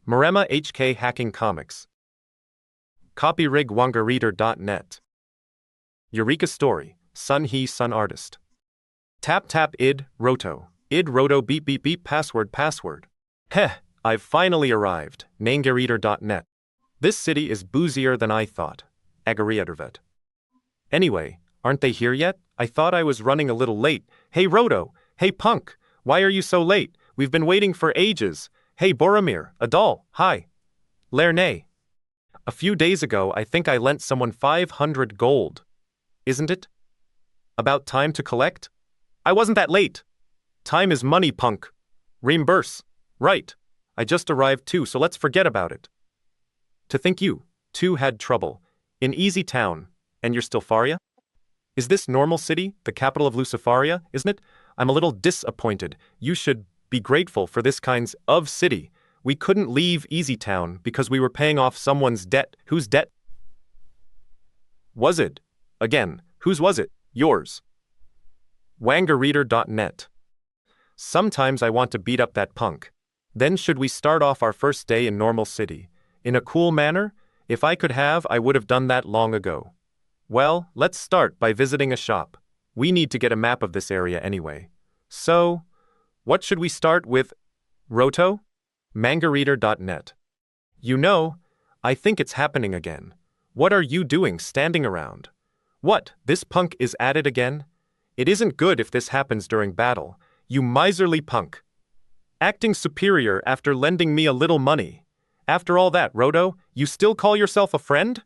Marema HK Hacking Comics. Copyrigwangareader.net. Yureka Story, Sun He Sun Artist. Tap tap id, roto. Id roto beep beep beep password. Heh, I've finally arrived, nangareader.net. This city is boozier than I thought. Agareadervet. Anyway, aren't they here yet? I thought I was running a little late. Hey Roto, hey Punk, why are you so late? We've been waiting for ages. Hey Boromir, Adal, hi. Lernay. A few days ago I think I lent someone 500 gold. Isn't it? About time to collect? I wasn't that late. Time is money, Punk. Reimburse. Right. I just arrived too, so let's forget about it. To think you, too, had trouble. In Easy Town, and you're still Faria? Is this normal city, the capital of Lucifaria, isn't it? I'm a little disappointed. You should be grateful for this kinds of city. We couldn't leave Easy Town because we were paying off someone's debt. Whose debt was it? Again, whose was it? Yours. Wangareader.net. Sometimes I want to beat up that punk. Then should we start off our first day in normal city? In a cool manner? If I could have, I would have done that long ago. Well, let's start by visiting a shop. We need to get a map of this area anyway. So, what should we start with? Roto? Mangareader.net. You know, I think it's happening again. What are you doing standing around? What, this punk is at it again? It isn't good if this happens during battle. You miserly punk. Acting superior after lending me a little money. After all that, Roto, you still call yourself a friend?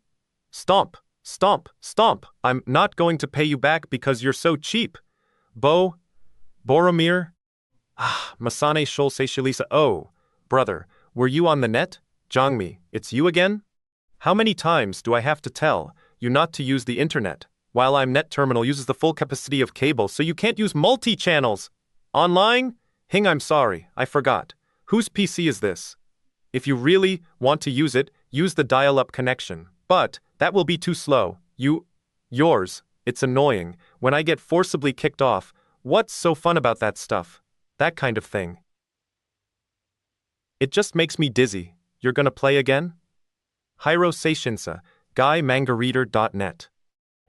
Stomp, stomp, stomp. I'm not going to pay you back because you're so cheap. Boromir? Masane Shulse. Oh, brother, were you on the net? Jongmi, it's you again? How many times do I have to tell you not to use the internet? While I'm net terminal uses the full capacity of cable, so you can't use multi-channels. Online? Hing, I'm sorry, I forgot. Whose PC is this? If you really want to use it, use the dial-up connection. But that will be too slow. Yours. It's annoying. When I get forcibly kicked off, what's so fun about that stuff? That kind of thing. It just makes me dizzy. You're gonna play again? Hiro Seishinsa, guymangareader.net.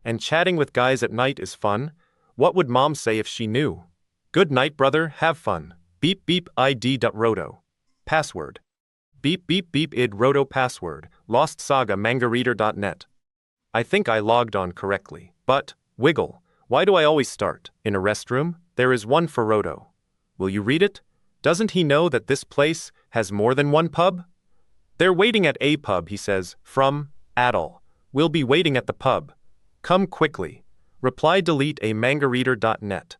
And chatting with guys at night is fun? What would mom say if she knew? Good night, brother, have fun. Beep beep id.roto. Password. Beep beep beep id roto password. Lost Saga mangareader.net. I think I logged on correctly. But, wiggle, why do I always start in a restroom? There is one for Roto. Will you read it? Doesn't he know that this place has more than one pub? They're waiting at a pub, he says, from Adal. We'll be waiting at the pub. Come quickly. Reply delete a mangareader.net.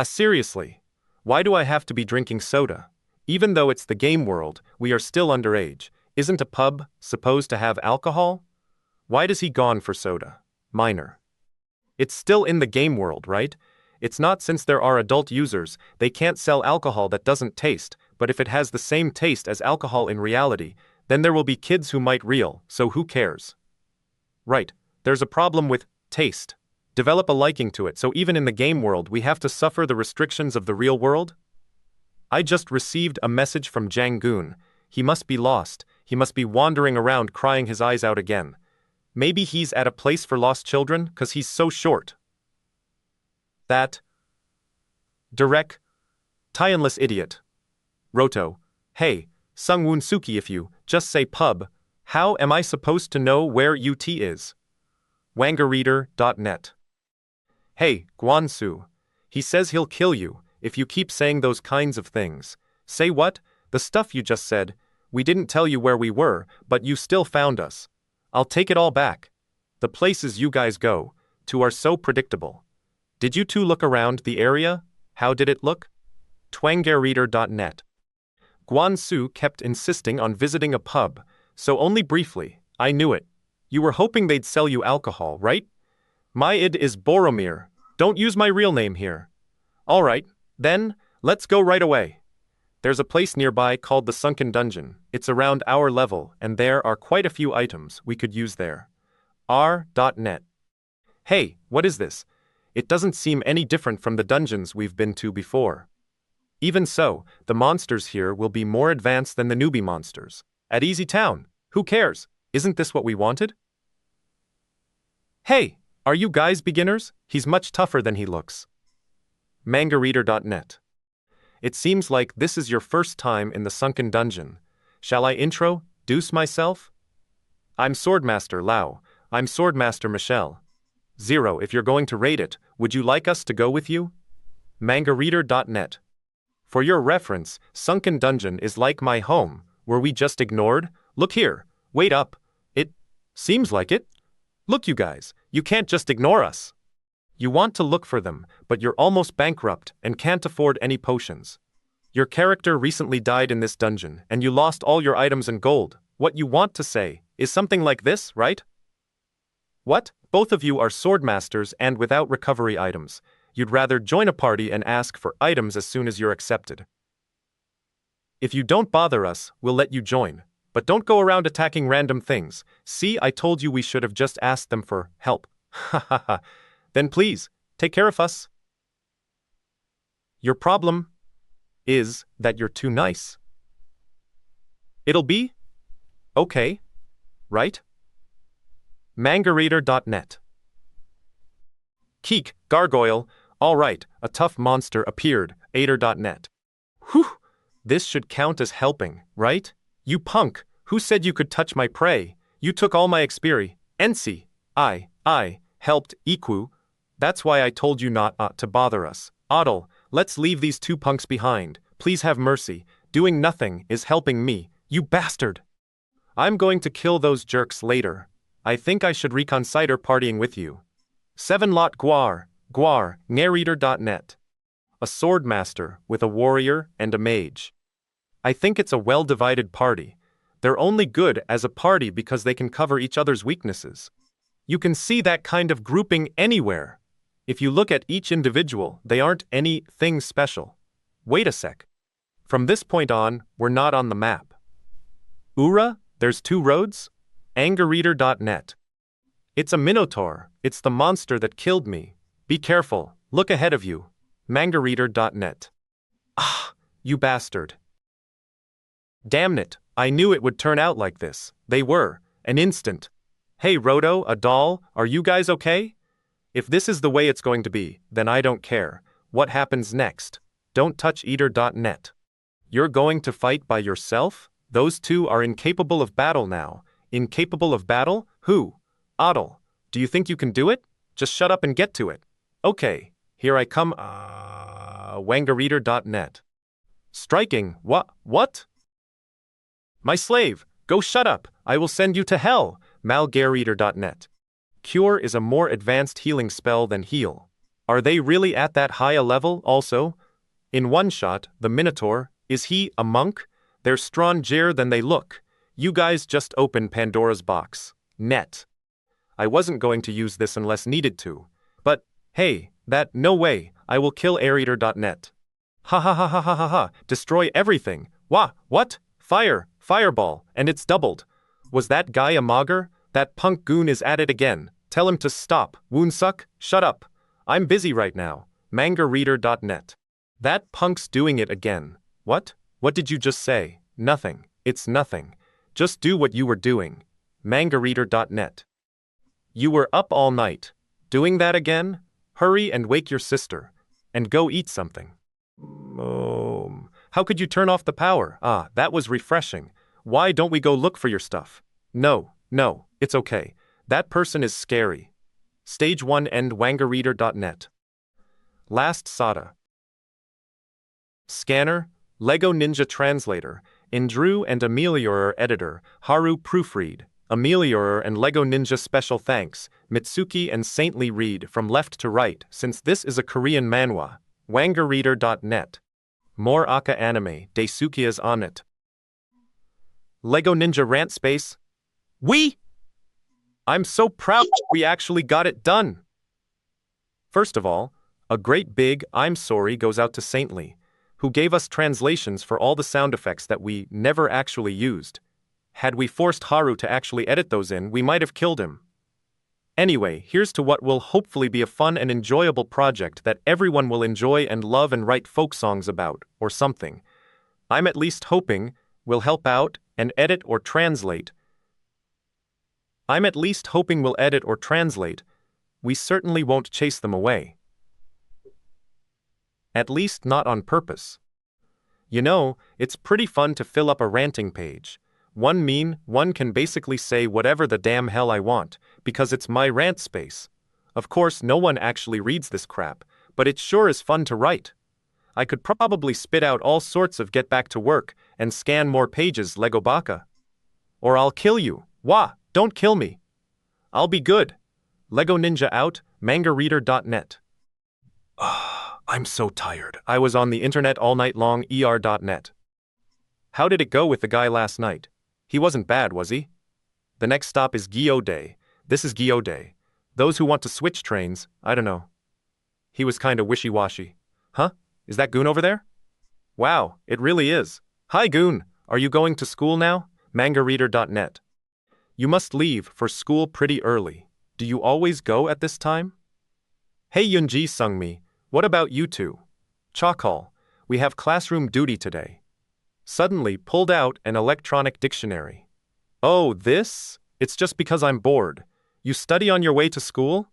Seriously, why do I have to be drinking soda? Even though it's the game world, we are still underage. Isn't a pub supposed to have alcohol? Why does he gone for soda? Minor. It's still in the game world, right? It's not, since there are adult users, they can't sell alcohol that doesn't taste, but if it has the same taste as alcohol in reality, then there will be kids who might real, so who cares? Right, there's a problem with taste. Develop a liking to it, so even in the game world we have to suffer the restrictions of the real world? I just received a message from Jangoon. He must be lost. He must be wandering around crying his eyes out again. Maybe he's at a place for lost children, 'cause he's so short. That direct, tireless idiot. Roto, hey, Sungwoon Suki, if you just say pub, how am I supposed to know where UT is? Wangareader.net. Hey, Guansu, he says he'll kill you if you keep saying those kinds of things. Say what? The stuff you just said. We didn't tell you where we were, but you still found us. I'll take it all back. The places you guys go to are so predictable. Did you two look around the area? How did it look? Twangareader.net. Guansu kept insisting on visiting a pub, so only briefly. I knew it. You were hoping they'd sell you alcohol, right? My id is Boromir. Don't use my real name here. All right, then, let's go right away. There's a place nearby called the Sunken Dungeon. It's around our level, and there are quite a few items we could use there. R.net. Hey, what is this? It doesn't seem any different from the dungeons we've been to before. Even so, the monsters here will be more advanced than the newbie monsters. At Easy Town, who cares? Isn't this what we wanted? Hey, are you guys beginners? He's much tougher than he looks. MangaReader.net. It seems like this is your first time in the sunken dungeon. Shall I introduce myself? I'm Swordmaster Lao. I'm Swordmaster Michelle. 0. If you're going to raid it, would you like us to go with you? MangaReader.net. For your reference, Sunken Dungeon is like my home. Were we just ignored? Look here. Wait up. It seems like it. Look, you guys, you can't just ignore us. You want to look for them, but you're almost bankrupt and can't afford any potions. Your character recently died in this dungeon, and you lost all your items and gold. What you want to say is something like this, right? What? Both of you are swordmasters and without recovery items. You'd rather join a party and ask for items as soon as you're accepted. If you don't bother us, we'll let you join. But don't go around attacking random things. See, I told you we should have just asked them for help. Ha ha ha. Then please, take care of us. Your problem is that you're too nice. It'll be okay, right? MangaReader.net. Keek, Gargoyle. All right, a tough monster appeared. Ader.net. Whew, this should count as helping, right? You punk, who said you could touch my prey? You took all my experi. Ensi. I helped Iku. That's why I told you not to bother us. Adel, let's leave these two punks behind. Please have mercy. Doing nothing is helping me. You bastard. I'm going to kill those jerks later. I think I should reconsider partying with you. 7-lot Guar, Ngareader.net. A swordmaster with a warrior and a mage. I think it's a well-divided party. They're only good as a party because they can cover each other's weaknesses. You can see that kind of grouping anywhere. If you look at each individual, they aren't anything special. Wait a sec. From this point on, we're not on the map. Ura, there's 2 roads? Angerreader.net. It's a minotaur. It's the monster that killed me. Be careful. Look ahead of you. MangaReader.net. Ah, you bastard. Damn it, I knew it would turn out like this. They were. An instant. Hey Roto, Adal, are you guys okay? If this is the way it's going to be, then I don't care. What happens next? Don't touch Eater.net. You're going to fight by yourself? Those two are incapable of battle now. Incapable of battle? Who? Adal. Do you think you can do it? Just shut up and get to it. Okay, here I come. Wangareader.net. Striking. What? My slave, go shut up. I will send you to hell. Malgareader.net. Cure is a more advanced healing spell than heal. Are they really at that high a level also? In one shot, the Minotaur, is he a monk? They're stronger than they look. You guys just opened Pandora's box. Net. I wasn't going to use this unless needed to. But, hey, no way, I will kill Areader.net. Ha ha ha ha ha ha ha, destroy everything. What? Fireball, and it's doubled. Was that guy a mogger? That punk goon is at it again. Tell him to stop. Woonsuck, shut up. I'm busy right now. MangaReader.net. That punk's doing it again. What? What did you just say? Nothing. It's nothing. Just do what you were doing. MangaReader.net. You were up all night. Doing that again? Hurry and wake your sister. And go eat something. How could you turn off the power? That was refreshing. Why don't we go look for your stuff? No, it's okay. That person is scary. Stage 1 End Wangareader.net. Last Saga. Scanner, Lego Ninja Translator, Indru and Ameliorer Editor, Haru Proofread, Ameliorer and Lego Ninja Special Thanks, Mitsuki and Saintly Read from left to right since this is a Korean manhwa. Wangareader.net. More Aka anime, Daisukia's on it. Lego Ninja Rant Space. I'm so proud we actually got it done. First of all, a great big I'm sorry goes out to Saintly, who gave us translations for all the sound effects that we never actually used. Had we forced Haru to actually edit those in, we might have killed him. Anyway, here's to what will hopefully be a fun and enjoyable project that everyone will enjoy and love and write folk songs about, or something. I'm at least hoping we'll help out and edit or translate. I'm at least hoping we'll edit or translate. We certainly won't chase them away. At least not on purpose. You know, it's pretty fun to fill up a ranting page. One can basically say whatever the damn hell I want, because it's my rant space. Of course, no one actually reads this crap, but it sure is fun to write. I could probably spit out all sorts of get back to work and scan more pages, Lego Baka. Or I'll kill you. Wah, don't kill me. I'll be good. Lego Ninja out, mangareader.net. I'm so tired. I was on the internet all night long, er.net. How did it go with the guy last night? He wasn't bad, was he? The next stop is Gyo Day. This is Gyo Day. Those who want to switch trains, I don't know. He was kinda wishy-washy. Huh? Is that Goon over there? Wow, it really is. Hi Goon, are you going to school now? Mangareader.net. You must leave for school pretty early. Do you always go at this time? Hey Yunji Sungmi, what about you two? Chakal, we have classroom duty today. Suddenly pulled out an electronic dictionary. Oh, this? It's just because I'm bored. You study on your way to school?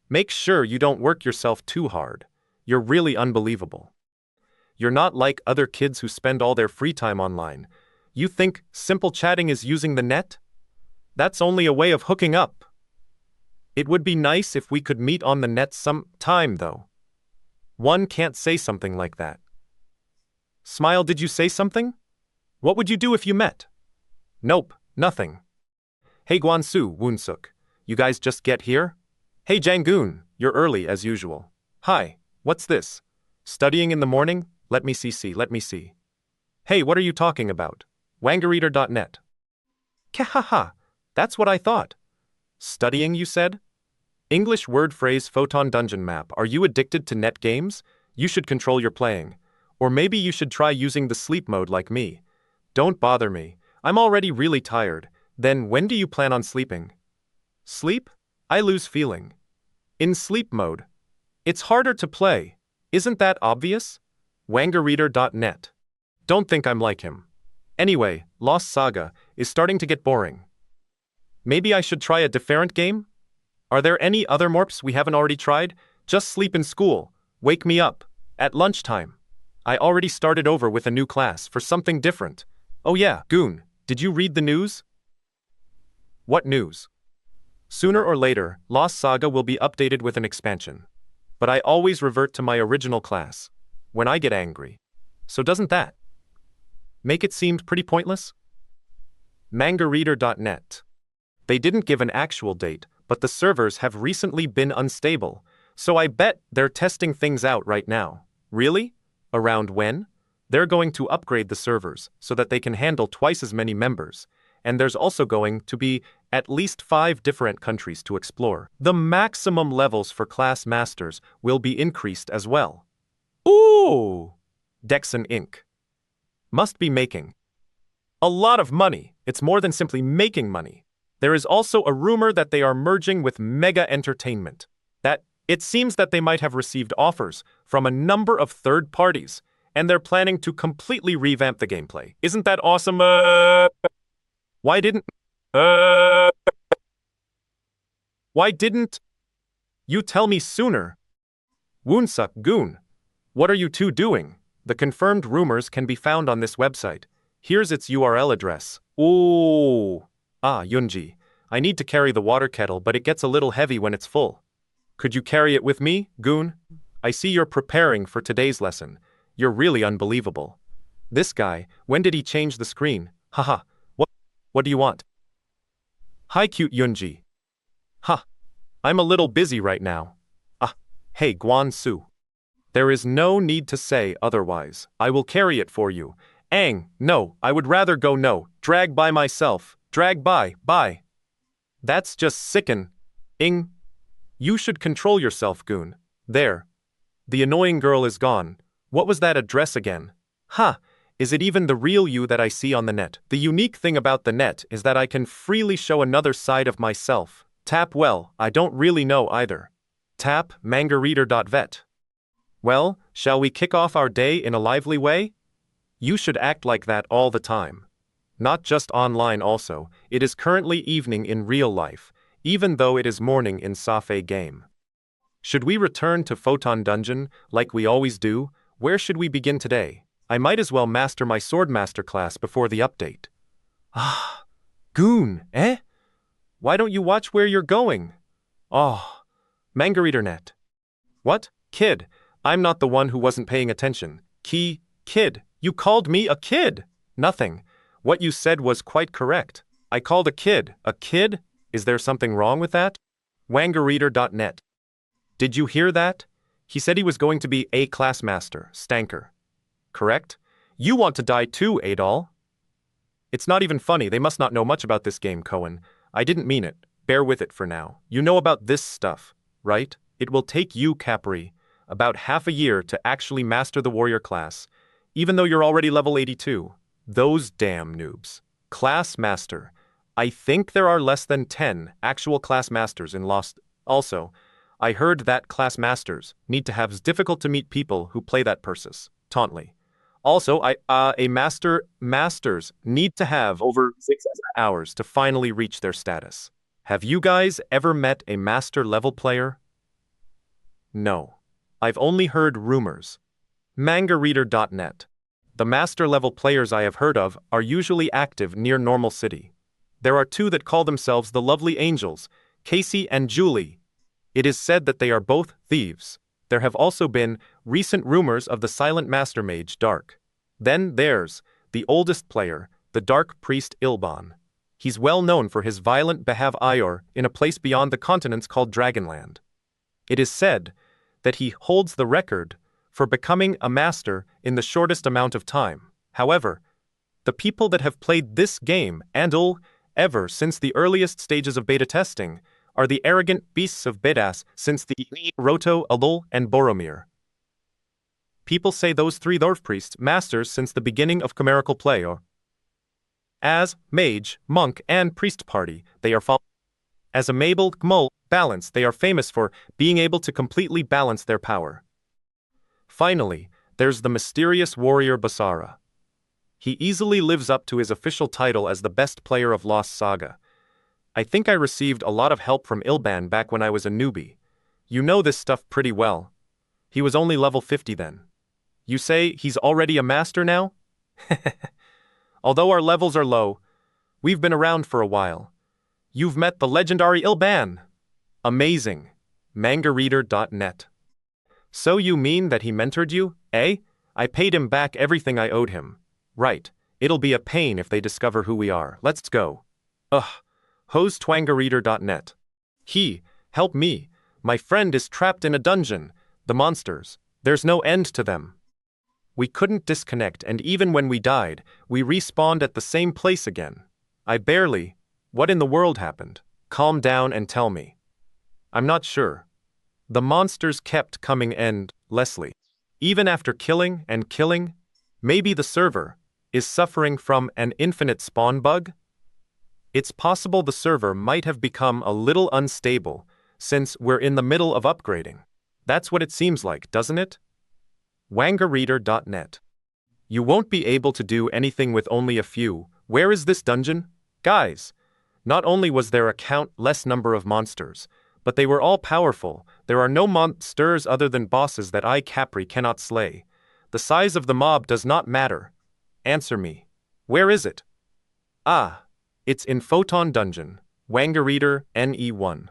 Make sure you don't work yourself too hard. You're really unbelievable. You're not like other kids who spend all their free time online. You think simple chatting is using the net? That's only a way of hooking up. It would be nice if we could meet on the net some time, though. One can't say something like that. Smile, did you say something? What would you do if you met? Nope, nothing. Hey Guansu, Woonsuk, you guys just get here? Hey Jangoon, you're early as usual. Hi, what's this? Studying in the morning? Let me see. Hey, what are you talking about? Wangareader.net. Kahaha, that's what I thought. Studying, you said? English word phrase photon dungeon map. Are you addicted to net games? You should control your playing. Or maybe you should try using the sleep mode like me. Don't bother me. I'm already really tired. Then when do you plan on sleeping? Sleep? I lose feeling. In sleep mode. It's harder to play. Isn't that obvious? Wangareader.net. Don't think I'm like him. Anyway, Lost Saga is starting to get boring. Maybe I should try a different game? Are there any other morphs we haven't already tried? Just sleep in school. Wake me up. At lunchtime. I already started over with a new class for something different. Oh yeah, Goon, did you read the news? What news? Sooner or later, Lost Saga will be updated with an expansion. But I always revert to my original class. When I get angry. So doesn't that make it seem pretty pointless? Mangareader.net. They didn't give an actual date, but the servers have recently been unstable, so I bet they're testing things out right now. Really? Around when? They're going to upgrade the servers so that they can handle twice as many members, and there's also going to be at least 5 different countries to explore. The maximum levels for class masters will be increased as well. Ooh! Dexon Inc. must be making a lot of money. It's more than simply making money. There is also a rumor that they are merging with Mega Entertainment. That it seems that they might have received offers from a number of third parties, and they're planning to completely revamp the gameplay. Isn't that awesome? Why didn't you tell me sooner? Woonsuk Goon, what are you two doing? The confirmed rumors can be found on this website. Here's its URL address. Ooh. Yunji, I need to carry the water kettle, but it gets a little heavy when it's full. Could you carry it with me, Goon? I see you're preparing for today's lesson. You're really unbelievable. This guy, when did he change the screen? Haha, what do you want? Hi cute Yunji. I'm a little busy right now. Hey Guan Su. There is no need to say otherwise. I will carry it for you. No, I would rather go no. Drag by myself. Drag by. That's just sickin'. You should control yourself, Goon. There. The annoying girl is gone. What was that address again? Is it even the real you that I see on the net? The unique thing about the net is that I can freely show another side of myself. Tap well, I don't really know either. Tap mangareader.vet. Well, shall we kick off our day in a lively way? You should act like that all the time. Not just online also, it is currently evening in real life, even though it is morning in Safe game. Should we return to Photon Dungeon, like we always do? Where should we begin today? I might as well master my Swordmaster class before the update. Ah, Goon, eh? Why don't you watch where you're going? Oh, MangaReaderNet. What? Kid, I'm not the one who wasn't paying attention. Kid, you called me a kid! Nothing. What you said was quite correct. I called a kid. A kid? Is there something wrong with that? Wangareader.net. Did you hear that? He said he was going to be a class master, Stanker. Correct? You want to die too, Adol? It's not even funny, they must not know much about this game, Cohen. I didn't mean it. Bear with it for now. You know about this stuff, right? It will take you, Capri, about half a year to actually master the warrior class, even though you're already level 82. Those damn noobs. Class master. I think there are less than 10 actual class masters in Lost. Also, I heard that class masters need to have difficult to meet people who play that Persis. Tauntly. Also, masters need to have over 6 hours to finally reach their status. Have you guys ever met a master level player? No. I've only heard rumors. MangaReader.net. The master level players I have heard of are usually active near Normal City. There are 2 that call themselves the Lovely Angels, Casey and Julie. It is said that they are both thieves. There have also been recent rumors of the silent master mage Dark. Then there's the oldest player, the Dark Priest Ilban. He's well known for his violent Behav Ior in a place beyond the continents called Dragonland. It is said that he holds the record for becoming a master in the shortest amount of time. However, the people that have played this game and ever since the earliest stages of beta testing are the arrogant beasts of Bedas since the Roto, Alul, and Boromir. People say those 3 dwarf priests masters since the beginning of chimerical play or as mage, monk, and priest party, they are as a Mabel Gmul balance, they are famous for being able to completely balance their power. Finally, there's the mysterious warrior Basara. He easily lives up to his official title as the best player of Lost Saga. I think I received a lot of help from Ilban back when I was a newbie. You know this stuff pretty well. He was only level 50 then. You say he's already a master now? Although our levels are low, we've been around for a while. You've met the legendary Ilban. Amazing. MangaReader.net. So you mean that he mentored you, eh? I paid him back everything I owed him. Right. It'll be a pain if they discover who we are. Let's go. Ugh. HostTwangaReader.net. Help me. My friend is trapped in a dungeon. The monsters. There's no end to them. We couldn't disconnect, and even when we died, we respawned at the same place again. What in the world happened? Calm down and tell me. I'm not sure. The monsters kept coming and, Leslie. Even after killing and killing, maybe the server is suffering from an infinite spawn bug? It's possible the server might have become a little unstable, since we're in the middle of upgrading. That's what it seems like, doesn't it? WangaReader.net. You won't be able to do anything with only a few. Where is this dungeon? Guys, not only was there a countless number of monsters, but they were all powerful. There are no monsters other than bosses that I, Capri, cannot slay. The size of the mob does not matter. Answer me. Where is it? Ah, it's in Photon Dungeon. WangaReader, NE1.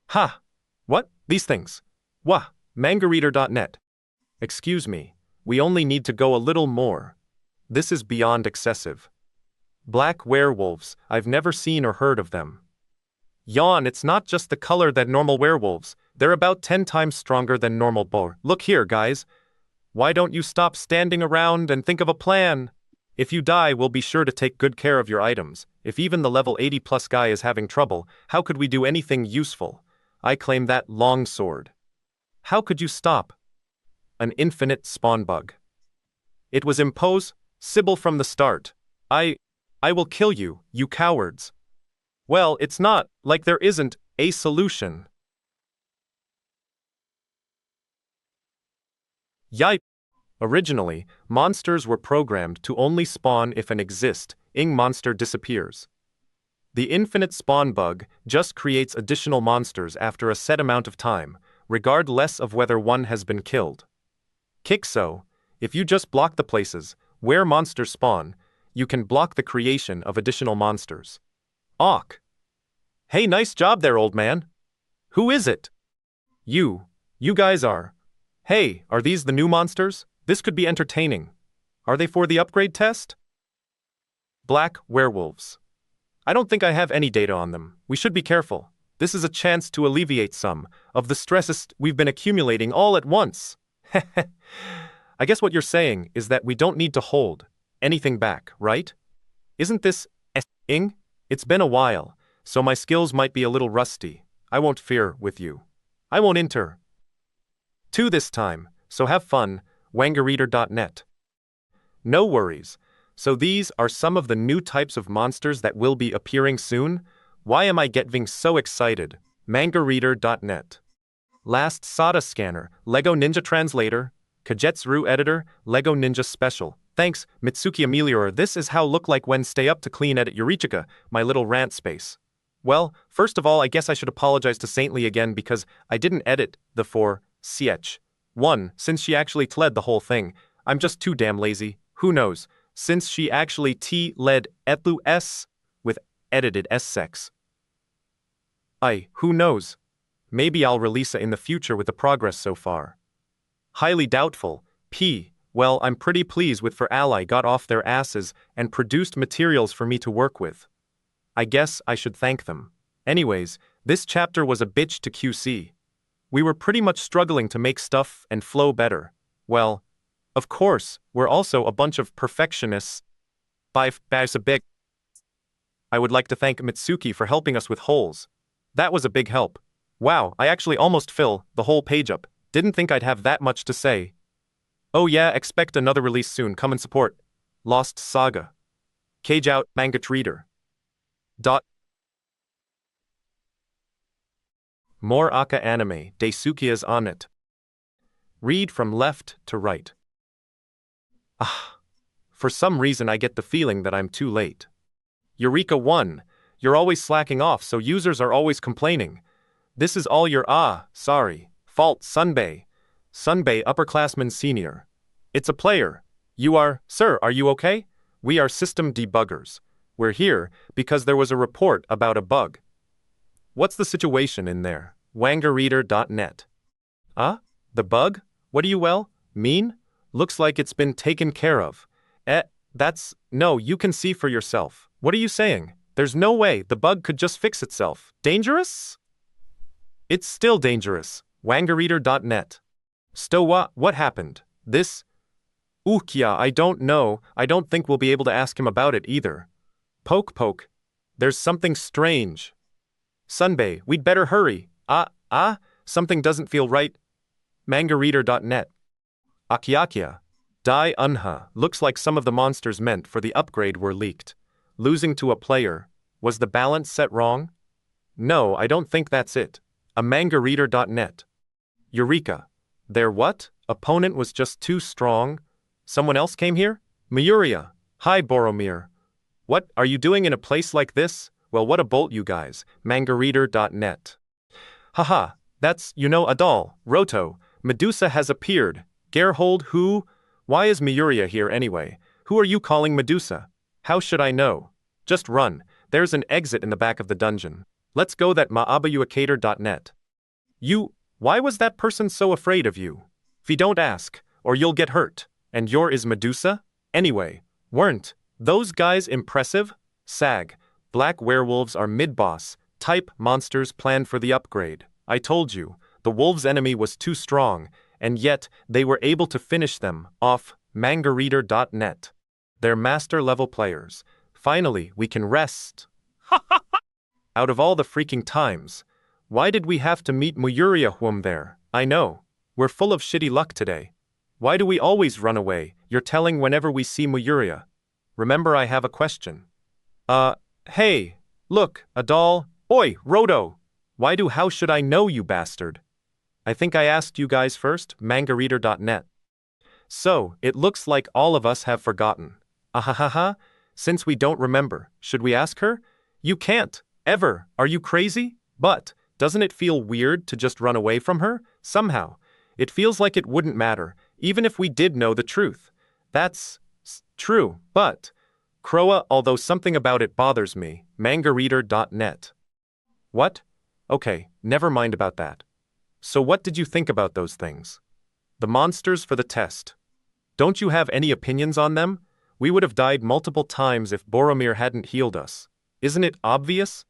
Ha! What? These things? Wah! MangaReader.net. Excuse me, we only need to go a little more. This is beyond excessive. Black werewolves, I've never seen or heard of them. Yawn, it's not just the color that normal werewolves, they're about 10 times stronger than normal boar. Look here, guys. Why don't you stop standing around and think of a plan? If you die, we'll be sure to take good care of your items. If even the level 80 plus guy is having trouble, how could we do anything useful? I claim that long sword. How could you stop? An infinite spawn bug. It was impossible from the start. I will kill you, you cowards. Well, it's not like there isn't A solution. Yipe. Originally, monsters were programmed to only spawn if an existing monster disappears. The infinite spawn bug just creates additional monsters after a set amount of time, regardless of whether one has been killed. Kikso, if you just block the places where monsters spawn, you can block the creation of additional monsters. Awk. Hey, nice job there, old man. Who is it? You guys are. Hey, are these the new monsters? This could be entertaining. Are they for the upgrade test? Black werewolves. I don't think I have any data on them. We should be careful. This is a chance to alleviate some of the stresses we've been accumulating all at once. I guess what you're saying is that we don't need to hold anything back, right? Isn't this ing? It's been a while, so my skills might be a little rusty. I won't fear with you. I won't enter. Two this time, so have fun, wangareader.net. No worries. So these are some of the new types of monsters that will be appearing soon? Why am I getting so excited? mangareader.net. Last Saga Scanner, Lego Ninja Translator, Kagetsu Editor, Lego Ninja Special. Thanks, Mitsuki Amelior. This is how look like when stay up to clean edit Yureka, my little rant space. Well, first of all, I guess I should apologize to Saintly again because I didn't edit the 4ch1 since she actually tled the whole thing. I'm just too damn lazy. Who knows? Since she actually led etlu s with edited s-sex. Who knows? Maybe I'll release it in the future with the progress so far. Highly doubtful. Well, I'm pretty pleased with for Ally got off their asses and produced materials for me to work with. I guess I should thank them. Anyways, this chapter was a bitch to QC. We were pretty much struggling to make stuff and flow better. Well, of course, we're also a bunch of perfectionists. I would like to thank Mitsuki for helping us with holes. That was a big help. Wow, I actually almost fill the whole page up. Didn't think I'd have that much to say. Oh yeah, expect another release soon. Come and support. Lost Saga. Cage out, manga reader. More Aka anime, Daisuke's on it. Read from left to right. For some reason I get the feeling that I'm too late. Yureka 1, you're always slacking off so users are always complaining. This is all your fault, Sunbei. Sunbei upperclassman senior. It's a player. You are, sir, are you okay? We are system debuggers. We're here because there was a report about a bug. What's the situation in there? wangareader.net. The bug? What do you mean? Looks like it's been taken care of. No, you can see for yourself. What are you saying? There's no way the bug could just fix itself. Dangerous? It's still dangerous. wangareader.net. What happened? This? Ukia, I don't know. I don't think we'll be able to ask him about it either. Poke. There's something strange. Sunbei, we'd better hurry. Something doesn't feel right. mangareader.net. Akiakia. Dai Unha. Looks like some of the monsters meant for the upgrade were leaked. Losing to a player. Was the balance set wrong? No, I don't think that's it. A mangareader.net. Yureka. Their what? Opponent was just too strong? Someone else came here? Mayuria. Hi, Boromir. What are you doing in a place like this? Well, what a bolt, you guys. mangareader.net. Haha, that's, Adal, Roto, Medusa has appeared. Gerhold, who? Why is Mayuria here anyway? Who are you calling Medusa? How should I know? Just run. There's an exit in the back of the dungeon. Let's go that maabayuacator.net. Why was that person so afraid of you? If you don't ask, or you'll get hurt. And your is Medusa? Anyway, weren't those guys impressive? Sag. Black werewolves are mid-boss type monsters planned for the upgrade. I told you, the wolves' enemy was too strong, and yet they were able to finish them off. mangareader.net. They're master-level players. Finally, we can rest. Out of all the freaking times, why did we have to meet Mayuria there? I know. We're full of shitty luck today. Why do we always run away? You're telling whenever we see Mayuria. Remember, I have a question. Hey, look, a doll. Oi, Roto! How should I know, you bastard? I think I asked you guys first, mangareader.net. So, it looks like all of us have forgotten. Ahahaha, since we don't remember, should we ask her? You can't, ever, are you crazy? But, doesn't it feel weird to just run away from her? Somehow, it feels like it wouldn't matter, even if we did know the truth. That's true, but Croa, although something about it bothers me, mangareader.net. What? Okay, never mind about that. So what did you think about those things? The monsters for the test. Don't you have any opinions on them? We would have died multiple times if Boromir hadn't healed us. Isn't it obvious?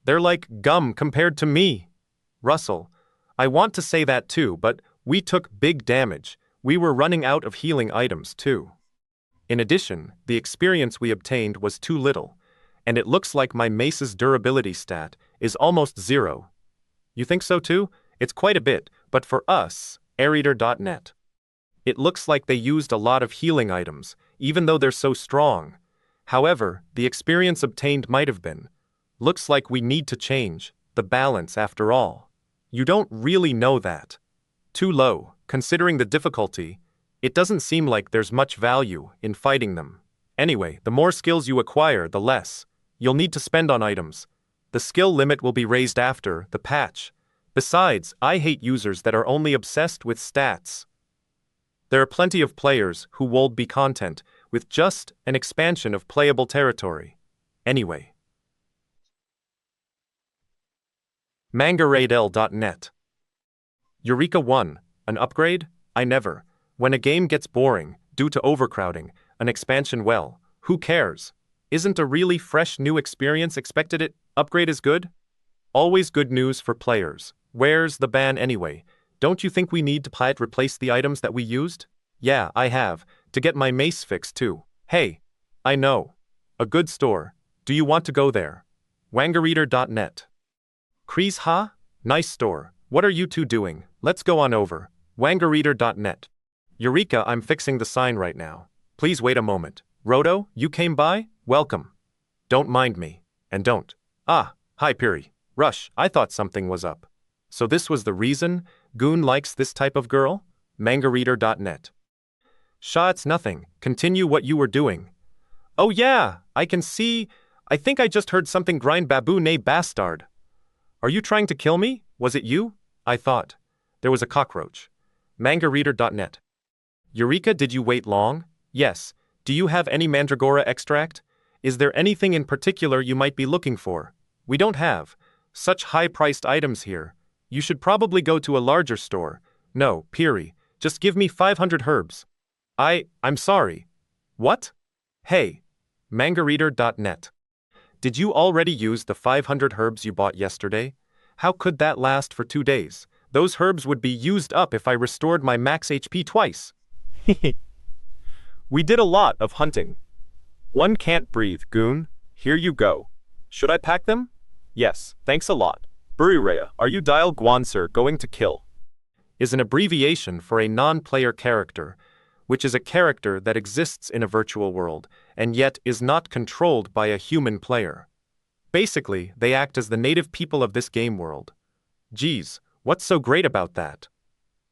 They're like gum compared to me. Russell, I want to say that too, but we took big damage. We were running out of healing items too. In addition, the experience we obtained was too little, and it looks like my mace's durability stat is almost 0. You think so too? It's quite a bit, but for us, airreader.net. It looks like they used a lot of healing items, even though they're so strong. However, the experience obtained might have been. Looks like we need to change the balance after all. You don't really know that. Too low, considering the difficulty. It doesn't seem like there's much value in fighting them. Anyway, the more skills you acquire, the less you'll need to spend on items. The skill limit will be raised after the patch. Besides, I hate users that are only obsessed with stats. There are plenty of players who would be content with just an expansion of playable territory. Anyway. mangaradel.net. Yureka 1. An upgrade? I never. When a game gets boring, due to overcrowding, an expansion, well, who cares? Isn't a really fresh new experience expected? It upgrade is good? Always good news for players. Where's the ban anyway? Don't you think we need to replace the items that we used? Yeah, I have, to get my mace fixed too. Hey, I know. A good store. Do you want to go there? wangareader.net. Kreese, ha? Nice store. What are you two doing? Let's go on over. wangareader.net. Yureka, I'm fixing the sign right now. Please wait a moment. Roto, you came by? Welcome. Don't mind me. And don't. Ah, hi Piri. Rush, I thought something was up. So this was the reason Goon likes this type of girl? mangareader.net. Sha, it's nothing. Continue what you were doing. Oh yeah, I can see. I think I just heard something grind babu nay bastard. Are you trying to kill me? Was it you? I thought. There was a cockroach. mangareader.net. Yureka, did you wait long? Yes. Do you have any mandragora extract? Is there anything in particular you might be looking for? We don't have such high-priced items here. You should probably go to a larger store. No, Piri, just give me 500 herbs. I'm sorry. What? Hey, mangareader.net. Did you already use the 500 herbs you bought yesterday? How could that last for 2 days? Those herbs would be used up if I restored my max HP twice. We did a lot of hunting. One can't breathe, Goon. Here you go. Should I pack them? Yes, thanks a lot. Burirea, are you Dial Guansir going to kill? Is an abbreviation for a non-player character, which is a character that exists in a virtual world, and yet is not controlled by a human player. Basically, they act as the native people of this game world. Geez, what's so great about that?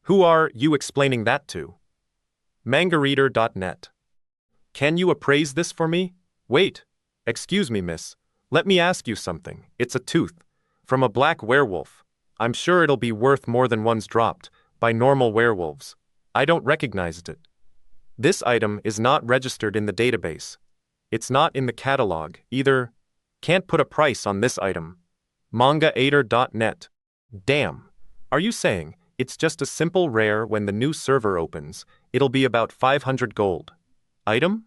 Who are you explaining that to? mangareader.net. Can you appraise this for me? Wait. Excuse me, miss. Let me ask you something. It's a tooth. From a black werewolf. I'm sure it'll be worth more than one's dropped by normal werewolves. I don't recognize it. This item is not registered in the database. It's not in the catalog, either. Can't put a price on this item. mangaeater.net. Damn. Are you saying it's just a simple rare when the new server opens? It'll be about 500 gold. Item?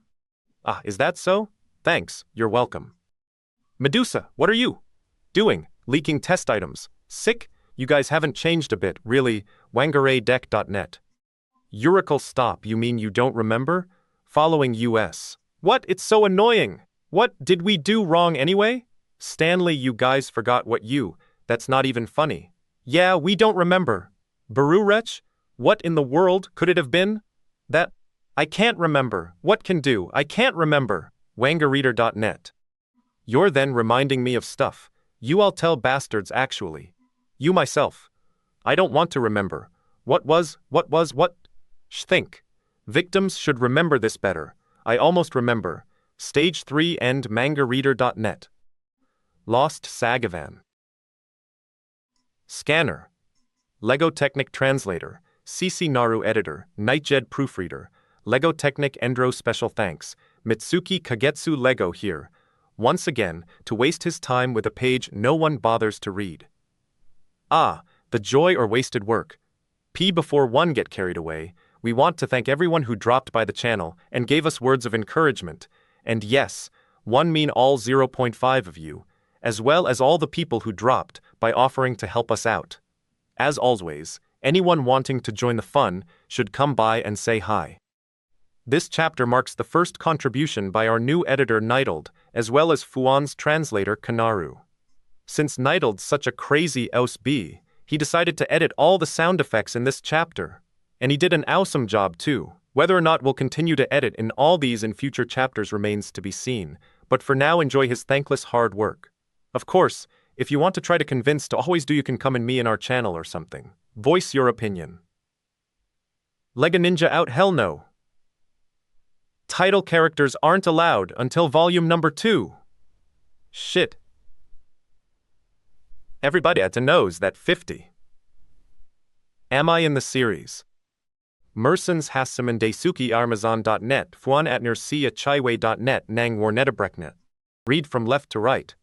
Ah, is that so? Thanks, you're welcome. Medusa, what are you doing? Leaking test items. Sick? You guys haven't changed a bit, really. wangareadeck.net. Yureka, stop, you mean you don't remember? Following US. What? It's so annoying. What did we do wrong anyway? Stanley, you guys forgot what that's not even funny. Yeah, we don't remember. Barurech? What in the world could it have been? That? I can't remember. What can do? I can't remember. wangareader.net. You're then reminding me of stuff. You all tell bastards actually. You myself. I don't want to remember. What? Think. Victims should remember this better. I almost remember. Stage 3 End mangareader.net. Lost Saga. Scanner. Lego Technic Translator. CC Naru Editor. Nightjed Proofreader. Lego Technic Endro Special Thanks. Mitsuki Kagetsu Lego here, once again, to waste his time with a page no one bothers to read. Ah, the joy or wasted work. Before one get carried away, we want to thank everyone who dropped by the channel and gave us words of encouragement, and yes, one mean all 0.5 of you, as well as all the people who dropped by offering to help us out. As always, anyone wanting to join the fun should come by and say hi. This chapter marks the first contribution by our new editor Nidold, as well as Fuan's translator Kanaru. Since Nidold's such a crazy OSB, he decided to edit all the sound effects in this chapter. And he did an awesome job too. Whether or not we'll continue to edit in all these in future chapters remains to be seen, but for now enjoy his thankless hard work. Of course, if you want to try to convince to always do, you can come and me in our channel or something. Voice your opinion. Lega Ninja out, hell no. Title characters aren't allowed until volume number 2. Shit. Everybody had to knows that 50. Am I in the series? Mersons Hassaman Daisuki Armazon.net, Fuan Atner Sia Chaiwei.net, Nang Warnetabreknet. Read from left to right.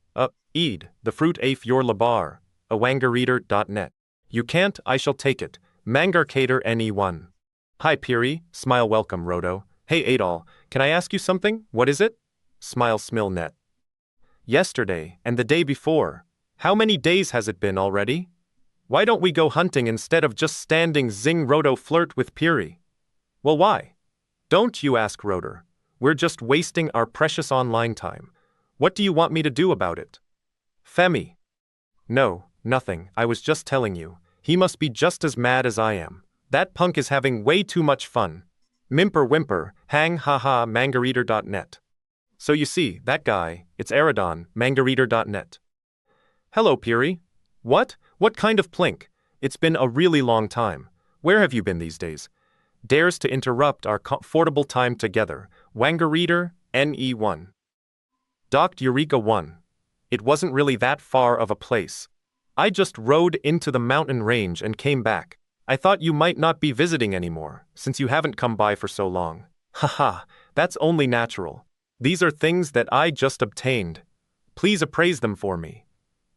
Eid, the fruit afe your labar, awangareader.net. You can't, I shall take it. Mangarcator NE1. Hi Piri, smile welcome Rodo. Hey Adol, can I ask you something? What is it? Smile Smilnet. Yesterday, and the day before. How many days has it been already? Why don't we go hunting instead of just standing zing Rodo flirt with Piri? Well why? Don't you ask Roder. We're just wasting our precious online time. What do you want me to do about it? Femi. No, nothing, I was just telling you. He must be just as mad as I am. That punk is having way too much fun. Mimper whimper, hang haha mangareader.net. So you see, that guy, it's Aradon, mangareader.net. Hello Piri. What? What kind of plink? It's been a really long time. Where have you been these days? Dares to interrupt our comfortable time together. Wangareader, NE1. Docked Yureka 1. It wasn't really that far of a place. I just rode into the mountain range and came back. I thought you might not be visiting anymore, since you haven't come by for so long. Haha, that's only natural. These are things that I just obtained. Please appraise them for me.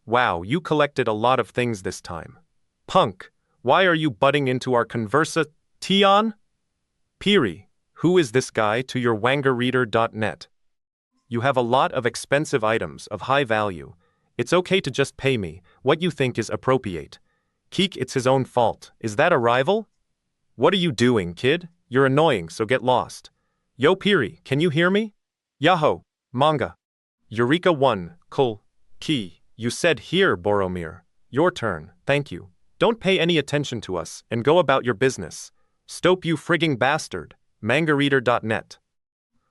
Wow, you collected a lot of things this time. Punk, why are you butting into our conversa, Tion? Piri, who is this guy to your wangareader.net? You have a lot of expensive items of high value. It's okay to just pay me what you think is appropriate. Keek, it's his own fault. Is that a rival? What are you doing, kid? You're annoying, so get lost. Yo Piri, can you hear me? Yahoo, manga. Yureka 1, Kul, Ki, you said here, Boromir. Your turn, thank you. Don't pay any attention to us, and go about your business. Stope you frigging bastard. Mangareader.net.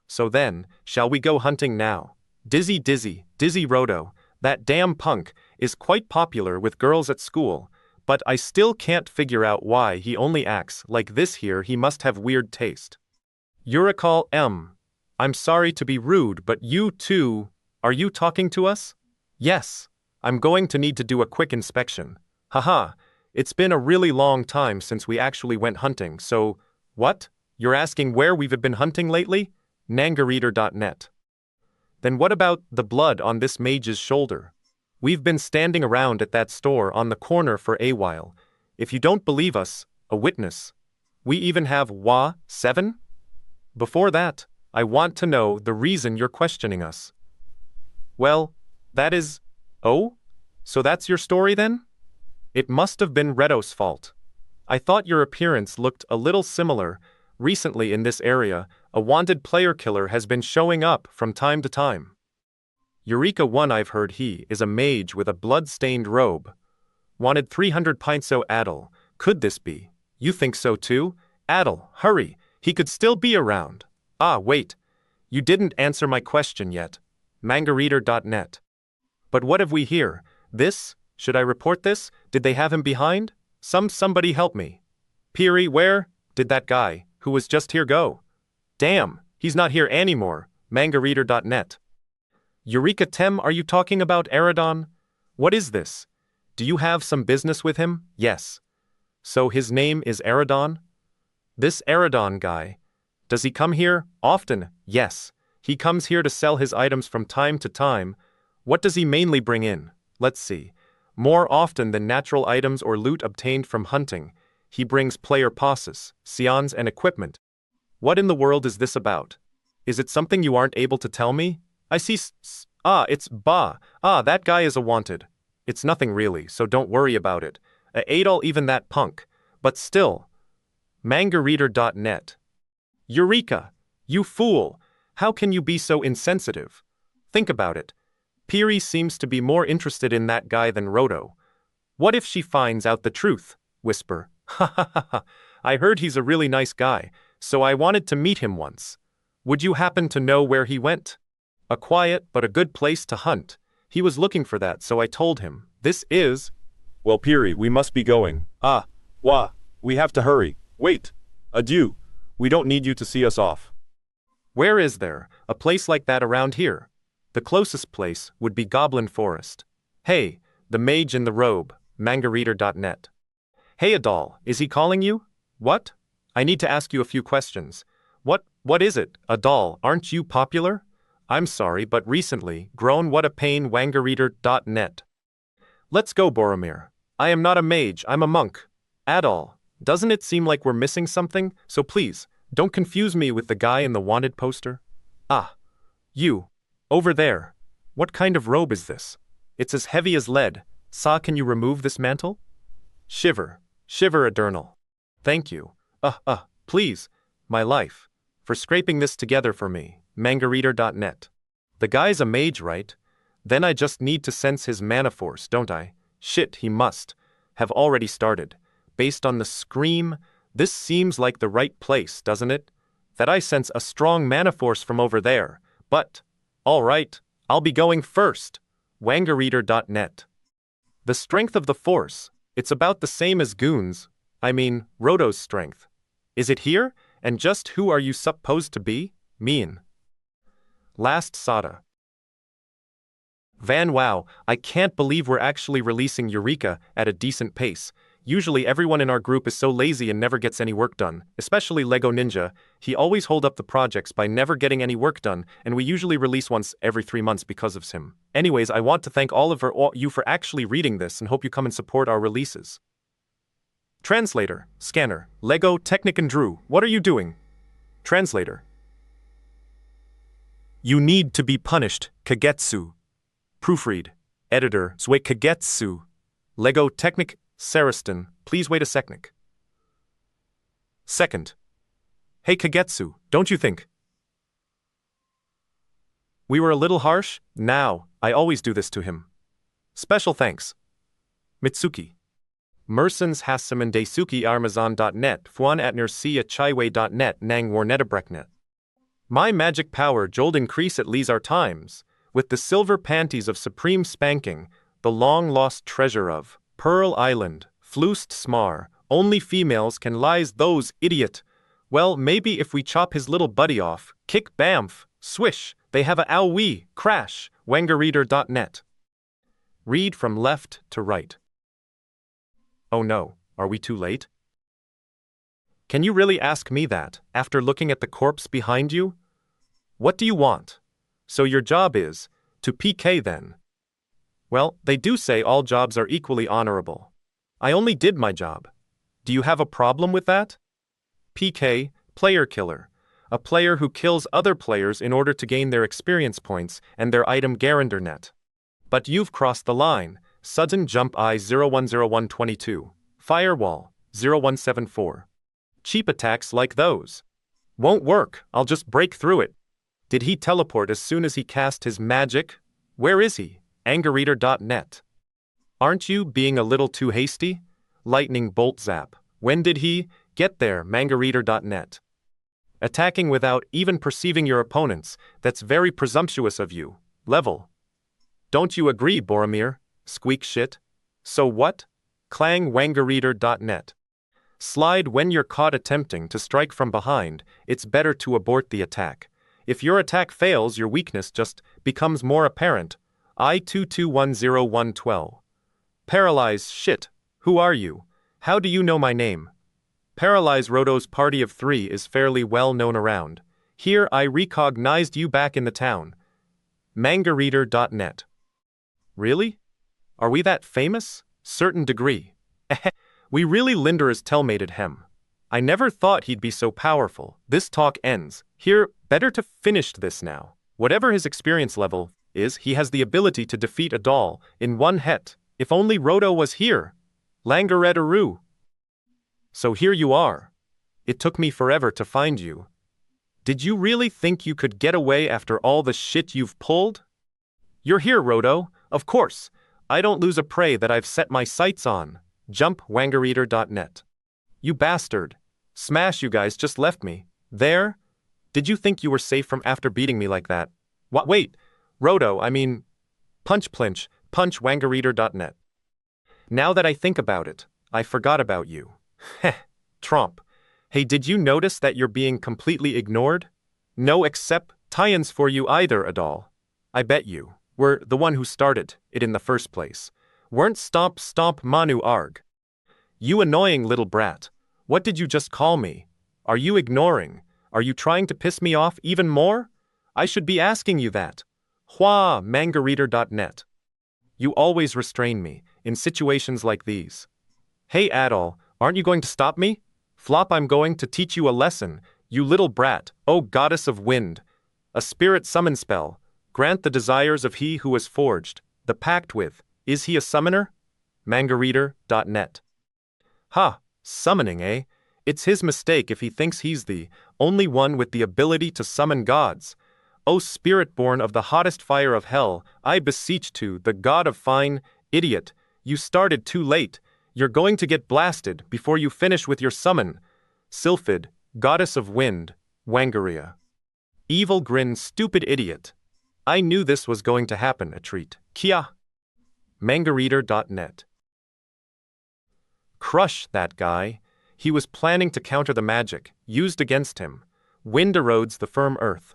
So then, shall we go hunting now? Dizzy Rodo, that damn punk, is quite popular with girls at school, but I still can't figure out why he only acts like this here. He must have weird taste. Yureka M. I'm sorry to be rude, but you too, are you talking to us? Yes. I'm going to need to do a quick inspection. Haha, it's been a really long time since we actually went hunting, so, what? You're asking where we've been hunting lately? Nangareader.net. Then what about the blood on this mage's shoulder? We've been standing around at that store on the corner for a while. If you don't believe us, a witness. We even have Wa 7? Before that, I want to know the reason you're questioning us. Well, that is... Oh? So that's your story then? It must have been Redo's fault. I thought your appearance looked a little similar. Recently in this area, a wanted player killer has been showing up from time to time. Yureka 1, I've heard he is a mage with a blood-stained robe. Wanted 300 pints. Adel, could this be? You think so too? Adel, hurry, he could still be around. Ah, wait. You didn't answer my question yet. Mangareader.net. But what have we here? This? Should I report this? Did they have him behind? Somebody help me. Piri, where did that guy, who was just here, go? Damn, he's not here anymore. Mangareader.net. Yureka Tem, are you talking about Aradon? What is this? Do you have some business with him? Yes. So his name is Aradon? This Aradon guy. Does he come here often? Yes. He comes here to sell his items from time to time. What does he mainly bring in? Let's see. More often than natural items or loot obtained from hunting, he brings player passes, seons, and equipment. What in the world is this about? Is it something you aren't able to tell me? I see it's that guy is a wanted. It's nothing really, so don't worry about it. Adol even that punk. But still. Mangareader.net. Yureka! You fool! How can you be so insensitive? Think about it. Piri seems to be more interested in that guy than Roto. What if she finds out the truth? Whisper. Ha ha ha ha. I heard he's a really nice guy, so I wanted to meet him once. Would you happen to know where he went? A quiet but a good place to hunt. He was looking for that, so I told him. This is... Well, Piri, we must be going. We have to hurry. Wait. Adieu. We don't need you to see us off. Where is there a place like that around here? The closest place would be Goblin Forest. Hey, the mage in the robe. Mangareader.net. Hey Adol, is he calling you? What? I need to ask you a few questions. What is it, Adol? Aren't you popular? I'm sorry, but recently, grown what a pain. Wangareader.net. Let's go, Boromir. I am not a mage, I'm a monk. Adol, doesn't it seem like we're missing something? So please, don't confuse me with the guy in the wanted poster. You. Over there. What kind of robe is this? It's as heavy as lead. Can you remove this mantle? Shiver Adernal. Thank you. Please, my life, for scraping this together for me. Mangareader.net. The guy's a mage, right? Then I just need to sense his mana force, don't I? Shit, he must have already started. Based on the scream, this seems like the right place, doesn't it? That I sense a strong mana force from over there. But, alright, I'll be going first. Wangareader.net. The strength of the force, it's about the same as Roto's strength. Is it here? And just who are you supposed to be? Mean. Lost Saga. Wow, I can't believe we're actually releasing Yureka at a decent pace. Usually everyone in our group is so lazy and never gets any work done, especially Lego Ninja. He always hold up the projects by never getting any work done, and we usually release once every 3 months because of him. Anyways, I want to thank all you for actually reading this and hope you come and support our releases. Translator, Scanner, Lego, Technic and Drew, what are you doing? Translator. You need to be punished, Kagetsu. Proofread. Editor, Zwe Kagetsu. Lego Technic, Sariston, please wait a second. Second. Hey Kagetsu, don't you think? We were a little harsh? Now, I always do this to him. Special thanks. Mitsuki. Mersons Hassaman Daisuki Armazon.net, Fuan Atner Sia Chaiwei.net, Nang Warnetabreknet. My magic power jolt increase at Lizar times, with the silver panties of supreme spanking, the long-lost treasure of Pearl Island, Floost Smar, only females can lies those idiot. Well, maybe if we chop his little buddy off, kick bamf, swish, they have a owie, crash, Wangareader.net. Read from left to right. Oh no, are we too late? Can you really ask me that, after looking at the corpse behind you? What do you want? So your job is to PK then? Well, they do say all jobs are equally honorable. I only did my job. Do you have a problem with that? PK, player killer. A player who kills other players in order to gain their experience points and their item guaranteed net. But you've crossed the line. Sudden Jump I 010122. Firewall 0174. Cheap attacks like those won't work. I'll just break through it. Did he teleport as soon as he cast his magic? Where is he? Angerreader.net. Aren't you being a little too hasty? Lightning bolt zap. When did he get there? Mangareader.net. Attacking without even perceiving your opponents, that's very presumptuous of you. Level. Don't you agree, Boromir? Squeak shit. So what? Clangwangareader.net. Slide when you're caught attempting to strike from behind, it's better to abort the attack. If your attack fails, your weakness just becomes more apparent. I221012. Paralyze shit. Who are you? How do you know my name? Paralyze Roto's party of 3 is fairly well known around. Here I recognized you back in the town. Mangareader.net. Really? Are we that famous? Certain degree. We really Linder's telmated him. I never thought he'd be so powerful. This talk ends. Here, better to finish this now. Whatever his experience level is, he has the ability to defeat a doll in one hit. If only Roto was here. Langaredaru. So here you are. It took me forever to find you. Did you really think you could get away after all the shit you've pulled? You're here, Roto. Of course. I don't lose a prey that I've set my sights on. Jumpwangareader.net. You bastard. Smash, you guys just left me. There? Did you think you were safe from after beating me like that? What? Wait. Roto, I mean... Punch wangareader.net. Now that I think about it, I forgot about you. Heh. Tromp. Hey, did you notice that you're being completely ignored? No except tie-ins for you either, Adal. I bet you were the one who started it in the first place. Weren't stomp Manu Arg. You annoying little brat. What did you just call me? Are you ignoring? Are you trying to piss me off even more? I should be asking you that. Hua, mangareader.net. You always restrain me in situations like these. Hey Adal, aren't you going to stop me? Flop, I'm going to teach you a lesson, you little brat, O goddess of wind. A spirit summon spell. Grant the desires of he who was forged, the pact with. Is he a summoner? Mangareader.net. Ha, summoning, eh? It's his mistake if he thinks he's the only one with the ability to summon gods. O spirit born of the hottest fire of hell, I beseech to the god of fine, idiot, you started too late. You're going to get blasted before you finish with your summon. Sylphid, goddess of wind, Wangaria. Evil grin, stupid idiot. I knew this was going to happen, a treat. Kia. Mangareader.net. Crush that guy. He was planning to counter the magic used against him. Wind erodes the firm earth.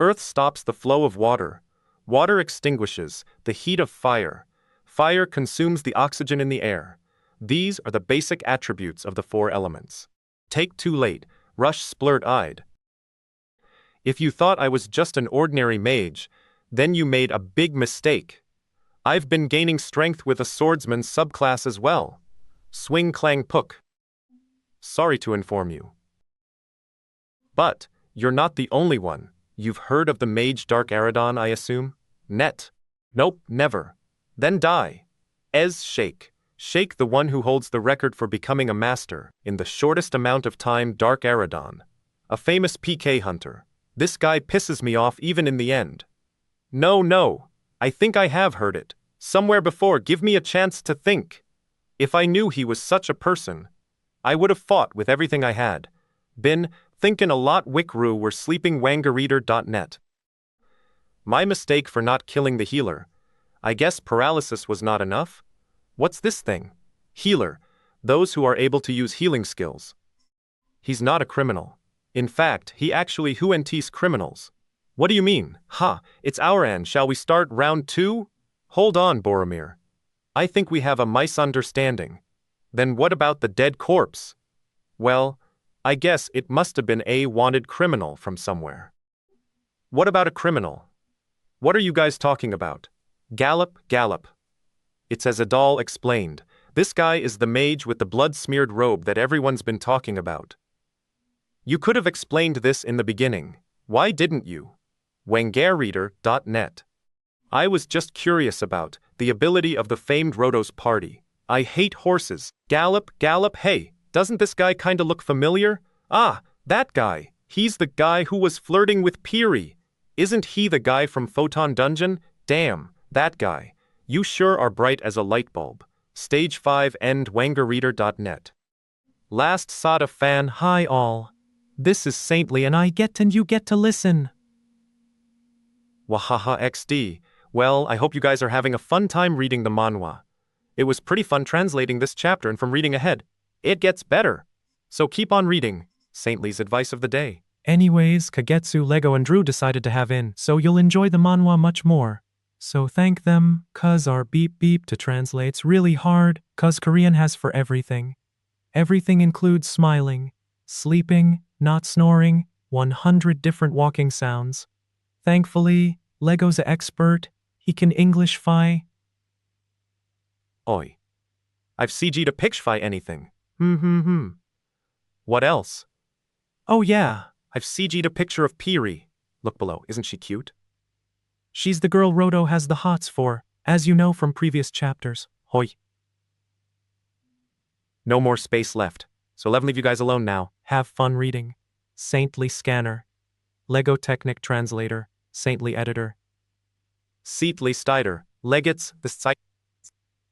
Earth stops the flow of water. Water extinguishes the heat of fire. Fire consumes the oxygen in the air. These are the basic attributes of the 4 elements. Take too late, Rush splurt-eyed. If you thought I was just an ordinary mage, then you made a big mistake. I've been gaining strength with a swordsman subclass as well. Swing clang puk. Sorry to inform you. But, you're not the only one. You've heard of the mage Dark Aradon, I assume? Net. Nope, never. Then die. Shake. Shake, the one who holds the record for becoming a master in the shortest amount of time, Dark Aradon. A famous PK hunter. This guy pisses me off even in the end. No. I think I have heard it. Somewhere before, give me a chance to think. If I knew he was such a person, I would have fought with everything I had. Been thinkin' a lot. Wickroo were sleeping. Wangareader.net. My mistake for not killing the healer. I guess paralysis was not enough? What's this thing? Healer. Those who are able to use healing skills. He's not a criminal. In fact, he actually huentees criminals. What do you mean? It's our end. Shall we start round 2? Hold on, Boromir. I think we have a misunderstanding. Then what about the dead corpse? Well, I guess it must have been a wanted criminal from somewhere. What about a criminal? What are you guys talking about? Gallop. It's as Adal explained. This guy is the mage with the blood-smeared robe that everyone's been talking about. You could have explained this in the beginning. Why didn't you? Wangareader.net. I was just curious about the ability of the famed Roto's party. I hate horses. Gallop. Hey, doesn't this guy kinda look familiar? That guy. He's the guy who was flirting with Piri. Isn't he the guy from Photon Dungeon? Damn, that guy. You sure are bright as a light bulb. Stage 5 end. Wangareader.net. Last Sada fan. Hi all. This is Saintly and you get to listen. Wahaha XD. Well, I hope you guys are having a fun time reading the manhwa. It was pretty fun translating this chapter, and from reading ahead, it gets better. So keep on reading. Saintly's advice of the day. Anyways, Kagetsu, Lego, and Drew decided to have in, so you'll enjoy the manhwa much more. So thank them, cause our beep beep to translate's really hard, cause Korean has for everything. Everything includes smiling, sleeping, not snoring, 100 different walking sounds. Thankfully, Lego's an expert, he can Englishify. Oi. I've CG'd a picture anything. What else? Oh yeah, I've CG'd a picture of Piri. Look below, isn't she cute? She's the girl Roto has the hots for, as you know from previous chapters. Hoi. No more space left, so let me leave you guys alone now. Have fun reading. Saintly Scanner. Lego Technic Translator. Saintly Editor. Seatly Stider. Legits, the site.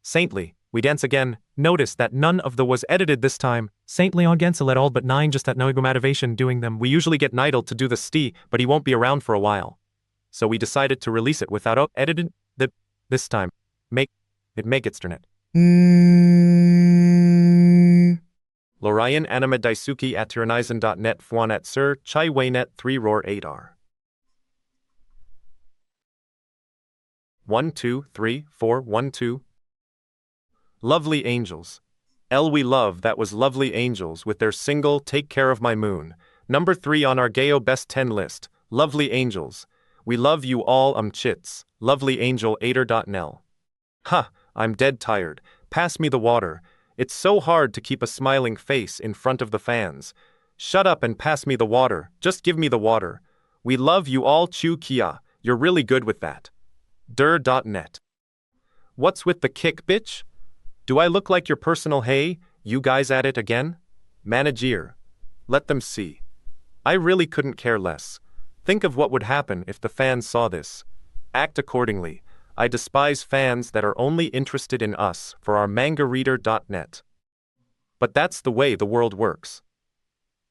Saintly, we dance again. Notice that none of the was edited this time. Saintly against let all but 9 just that no motivation doing them. We usually get Nidal to do the sti, but he won't be around for a while. So we decided to release it without edited this time. Make it Lorian Anima Daisuke at Tyrannizen.net Fwan at Sir Chai Waynet 3 Roar 8R 1 2 3 4 1 2 Lovely Angels. We love that was Lovely Angels with their single Take Care of My Moon. Number 3 on our Gayo Best 10 list. Lovely Angels. We love you all chits. Lovely Angel Ader.nel. Ha, I'm dead tired. Pass me the water. It's so hard to keep a smiling face in front of the fans. Shut up and pass me the water. Just give me the water. We love you all Chu Kia. You're really good with that. Der.net. What's with the kick, bitch? Do I look like your personal hey, you guys at it again? Manager. Let them see. I really couldn't care less. Think of what would happen if the fans saw this. Act accordingly. I despise fans that are only interested in us for our mangareader.net. But that's the way the world works.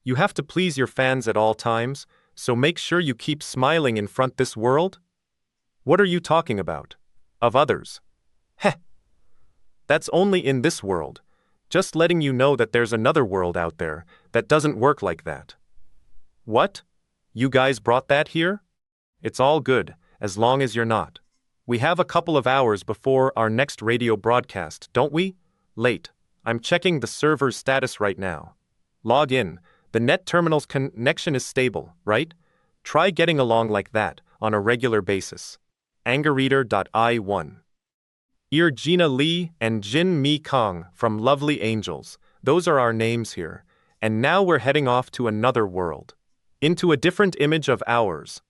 You have to please your fans at all times, so make sure you keep smiling in front this world. What are you talking about? Of others? Heh. That's only in this world. Just letting you know that there's another world out there that doesn't work like that. What? You guys brought that here? It's all good, as long as you're not. We have a couple of hours before our next radio broadcast, don't we? Late. I'm checking the server's status right now. Log in. The net terminal's connection is stable, right? Try getting along like that on a regular basis. Angerreader.I1. Ear Gina Lee and Jin Mi Kong from Lovely Angels. Those are our names here. And now we're heading off to another world. Into a different image of ours.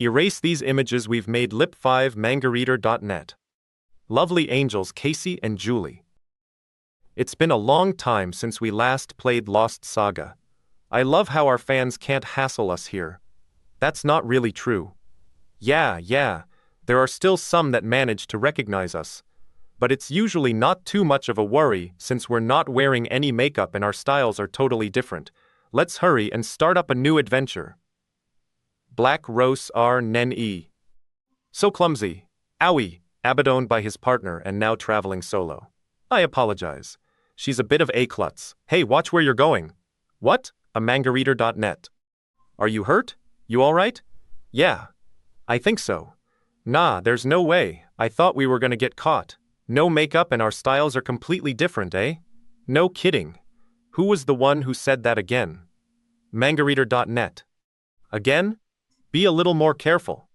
Erase these images we've made lip5 mangareader.net. Lovely Angels Casey and Julie. It's been a long time since we last played Lost Saga. I love how our fans can't hassle us here. That's not really true. Yeah, there are still some that manage to recognize us. But it's usually not too much of a worry since we're not wearing any makeup and our styles are totally different. Let's hurry and start up a new adventure. Black Rose R. Nen E. So clumsy. Owie, abandoned by his partner and now traveling solo. I apologize. She's a bit of a klutz. Hey, watch where you're going. What? A mangareader.net. Are you hurt? You alright? Yeah. I think so. Nah, there's no way. I thought we were gonna get caught. No makeup and our styles are completely different, eh? No kidding. Who was the one who said that again? Mangareader.net. Again? Be a little more careful.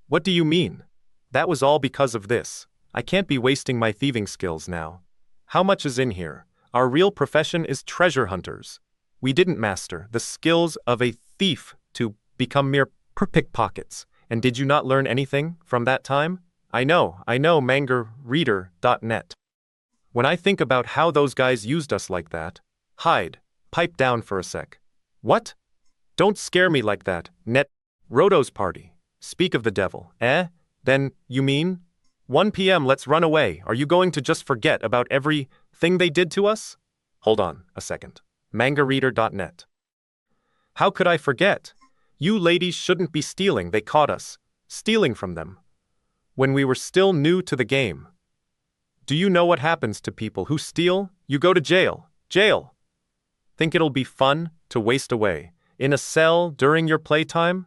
What do you mean? That was all because of this. I can't be wasting my thieving skills now. How much is in here? Our real profession is treasure hunters. We didn't master the skills of a thief to become mere pickpockets. And did you not learn anything from that time? I know, mangareader.net. When I think about how those guys used us like that, hide, pipe down for a sec. What? Don't scare me like that, net. Roto's party. Speak of the devil, eh? Then, you mean? 1 p.m. let's run away. Are you going to just forget about everything they did to us? Hold on a second. Mangareader.net. How could I forget? You ladies shouldn't be stealing. They caught us stealing from them when we were still new to the game. Do you know what happens to people who steal? You go to jail. Jail. Think it'll be fun to waste away in a cell during your playtime?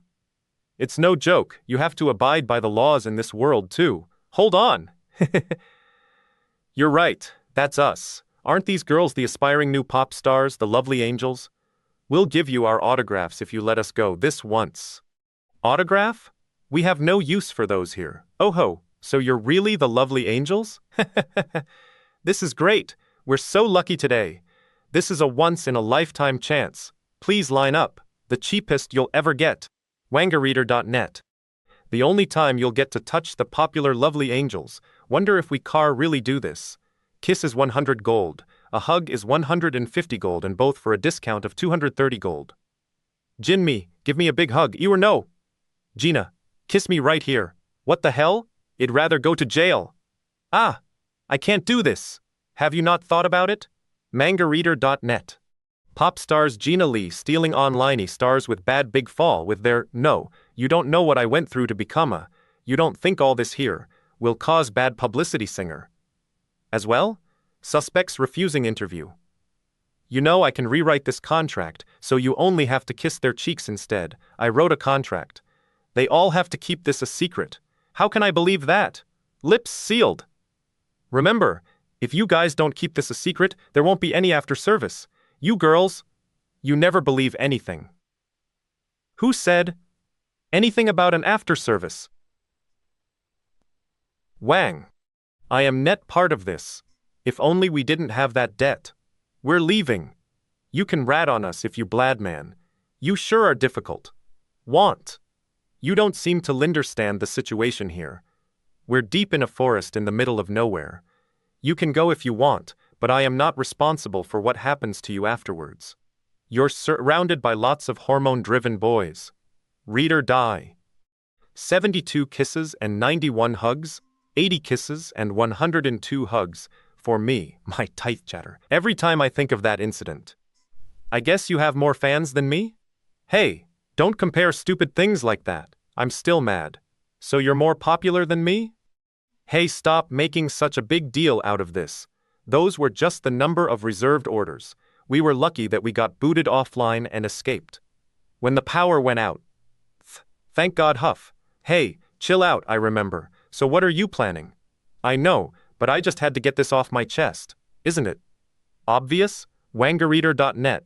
It's no joke. You have to abide by the laws in this world, too. Hold on. You're right. That's us. Aren't these girls the aspiring new pop stars, the lovely angels? We'll give you our autographs if you let us go this once. Autograph? We have no use for those here. Oh ho, so you're really the lovely angels? This is great. We're so lucky today. This is a once-in-a-lifetime chance. Please line up. The cheapest you'll ever get. Wangareader.net. The only time you'll get to touch the popular lovely angels. Wonder if we really do this. Kiss is 100 gold. A hug is 150 gold, and both for a discount of 230 gold. Jinmi, give me a big hug. You or no? Gina, kiss me right here. What the hell? I'd rather go to jail. Ah, I can't do this. Have you not thought about it? Mangareader.net. Pop stars Gina Lee stealing online stars with bad big fall with their, no, you don't know what I went through to become a, you don't think all this here will cause bad publicity singer. As well, suspects refusing interview. You know I can rewrite this contract, so you only have to kiss their cheeks instead. I wrote a contract. They all have to keep this a secret. How can I believe that? Lips sealed. Remember, if you guys don't keep this a secret, there won't be any after service. You girls, you never believe anything. Who said anything about an after service? Wang. I am net part of this. If only we didn't have that debt. We're leaving. You can rat on us if you blad man. You sure are difficult. Want. You don't seem to understand the situation here. We're deep in a forest in the middle of nowhere. You can go if you want, but I am not responsible for what happens to you afterwards. You're surrounded by lots of hormone-driven boys. Read or die. 72 kisses and 91 hugs, 80 kisses and 102 hugs, for me, my teeth chatter, every time I think of that incident. I guess you have more fans than me? Hey, don't compare stupid things like that. I'm still mad. So you're more popular than me? Hey, stop making such a big deal out of this. Those were just the number of reserved orders. We were lucky that we got booted offline and escaped. When the power went out. Thank God, Huff. Hey, chill out, I remember. So what are you planning? I know, but I just had to get this off my chest. Isn't it obvious? Wangareader.net.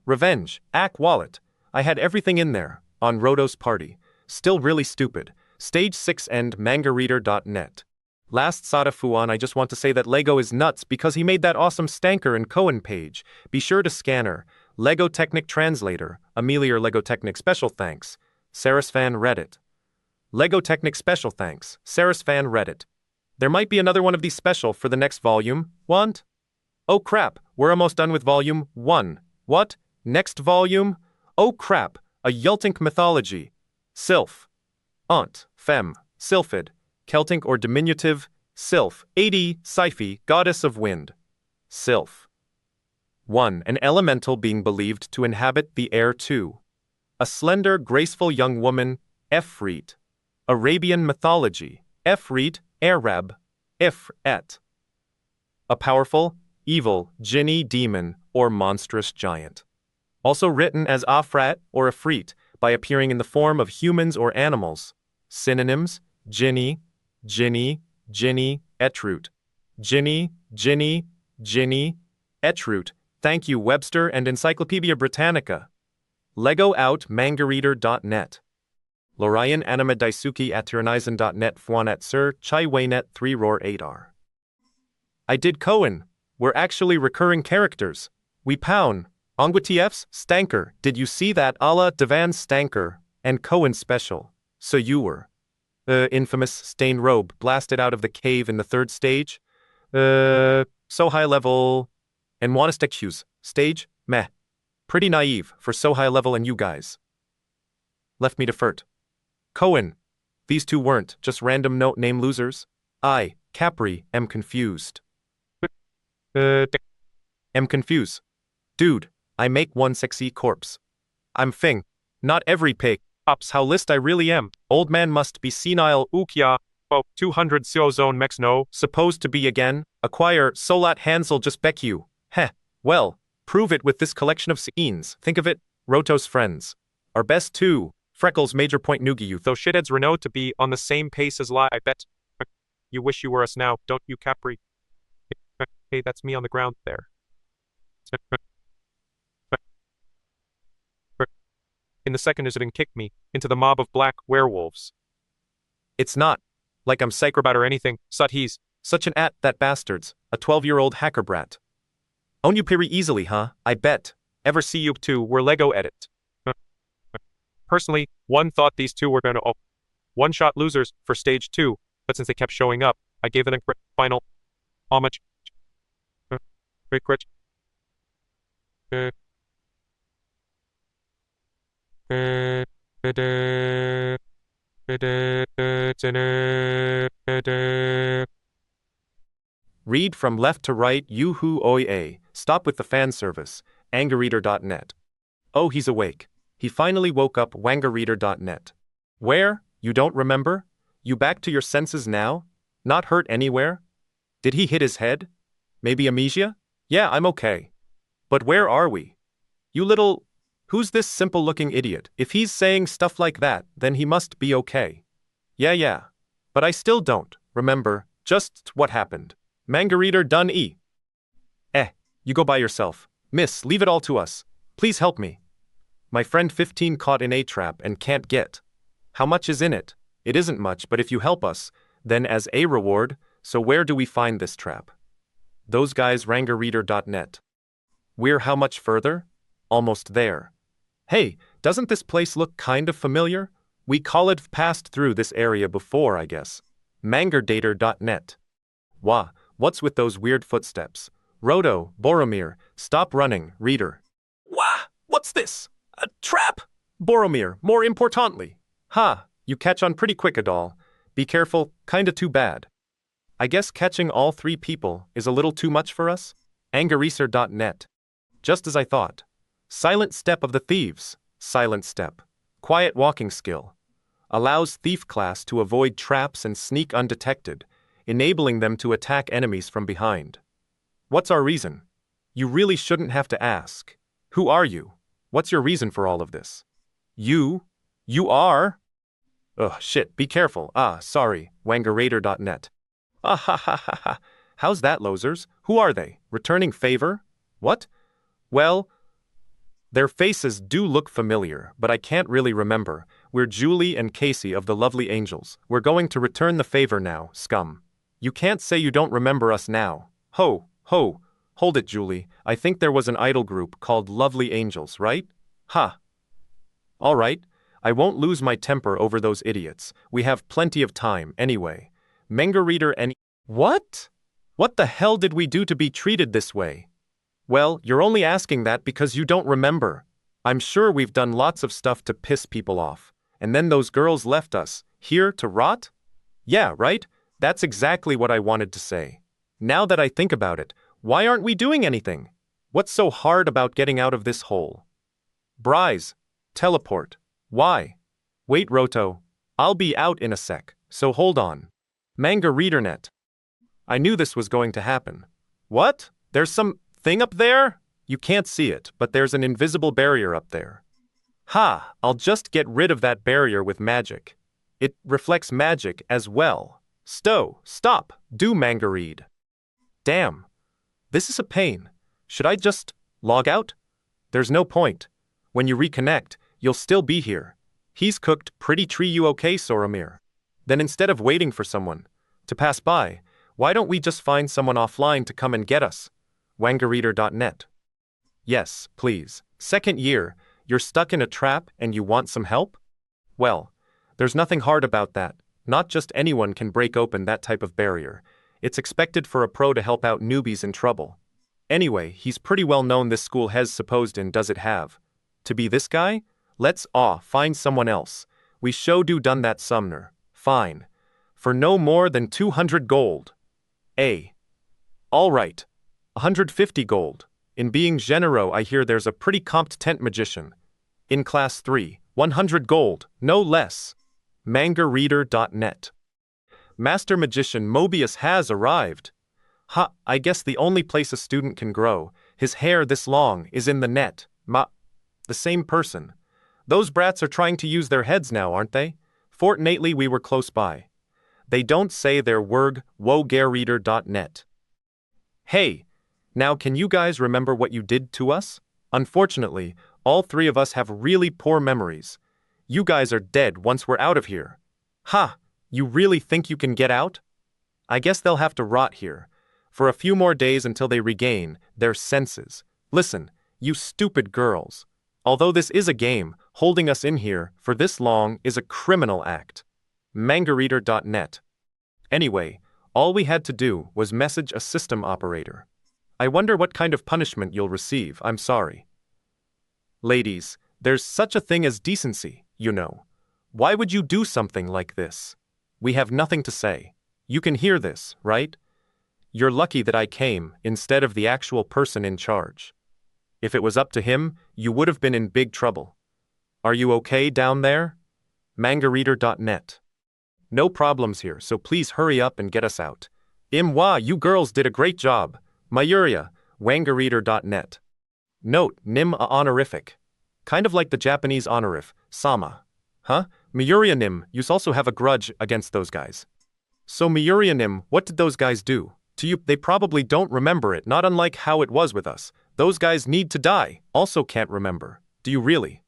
Revenge, Ack Wallet. I had everything in there, on Roto's party. Still really stupid. Stage 6 and Mangareader.net. Last Sada Fuan, I just want to say that Lego is nuts because he made that awesome Stanker and Cohen page. Be sure to scan her. Lego Technic Translator. Amelia Lego Technic Special Thanks. Saris Fan Reddit. Lego Technic Special Thanks. Saris Fan Reddit. There might be another one of these special for the next volume. Want? Oh crap, we're almost done with volume 1. What? Next volume? Oh crap, a Yeltink mythology. Sylph. Aunt, Fem, Sylphid. Celtic or diminutive, Sylph, 80, Psyche, goddess of wind. Sylph. 1. An elemental being believed to inhabit the air. 2. A slender, graceful young woman, Efreet. Arabian mythology, Efreet, Arab, Ifret. A powerful, evil, jinni demon or monstrous giant. Also written as Afrat or Ifrit by appearing in the form of humans or animals. Synonyms, jinni, jinni, jinni, etrut. Jinni, jinni, jinni, etrut. Thank you, Webster and Encyclopedia Britannica. Lego out Mangareader.net. Lorian Anima Daisuke at Tyrannizen.net Fwanet Sir Chai Waynet 3 Roar 8R. I did Cohen. We're actually recurring characters. We pound. Ongwatiefs, Stanker. Did you see that a la Devan Stanker and Cohen special? So you were. Infamous stained robe blasted out of the cave in the 3rd stage? So high level. And wanest excuse. Stage? Meh. Pretty naive for so high level and you guys. Left me to flirt. Cohen. These two weren't just random note name losers. I, Capri, am confused. Am confused. Dude, I make one sexy corpse. I'm Fing. Not every pig. Ups how list I really am. Old man must be senile. Ukya. Oh, 200 Seo Zone Mex no. Supposed to be again? Acquire Solat Hansel just beck you. Heh. Well, prove it with this collection of scenes. Think of it, Roto's friends. Our best two. Freckles Major Point Noogie Youth. Though shitheads Renault to be on the same pace as I bet. You wish you were us now, don't you, Capri? Hey, that's me on the ground there. In the second as it and kicked me into the mob of black werewolves. It's not like I'm psych about or anything. Sut he's such an that bastards. A 12-year-old hacker brat. Own you pretty easily, huh? I bet. Ever see you two were Lego edit. Personally, one thought these two were going to one-shot losers for stage 2, but since they kept showing up, I gave them a final homage. Crit. Read from left to right, yoo-hoo oi a. Stop with the fan service. Angerreader.net. Oh, he's awake. He finally woke up. Wangerreader.net. Where? You don't remember? You back to your senses now? Not hurt anywhere? Did he hit his head? Maybe amnesia? Yeah, I'm okay. But where are we? You little... Who's this simple-looking idiot? If he's saying stuff like that, then he must be okay. Yeah. But I still don't remember just what happened. Mangareader done e. You go by yourself. Miss, leave it all to us. Please help me. My friend 15 caught in a trap and can't get. How much is in it? It isn't much, but if you help us, then as a reward, so where do we find this trap? Those guys rangerreader.net. We're how much further? Almost there. Hey, doesn't this place look kind of familiar? We call it passed through this area before, I guess. Mangerdater.net. Wah, what's with those weird footsteps? Roto, Boromir, stop running, reader. Wah, what's this? A trap? Boromir, more importantly. Ha, you catch on pretty quick, Adol. Be careful, kinda too bad. I guess catching all 3 people is a little too much for us? Angereaser.net. Just as I thought. Silent step of the thieves. Silent step. Quiet walking skill. Allows thief class to avoid traps and sneak undetected, enabling them to attack enemies from behind. What's our reason? You really shouldn't have to ask. Who are you? What's your reason for all of this? You are? Ugh, shit, be careful. Sorry, Wangerrader.net. Ah ha ha ha ha. How's that, losers? Who are they? Returning favor? What? Well, their faces do look familiar, but I can't really remember. We're Julie and Casey of the Lovely Angels. We're going to return the favor now, scum. You can't say you don't remember us now. Ho. Hold it, Julie. I think there was an idol group called Lovely Angels, right? Ha. All right. I won't lose my temper over those idiots. We have plenty of time, anyway. Mangerreader and... What? What the hell did we do to be treated this way? Well, you're only asking that because you don't remember. I'm sure we've done lots of stuff to piss people off. And then those girls left us, here to rot? Yeah, right? That's exactly what I wanted to say. Now that I think about it, why aren't we doing anything? What's so hard about getting out of this hole? Bryce, teleport. Why? Wait, Roto. I'll be out in a sec, so hold on. Manga ReaderNet. I knew this was going to happen. What? There's some thing up there? You can't see it, but there's an invisible barrier up there. Ha! I'll just get rid of that barrier with magic. It reflects magic as well. Stop! Do manga read. Damn. This is a pain. Should I just log out? There's no point. When you reconnect, you'll still be here. He's cooked. Pretty tree you okay, Soromir? Then instead of waiting for someone to pass by, why don't we just find someone offline to come and get us? Wangerreader.net. Yes, please. Second year, you're stuck in a trap and you want some help? Well, there's nothing hard about that. Not just anyone can break open that type of barrier. It's expected for a pro to help out newbies in trouble. Anyway, he's pretty well known this school has supposed in does it have. To be this guy? Let's find someone else. We show do done that Sumner. Fine. For no more than 200 gold. All right. 150 gold. In being genero, I hear there's a pretty competent magician. In class 3, 100 gold, no less. Mangareader.net. Master Magician Mobius has arrived. Ha, I guess the only place a student can grow, his hair this long, is in the net. The same person. Those brats are trying to use their heads now, aren't they? Fortnightly we were close by. They don't say their word, wogareader.net. Hey, now can you guys remember what you did to us? Unfortunately, all three of us have really poor memories. You guys are dead once we're out of here. Ha, you really think you can get out? I guess they'll have to rot here for a few more days until they regain their senses. Listen, you stupid girls. Although this is a game, holding us in here for this long is a criminal act. Mangareader.net. Anyway, all we had to do was message a system operator. I wonder what kind of punishment you'll receive, I'm sorry. Ladies, there's such a thing as decency, you know. Why would you do something like this? We have nothing to say. You can hear this, right? You're lucky that I came instead of the actual person in charge. If it was up to him, you would have been in big trouble. Are you okay down there? Mangareader.net. No problems here, so please hurry up and get us out. Imwa, you girls did a great job. Mayuria, Wangareader.net. Note, nim a honorific. Kind of like the Japanese honorific, sama. Huh? Mayuria nim, you also have a grudge against those guys. So Mayuria nim, what did those guys do? To you, they probably don't remember it, not unlike how it was with us. Those guys need to die, also can't remember. Do you really?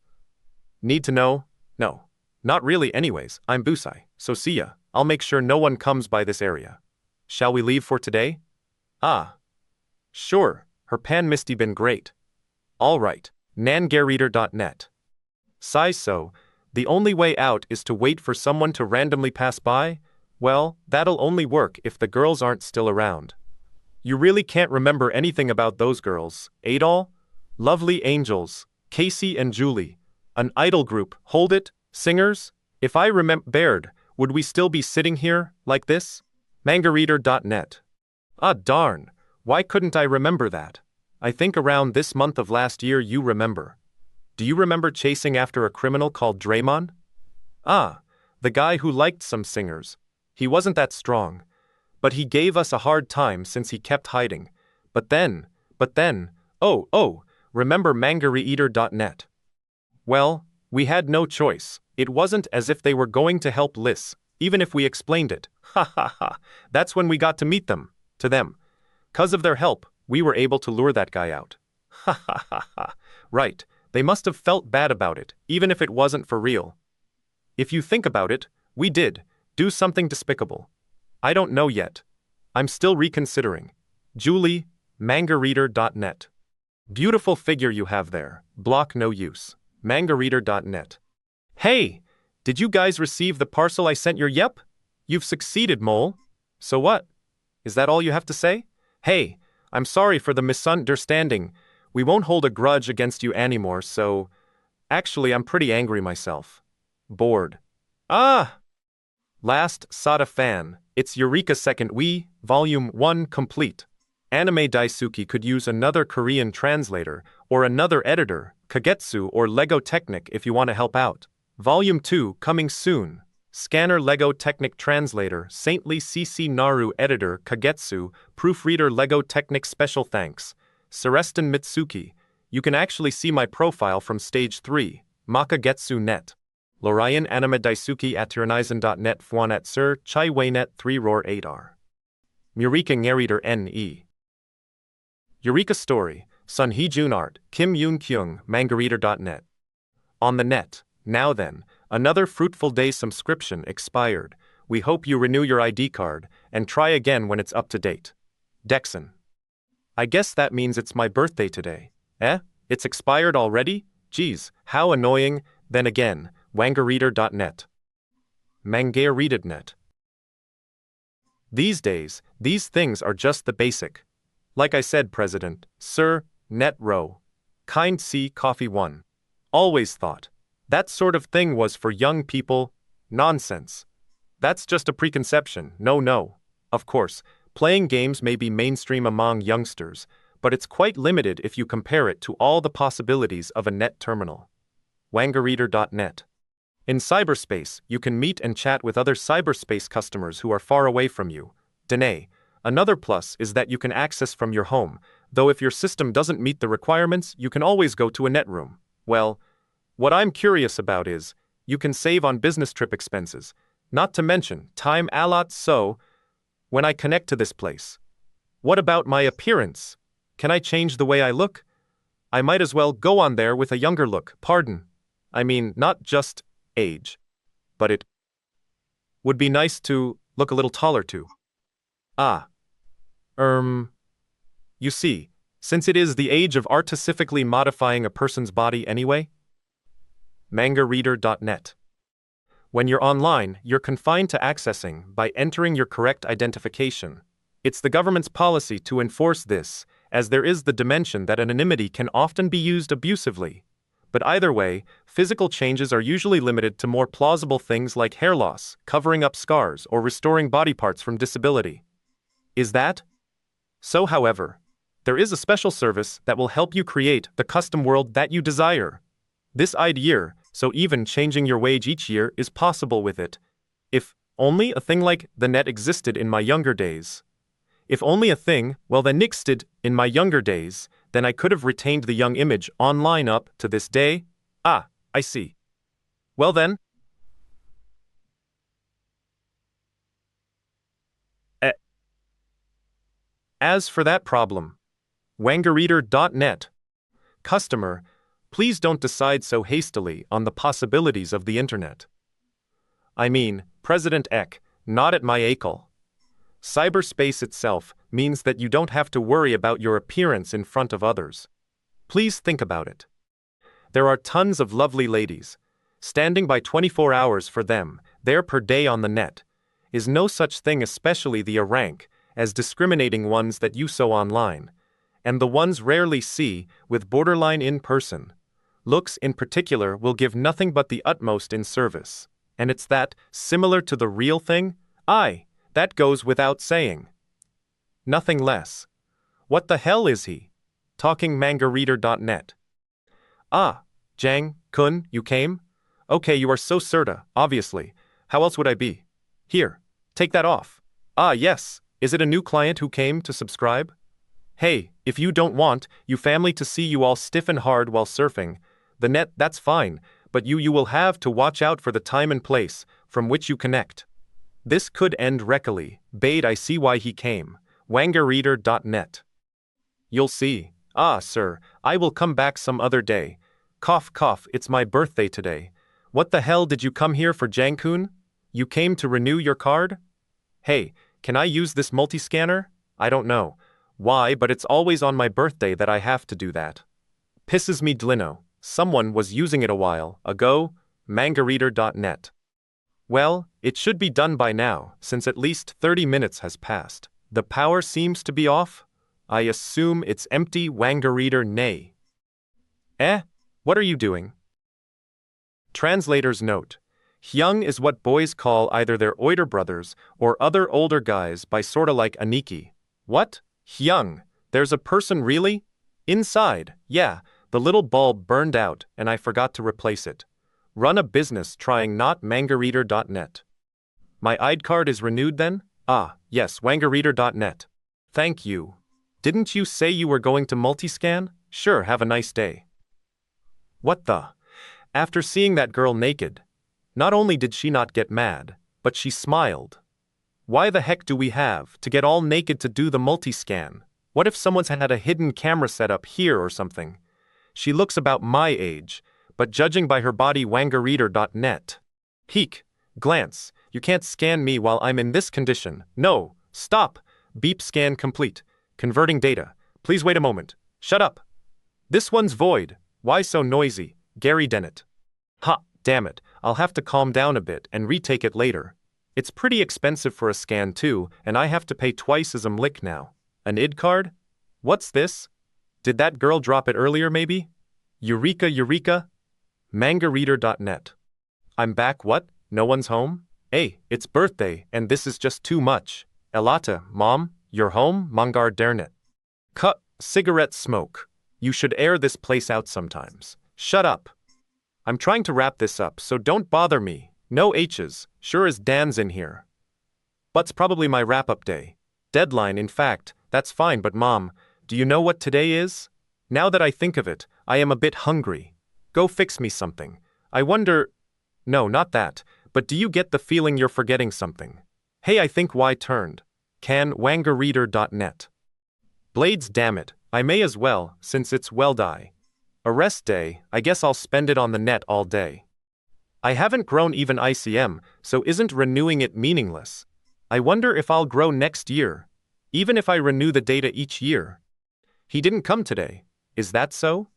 Need to know? No. Not really anyways, I'm Busai, so see ya. I'll make sure no one comes by this area. Shall we leave for today? Ah. Sure, her pan misty been great. Alright, nangareader.net. Size so, the only way out is to wait for someone to randomly pass by? Well, that'll only work if the girls aren't still around. You really can't remember anything about those girls, Adol? Lovely angels, Casey and Julie. An idol group, hold it, singers? If I remembered, would we still be sitting here, like this? Mangareader.net. Ah darn, why couldn't I remember that? I think around this month of last year you remember. Do you remember chasing after a criminal called Draymond? Ah, the guy who liked some singers. He wasn't that strong. But he gave us a hard time since he kept hiding. But then, remember Mangareader.net. Well, we had no choice. It wasn't as if they were going to help Liz, even if we explained it. Ha ha ha. That's when we got to meet them, to them. 'Cause of their help, we were able to lure that guy out. Ha ha ha ha. Right, they must have felt bad about it, even if it wasn't for real. If you think about it, we did do something despicable. I don't know yet. I'm still reconsidering. Julie, Mangareader.net. Beautiful figure you have there. Block no use. Mangareader.net. Hey, did you guys receive the parcel I sent your yep? You've succeeded, mole. So what? Is that all you have to say? Hey, I'm sorry for the misunderstanding. We won't hold a grudge against you anymore, so... Actually, I'm pretty angry myself. Bored. Ah! Last Sada fan, it's Yureka Second We, Volume 1 complete. Anime Daisuke could use another Korean translator, or another editor, Kagetsu or Lego Technic if you want to help out. Volume 2 coming soon. Scanner Lego Technic Translator, Saintly CC Naru Editor Kagetsu, Proofreader Lego Technic Special Thanks. Serestan Mitsuki. You can actually see my profile from Stage 3, Makagetsu Net. Lorian Anime Daisuke at Tyrannizen.net Fwan at Sir Chai Waynet 3 Roar 8R. Yureka Narrator NE. Yureka Story, Sun Hee Jun Art, Kim Yoon Kyung, Mangareader.net. On the net. Now then, another fruitful day subscription expired. We hope you renew your ID card, and try again when it's up to date. Dexon. I guess that means it's my birthday today. Eh? It's expired already? Geez, how annoying. Then again, Wangareader.net. Mangareader.net. These days, these things are just the basic. Like I said, President, Sir, Net Row. Kind C Coffee 1. Always thought. That sort of thing was for young people. Nonsense. That's just a preconception. No. Of course, playing games may be mainstream among youngsters, but it's quite limited if you compare it to all the possibilities of a net terminal. Wangareader.net. In cyberspace, you can meet and chat with other cyberspace customers who are far away from you. Dene. Another plus is that you can access from your home, though if your system doesn't meet the requirements, you can always go to a net room. Well, what I'm curious about is, you can save on business trip expenses, not to mention time a lot. So, when I connect to this place, what about my appearance? Can I change the way I look? I might as well go on there with a younger look, pardon. I mean, not just age, but it would be nice to look a little taller too. Ah. You see, since it is the age of artificially modifying a person's body anyway? MangaReader.net. When you're online, you're confined to accessing by entering your correct identification. It's the government's policy to enforce this, as there is the dimension that anonymity can often be used abusively. But either way, physical changes are usually limited to more plausible things like hair loss, covering up scars, or restoring body parts from disability. Is that so? However, there is a special service that will help you create the custom world that you desire. This idea, so even changing your wage each year is possible with it. If only a thing like the net existed in my younger days. If only a thing, well then existed in my younger days, then I could have retained the young image online up to this day. Ah, I see. Well then. As for that problem, wangareader.net. Customer, please don't decide so hastily on the possibilities of the internet. I mean, President Eck, not at my ankle. Cyberspace itself means that you don't have to worry about your appearance in front of others. Please think about it. There are tons of lovely ladies. Standing by 24 hours for them, there per day on the net, is no such thing, especially the rank, as discriminating ones that you saw online, and the ones rarely see, with borderline in person. Looks in particular will give nothing but the utmost in service, and it's that, similar to the real thing? Aye, that goes without saying. Nothing less. What the hell is he? Talking mangareader.net. Ah, Jang-kun, you came? Okay, you are so certa, obviously. How else would I be? Here, take that off. Ah, yes. Is it a new client who came to subscribe? Hey, if you don't want you family to see you all stiff and hard while surfing the net, that's fine, but you will have to watch out for the time and place from which you connect. This could end wreckily. Bade, I see why he came. Wangareader.net. You'll see. Ah, sir, I will come back some other day. Cough, cough, it's my birthday today. What the hell did you come here for, Jang-kun? You came to renew your card? Hey, can I use this multi-scanner? I don't know why, but it's always on my birthday that I have to do that. Pisses me Dlino. Someone was using it a while ago. Mangareader.net. Well, it should be done by now, since at least 30 minutes has passed. The power seems to be off. I assume it's empty. Wangareader nay. What are you doing? Translator's note. Hyung is what boys call either their older brothers or other older guys by sorta like Aniki. What? Hyung. There's a person really? Inside, yeah, the little bulb burned out and I forgot to replace it. Run a business trying not mangareader.net. My ID card is renewed then? Ah, yes, wangareader.net. Thank you. Didn't you say you were going to multiscan? Sure, have a nice day. What the? After seeing that girl naked, not only did she not get mad, but she smiled. Why the heck do we have to get all naked to do the multi-scan? What if someone's had a hidden camera set up here or something? She looks about my age, but judging by her body, wangareader.net. Peek, glance, you can't scan me while I'm in this condition. No, stop. Beep scan complete. Converting data. Please wait a moment. Shut up. This one's void. Why so noisy? Gary Dennett. Ha, damn it. I'll have to calm down a bit and retake it later. It's pretty expensive for a scan too, and I have to pay twice as a lick now. An ID card? What's this? Did that girl drop it earlier maybe? Yureka? Mangareader.net. I'm back, what? No one's home? Hey, it's birthday, and this is just too much. Elata, mom, you're home? Mangar dernet. Cut, cigarette smoke. You should air this place out sometimes. Shut up. I'm trying to wrap this up, so don't bother me. No H's, sure as Dan's in here. But's probably my wrap-up day. Deadline, in fact, that's fine, but Mom, do you know what today is? Now that I think of it, I am a bit hungry. Go fix me something. I wonder… No, not that, but do you get the feeling you're forgetting something? Hey, I think Y turned. Can wangareader.net. Blades, damn it, I may as well, since it's die. A rest day, I guess I'll spend it on the net all day. I haven't grown even ICM, so isn't renewing it meaningless? I wonder if I'll grow next year, even if I renew the data each year. He didn't come today. Is that so?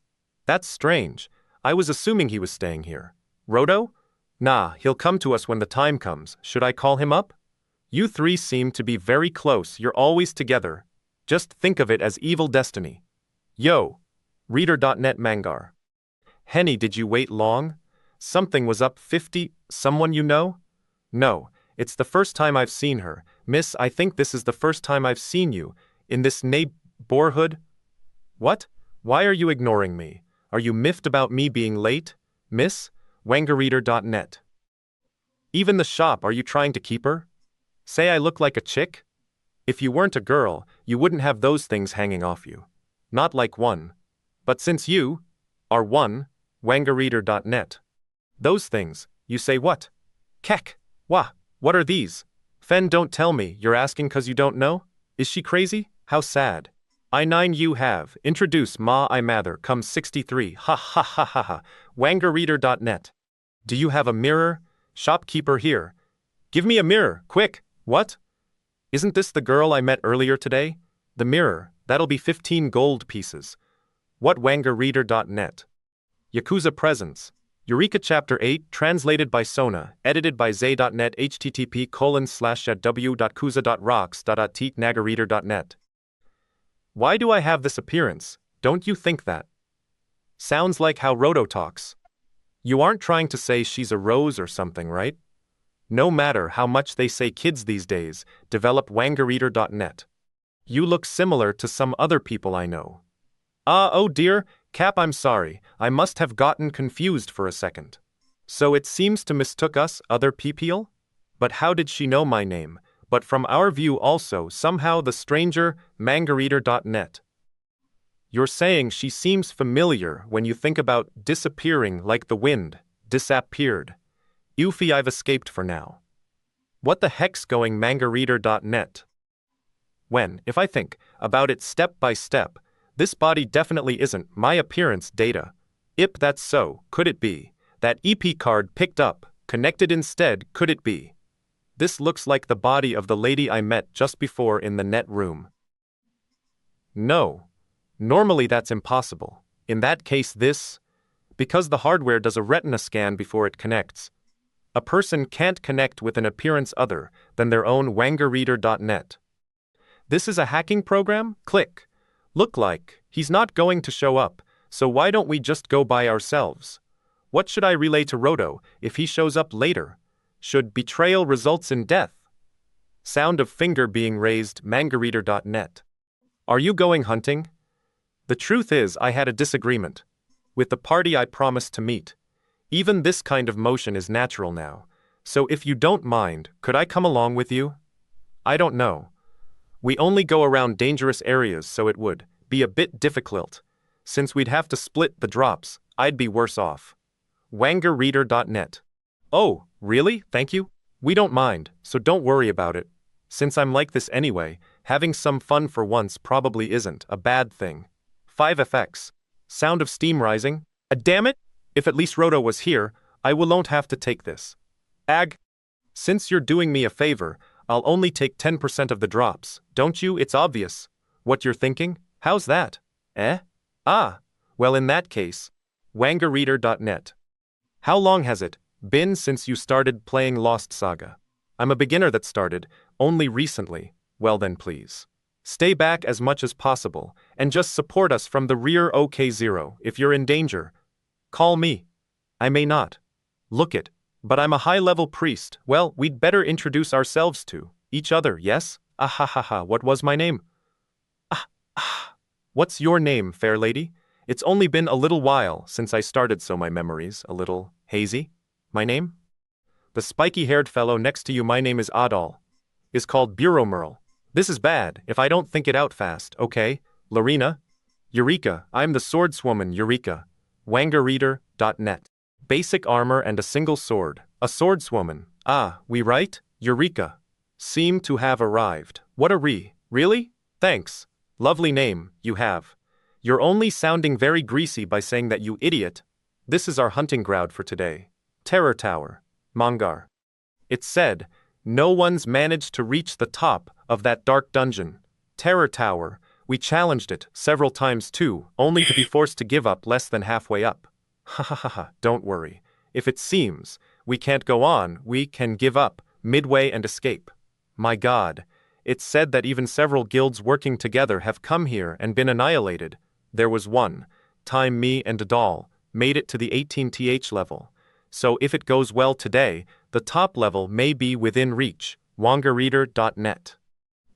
That's strange. I was assuming he was staying here. Roto? Nah, he'll come to us when the time comes. Should I call him up? You three seem to be very close. You're always together. Just think of it as evil destiny. Yo. Reader.net Mangar. Henny, did you wait long? Something was up 50. Someone you know? No, it's the first time I've seen her. Miss, I think this is the first time I've seen you. In this neighborhood? What? Why are you ignoring me? Are you miffed about me being late? Miss? Wangareader.net. Even the shop, are you trying to keep her? Say I look like a chick? If you weren't a girl, you wouldn't have those things hanging off you. Not like one. But since you are one, wangareader.net. Those things, you say what? Kek. Wah, what are these? Fen, don't tell me, you're asking 'cause you don't know? Is she crazy? How sad. I9 you have, introduce ma I mather, come 63, ha ha ha ha ha, wangareader.net. Do you have a mirror? Shopkeeper here. Give me a mirror, quick, what? Isn't this the girl I met earlier today? The mirror, that'll be 15 gold pieces. What wangareader.net? Yakuza Presents. Yureka Chapter 8, translated by Sona, edited by Zay.net, http://w.kuza.rocks.teaknagareader.net. Why do I have this appearance? Don't you think that? Sounds like how Roto talks. You aren't trying to say she's a rose or something, right? No matter how much they say kids these days, develop wangareader.net. You look similar to some other people I know. Oh dear, Cap, I'm sorry, I must have gotten confused for a second. So it seems to mistook us, other people? But how did she know my name? But from our view also, somehow the stranger, mangareader.net. You're saying she seems familiar when you think about disappearing like the wind, disappeared. Eufy, I've escaped for now. What the heck's going mangareader.net? When, if I think about it step by step, this body definitely isn't my appearance data. That's so, could it be? That EP card picked up, connected instead, could it be? This looks like the body of the lady I met just before in the net room. No. Normally that's impossible. In that case because the hardware does a retina scan before it connects. A person can't connect with an appearance other than their own wangareader.net. This is a hacking program? Click. Look like he's not going to show up, so why don't we just go by ourselves? What should I relay to Roto if he shows up later? Should betrayal results in death? Sound of finger being raised, mangareader.net. Are you going hunting? The truth is I had a disagreement with the party I promised to meet. Even this kind of motion is natural now, so if you don't mind, could I come along with you? I don't know. We only go around dangerous areas, so it would be a bit difficult. Since we'd have to split the drops, I'd be worse off. wangareader.net. Oh, really? Thank you? We don't mind, so don't worry about it. Since I'm like this anyway, having some fun for once probably isn't a bad thing. 5FX. Sound of steam rising. Damn it! If at least Roto was here, I won't have to take this. Since you're doing me a favor, I'll only take 10% of the drops, don't you? It's obvious. What you're thinking? How's that? Well in that case, wangareader.net. How long has it been since you started playing Lost Saga? I'm a beginner that started only recently. Well then please. Stay back as much as possible, and just support us from the rear. OK0, if you're in danger, call me. I may not look it, but I'm a high-level priest. Well, we'd better introduce ourselves to each other, yes? What was my name? What's your name, fair lady? It's only been a little while since I started, so my memory's a little hazy. My name? The spiky-haired fellow next to you, my name is Adal, is called Bureau Merle. This is bad if I don't think it out fast, okay? Larina? Yureka, I'm the swordswoman Yureka. Wangerreader.net. Basic armor and a single sword. A swordswoman. Ah, we right? Yureka. Seem to have arrived. What a really? Thanks. Lovely name, you have. You're only sounding very greasy by saying that, you idiot. This is our hunting ground for today. Terror Tower. Mangar. It said, no one's managed to reach the top of that dark dungeon. Terror Tower. We challenged it several times too, only to be forced to give up less than halfway up. Ha ha ha ha, don't worry. If it seems we can't go on, we can give up midway and escape. My God. It's said that even several guilds working together have come here and been annihilated. There was one time me and Adal made it to the 18th level. So if it goes well today, the top level may be within reach. Wangerreader.net.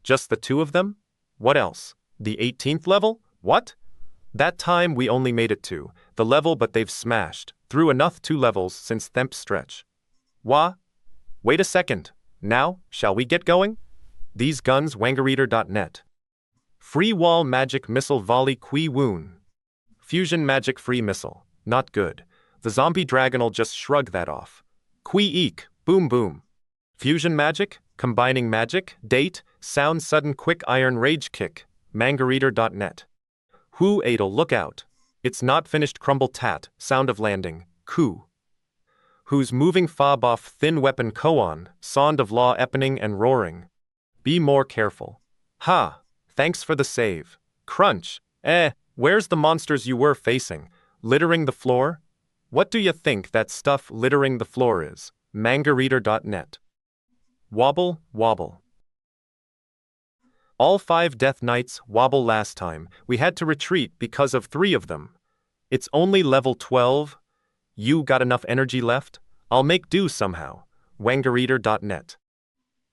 Just the two of them? What else? The 18th level? What? That time we only made it to the level, but they've smashed through enough 2 levels since Themp stretch. Wah? Wait a second. Now, shall we get going? These guns. Wangerreader.net. Free wall magic missile volley Kui Woon. Fusion magic free missile. Not good. The zombie dragon'll just shrug that off. Kui eek. Boom boom. Fusion magic? Combining magic? Date? Sound sudden quick iron rage kick. Mangareader.net. Who Adel, look out. It's not finished crumble tat, sound of landing, coup. Who's moving fob off thin weapon koan, sound of law epening and roaring. Be more careful. Ha, thanks for the save. Crunch, where's the monsters you were facing? Littering the floor? What do you think that stuff littering the floor is? Mangareader.net. Wobble, wobble. All 5 Death Knights wobble last time. We had to retreat because of 3 of them. It's only level 12. You got enough energy left? I'll make do somehow. Wangerreader.net.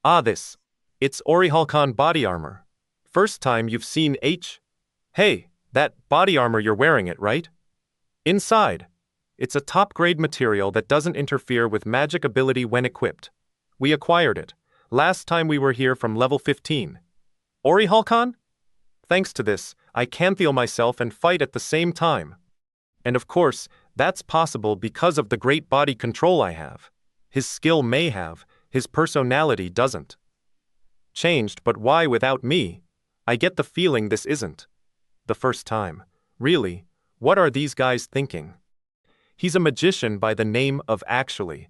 Ah, this. It's Orihalkan body armor. First time you've seen Hey, that body armor, you're wearing it, right? Inside. It's a top-grade material that doesn't interfere with magic ability when equipped. We acquired it last time we were here from level 15. Orihalkan? Thanks to this, I can heal myself and fight at the same time. And of course, that's possible because of the great body control I have. His skill may have, his personality doesn't. Changed, but why without me? I get the feeling this isn't the first time. Really, what are these guys thinking? He's a magician by the name of Actually.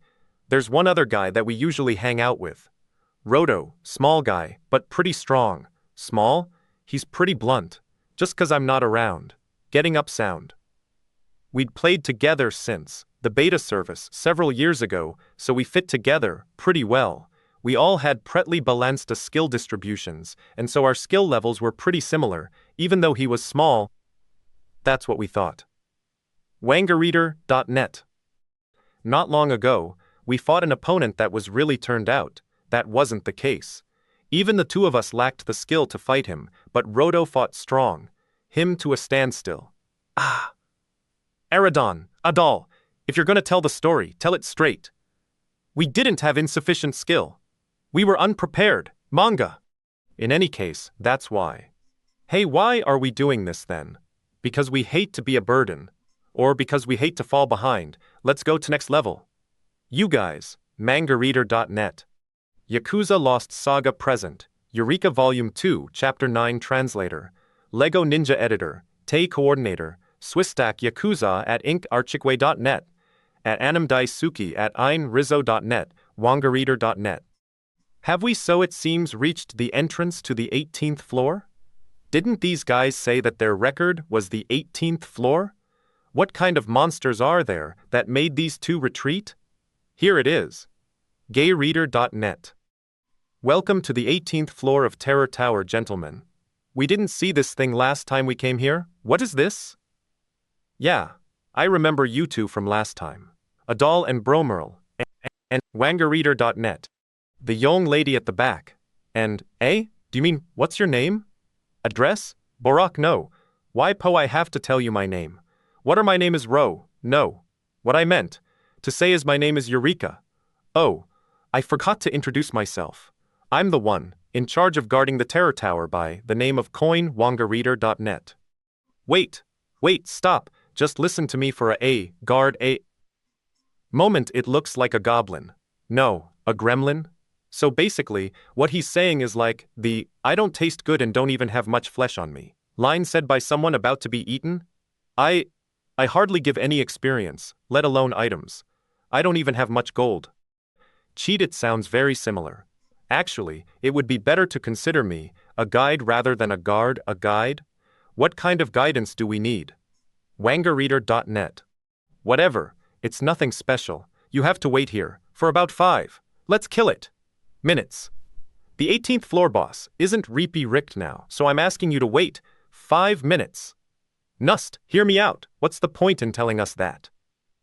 There's one other guy that we usually hang out with. Roto, small guy, but pretty strong. Small? He's pretty blunt. Just 'cause I'm not around. Getting up sound. We'd played together since the beta service several years ago, so we fit together pretty well. We all had pretty balanced skill distributions, and so our skill levels were pretty similar, even though he was small. That's what we thought. Wangerreader.net. Not long ago, we fought an opponent that was really turned out. That wasn't the case. Even the 2 of us lacked the skill to fight him, but Roto fought strong. Him to a standstill. Ah. Eridon, Adal, if you're gonna tell the story, tell it straight. We didn't have insufficient skill. We were unprepared, manga. In any case, that's why. Hey, why are we doing this then? Because we hate to be a burden. Or because we hate to fall behind. Let's go to next level. You guys, Mangareader.net. Yakuza Lost Saga Present, Yureka Volume 2, Chapter 9 Translator, Lego Ninja Editor, Tay Coordinator, Swisstack Yakuza at inkarchikwe.net, at animdaisuki at einrizzo.net, wangerreader.net. Have we, so it seems, reached the entrance to the 18th floor? Didn't these guys say that their record was the 18th floor? What kind of monsters are there that made these 2 retreat? Here it is. Gayreader.net. Welcome to the 18th floor of Terror Tower, gentlemen. We didn't see this thing last time we came here. What is this? Yeah, I remember you 2 from last time. Adal and Bromerl. And Wangerreader.net. The young lady at the back. And, do you mean, what's your name? Address? Borak, no. Why po I have to tell you my name? What are my name is Ro, no. What I meant to say is my name is Yureka. Oh, I forgot to introduce myself. I'm the one in charge of guarding the Terror Tower by the name of coinwangareader.net. Wait, stop, just listen to me for a guard a moment. It looks like a goblin. No, a gremlin? So basically, what he's saying is like the I don't taste good and don't even have much flesh on me line said by someone about to be eaten. I hardly give any experience, let alone items. I don't even have much gold. Cheat, it sounds very similar. Actually, it would be better to consider me a guide rather than a guard. A guide? What kind of guidance do we need? Wangareader.net. Whatever, it's nothing special. You have to wait here for about 5. Let's kill it. Minutes. The 18th floor boss isn't Reapy Rick now, so I'm asking you to wait 5 minutes. Nust, hear me out. What's the point in telling us that?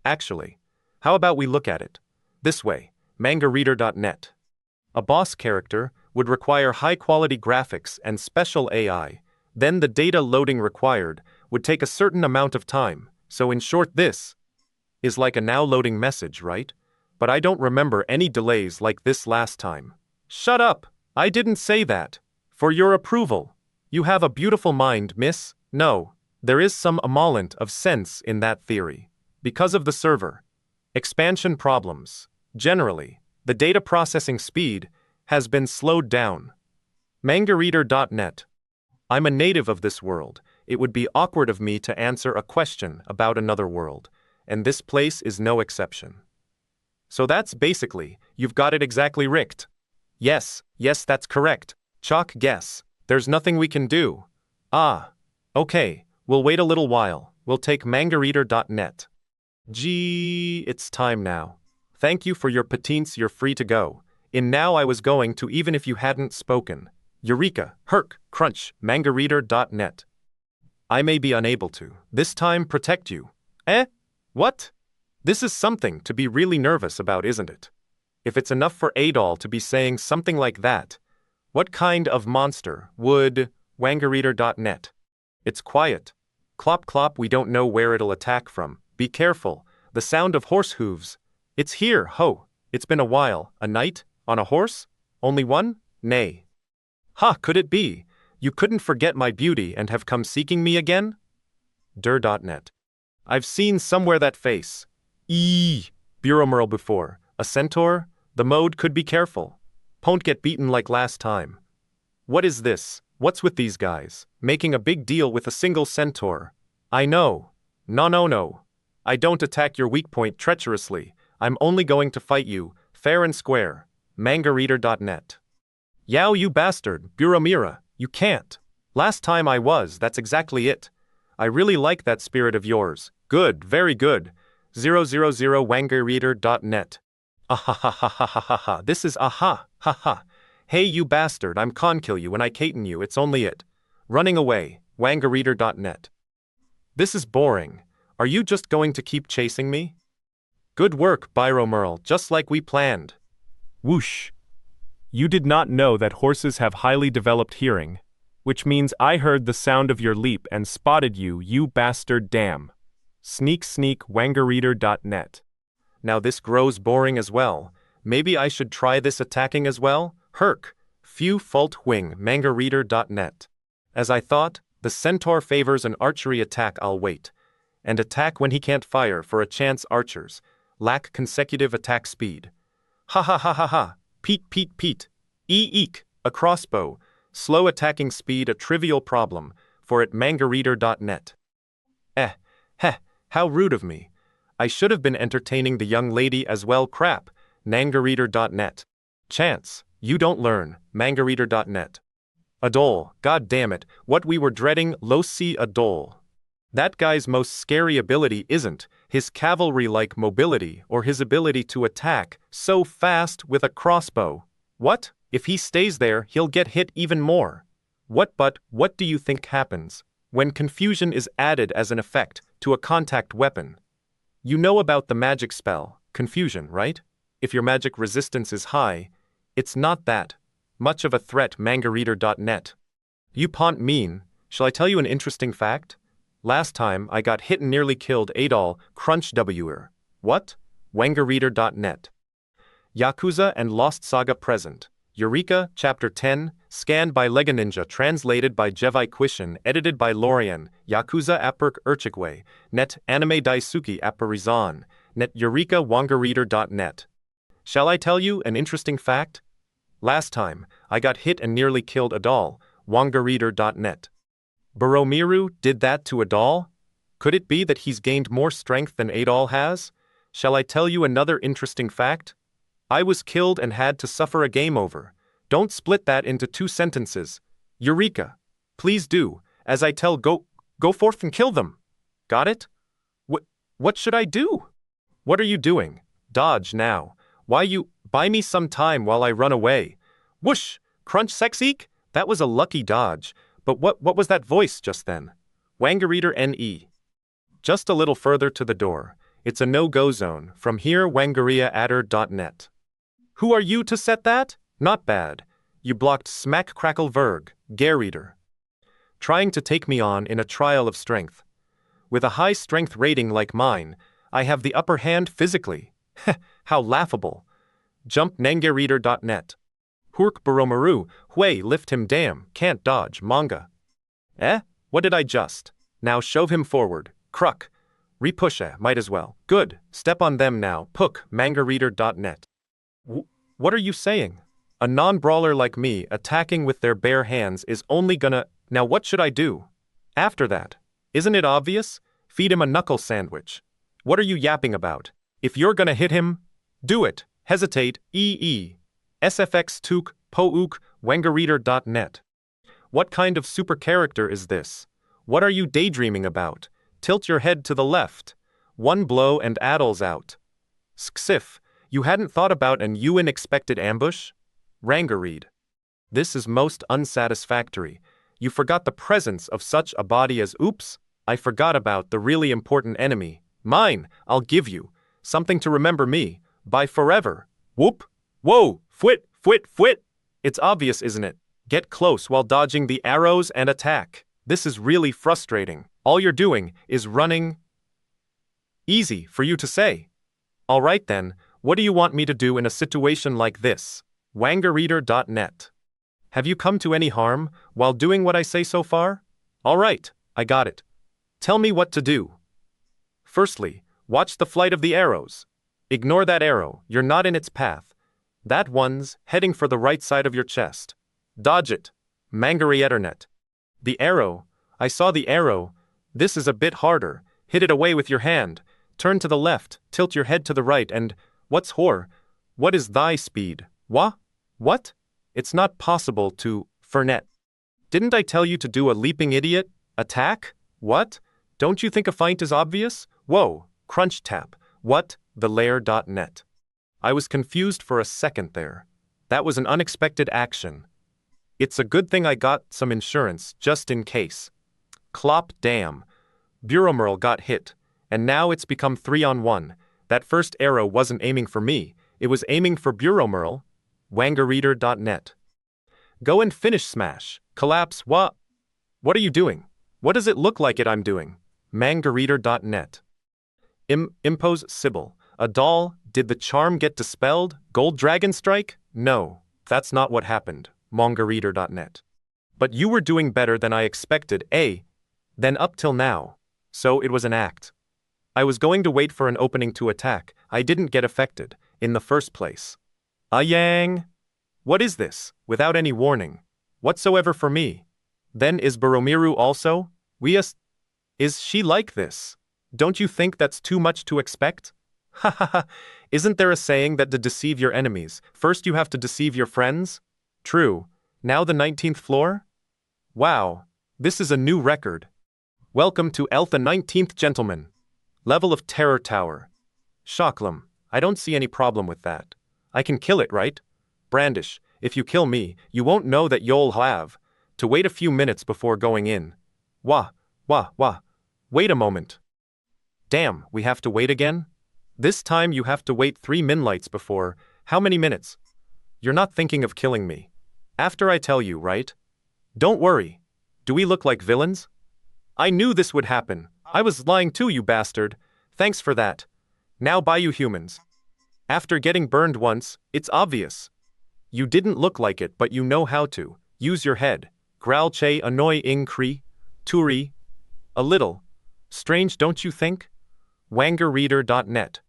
Actually, how about we look at it this way? Mangareader.net. A boss character would require high-quality graphics and special AI. Then the data loading required would take a certain amount of time. So in short, this is like a now loading message, right? But I don't remember any delays like this last time. Shut up! I didn't say that. For your approval. You have a beautiful mind, miss. No, there is some emollient of sense in that theory. Because of the server expansion problems, generally, the data processing speed has been slowed down. Mangareader.net. I'm a native of this world. It would be awkward of me to answer a question about another world, and this place is no exception. So that's basically, you've got it exactly rigged. Yes, that's correct. Chalk guess. There's nothing we can do. Ah, okay, we'll wait a little while. We'll take mangareader.net. Gee, it's time now. Thank you for your patents, you're free to go. In now I was going to even if you hadn't spoken. Yureka, Herc, Crunch, mangareader.net. I may be unable to, this time, protect you. What? This is something to be really nervous about, isn't it? If it's enough for Adol to be saying something like that, what kind of monster would wangareader.net? It's quiet. Clop clop, we don't know where it'll attack from. Be careful. The sound of horse hooves. It's here, ho. It's been a while. A knight? On a horse? Only one? Nay. Ha, could it be? You couldn't forget my beauty and have come seeking me again? Der.net. I've seen somewhere that face. Bureau Merle before. A centaur? The mode could be careful. Won't get beaten like last time. What is this? What's with these guys? Making a big deal with a single centaur. I know. No. I don't attack your weak point treacherously. I'm only going to fight you, fair and square. Mangareader.net. Yow, you bastard, Bureau Mira, you can't. Last time I was, that's exactly it. I really like that spirit of yours. Good, very good. 000 wangareader.net. Ahahahahaha, this is haha. Hey you bastard, I'm kill you when I caten you, it's only it. Running away, wangareader.net. This is boring. Are you just going to keep chasing me? Good work, Byro Merle, just like we planned. Whoosh. You did not know that horses have highly developed hearing, which means I heard the sound of your leap and spotted you, you bastard damn. Sneak wangareader.net. Now this grows boring as well. Maybe I should try this attacking as well? Herc, few fault wing, mangareader.net. As I thought, the centaur favors an archery attack. I'll wait. And attack when he can't fire for a chance. Archers lack consecutive attack speed. Ha. Pete. Eek, a crossbow. Slow attacking speed, a trivial problem, for at mangareader.net. How rude of me. I should have been entertaining the young lady as well. Crap. Mangareader.net. Chance, you don't learn. Mangareader.net. Adol, god damn it, what we were dreading. Losi Adol. That guy's most scary ability isn't his cavalry-like mobility or his ability to attack so fast with a crossbow. What? If he stays there, he'll get hit even more. But what do you think happens when confusion is added as an effect to a contact weapon? You know about the magic spell, confusion, right? If your magic resistance is high, it's not that much of a threat. Mangareader.net. You pont mean, Shall I tell you an interesting fact? Last time, I got hit and nearly killed Adol Crunch W'er. What? Wangerreader.net. Yakuza and Lost Saga present. Yureka, Chapter 10, scanned by Lega Ninja, translated by Jevai Quishin, edited by Lorian, Yakuza Apurk Urchikwe, net Anime Daisuki Apparizan, net Yureka Wangerreader.net. Shall I tell you an interesting fact? Last time, I got hit and nearly killed Adol, Wangerreader.net. Boromiru did that to Adol? Could it be that he's gained more strength than Adol has? Shall I tell you another interesting fact? I was killed and had to suffer a game over. Don't split that into 2 sentences. Yureka, please do, as I tell go forth and kill them. Got it? What should I do? What are you doing? Dodge now. Why you, buy me some time while I run away. Whoosh, crunch sexeek? That was a lucky dodge, but what was that voice just then? Wangerreader NE. Just a little further to the door. It's a no-go zone. From here, WangeriaAdder.net. Who are you to set that? Not bad. You blocked Smack Crackle Verg, Gareader. Trying to take me on in a trial of strength. With a high strength rating like mine, I have the upper hand physically. Heh, how laughable. Jump Nangereader.net. Hurk Boromaru, Hui lift him damn, can't dodge, manga. What did I just? Now shove him forward, Kruck. Repusha, might as well. Good, step on them now, Puk, Mangareader.net. What are you saying? A non-brawler like me attacking with their bare hands is only gonna... Now what should I do? After that, isn't it obvious? Feed him a knuckle sandwich. What are you yapping about? If you're gonna hit him, do it. Hesitate, SFX Tuk, Pouk, Wangerreader.net. What kind of super character is this? What are you daydreaming about? Tilt your head to the left. One blow and Adol's out. Sksif. You hadn't thought about an unexpected ambush? Rangareed. This is most unsatisfactory. You forgot the presence of such a body as oops, I forgot about the really important enemy. Mine, I'll give you. Something to remember me. By forever. Whoop. Whoa, fwit. It's obvious, isn't it? Get close while dodging the arrows and attack. This is really frustrating. All you're doing is running. Easy for you to say. All right then. What do you want me to do in a situation like this? Wangerreader.net. Have you come to any harm while doing what I say so far? All right, I got it. Tell me what to do. Firstly, watch the flight of the arrows. Ignore that arrow, you're not in its path. That one's heading for the right side of your chest. Dodge it. Mangareadernet. The arrow. I saw the arrow. This is a bit harder. Hit it away with your hand. Turn to the left, tilt your head to the right and... What's whore? What is thy speed? What? It's not possible to... Fernet. Didn't I tell you to do a leaping idiot? Attack? What? Don't you think a feint is obvious? Whoa, crunch tap. What? Thelair.net. I was confused for a second there. That was an unexpected action. It's a good thing I got some insurance, just in case. Clop damn. Bureaumerl got hit, and now it's become 3-on-1. That first arrow wasn't aiming for me, it was aiming for Bureaumerl. Wangerreader.net. Go and finish smash. Collapse. What are you doing? What does it look like I'm doing? Mangareader.net. Impose Sybil. Adol, did the charm get dispelled? Gold Dragon Strike? No, that's not what happened. Mangareader.net. But you were doing better than I expected, than up till now. So it was an act. I was going to wait for an opening to attack. I didn't get affected, in the first place. Yang! What is this, without any warning? Whatsoever for me. Then is Boromiru also? Is she like this? Don't you think that's too much to expect? Ha ha ha, isn't there a saying that to deceive your enemies, first you have to deceive your friends? True. Now the 19th floor? Wow, this is a new record. Welcome to Eltha 19th Gentleman. Level of Terror Tower. Shocklam, I don't see any problem with that. I can kill it, right? Brandish, if you kill me, you won't know that you'll have to wait a few minutes before going in. Wah. Wait a moment. Damn, we have to wait again? This time you have to wait 3 minlights before. How many minutes? You're not thinking of killing me. After I tell you, right? Don't worry. Do we look like villains? I knew this would happen. I was lying too, you bastard. Thanks for that. Now bye, you humans. After getting burned once, it's obvious. You didn't look like it, but you know how to. Use your head. Growl che annoy ing kri. Turi. A little. Strange, don't you think? Wangerreader.net.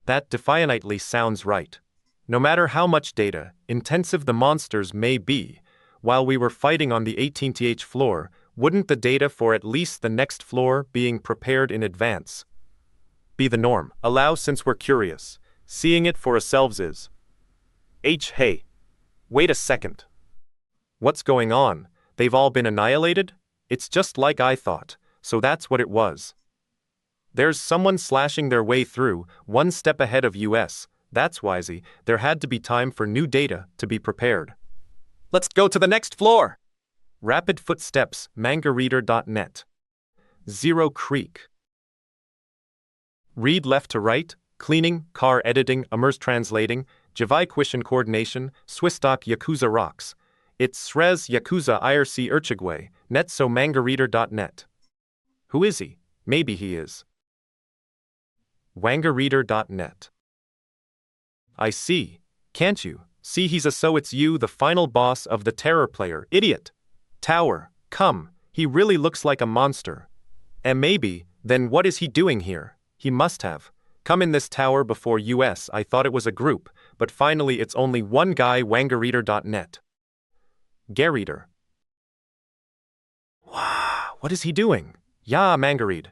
That defiantly sounds right. No matter how much data intensive the monsters may be, while we were fighting on the 18th floor, wouldn't the data for at least the next floor being prepared in advance be the norm? Allow, since we're curious. Seeing it for ourselves is. Hey. Wait a second. What's going on? They've all been annihilated? It's just like I thought, so that's what it was. There's someone slashing their way through, one step ahead of us. That's wisey. There had to be time for new data to be prepared. Let's go to the next floor! Rapid footsteps, mangareader.net. Zero Creek. Read left to right, cleaning, car editing, immerse translating, Javai Quishin coordination, Swisstock Yakuza rocks. It's Srez Yakuza IRC Urchigwe, netso mangareader.net. Who is he? Maybe he is. Wangerreader.net. I see. Can't you? See he's a so it's you, the final boss of the terror player, idiot. Tower, come, he really looks like a monster. And maybe, then what is he doing here? He must have come in this tower before us. I thought it was a group, but finally it's only one guy. Wangerreader.net. Garreader. Wow, what is he doing? Yeah, Mangareed.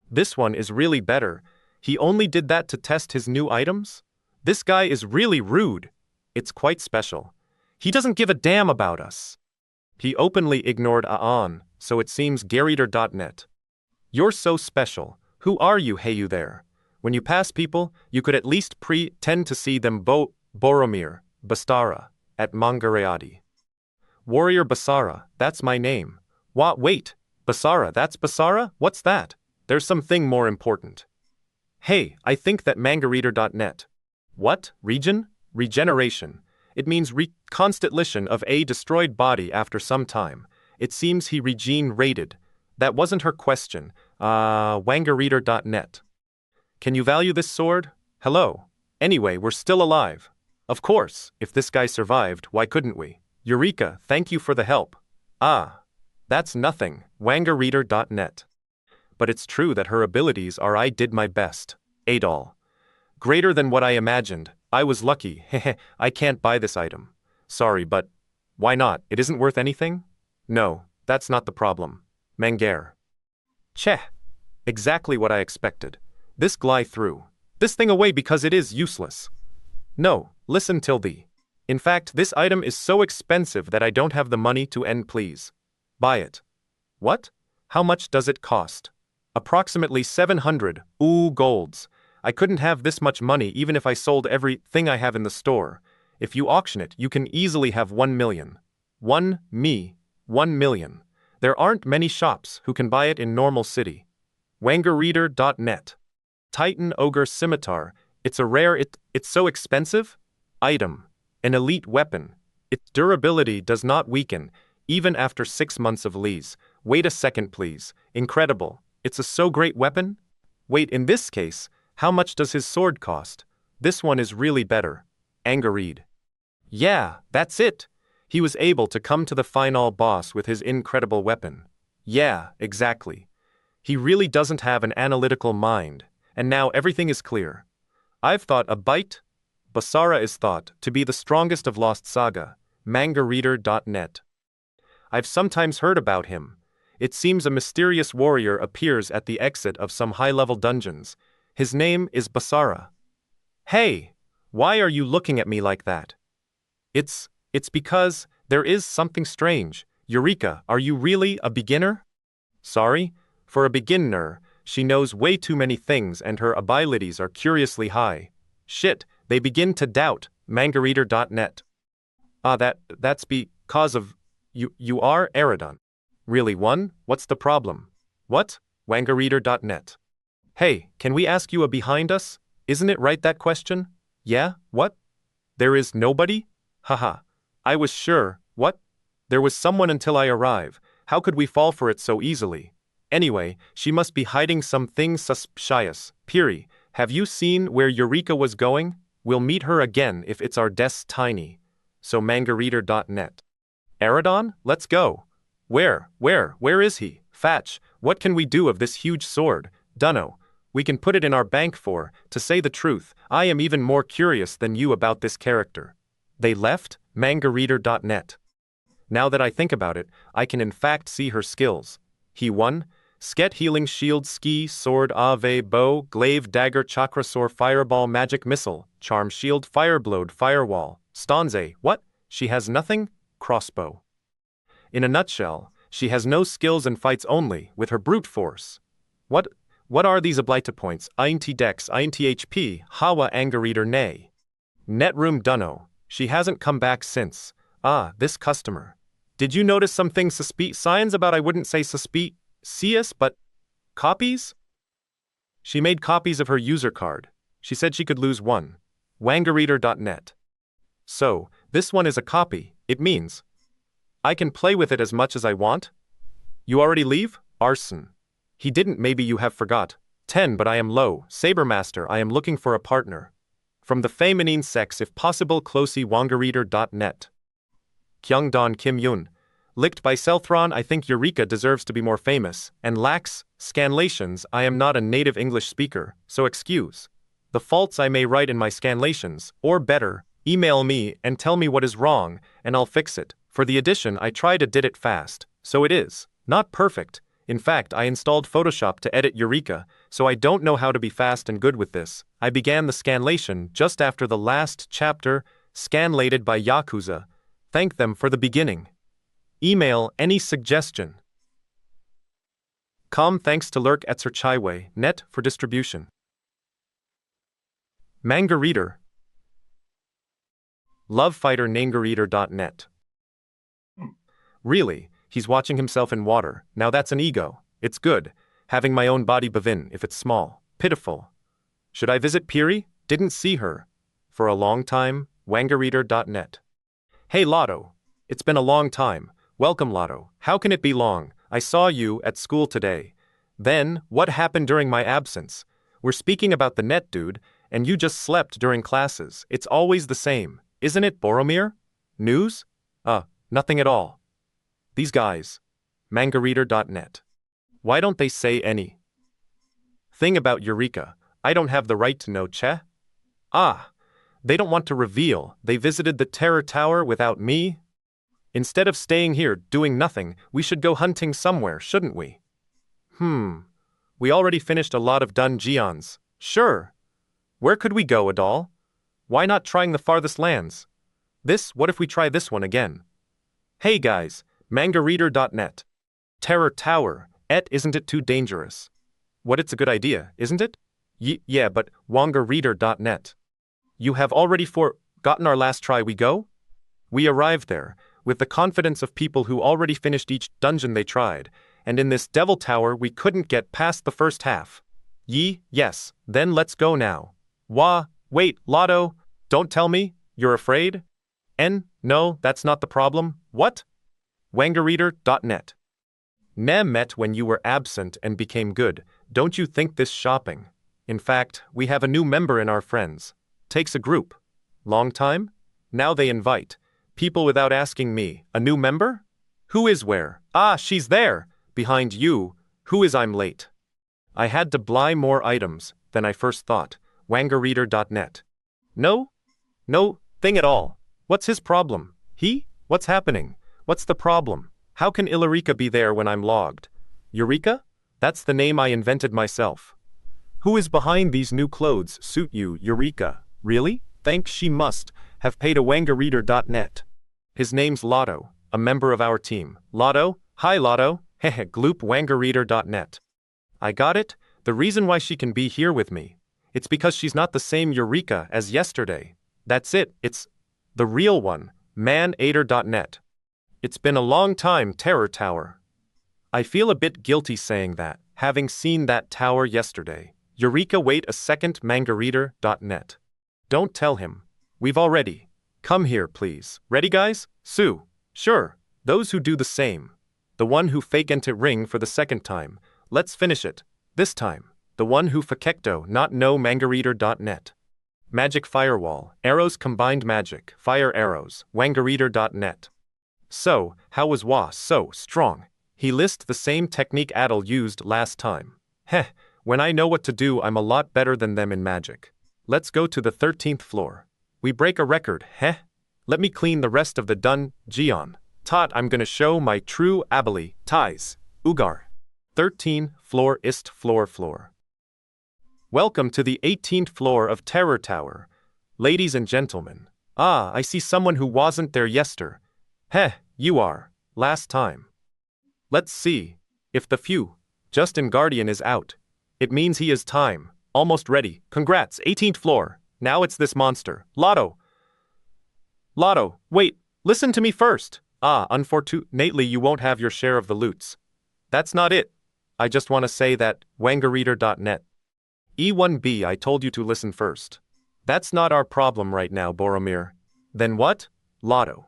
This one is really better. He only did that to test his new items? This guy is really rude. It's quite special. He doesn't give a damn about us. He openly ignored Aan, so it seems Garreader.net. You're so special. Who are you, hey you there? When you pass people, you could at least pretend to see them. Boromir, Bastara, at Mangareadi. Warrior Basara, that's my name. Wait, Basara, that's Basara? What's that? There's something more important. Hey, I think that Mangareader.net. What? Region? Regeneration. It means reconstitution of a destroyed body after some time. It seems he regenerated. That wasn't her question. Wangerreader.net. Can you value this sword? Hello. Anyway, we're still alive. Of course, if this guy survived, why couldn't we? Yureka, thank you for the help. That's nothing. Wangerreader.net. But it's true that her abilities are I did my best. Adol. Greater than what I imagined. I was lucky. Hehe, I can't buy this item. Sorry, but why not? It isn't worth anything? No, that's not the problem. Mangar. Cheh. Exactly what I expected. This glide through. This thing away because it is useless. No, listen till the. In fact, this item is so expensive that I don't have the money to end, please. Buy it. What? How much does it cost? Approximately 700 golds. I couldn't have this much money even if I sold everything I have in the store. If you auction it, you can easily have 1 million. 1 million. There aren't many shops who can buy it in normal city. Wangerreader.net. Titan Ogre Scimitar. It's a rare it's so expensive? Item. An elite weapon. Its durability does not weaken, even after 6 months of lease. Wait a second please. Incredible. It's a so great weapon? Wait, in this case, how much does his sword cost? This one is really better. Angereed. Yeah, that's it. He was able to come to the final boss with his incredible weapon. Yeah, exactly. He really doesn't have an analytical mind, and now everything is clear. I've thought a bite. Basara is thought to be the strongest of Lost Saga. Mangareader.net. I've sometimes heard about him. It seems a mysterious warrior appears at the exit of some high-level dungeons. His name is Basara. Hey, why are you looking at me like that? It's because there is something strange. Yureka, are you really a beginner? Sorry? For a beginner, she knows way too many things and her abilities are curiously high. Shit, they begin to doubt. Mangareader.net. That's because of you are Eridon. Really one? What's the problem? What? Wangerreader.net. Hey, can we ask you a behind us? Isn't it right that question? Yeah, what? There is nobody? Haha. I was sure, what? There was someone until I arrive. How could we fall for it so easily? Anyway, she must be hiding some things suspicious. Piri, have you seen where Eureka was going? We'll meet her again if it's our destiny. So mangareader.net. Aradon, let's go. Where is he? Fatch, what can we do of this huge sword? Dunno. We can put it in our bank for, to say the truth, I am even more curious than you about this character. They left? Mangareader.net. Now that I think about it, I can in fact see her skills. He won. Sket healing shield ski sword ave bow glaive dagger chakrasaur fireball magic missile charm shield fireblode firewall stanze. What? She has nothing? Crossbow. In a nutshell, she has no skills and fights only with her brute force. What are these oblita points? INT dex, INT HP, Hawa Angareader nay. Netroom dunno. She hasn't come back since. Ah, this customer. Did you notice something signs about I wouldn't say suspicious, but copies? She made copies of her user card. She said she could lose one. Wangareader.net. So, this one is a copy. It means I can play with it as much as I want? You already leave? Arson. He didn't, maybe you have forgot. 10 but I am low. Sabermaster, I am looking for a partner. From the feminine sex if possible closey wangareader.net. Kyungdon Kim Yun. Licked by Selthron, I think Eureka deserves to be more famous, and lacks scanlations. I am not a native English speaker, so excuse the faults I may write in my scanlations, or better, email me and tell me what is wrong, and I'll fix it. For the edition I tried to did it fast, so it is not perfect. In fact, I installed Photoshop to edit Eureka, so I don't know how to be fast and good with this. I began the scanlation just after the last chapter, scanlated by Yakuza. Thank them for the beginning. Email any suggestion. Thanks to Lurk Etzer Chaiwei, net for distribution. Manga Reader. Lovefighter Nangareader.net. Really, he's watching himself in water. Now that's an ego. It's good. Having my own body bavin if it's small. Pitiful. Should I visit Piri? Didn't see her. For a long time. Wangareader.net. Hey Lotto. It's been a long time. Welcome Lotto. How can it be long? I saw you at school today. Then, what happened during my absence? We're speaking about the net dude, and you just slept during classes. It's always the same. Isn't it, Boromir? News? Nothing at all. These guys. Mangareader.net. Why don't they say any thing about Eureka? I don't have the right to know, che? They don't want to reveal. They visited the Terror Tower without me? Instead of staying here doing nothing, we should go hunting somewhere, shouldn't we? We already finished a lot of dungeons. Sure. Where could we go, Adal? Why not trying the farthest lands? What if we try this one again? Hey guys, mangareader.net. Terror Tower, isn't it too dangerous? What, it's a good idea, isn't it? Yeah, but wangareader.net. You have already forgotten our last try we go? We arrived there, with the confidence of people who already finished each dungeon they tried, and in this devil tower we couldn't get past the first half. Yes, then let's go now. Wait, Lotto, don't tell me, you're afraid? No, that's not the problem. What? Wangareader.net. Met when you were absent and became good. Don't you think this shopping? In fact, we have a new member in our friends. Takes a group. Long time? Now they invite. People without asking me. A new member? Who is where? She's there. Behind you. Who is I'm late. I had to buy more items than I first thought. Wangareader.net. No thing at all. What's his problem? What's happening? What's the problem? How can Ilarica be there when I'm logged? Eureka? That's the name I invented myself. Who is behind these new clothes suit you, Eureka? Really? Thanks, she must have paid a Wangareader.net. His name's Lotto, a member of our team. Lotto? Hi Lotto. Hehe, gloop Wangareader.net. I got it. The reason why she can be here with me. It's because she's not the same Eureka as yesterday. That's it. It's the real one. Manader.net. It's been a long time, Terror Tower. I feel a bit guilty saying that, having seen that tower yesterday. Eureka, wait a second, Mangareader.net. Don't tell him. We've already. Come here, please. Ready, guys? Sue. Sure. Those who do the same. The one who fakent it ring for the second time. Let's finish it. This time. The one who fakecto not know mangareader.net. Magic Firewall, Arrows Combined Magic, Fire Arrows, wangareader.net. So, how was Wa so strong? He list the same technique Adel used last time. Heh, when I know what to do I'm a lot better than them in magic. Let's go to the 13th floor. We break a record, heh? Let me clean the rest of the dun, Gion. Tot I'm gonna show my true ability, ties, Ugar. 13 floor ist floor. Welcome to the 18th floor of Terror Tower. Ladies and gentlemen. Ah, I see someone who wasn't there yester. Heh, you are. Last time. Let's see. If the Justin Guardian is out. It means he is time. Almost ready. Congrats, 18th floor. Now it's this monster. Lotto, wait, listen to me first. Ah, unfortunately you won't have your share of the loots. That's not it. I just want to say that, wangareader.net. E1B I told you to listen first. That's not our problem right now, Boromir. Then what? Lotto.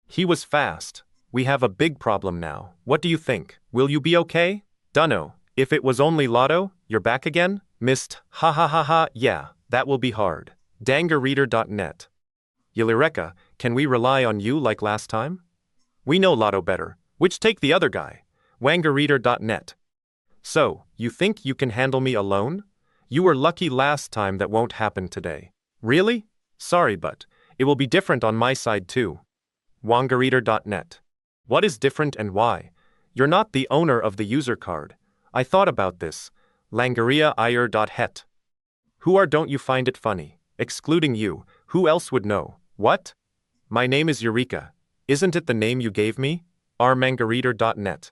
He was fast. We have a big problem now. What do you think? Will you be okay? Dunno. If it was only Lotto, you're back again? Missed. Ha ha ha ha, yeah, that will be hard. Dangareader.net. Yureka, can we rely on you like last time? We know Lotto better. Which take the other guy. Wangareader.net. So, you think you can handle me alone? You were lucky last time, that won't happen today. Really? Sorry, but it will be different on my side too. Wangareader.net. What is different and why? You're not the owner of the user card. I thought about this. Langaria.ir.het. Who are don't you find it funny? Excluding you, who else would know? What? My name is Yureka. Isn't it the name you gave me? Mangareader.net.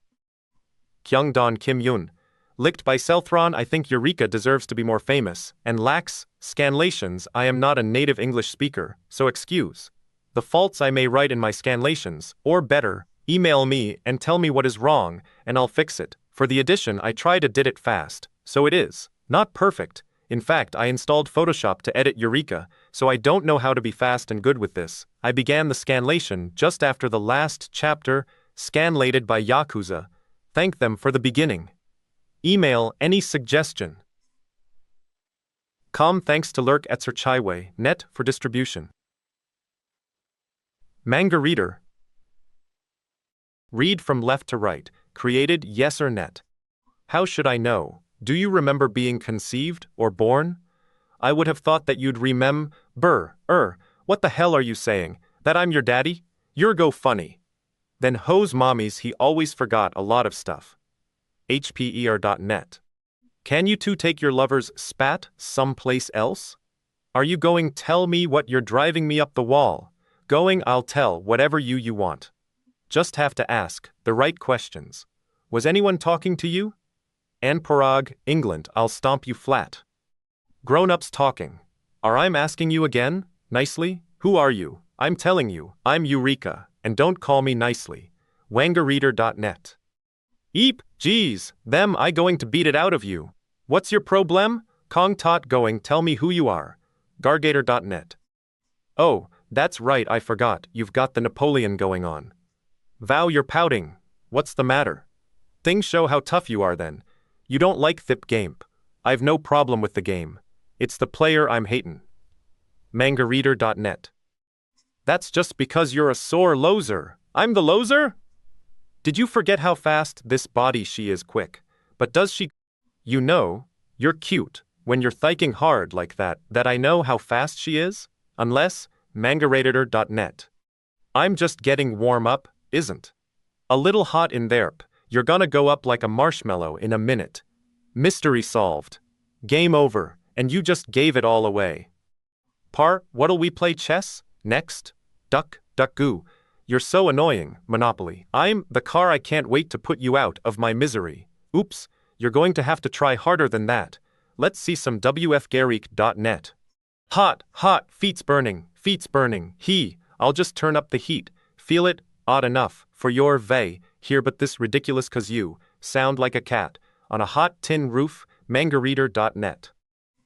Kyungdon Kim Yun. Licked by Selthron, I think Yureka deserves to be more famous, and lacks scanlations. I am not a native English speaker, so excuse the faults I may write in my scanlations, or better, email me and tell me what is wrong, and I'll fix it. For the edition I try to did it fast, so it is not perfect. In fact, I installed Photoshop to edit Yureka, so I don't know how to be fast and good with this. I began the scanlation just after the last chapter, scanlated by Yakuza. Thank them for the beginning. Email any suggestion. Thanks to Lurk Etzer Chaiwei, net for distribution. Manga Reader. Read from left to right, created yes or net. How should I know? Do you remember being conceived or born? I would have thought that you'd remember. What the hell are you saying? That I'm your daddy? You're go funny. Then Ho's mommies he always forgot a lot of stuff. HPER.net. Can you two take your lover's spat someplace else? Are you going tell me what you're driving me up the wall? Going I'll tell whatever you want. Just have to ask the right questions. Was anyone talking to you? Anporag, England, I'll stomp you flat. Grown-ups talking. Are I'm asking you again? Nicely? Who are you? I'm telling you, I'm Yureka, and don't call me nicely. Wangareader.net. Eep, geez, them I going to beat it out of you. What's your problem? Kong tot going tell me who you are. Gargator.net. Oh, that's right, I forgot, you've got the Napoleon going on. Vow you're pouting. What's the matter? Things show how tough you are then. You don't like Thip game. I've no problem with the game. It's the player I'm hatin'. Mangareader.net. That's just because you're a sore loser. I'm the loser? Did you forget how fast this body she is quick? But does she? You know, you're cute, when you're thiking hard like that I know how fast she is? Unless, mangareader.net. I'm just getting warm up, isn't? A little hot in there. You're gonna go up like a marshmallow in a minute. Mystery solved. Game over, and you just gave it all away. What'll we play chess? Next? Duck, goo. You're so annoying, Monopoly. I'm the car I can't wait to put you out of my misery. Oops, you're going to have to try harder than that. Let's see some wfgarik.net. Hot, feet's burning, I'll just turn up the heat. Feel it? Odd enough, for your vey, here but this ridiculous cause you sound like a cat, on a hot tin roof, mangareader.net.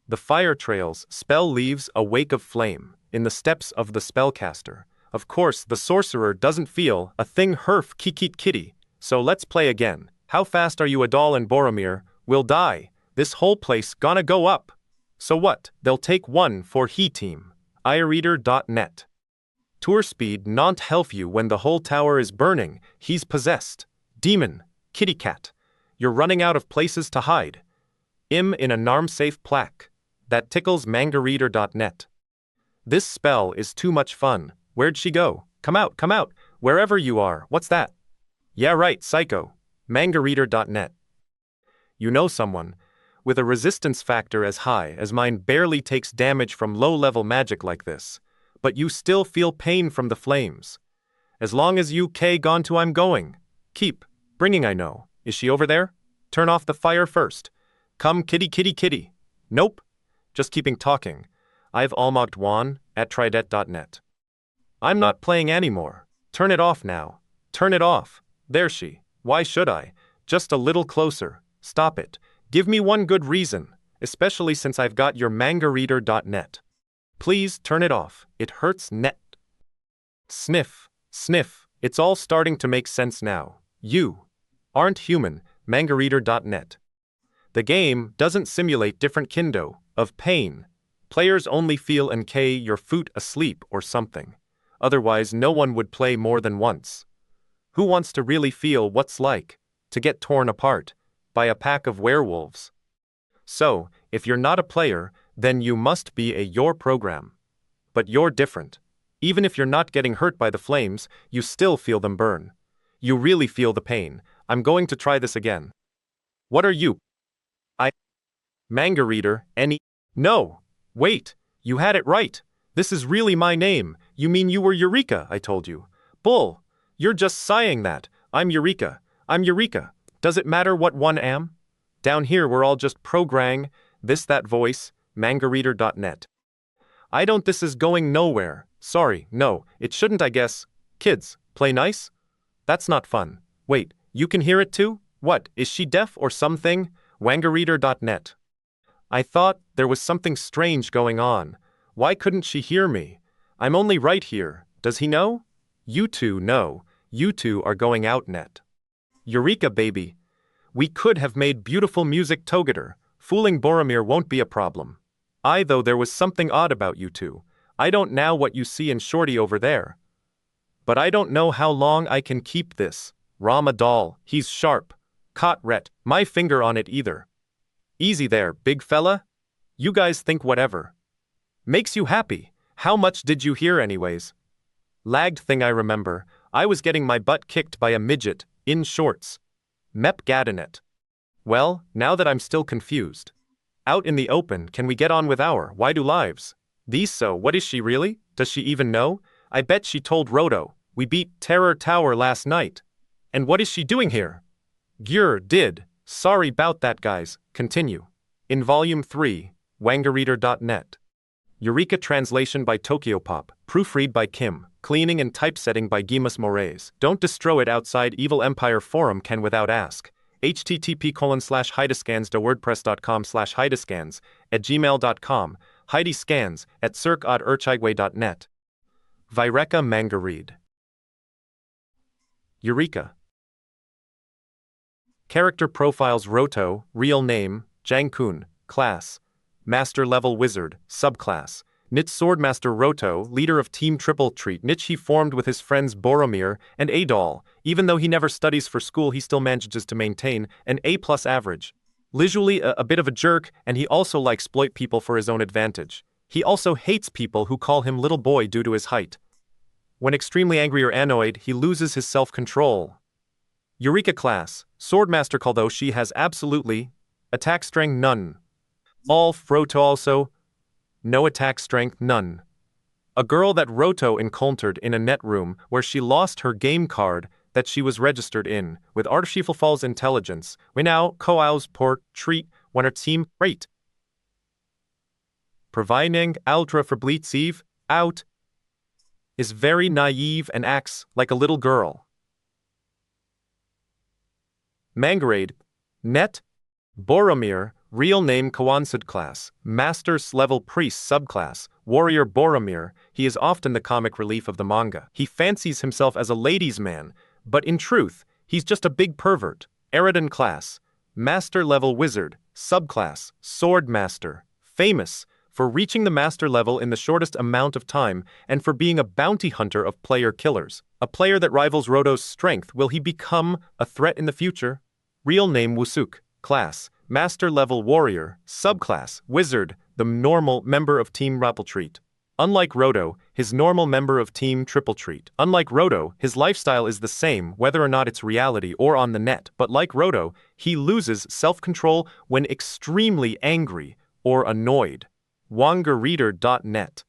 The fire trails, spell leaves a wake of flame, in the steps of the spellcaster. Of course, the sorcerer doesn't feel a thing herf kikit kitty. So let's play again. How fast are you, Adal and Boromir? We'll die. This whole place gonna go up. So what? They'll take one for he team. iReader.net. Tour speed not help you when the whole tower is burning. He's possessed. Demon. Kitty cat. You're running out of places to hide. In a narm-safe plaque. That tickles mangareader.net. This spell is too much fun. Where'd she go? Come out, wherever you are. What's that? Yeah right, psycho. Mangareader.net. You know someone with a resistance factor as high as mine barely takes damage from low-level magic like this, but you still feel pain from the flames. As long as you gone to I'm going. Keep bringing I know. Is she over there? Turn off the fire first. Come kitty kitty kitty. Nope. Just keeping talking. I've almogged Juan at tridet.net. I'm not playing anymore. Turn it off now. Turn it off. There she. Why should I? Just a little closer. Stop it. Give me one good reason, especially since I've got your mangareader.net. Please turn it off. It hurts net. Sniff. Sniff. It's all starting to make sense now. You aren't human. Mangareader.net. The game doesn't simulate different kindo of pain. Players only feel you're foot asleep or something. Otherwise no one would play more than once. Who wants to really feel what's like to get torn apart by a pack of werewolves? So, if you're not a player, then you must be your program. But you're different. Even if you're not getting hurt by the flames, you still feel them burn. You really feel the pain. I'm going to try this again. What are you? Manga reader, any? No! Wait! You had it right! This is really my name. You mean you were Yureka, I told you. Bull! You're just sighing that. I'm Yureka. I'm Yureka. Does it matter what one am? Down here we're all just programming that voice, mangareader.net. I don't this is going nowhere. Sorry, no, it shouldn't I guess. Kids, play nice? That's not fun. Wait, you can hear it too? What, is she deaf or something? Wangareader.net. I thought there was something strange going on. Why couldn't she hear me? I'm only right here. Does he know? You two know. You two are going out net. Yureka baby. We could have made beautiful music together. Fooling Boromir won't be a problem. Though there was something odd about you two. I don't know what you see in Shorty over there. But I don't know how long I can keep this. Ramadal, he's sharp. Caught ret, my finger on it either. Easy there, big fella. You guys think whatever makes you happy. How much did you hear anyways? Lagged thing I remember. I was getting my butt kicked by a midget, in shorts. Mep Gadanet. Well, now that I'm still confused. Out in the open, can we get on with our why do lives? These so, what is she really? Does she even know? I bet she told Roto, we beat Terror Tower last night. And what is she doing here? Gyur did. Sorry about that guys, continue. In Volume 3, wangareader.net. Yureka translation by Tokyopop, proofread by Kim, cleaning and typesetting by Gimas Moraes. Don't destroy it outside Evil Empire Forum can without ask. http://hidescans.wordpress.com/hidescans, @gmail.com, heidescans@circ.urchigway.net. Vireka manga read. Yureka. Character profiles Roto, real name, Jangkun, class, Master Level Wizard, subclass, Nit Swordmaster Roto, leader of Team Triple Treat, niche he formed with his friends Boromir and Adal. Even though he never studies for school, he still manages to maintain an A+ average. Visually a bit of a jerk, and he also likes exploit people for his own advantage. He also hates people who call him little boy due to his height. When extremely angry or annoyed, he loses his self-control. Yureka class, Swordmaster although she has absolutely attack strength none. All Roto also no attack strength none. A girl that Roto encountered in a net room where she lost her game card that she was registered in with artificial false intelligence. We now co-aus port treat when her team rate. Providing ultra for Bleats Eve out is very naive and acts like a little girl. Mangarade, net, Boromir, real name Kawansud class, Master's level priest subclass, warrior Boromir. He is often the comic relief of the manga. He fancies himself as a ladies' man, but in truth, He's just a big pervert. Eridan class. Master level wizard. Subclass. Sword master. Famous for reaching the master level in the shortest amount of time and for being a bounty hunter of player killers. A player that rivals Roto's strength. Will he become a threat in the future? Real name Wusuk. Class. Master level warrior. Subclass. Wizard. The normal member of Team Rappeltreat. Unlike Roto, his normal member of Team Triple Treat. Unlike Roto, his lifestyle is the same whether or not it's reality or on the net, but like Roto, he loses self-control when extremely angry or annoyed. Wangerreader.net.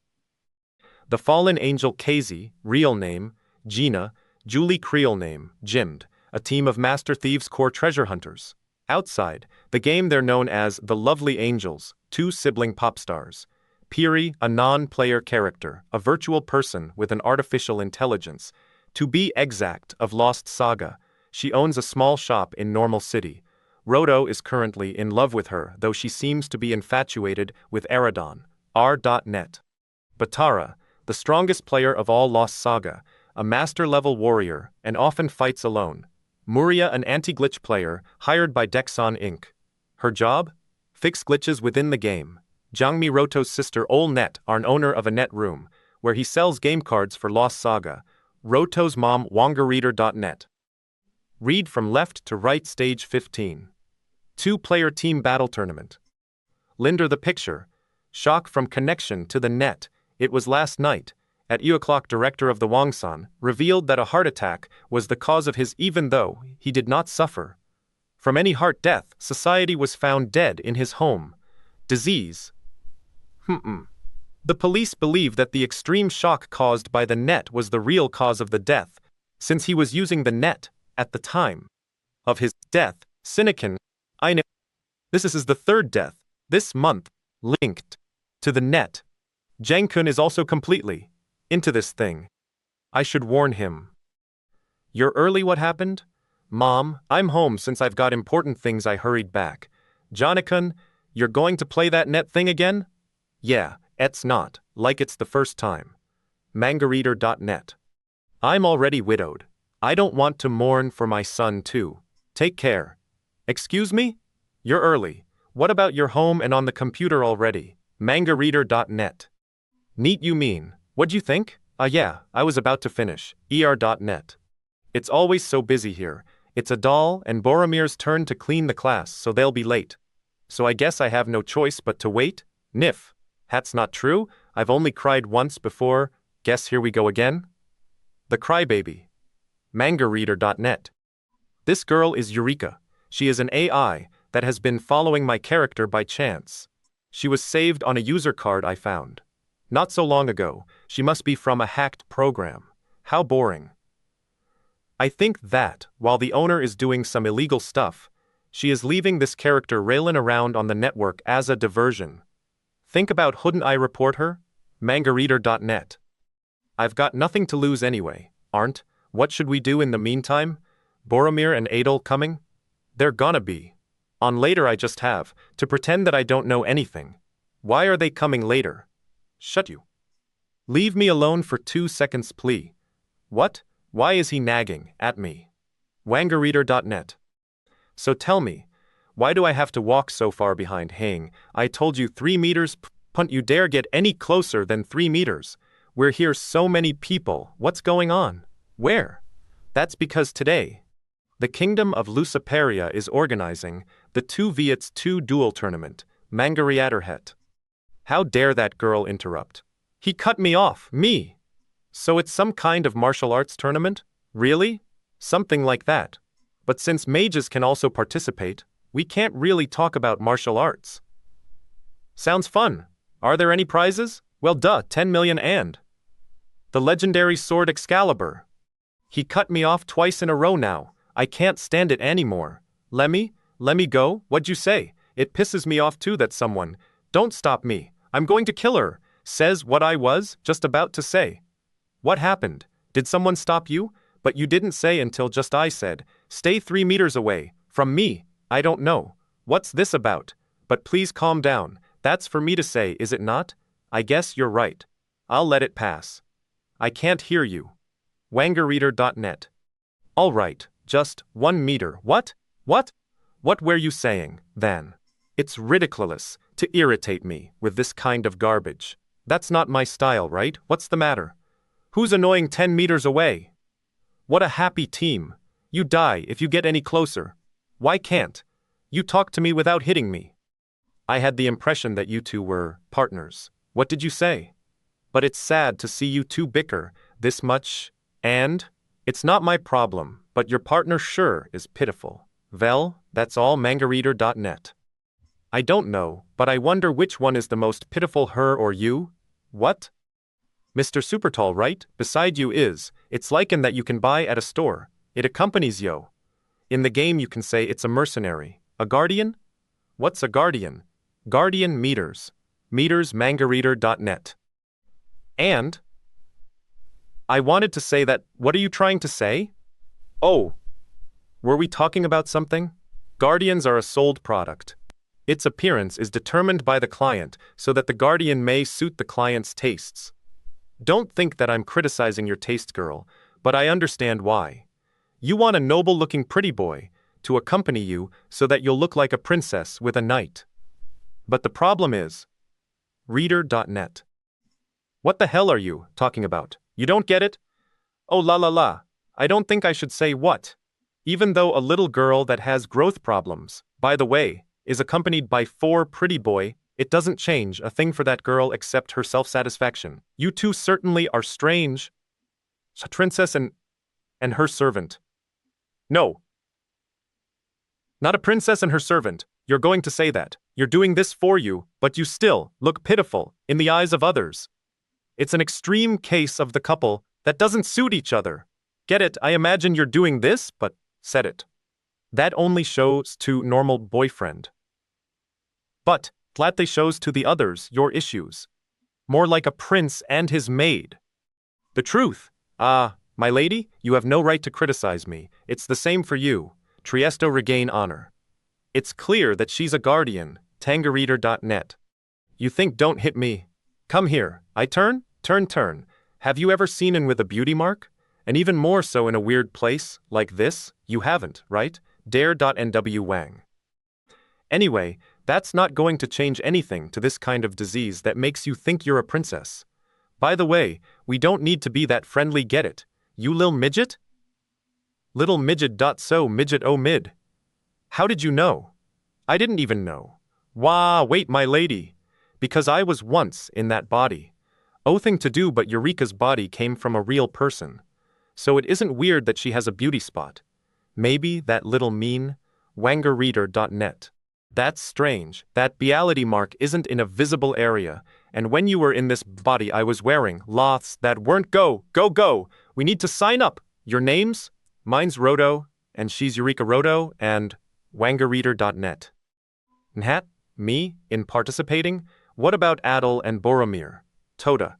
The Fallen Angel Casey, real name, Gina, Julie Creel name, Jimd, a team of Master Thieves core treasure hunters. Outside the game they're known as the Lovely Angels, two sibling pop stars. Piri, a non-player character, a virtual person with an artificial intelligence. To be exact, of Lost Saga. She owns a small shop in Normal City. Roto is currently in love with her, though she seems to be infatuated with Eridan. R.net. Batara, the strongest player of all Lost Saga, a master-level warrior, and often fights alone. Muria, an anti-glitch player, hired by Dexon Inc. Her job? Fix glitches within the game. Jangmi, Roto's sister Olnet, are an owner of a net room, where he sells game cards for Lost Saga. Roto's mom, Wangerreader.net. Read from left to right. Stage 15. Two-player team battle tournament. Linder the picture. Shock from connection to the net. It was last night. At o'clock, director of the Wangsan revealed that a heart attack was the cause of his, even though he did not suffer from any heart death. Society was found dead in his home. Disease. The police believe that the extreme shock caused by the net was the real cause of the death, since he was using the net at the time of his death. Sinekin, I know. This is the third death this month linked to the net. Jang-kun is also completely into this thing. I should warn him. You're early. What happened? Mom, I'm home since I've got important things. I hurried back. Johnny-kun, you're going to play that net thing again? Yeah, it's not like it's the first time. Mangareader.net. I'm already widowed. I don't want to mourn for my son too. Take care. Excuse me? You're early. What about your home and on the computer already? Mangareader.net. Neat, you mean. What'd you think? Yeah, I was about to finish. ER.net. It's always so busy here. It's Adal and Boromir's turn to clean the class, so they'll be late. So I guess I have no choice but to wait? Nif. That's not true. I've only cried once before. Guess here we go again? The Crybaby. Mangareader.net. This girl is Yureka. She is an AI that has been following my character by chance. She was saved on a user card I found not so long ago. She must be from a hacked program. How boring. I think that, while the owner is doing some illegal stuff, she is leaving this character railin' around on the network as a diversion. Think about wouldn't I report her? Mangareader.net. I've got nothing to lose anyway, aren't? What should we do in the meantime? Boromir and Adol coming? They're gonna be. On later. I just have to pretend that I don't know anything. Why are they coming later? Shut you. Leave me alone for 2 seconds, please. What? Why is he nagging at me? Wangerreader.net. So tell me, why do I have to walk so far behind? Hang, I told you 3 meters. Punt, you dare get any closer than 3 meters. We're here so many people. What's going on? Where? That's because today, the Kingdom of Luciferia is organizing the 2vs2 duel tournament. Mangareaderhet. How dare that girl interrupt? He cut me off. Me. So it's some kind of martial arts tournament? Really? Something like that. But since mages can also participate, we can't really talk about martial arts. Sounds fun. Are there any prizes? Well, duh, 10 million and the legendary sword Excalibur. He cut me off twice in a row now. I can't stand it anymore. Let me go? What'd you say? It pisses me off too that someone, don't stop me. I'm going to kill her, says what I was just about to say. What happened? Did someone stop you? But you didn't say until just I said, stay 3 meters away from me. I don't know. What's this about? But please calm down. That's for me to say, is it not? I guess you're right. I'll let it pass. I can't hear you. Wangerreader.net. All right, Just 1 meter. What? What? What were you saying, then? It's ridiculous to irritate me with this kind of garbage. That's not my style, right? What's the matter? Who's annoying 10 meters away? What a happy team. You die if you get any closer. Why can't you talk to me without hitting me? I had the impression that you two were partners. What did you say? But it's sad to see you two bicker this much, and it's not my problem, but your partner sure is pitiful. Well, that's all mangareader.net. I don't know, but I wonder which one is the most pitiful, her or you? What? Mr. Supertall, right? Beside you is, it's lichen that you can buy at a store. It accompanies yo. In the game you can say it's a mercenary. A guardian? What's a guardian? Guardian meters. Meters mangareader.net. And I wanted to say that, what are you trying to say? Oh, were we talking about something? Guardians are a sold product. Its appearance is determined by the client so that the guardian may suit the client's tastes. Don't think that I'm criticizing your taste, girl, but I understand why. You want a noble-looking pretty boy to accompany you so that you'll look like a princess with a knight. But the problem is, reader.net. What the hell are you talking about? You don't get it? Oh la la la, I don't think I should say what. Even though a little girl that has growth problems, by the way, is accompanied by 4 pretty boy, it doesn't change a thing for that girl except her self-satisfaction. You two certainly are strange. A princess and her servant. No. Not a princess and her servant. You're going to say that. You're doing this for you, but you still look pitiful in the eyes of others. It's an extreme case of the couple that doesn't suit each other. Get it? I imagine you're doing this, but said it. That only shows to normal boyfriend. But gladly shows to the others your issues. More like a prince and his maid. The truth. My lady, you have no right to criticize me. It's the same for you. Triesto regain honor. It's clear that she's a guardian. Tangareader.net. You think don't hit me. Come here. I turn? Turn. Have you ever seen in with a beauty mark? And even more so in a weird place, like this? You haven't, right? Dare.nw Wang. Anyway, that's not going to change anything to this kind of disease that makes you think you're a princess. By the way, we don't need to be that friendly, get it? You lil midget? Little midget. So midget oh mid. How did you know? I didn't even know. Wah, wait my lady. Because I was once in that body. Oh thing to do, but Yureka's body came from a real person. So it isn't weird that she has a beauty spot. Maybe that little mean. Wangerreader.net. That's strange. That reality mark isn't in a visible area. And when you were in this body I was wearing loths that weren't go. We need to sign up. Your names? Mine's Roto, and she's Yureka Roto, and Wangerreader.net. Nhat? Me? In participating? What about Adel and Boromir? Toda.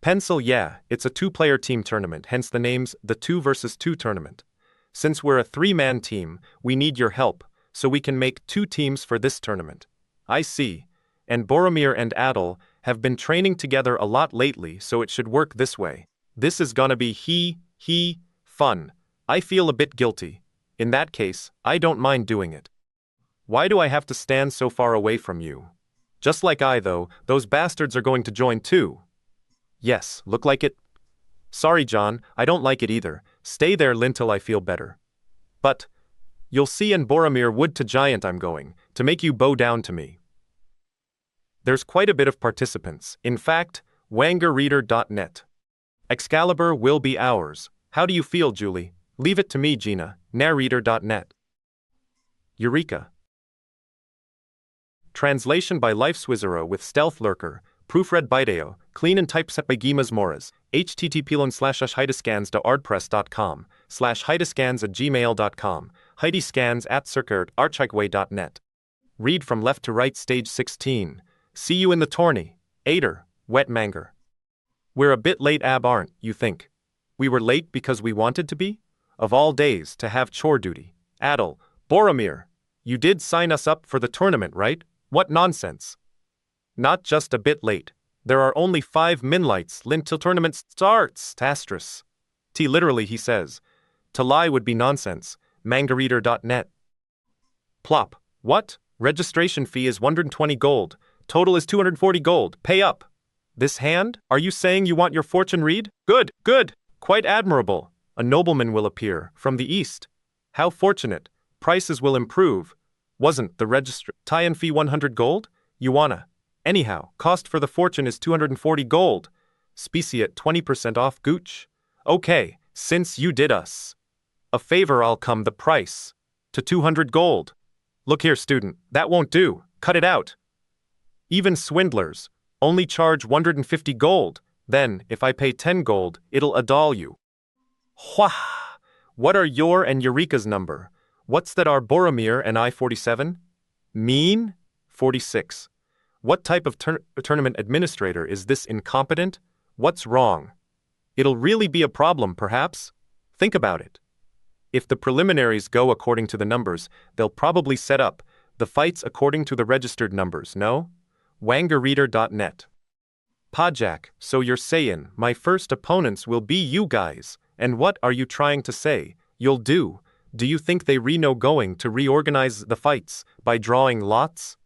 Pencil, yeah, it's a 2-player team tournament, hence the name's the 2 versus 2 tournament. Since we're a 3-man team, we need your help, so we can make 2 teams for this tournament. I see. And Boromir and Adel have been training together a lot lately, so it should work this way. This is gonna be fun. I feel a bit guilty. In that case, I don't mind doing it. Why do I have to stand so far away from you? Just like though, those bastards are going to join too. Yes, look like it. Sorry, John, I don't like it either. Stay there till I feel better. But you'll see in Boromir Wood to Giant I'm going, to make you bow down to me. There's quite a bit of participants. In fact, Wangerreader.net. Excalibur will be ours. How do you feel, Julie? Leave it to me, Gina. Narrator.net. Yureka. Translation by Lifeswizero with Stealth Lurker. Proofread by Deo. Clean and typeset by Gimas Moras. http://heidescans.ardpress.com/heidescans@gmail.com. heidescans@circuitarchikeway.net. Read from left to right, stage 16. See you in the tourney. Ader, Wet Manger. We're a bit late, aren't you think? We were late because we wanted to be? Of all days to have chore duty. Adel, Boromir, you did sign us up for the tournament, right? What nonsense. Not just a bit late. There are only 5 minlights till tournament starts. Tastris. Literally he says. To lie would be nonsense. Mangareader.net. Plop. What? Registration fee is 120 gold. Total is 240 gold. Pay up. This hand? Are you saying you want your fortune read? Good, good. Quite admirable. A nobleman will appear, from the east. How fortunate. Prices will improve. Wasn't the tie-in fee 100 gold? Yuana. Anyhow, cost for the fortune is 240 gold. Specie at 20% off gooch. Okay, since you did us a favor, I'll come the price to 200 gold. Look here, student, that won't do. Cut it out. Even swindlers only charge 150 gold. Then, if I pay 10 gold, it'll adall you. Hwah! What are your and Yureka's number? What's that are Boromir and I 47? Mean? 46. What type of tournament administrator is this incompetent? What's wrong? It'll really be a problem, perhaps? Think about it. If the preliminaries go according to the numbers, they'll probably set up the fights according to the registered numbers, no? Wangareader.net. Pajak, so you're saying my first opponents will be you guys, and what are you trying to say? You'll do? Do you think they going to reorganize the fights by drawing lots?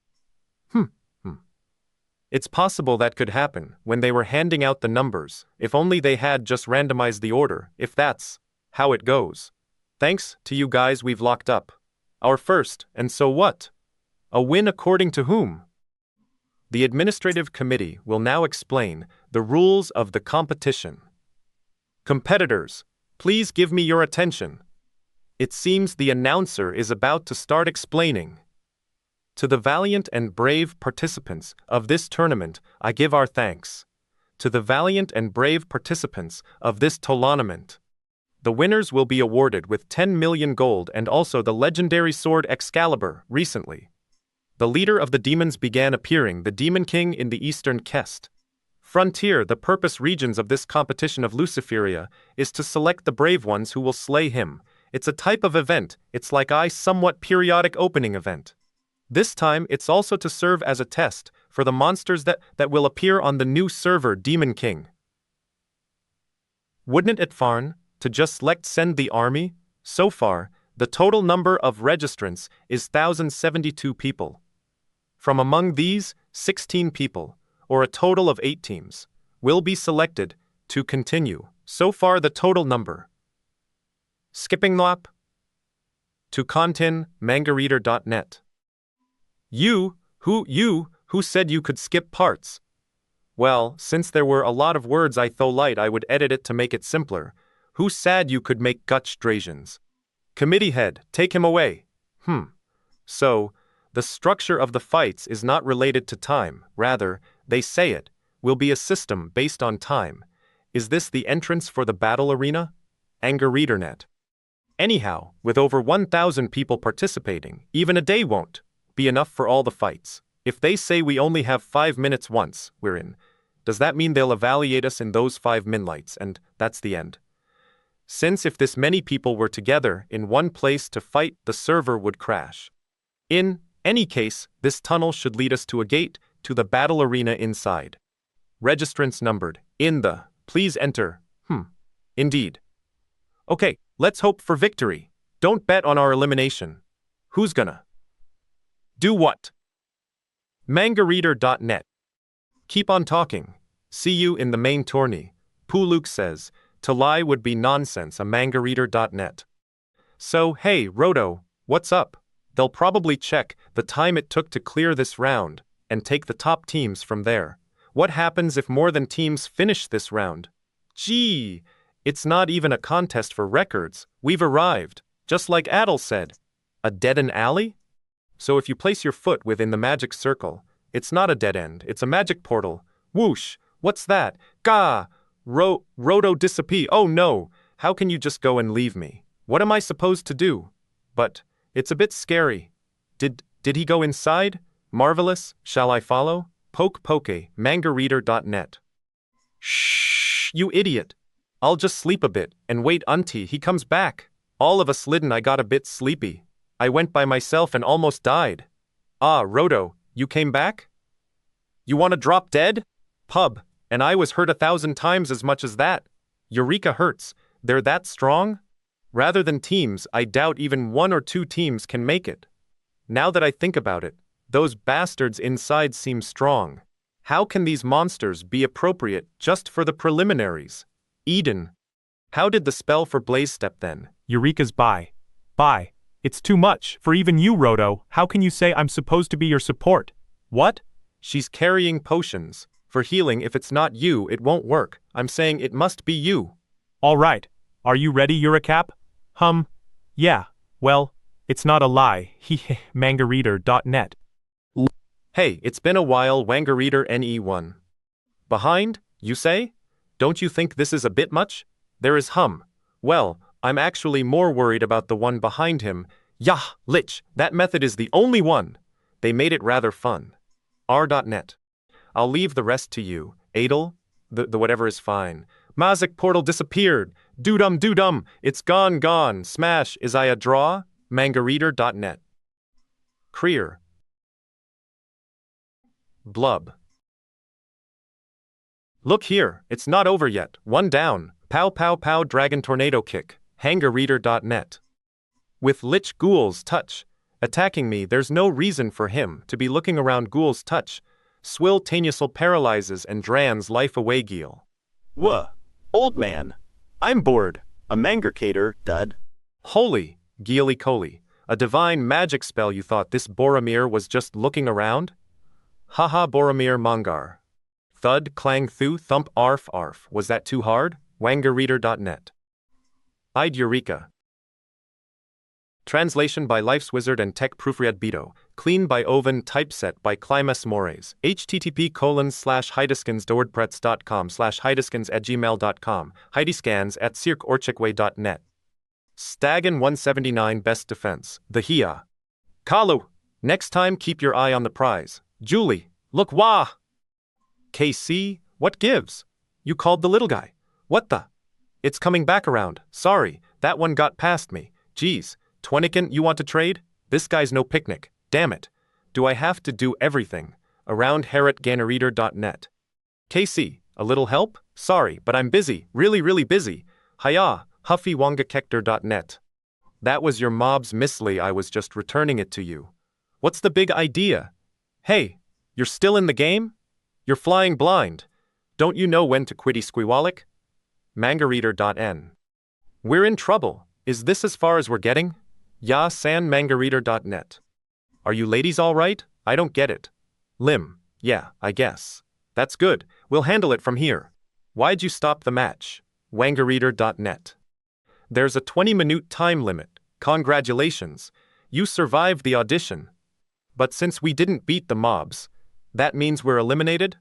It's possible that could happen when they were handing out the numbers, if only they had just randomized the order, if that's how it goes. Thanks to you guys we've locked up our first, and so what? A win according to whom? The administrative committee will now explain the rules of the competition. Competitors, please give me your attention. It seems the announcer is about to start explaining. To the valiant and brave participants of this tournament, I give our thanks. To the valiant and brave participants of this tournament, the winners will be awarded with 10 million gold and also the legendary sword Excalibur. Recently, the leader of the demons began appearing, the Demon King in the eastern Kest frontier. The purpose regions of this competition of Luciferia is to select the brave ones who will slay him. It's a type of event, it's like a somewhat periodic opening event. This time, it's also to serve as a test for the monsters that will appear on the new server Demon King. Wouldn't it farn to just send the army? So far, the total number of registrants is 1,072 people. From among these, 16 people, or a total of 8 teams, will be selected to continue. So far the total number. Skipping lap to contin mangareader.net. You who said you could skip parts? Well, since there were a lot of words I thought light I would edit it to make it simpler. Who said you could make Gutch drasions? Committee head, take him away. So, the structure of the fights is not related to time, rather, they say it will be a system based on time. Is this the entrance for the battle arena? Angerreadernet. Anyhow, with over 1,000 people participating, even a day won't be enough for all the fights. If they say we only have 5 minutes once we're in, does that mean they'll evaluate us in those 5 minlights and that's the end? Since if this many people were together in one place to fight, the server would crash. In any case, this tunnel should lead us to a gate to the battle arena inside. Registrants numbered. In the. Please enter. Indeed. Okay, let's hope for victory. Don't bet on our elimination. Who's gonna do what? Mangareader.net. Keep on talking. See you in the main tourney. Puluk says, to lie would be nonsense. A mangareader.net. So, hey, Roto, what's up? They'll probably check the time it took to clear this round and take the top teams from there. What happens if more than teams finish this round? Gee, it's not even a contest for records. We've arrived, just like Adel said. A dead-end alley? So if you place your foot within the magic circle, it's not a dead end, it's a magic portal. Whoosh, what's that? Gah! Roto disappear. Oh no, how can you just go and leave me? What am I supposed to do? But it's a bit scary. Did he go inside? Marvelous, shall I follow? Poke, mangareader.net. Shh, you idiot. I'll just sleep a bit and wait until he comes back. All of a sudden I got a bit sleepy. I went by myself and almost died. Ah, Roto, you came back? You want to drop dead? Pub, and I was hurt 1,000 times as much as that. Yureka hurts. They're that strong? Rather than teams, I doubt even 1 or 2 teams can make it. Now that I think about it, those bastards inside seem strong. How can these monsters be appropriate just for the preliminaries? Eden. How did the spell for Blaze step then? Yureka's bye. Bye. It's too much, for even you, Roto. How can you say I'm supposed to be your support? What? She's carrying potions. For healing, if it's not you, it won't work. I'm saying it must be you. All right. Are you ready, Yurekap? Yeah. Well, it's not a lie. Mangareader.net. Hey, it's been a while, Wangareader NE1. Behind, you say? Don't you think this is a bit much? There is Well, I'm actually more worried about the one behind him. Yah, Lich, that method is the only one. They made it rather fun. R.net. I'll leave the rest to you. Adel? The whatever is fine. Mazik portal disappeared. Doodum, it's gone. Smash, is I a draw? Mangareader.net. Creer. Blub. Look here, it's not over yet. 1 down. Pow, dragon tornado kick. Hangareader.net. With Lich Ghoul's touch attacking me, there's no reason for him to be looking around Ghoul's touch. Swill Taniusel paralyzes and Dran's life away Geel. Wuh, old man. I'm bored. A mangercator, dud. Holy, Geely Coli. A divine magic spell. You thought this Boromir was just looking around? Haha, Boromir Mongar. Thud, clang, thu, thump, arf. Was that too hard? Wangareader.net. I'd Yureka. Translation by Life's Wizard and Tech Proofread Beto. Clean by Oven. Typeset by Climas Mores. http://heidiskins.wordpress.com/heidiskins@gmail.com. heidiscans@circorchicway.net. Stagan 179 Best Defense. The Hia. Kalu. Next time keep your eye on the prize. Julie. Look wah. KC. What gives? You called the little guy. What the? It's coming back around. Sorry, that one got past me. Geez. Twenikin, you want to trade? This guy's no picnic. Damn it. Do I have to do everything? Around Harrotganereader.net. KC, a little help? Sorry, but I'm busy. Really busy. Hiya, HuffyWangakector.net. That was your mob's misly. I was just returning it to you. What's the big idea? Hey, you're still in the game? You're flying blind. Don't you know when to quitty squeewalik? Mangareader.n. We're in trouble. Is this as far as we're getting? Ya san mangareader.net. Are you ladies all right? I don't get it. Lim. Yeah, I guess. That's good. We'll handle it from here. Why'd you stop the match? Wangareader.net. There's a 20-minute time limit. Congratulations. You survived the audition. But since we didn't beat the mobs, that means we're eliminated?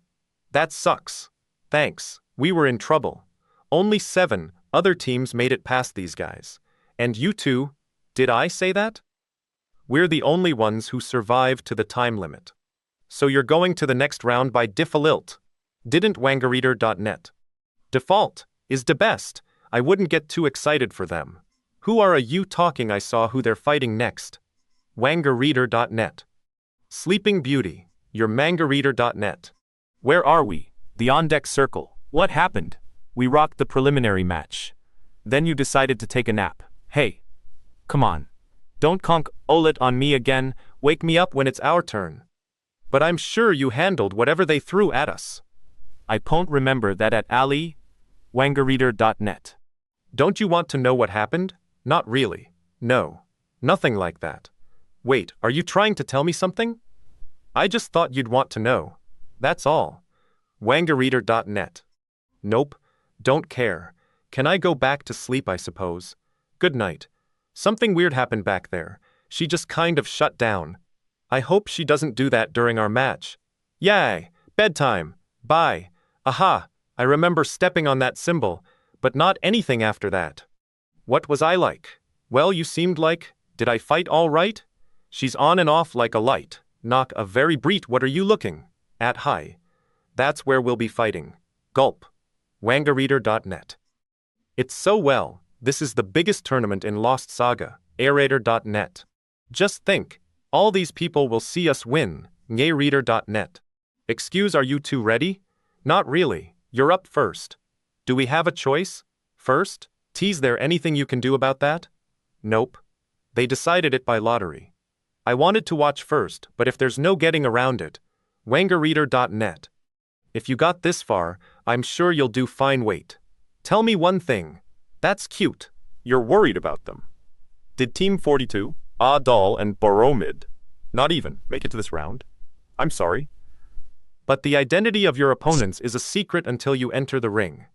That sucks. Thanks. We were in trouble. Only 7 other teams made it past these guys. And you two, did I say that? We're the only ones who survived to the time limit. So you're going to the next round by default. Didn't Wangareader.net. Default is the best. I wouldn't get too excited for them. Who are you talking? I saw who they're fighting next. Wangareader.net. Sleeping Beauty, your Mangareader.net. Where are we? The on-deck circle. What happened? We rocked the preliminary match. Then you decided to take a nap. Hey. Come on. Don't conk olet on me again. Wake me up when it's our turn. But I'm sure you handled whatever they threw at us. I don't remember that at Ali. Wangareader.net. Don't you want to know what happened? Not really. No. Nothing like that. Wait, are you trying to tell me something? I just thought you'd want to know. That's all. Wangareader.net. Nope. Don't care. Can I go back to sleep, I suppose? Good night. Something weird happened back there. She just kind of shut down. I hope she doesn't do that during our match. Yay! Bedtime. Bye. Aha! I remember stepping on that symbol, but not anything after that. What was I like? Well, you seemed like. Did I fight all right? She's on and off like a light. Knock a very breet. What are you looking at? Hi. That's where we'll be fighting. Gulp. Wangareader.net. It's so well. This is the biggest tournament in Lost Saga. Aerator.net. Just think. All these people will see us win. Ngareader.net. Excuse, are you two ready? Not really. You're up first. Do we have a choice? First? Is there anything you can do about that? Nope. They decided it by lottery. I wanted to watch first, but if there's no getting around it, wangareader.net. If you got this far, I'm sure you'll do fine. Wait. Tell me one thing. That's cute. You're worried about them. Did Team 42, Adal and Boromid, not even make it to this round? I'm sorry. But the identity of your opponents is a secret until you enter the ring.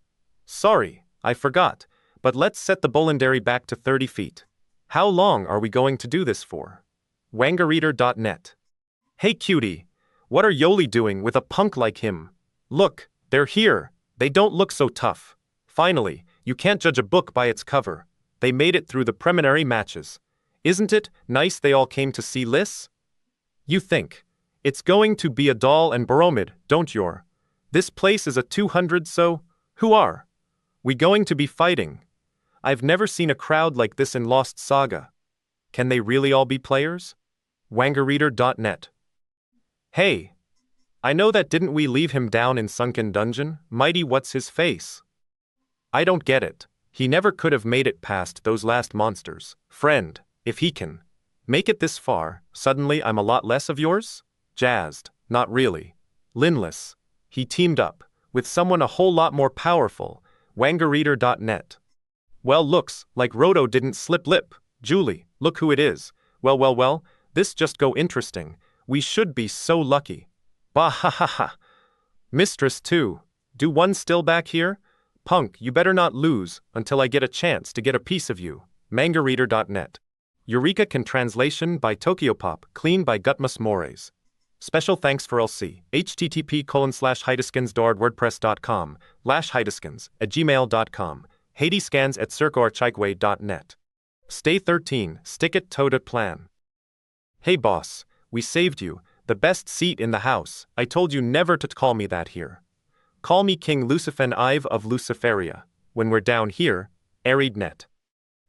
Sorry, I forgot, but let's set the Bolindari back to 30 feet. How long are we going to do this for? wangareader.net. Hey cutie, what are Yoli doing with a punk like him? Look, they're here. They don't look so tough. Finally, you can't judge a book by its cover. They made it through the preliminary matches. Isn't it nice they all came to see Liss? You think it's going to be Adal and Boromid, don't you? This place is a 200, so who are we going to be fighting? I've never seen a crowd like this in Lost Saga. Can they really all be players? wangareader.net. Hey, I know that didn't we leave him down in Sunken Dungeon? Mighty what's his face? I don't get it. He never could have made it past those last monsters. Friend, if he can make it this far, suddenly I'm a lot less of yours? Jazzed, not really. Linless, he teamed up with someone a whole lot more powerful. wangareader.net. Well, looks like Roto didn't slip lip. Julie, look who it is. Well, this just go interesting. We should be so lucky. Bah ha ha ha. Mistress too. Do one still back here? Punk, you better not lose until I get a chance to get a piece of you. mangareader.net. Yureka can translation by Tokyopop, clean by Gutmus Mores. Special thanks for LC. http://heidiskins.wordpress.com, /heidiskins@gmail.com, hadescans@circoarchikeway.net. Stay 13, stick it toda plan. Hey boss, we saved you, the best seat in the house. I told you never to call me that here. Call me King Lucifen Ive of Luciferia. When we're down here, Arid.net.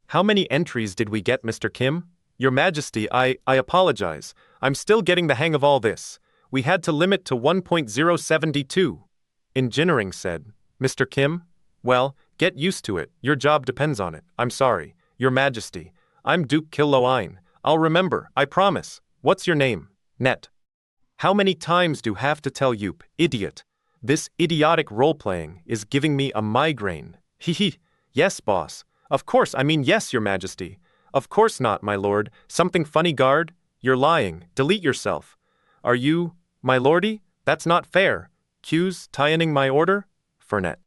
How many entries did we get, Mr. Kim? Your Majesty, I apologize. I'm still getting the hang of all this. We had to limit to 1.072. Engineering said. Mr. Kim? Well, get used to it. Your job depends on it. I'm sorry. Your Majesty. I'm Duke Killoine. I'll remember, I promise. What's your name? Net. How many times do have to tell you, idiot? This idiotic role-playing is giving me a migraine. Hee. Yes, boss. Of course, I mean yes, Your Majesty. Of course not, my lord. Something funny, guard? You're lying. Delete yourself. Are you, my lordy? That's not fair. Q's tying my order? Fernet.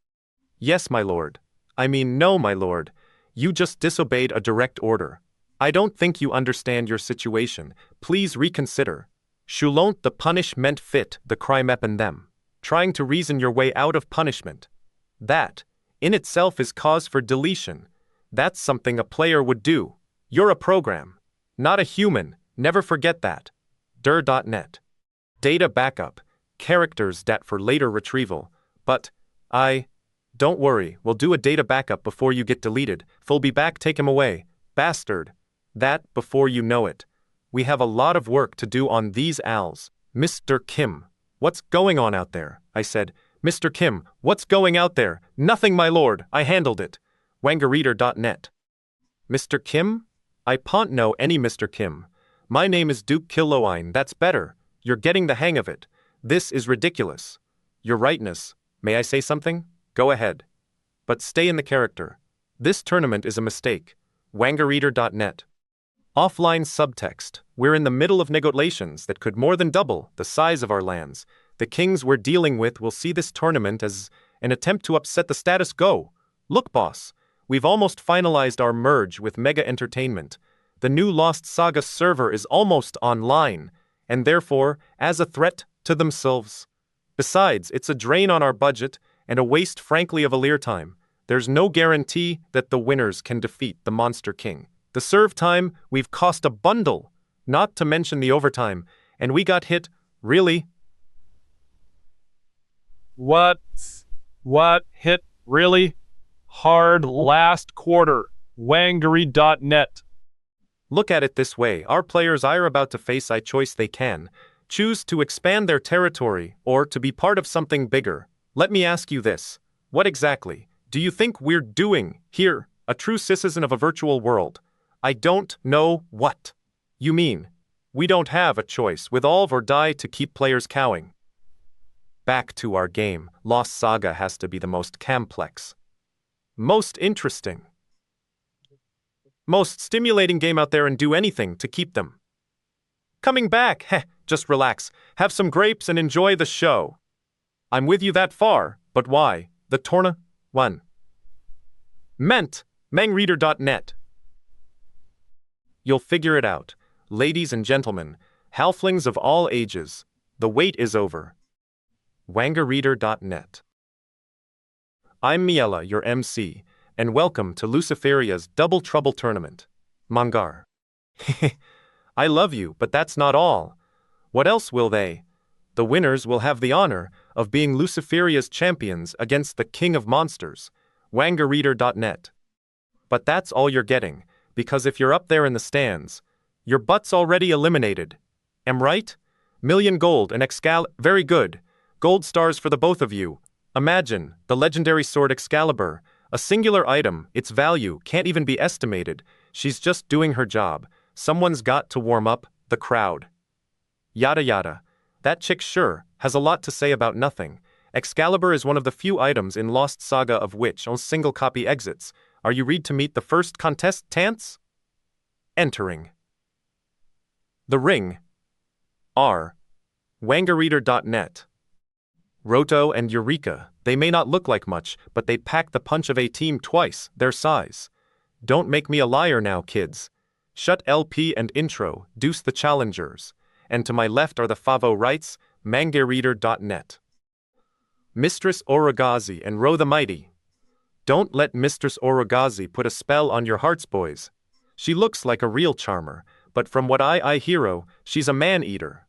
Yes, my lord. I mean no, my lord. You just disobeyed a direct order. I don't think you understand your situation. Please reconsider. Shulont the punishment fit the crime upon them. Trying to reason your way out of punishment. That, in itself, is cause for deletion. That's something a player would do. You're a program, not a human. Never forget that. dir.net. Data backup. Characters dat for later retrieval. But, don't worry, we'll do a data backup before you get deleted. Full be back, take him away. Bastard. That, before you know it. We have a lot of work to do on these owls. Mr. Kim. What's going on out there? I said. Mr. Kim, what's going out there? Nothing, my lord. I handled it. wangareader.net. Mr. Kim? I can't know any Mr. Kim. My name is Duke Killoine. That's better. You're getting the hang of it. This is ridiculous. Your rightness. May I say something? Go ahead. But stay in the character. This tournament is a mistake. wangareader.net. Offline subtext. We're in the middle of negotiations that could more than double the size of our lands. The kings we're dealing with will see this tournament as an attempt to upset the status quo. Look, boss, we've almost finalized our merge with Mega Entertainment. The new Lost Saga server is almost online, and therefore, as a threat to themselves. Besides, it's a drain on our budget and a waste, frankly, of Alir time. There's no guarantee that the winners can defeat the Monster King. The serve time, we've cost a bundle, not to mention the overtime, and we got hit, really? What hit really hard last quarter? Wangery.net. Look at it this way, our players are about to face a choice. They can choose to expand their territory or to be part of something bigger. Let me ask you this. What exactly do you think we're doing here? a true citizen of a virtual world. I don't know what you mean. We don't have a choice, resolve or die to keep players cowing. Back to our game. Lost Saga has to be the most complex, most interesting, most stimulating game out there, and do anything to keep them coming back. Heh, just relax, have some grapes and enjoy the show. I'm with you that far, but why? The Torna? 1. Meant, mangreader.net. You'll figure it out. Ladies and gentlemen, halflings of all ages, the wait is over. wangareader.net. I'm Miela, your MC, and welcome to Luciferia's Double Trouble Tournament. Mangar. I love you, but that's not all. What else will they? The winners will have the honor of being Luciferia's champions against the King of Monsters, wangareader.net. But that's all you're getting, because if you're up there in the stands, your butt's already eliminated. Am right? Million gold and very good. Gold stars for the both of you. Imagine, the legendary sword Excalibur, a singular item, its value can't even be estimated. She's just doing her job. Someone's got to warm up the crowd. Yada yada. That chick sure has a lot to say about nothing. Excalibur is one of the few items in Lost Saga of which on single copy exits. Are you ready to meet the first contestants? Entering the ring are wangareader.net. Roto and Yureka, they may not look like much, but they pack the punch of a team twice their size. Don't make me a liar now, kids. Shut LP and intro, deuce the challengers. And to my left are the favorites, mangareader.net. Mistress Oragazi and Ro the Mighty. Don't let Mistress Oragazi put a spell on your hearts, boys. She looks like a real charmer, but from what I hear, she's a man-eater.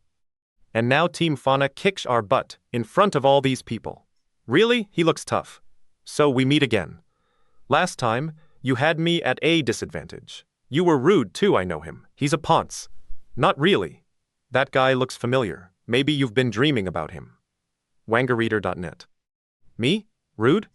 And now Team Fauna kicks our butt in front of all these people. Really? He looks tough. So we meet again. Last time, you had me at a disadvantage. You were rude too, I know him. He's a ponce. Not really. That guy looks familiar. Maybe you've been dreaming about him. wangareader.net. Me? Rude?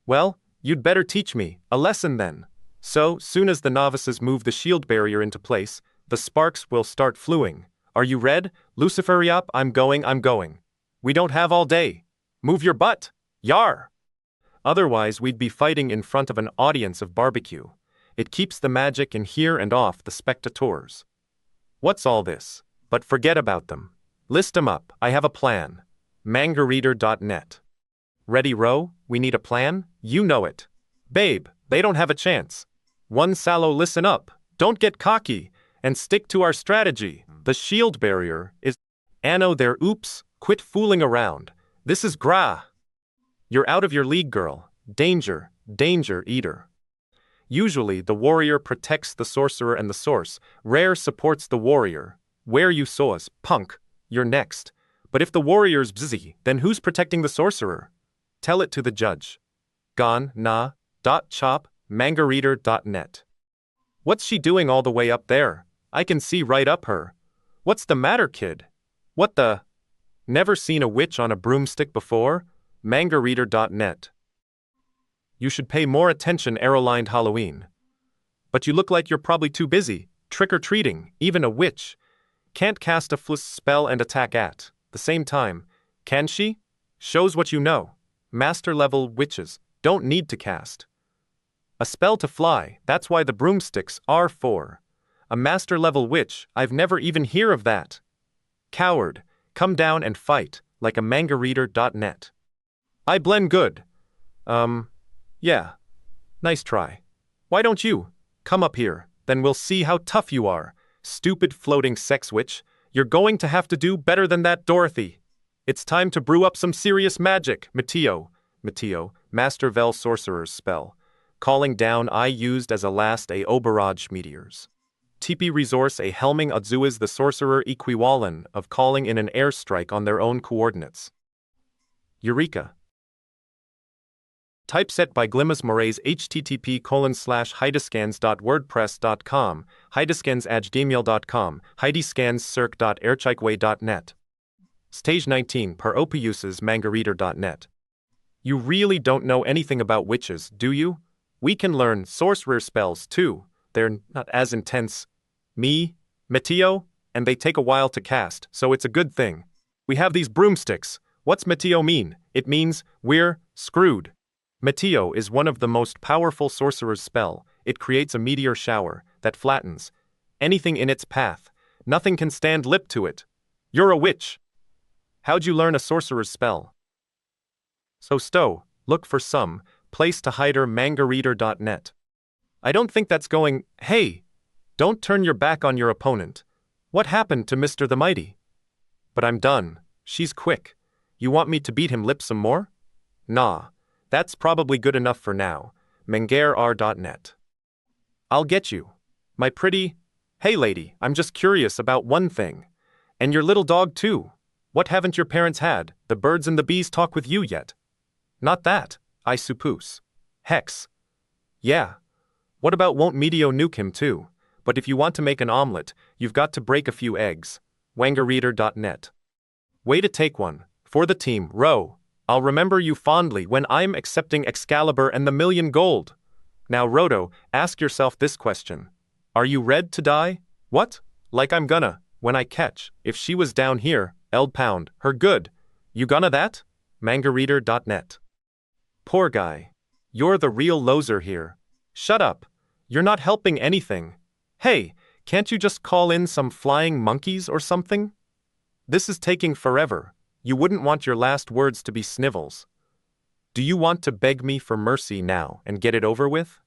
Well, you'd better teach me a lesson then. So, soon as the novices move the shield barrier into place, the sparks will start fluing. Are you red? Luciferiop, I'm going. We don't have all day. Move your butt. Yar! Otherwise, we'd be fighting in front of an audience of barbecue. It keeps the magic in here and off the spectators. What's all this? But forget about them. List them up, I have a plan. mangareader.net. Ready, Ro? We need a plan? You know it. Babe, they don't have a chance. One Sallow, listen up. Don't get cocky, and stick to our strategy. The shield barrier is Anno there, oops, quit fooling around. This is Gra. You're out of your league, girl. Danger, eater. Usually, the warrior protects the sorcerer and the source. Rare supports the warrior. Where you saw us, punk, you're next. But if the warrior's busy, then who's protecting the sorcerer? Tell it to the judge. Gone, nah, .chop, mangareader.net. What's she doing all the way up there? I can see right up her. What's the matter, kid? What the? Never seen a witch on a broomstick before? mangareader.net. You should pay more attention, arrow-lined Halloween. But you look like you're probably too busy, trick-or-treating, even a witch. Can't cast a flush spell and attack at the same time, can she? Shows what you know. Master-level witches don't need to cast a spell to fly, that's why the broomsticks are for a master-level witch. I've never even hear of that. Coward, come down and fight, like a mangareader.net. I blend good. Yeah. Nice try. Why don't you? Come up here, then we'll see how tough you are. Stupid floating sex witch, you're going to have to do better than that, Dorothy. It's time to brew up some serious magic. Mateo, Master Vel Sorcerer's spell. Calling down I used as a last a Oberage meteors. TP resource a helming Adzuas the sorcerer equivalent of calling in an airstrike on their own coordinates. Yureka. Typeset by Glimas Moraes http://hidescans.wordpress.com, hidescansagdemiel.com, hidescanscirc.airchikeway.net. Stage 19 per opiuses mangareader.net. You really don't know anything about witches, do you? We can learn sorcerer spells too. They're not as intense. Meteo, and they take a while to cast, so it's a good thing. We have these broomsticks. What's Meteo mean? It means we're screwed. Meteo is one of the most powerful sorcerer's spell. It creates a meteor shower that flattens anything in its path. Nothing can stand lip to it. You're a witch. How'd you learn a sorcerer's spell? So look for some place to hide her mangareader.net. I don't think that's going. Hey, don't turn your back on your opponent. What happened to Mr. the Mighty? But I'm done. She's quick. You want me to beat him lip some more? Nah, that's probably good enough for now. mangarer.net. I'll get you. My pretty. Hey lady, I'm just curious about one thing. And your little dog too. What haven't your parents had, the birds and the bees talk with you yet? Not that, I suppose. Hex. Yeah. What about won't Meteo nuke him too? But if you want to make an omelet, you've got to break a few eggs. wangareader.net. Way to take one. For the team, row. I'll remember you fondly when I'm accepting Excalibur and the million gold. Now Roto, ask yourself this question. Are you red to die? What? Like I'm gonna, when I catch, if she was down here, Eld pound, her good. You gonna that? mangareader.net. Poor guy. You're the real loser here. Shut up. You're not helping anything. Hey, can't you just call in some flying monkeys or something? This is taking forever. You wouldn't want your last words to be snivels. Do you want to beg me for mercy now and get it over with?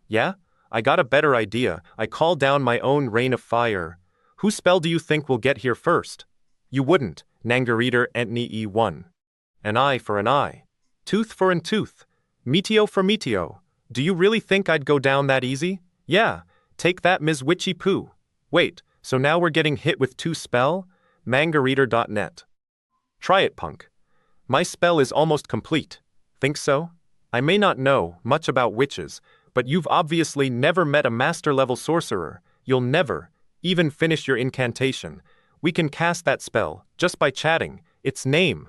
Yeah? I got a better idea. I call down my own rain of fire. Whose spell do you think will get here first? You wouldn't. Nangareader Entni E1. An eye for an eye. Tooth for an tooth. Meteo for meteo. Do you really think I'd go down that easy? Yeah. Take that, Ms. Witchy Poo. Wait, so now we're getting hit with 2 spell? mangareader.net. Try it, punk. My spell is almost complete. Think so? I may not know much about witches, but you've obviously never met a master-level sorcerer. You'll never even finish your incantation. We can cast that spell just by chatting. Its name.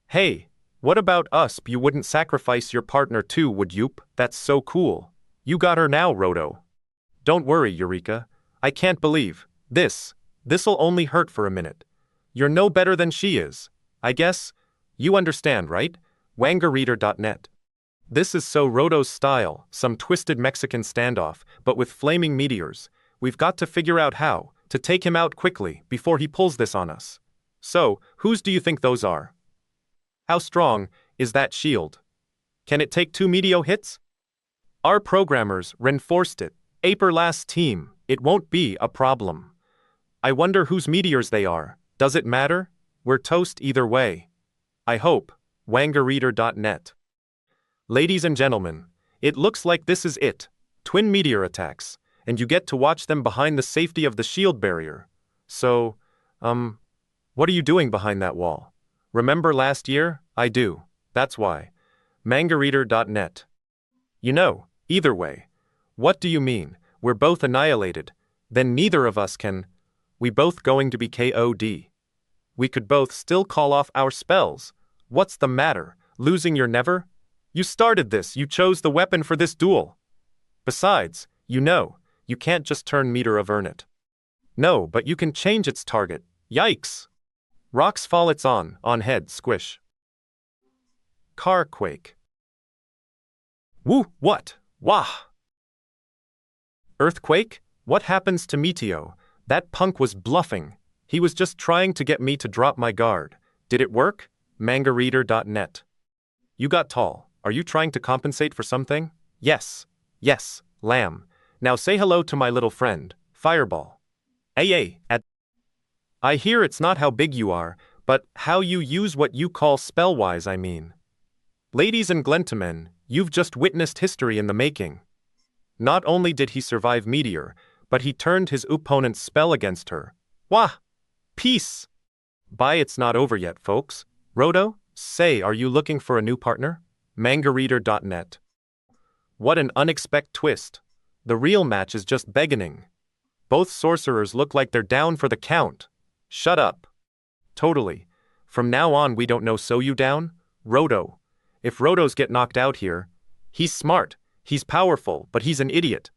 Hey, what about us? You wouldn't sacrifice your partner too, would you? That's so cool. You got her now, Roto. Don't worry, Yureka. I can't believe this'll only hurt for a minute. You're no better than she is. I guess. You understand, right? wangareader.net. This is so Roto's style, some twisted Mexican standoff, but with flaming meteors. We've got to figure out how to take him out quickly before he pulls this on us. So, whose do you think those are? How strong is that shield? Can it take 2 Meteo hits? Our programmers reinforced it. Aper last team, it won't be a problem. I wonder whose meteors they are. Does it matter? We're toast either way. I hope. wangareader.net. Ladies and gentlemen, it looks like this is it. Twin meteor attacks, and you get to watch them behind the safety of the shield barrier. So, what are you doing behind that wall? Remember last year? I do. That's why. mangareader.net. You know, either way. What do you mean? We're both annihilated. Then neither of us can. We both going to be KOD. We could both still call off our spells. What's the matter? Losing your never? You started this. You chose the weapon for this duel. Besides, you know, you can't just turn meter of earn it. No, but you can change its target. Yikes! Rocks fall it's on head, squish. Car quake. Woo, what? Wah! Earthquake? What happens to Meteo? That punk was bluffing. He was just trying to get me to drop my guard. Did it work? mangareader.net. You got tall. Are you trying to compensate for something? Yes. Yes, lamb. Now say hello to my little friend, Fireball. I hear it's not how big you are, but how you use what you call spell-wise, I mean. Ladies and gentlemen, you've just witnessed history in the making. Not only did he survive Meteor, but he turned his opponent's spell against her. Wah! Peace! Bye, it's not over yet, folks. Roto, say, are you looking for a new partner? mangareader.net. What an unexpected twist. The real match is just beginning. Both sorcerers look like they're down for the count. Shut up. Totally. From now on we don't know so you down? Roto. If Rotos get knocked out here, he's smart. He's powerful, but he's an idiot.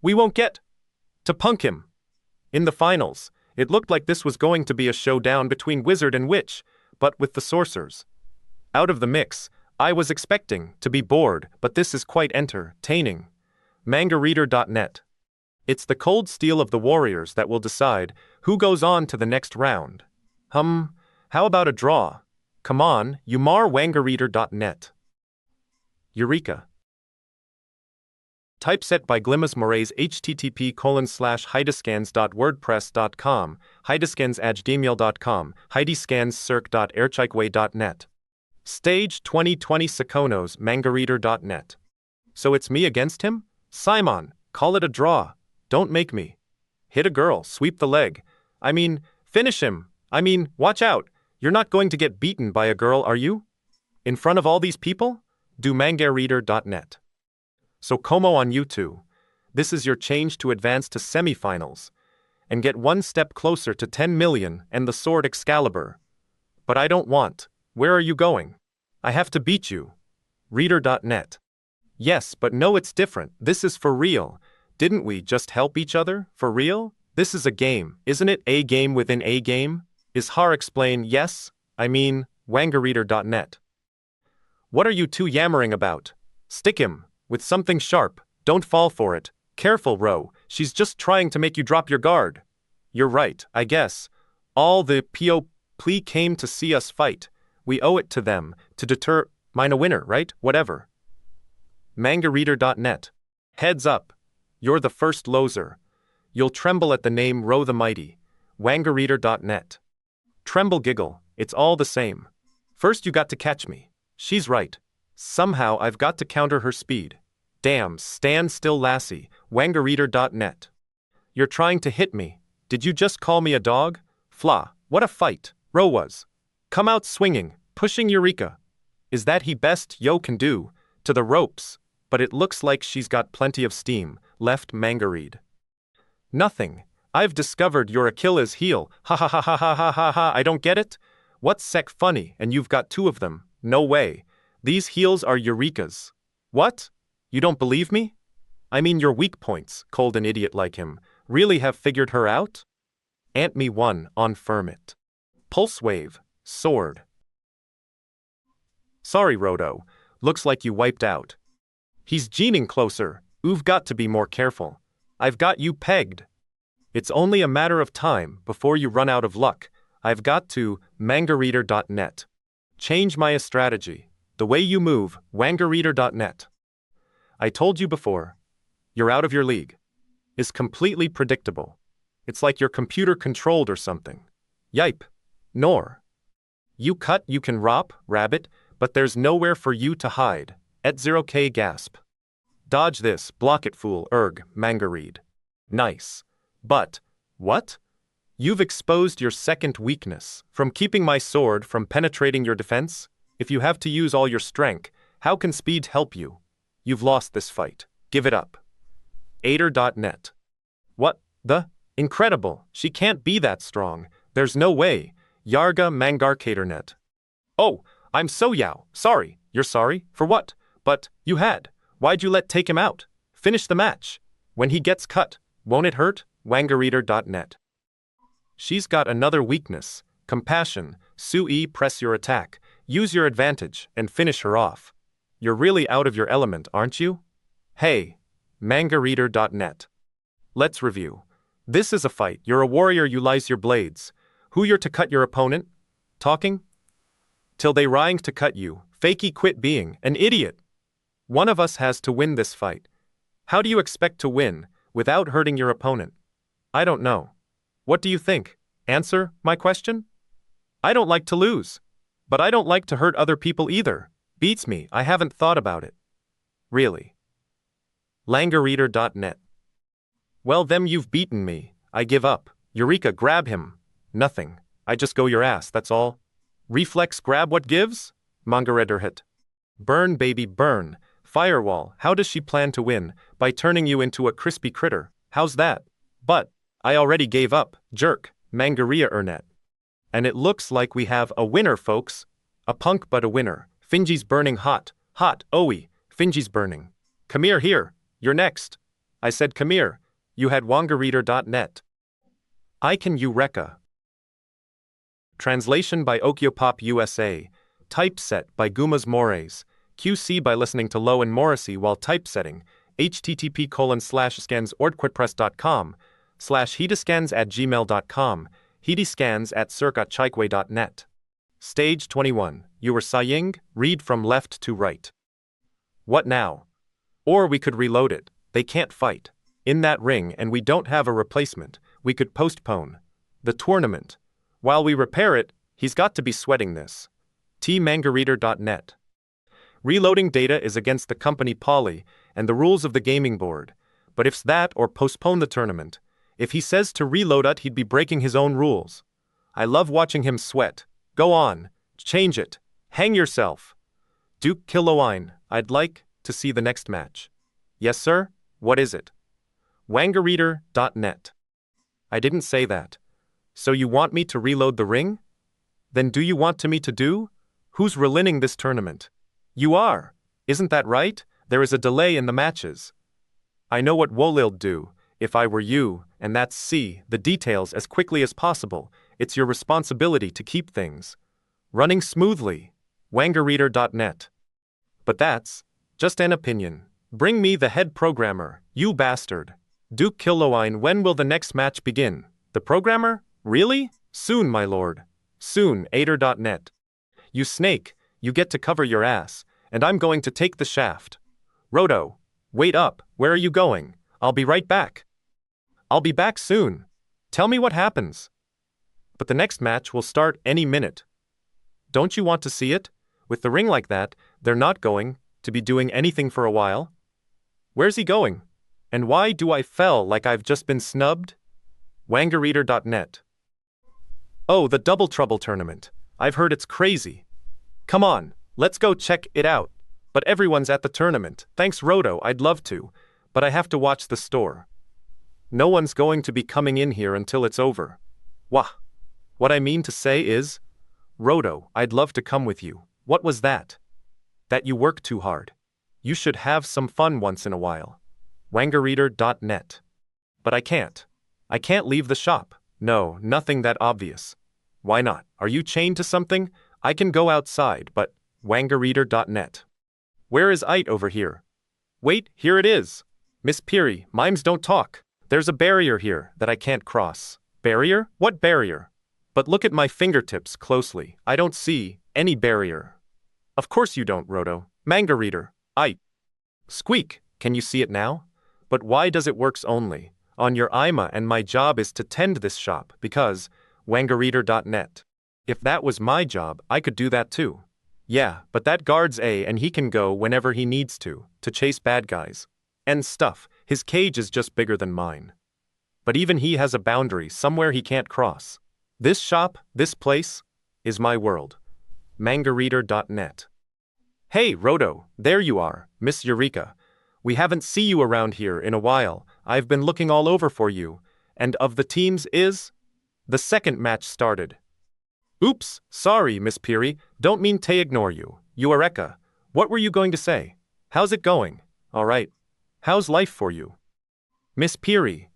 We won't get to punk him. In the finals, it looked like this was going to be a showdown between wizard and witch, but with the sorcerers out of the mix, I was expecting to be bored, but this is quite entertaining. MangaReader.net. It's the cold steel of the warriors that will decide who goes on to the next round. How about a draw? Come on, MangaReader.net. Yureka. Typeset by Glimas Moraes http://hidescans.wordpress.com, hidescansajdemiel.com, hidescanscirc.airchikeway.net. Stage 2020 Sakonos MangaReader.net. So it's me against him? Simon, call it a draw. Don't make me hit a girl, sweep the leg. Finish him. Watch out. You're not going to get beaten by a girl, are you? In front of all these people? Do MangaReader.net. So Como on YouTube. This is your change to advance to semifinals and get one step closer to 10 million and the sword Excalibur. But I don't want. Where are you going? I have to beat you. Reader.net. Yes, but no, it's different. This is for real. Didn't we just help each other? For real? This is a game, isn't it? A game within a game? Is Har explain? Yes? Wangareader.net. What are you two yammering about? Stick him with something sharp. Don't fall for it. Careful, Ro. She's just trying to make you drop your guard. You're right, I guess. All the plea came to see us fight. We owe it to them to deter mine a winner, right? Whatever. MangaReader.net. Heads up. You're the first loser. You'll tremble at the name Ro the Mighty. Wangareader.net. Tremble giggle. It's all the same. First you got to catch me. She's right. Somehow I've got to counter her speed. Damn, stand still lassie. Wangareader.net. You're trying to hit me. Did you just call me a dog? Fla, what a fight. Ro was. Come out swinging, pushing Yureka. Is that he best yo can do? To the ropes. But it looks like she's got plenty of steam left. MangaRead. Nothing. I've discovered your Achilles heel. Ha ha ha ha ha ha ha ha. I don't get it. What's sec funny and you've got two of them? No way. These heels are Eureka's. What? You don't believe me? Your weak points, cold an idiot like him, really have figured her out? Ant me one on Fermit. Pulse wave, sword. Sorry, Rodo. Looks like you wiped out. He's gening closer. You've got to be more careful. I've got you pegged. It's only a matter of time before you run out of luck. I've got to MangaReader.net. Change my strategy. The way you move, WangaReader.net. I told you before. You're out of your league. Is completely predictable. It's like you're computer controlled or something. Yipe. Nor. You cut, you can rabbit, but there's nowhere for you to hide. At 0k gasp. Dodge this, block it fool, MangaRead. Nice. But, what? You've exposed your second weakness, from keeping my sword from penetrating your defense? If you have to use all your strength, how can speed help you? You've lost this fight. Give it up. Ader.net. What? The? Incredible. She can't be that strong. There's no way. Yarga Mangarcatornet. Oh, I'm so yow. Sorry. You're sorry? For what? But, you had. Why'd you let take him out? Finish the match. When he gets cut, won't it hurt? Wangareader.net. She's got another weakness. Compassion. Sui, press your attack. Use your advantage and finish her off. You're really out of your element, aren't you? Hey, MangaReader.net. Let's review. This is a fight. You're a warrior, you lies your blades. Who you're to cut your opponent? Talking? Till they rying to cut you. Fakey quit being an idiot. One of us has to win this fight. How do you expect to win without hurting your opponent? I don't know. What do you think? Answer my question? I don't like to lose. But I don't like to hurt other people either. Beats me, I haven't thought about it. Really. LangaReader.net. Well, them you've beaten me. I give up. Yureka, grab him. Nothing. I just go your ass, that's all. Reflex grab what gives? Mangareader hit. Burn, baby, burn. Firewall, how does she plan to win? By turning you into a crispy critter. How's that? But, I already gave up. Jerk. MangaReader.net. And it looks like we have a winner, folks. A punk but a winner. Finji's burning hot. Hot, Finji's burning. Come here, you're next. I said come here, you had wangareader.net. I can Yureka. Translation by Okiopop USA. Typeset by Gumas Mores. QC by listening to Low and Morrissey while typesetting. http://scans/ordquidpress.com/hediscans@gmail.com. hediscans@circa.chikwe.net. Stage 21. You were saying? Read from left to right. What now? Or we could reload it. They can't fight in that ring and we don't have a replacement. We could postpone the tournament. While we repair it, he's got to be sweating this. tmangareader.net. Reloading data is against the company Poly and the rules of the gaming board. But if's that or postpone the tournament. If he says to reload it, he'd be breaking his own rules. I love watching him sweat. Go on. Change it. Hang yourself. Duke Kilowine, I'd like to see the next match. Yes, sir? What is it? wangareader.net. I didn't say that. So you want me to reload the ring? Then do you want me to do? Who's relinning this tournament? You are. Isn't that right? There is a delay in the matches. I know what Wolil'd do, if I were you, and that's see the details as quickly as possible. It's your responsibility to keep things running smoothly. wangareader.net. But that's just an opinion. Bring me the head programmer, you bastard. Duke Kilowine, when will the next match begin? The programmer? Really? Soon, my lord. Soon, Ader.net. You snake, you get to cover your ass, and I'm going to take the shaft. Roto, wait up, where are you going? I'll be right back. I'll be back soon. Tell me what happens. But the next match will start any minute. Don't you want to see it? With the ring like that, they're not going to be doing anything for a while. Where's he going? And why do I feel like I've just been snubbed? wangareader.net. Oh, the Double Trouble tournament. I've heard it's crazy. Come on, let's go check it out. But everyone's at the tournament. Thanks, Roto, I'd love to. But I have to watch the store. No one's going to be coming in here until it's over. Wah. What I mean to say is, Roto, I'd love to come with you. What was that? That you work too hard. You should have some fun once in a while. wangareader.net. But I can't. I can't leave the shop. No, nothing that obvious. Why not? Are you chained to something? I can go outside, but wangareader.net. Where is Ite over here? Wait, here it is. Miss Peary, mimes don't talk. There's a barrier here that I can't cross. Barrier? What barrier? But look at my fingertips closely. I don't see any barrier. Of course you don't, Roto. Manga reader. Ite. Squeak, can you see it now? But why does it works only on your IMA and my job is to tend this shop because wangareader.net. If that was my job, I could do that too. Yeah, but that guard's A and he can go whenever he needs to chase bad guys. And stuff, his cage is just bigger than mine. But even he has a boundary somewhere he can't cross. This shop, this place, is my world. mangareader.net. Hey, Roto, there you are, Miss Yureka. We haven't seen you around here in a while. I've been looking all over for you. And of the teams is? The second match started. Oops, sorry, Miss Peary, don't mean to ignore you. Yureka, what were you going to say? How's it going? All right. How's life for you? Miss Peary,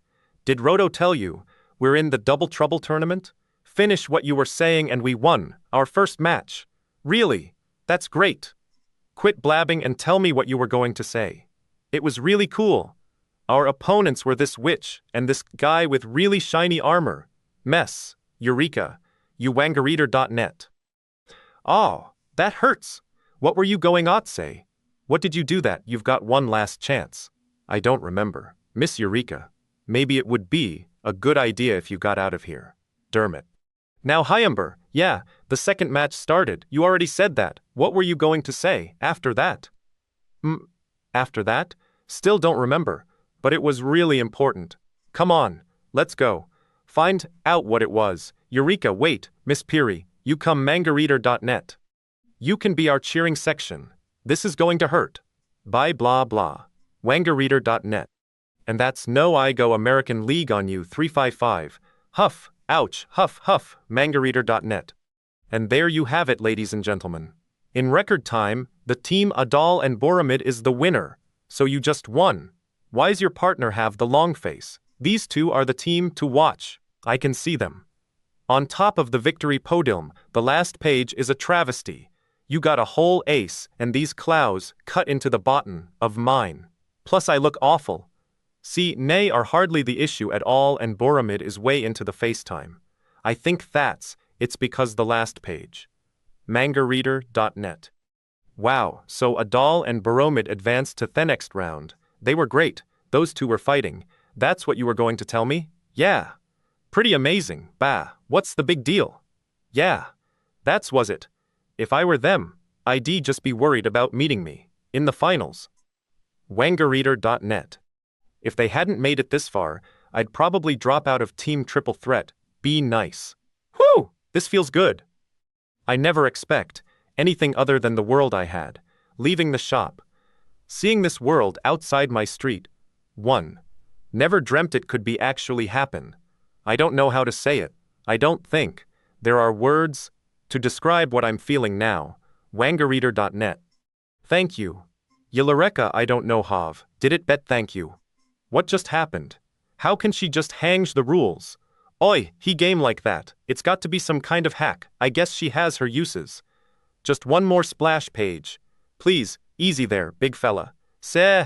did Roto tell you we're in the Double Trouble tournament? Finish what you were saying and we won our first match. Really? That's great. Quit blabbing and tell me what you were going to say. It was really cool. Our opponents were this witch and this guy with really shiny armor. Mess. Yureka. You wangareader.net. Oh, that hurts. What were you going on say? What did you do that? You've got one last chance. I don't remember. Miss Yureka. Maybe it would be a good idea if you got out of here. Dermot. Now Hyamber, yeah, the second match started. You already said that. What were you going to say after that? After that? Still don't remember. But it was really important. Come on, let's go. Find out what it was. Yureka, wait, Miss Peary, you come mangareader.net. You can be our cheering section. This is going to hurt. Bye blah blah. wangareader.net. And that's no I go American League on you 355. Huff, ouch, huff, huff, mangareader.net. And there you have it, ladies and gentlemen. In record time, the team Adal and Boromid is the winner. So you just won. Why's your partner have the long face? These two are the team to watch. I can see them. On top of the victory podium, the last page is a travesty. You got a whole ace, and these clouds cut into the bottom of mine. Plus I look awful. See, nay are hardly the issue at all, and Boromid is way into the FaceTime. I think it's because the last page. mangareader.net. Wow, so Adal and Boromid advanced to the next round. They were great, those two were fighting. That's what you were going to tell me? Yeah. Pretty amazing, bah, what's the big deal? Yeah. Was it. If I were them, I'd just be worried about meeting me in the finals. Wangareader.net. If they hadn't made it this far, I'd probably drop out of Team Triple Threat. Be nice. Whew, this feels good. I never expect anything other than the world I had. Leaving the shop. Seeing this world outside my street. 1. Never dreamt it could be actually happen. I don't know how to say it. I don't think there are words to describe what I'm feeling now. Wangareader.net. Thank you. Yureka, I don't know Hav. Did it bet thank you. What just happened? How can she just hangs the rules? Oi, he game like that. It's got to be some kind of hack. I guess she has her uses. Just one more splash page. Please, easy there, big fella. Seh.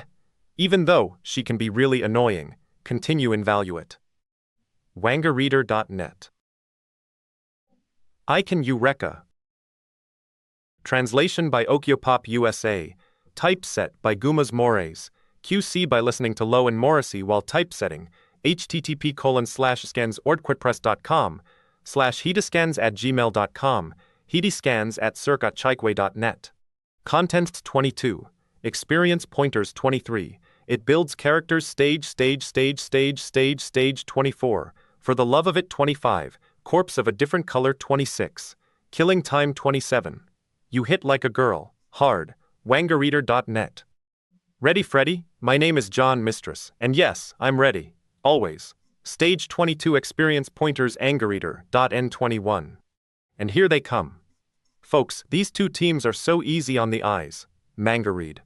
Even though she can be really annoying, continue invaluate. Wangareader.net. I can Yureka. Translation by Okyopop USA. Typeset by Gumas Mores. QC by listening to Low and Morrissey while typesetting. http://scans.wordpress.com/hediscans@gmail.com. hediscans@circa.chikwe.net. Content 22. Experience pointers 23. It builds characters stage 24. For the love of it 25. Corpse of a different color 26. Killing time 27. You hit like a girl. Hard. Wangareader.net. Ready, Freddy? My name is John Mistress, and yes, I'm ready. Always. Stage 22 experience pointers Angareader.n21. And here they come. Folks, these two teams are so easy on the eyes. Mangareed.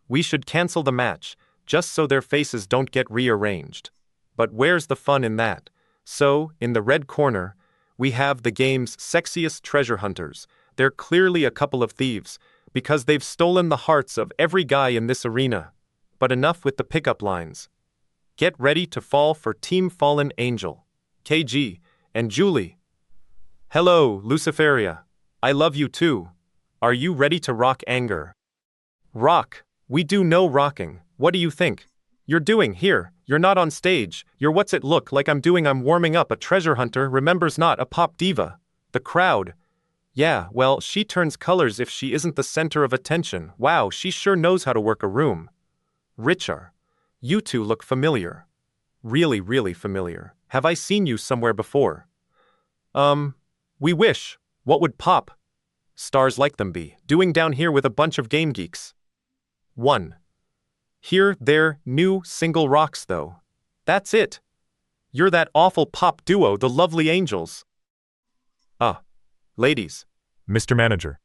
We should cancel the match, just so their faces don't get rearranged. But where's the fun in that? So, in the red corner, we have the game's sexiest treasure hunters. They're clearly a couple of thieves, because they've stolen the hearts of every guy in this arena. But enough with the pickup lines. Get ready to fall for Team Fallen Angel, KG, and Julie. Hello, Luciferia. I love you too. Are you ready to rock anger? Rock. We do no rocking. What do you think you're doing here? You're not on stage. You're what's it look like I'm doing. I'm warming up. A treasure hunter remembers not a pop diva. The crowd. Yeah, well, she turns colors if she isn't the center of attention. Wow, she sure knows how to work a room. Richard. You two look familiar. Really, really familiar. Have I seen you somewhere before? We wish. What would pop stars like them be doing down here with a bunch of game geeks? 1. Hear their new single rocks though. That's it. You're that awful pop duo, the Lovely Angels. Ladies. Mr. Manager.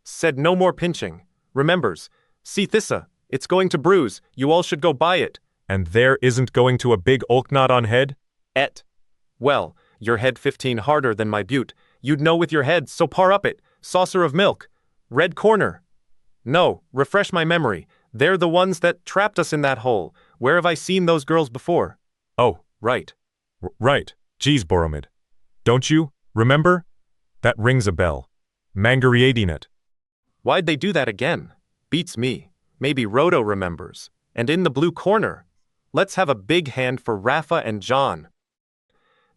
Said no more pinching. Remembers. See Thissa, it's going to bruise, you all should go buy it. And there isn't going to a big oak knot on head? Well, your head 15 harder than my butte. You'd know with your head, so par up it. Saucer of milk. Red corner. No, refresh my memory. They're the ones that trapped us in that hole. Where have I seen those girls before? Oh, right. Right. Geez, Boromid. Don't you remember? That rings a bell. Mangareader.net. Why'd they do that again? Beats me. Maybe Roto remembers. And in the blue corner. Let's have a big hand for Rafa and John.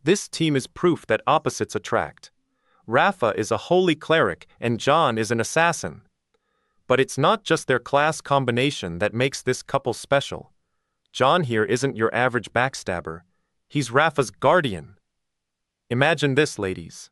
This team is proof that opposites attract. Rafa is a holy cleric and John is an assassin. But it's not just their class combination that makes this couple special. John here isn't your average backstabber. He's Rafa's guardian. Imagine this, ladies.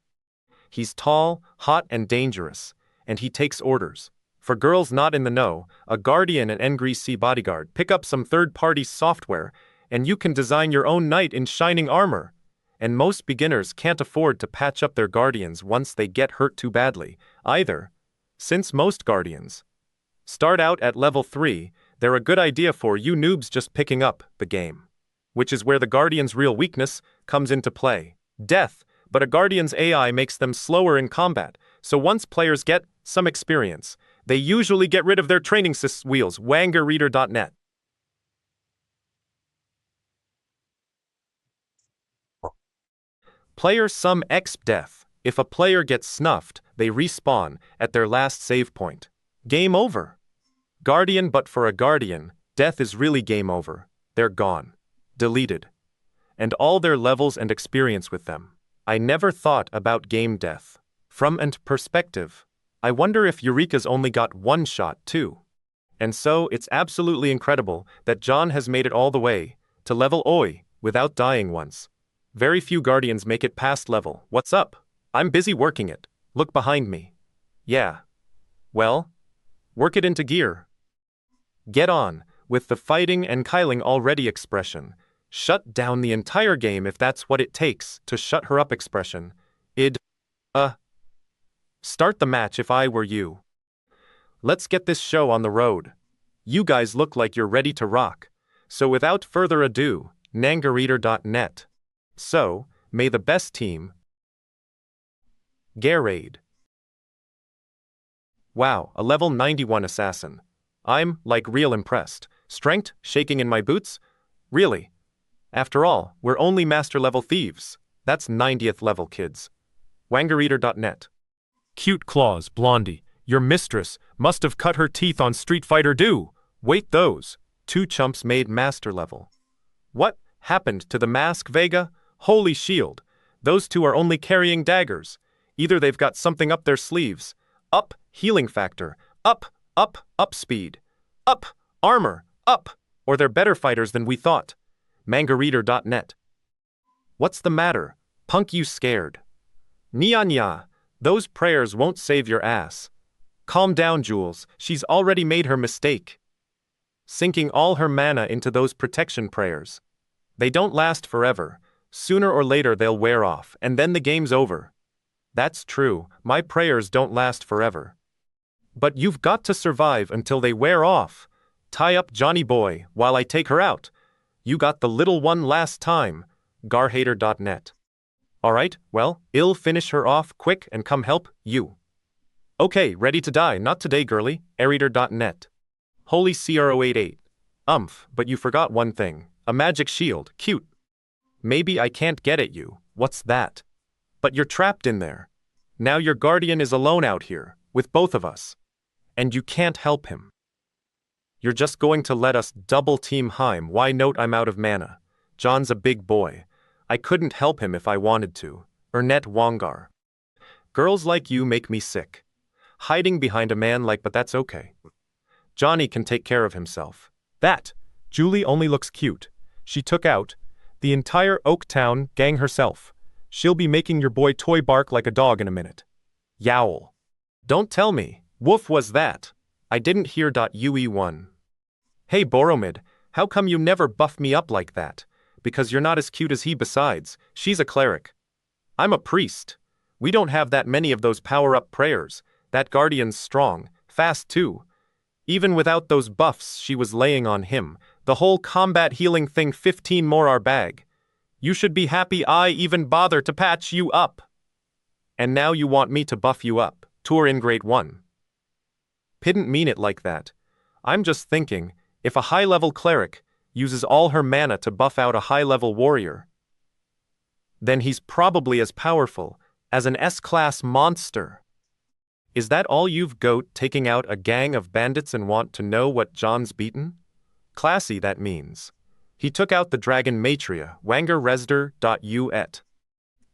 He's tall, hot, and dangerous, and he takes orders. For girls not in the know, a guardian and NGC bodyguard, pick up some third-party software, and you can design your own knight in shining armor. And most beginners can't afford to patch up their guardians once they get hurt too badly, either. Since most guardians start out at level 3, They're a good idea for you noobs just picking up the game. Which is where the Guardian's real weakness comes into play. Death, but a Guardian's AI makes them slower in combat, so once players get some experience, they usually get rid of their training wheels. Wangerreader.net. Player some exp death. If a player gets snuffed, they respawn at their last save point. Game over. Guardian, but for a Guardian, death is really game over. They're gone. Deleted. And all their levels and experience with them. I never thought about game death. From an perspective, I wonder if Yureka's only got one shot too. And so it's absolutely incredible that John has made it all the way to level Oi without dying once. Very few Guardians make it past level. What's up? I'm busy working it. Look behind me. Yeah. Well, work it into gear. Get on with the fighting and killing already expression. Shut down the entire game if that's what it takes to shut her up expression. Start the match if I were you. Let's get this show on the road. You guys look like you're ready to rock. So without further ado, nangareader.net. So, may the best team Garade. Wow, a level 91 assassin. I'm, like, real impressed. Strength, shaking in my boots? Really? After all, we're only master level thieves. That's 90th level, kids. Wangerreader.net. Cute claws, Blondie. Your mistress must have cut her teeth on Street Fighter Do. Wait, those two chumps made master level. What happened to the mask, Vega? Holy shield. Those two are only carrying daggers. Either they've got something up their sleeves. Up, healing factor. Up speed. Up, armor. Up, or they're better fighters than we thought. Mangareader.net. What's the matter? Punk, you scared? Nya. Those prayers won't save your ass. Calm down, Jules. She's already made her mistake. Sinking all her mana into those protection prayers. They don't last forever. Sooner or later they'll wear off, and then the game's over. That's true, my prayers don't last forever. But you've got to survive until they wear off. Tie up Johnny boy while I take her out. You got the little one last time. Garhater.net. Alright, well, I'll finish her off quick and come help you. Okay, ready to die, not today, girly. Areader.net. Holy CR088. But you forgot one thing. A magic shield, cute. Maybe I can't get at you, what's that? But you're trapped in there. Now your guardian is alone out here, with both of us. And you can't help him. You're just going to let us double team him. Why note I'm out of mana. John's a big boy. I couldn't help him if I wanted to. Ernest Wongar. Girls like you make me sick. Hiding behind a man like, but that's okay. Johnny can take care of himself. That, Julie only looks cute. She took out the entire Oaktown gang herself. She'll be making your boy toy bark like a dog in a minute. Yowl. Don't tell me. Woof was that. I didn't hear .ue1. Hey Boromid, how come you never buff me up like that? Because you're not as cute as he. Besides, she's a cleric. I'm a priest. We don't have that many of those power-up prayers. That guardian's strong, fast too. Even without those buffs she was laying on him, the whole combat healing thing 15 more our bag. You should be happy I even bother to patch you up. And now you want me to buff you up. Tour in grade 1. Didn't mean it like that. I'm just thinking, if a high-level cleric uses all her mana to buff out a high-level warrior, then he's probably as powerful as an S-class monster. Is that all you've got, taking out a gang of bandits and want to know what John's beaten? Classy, that means. He took out the dragon Matria, wangerresder.uet.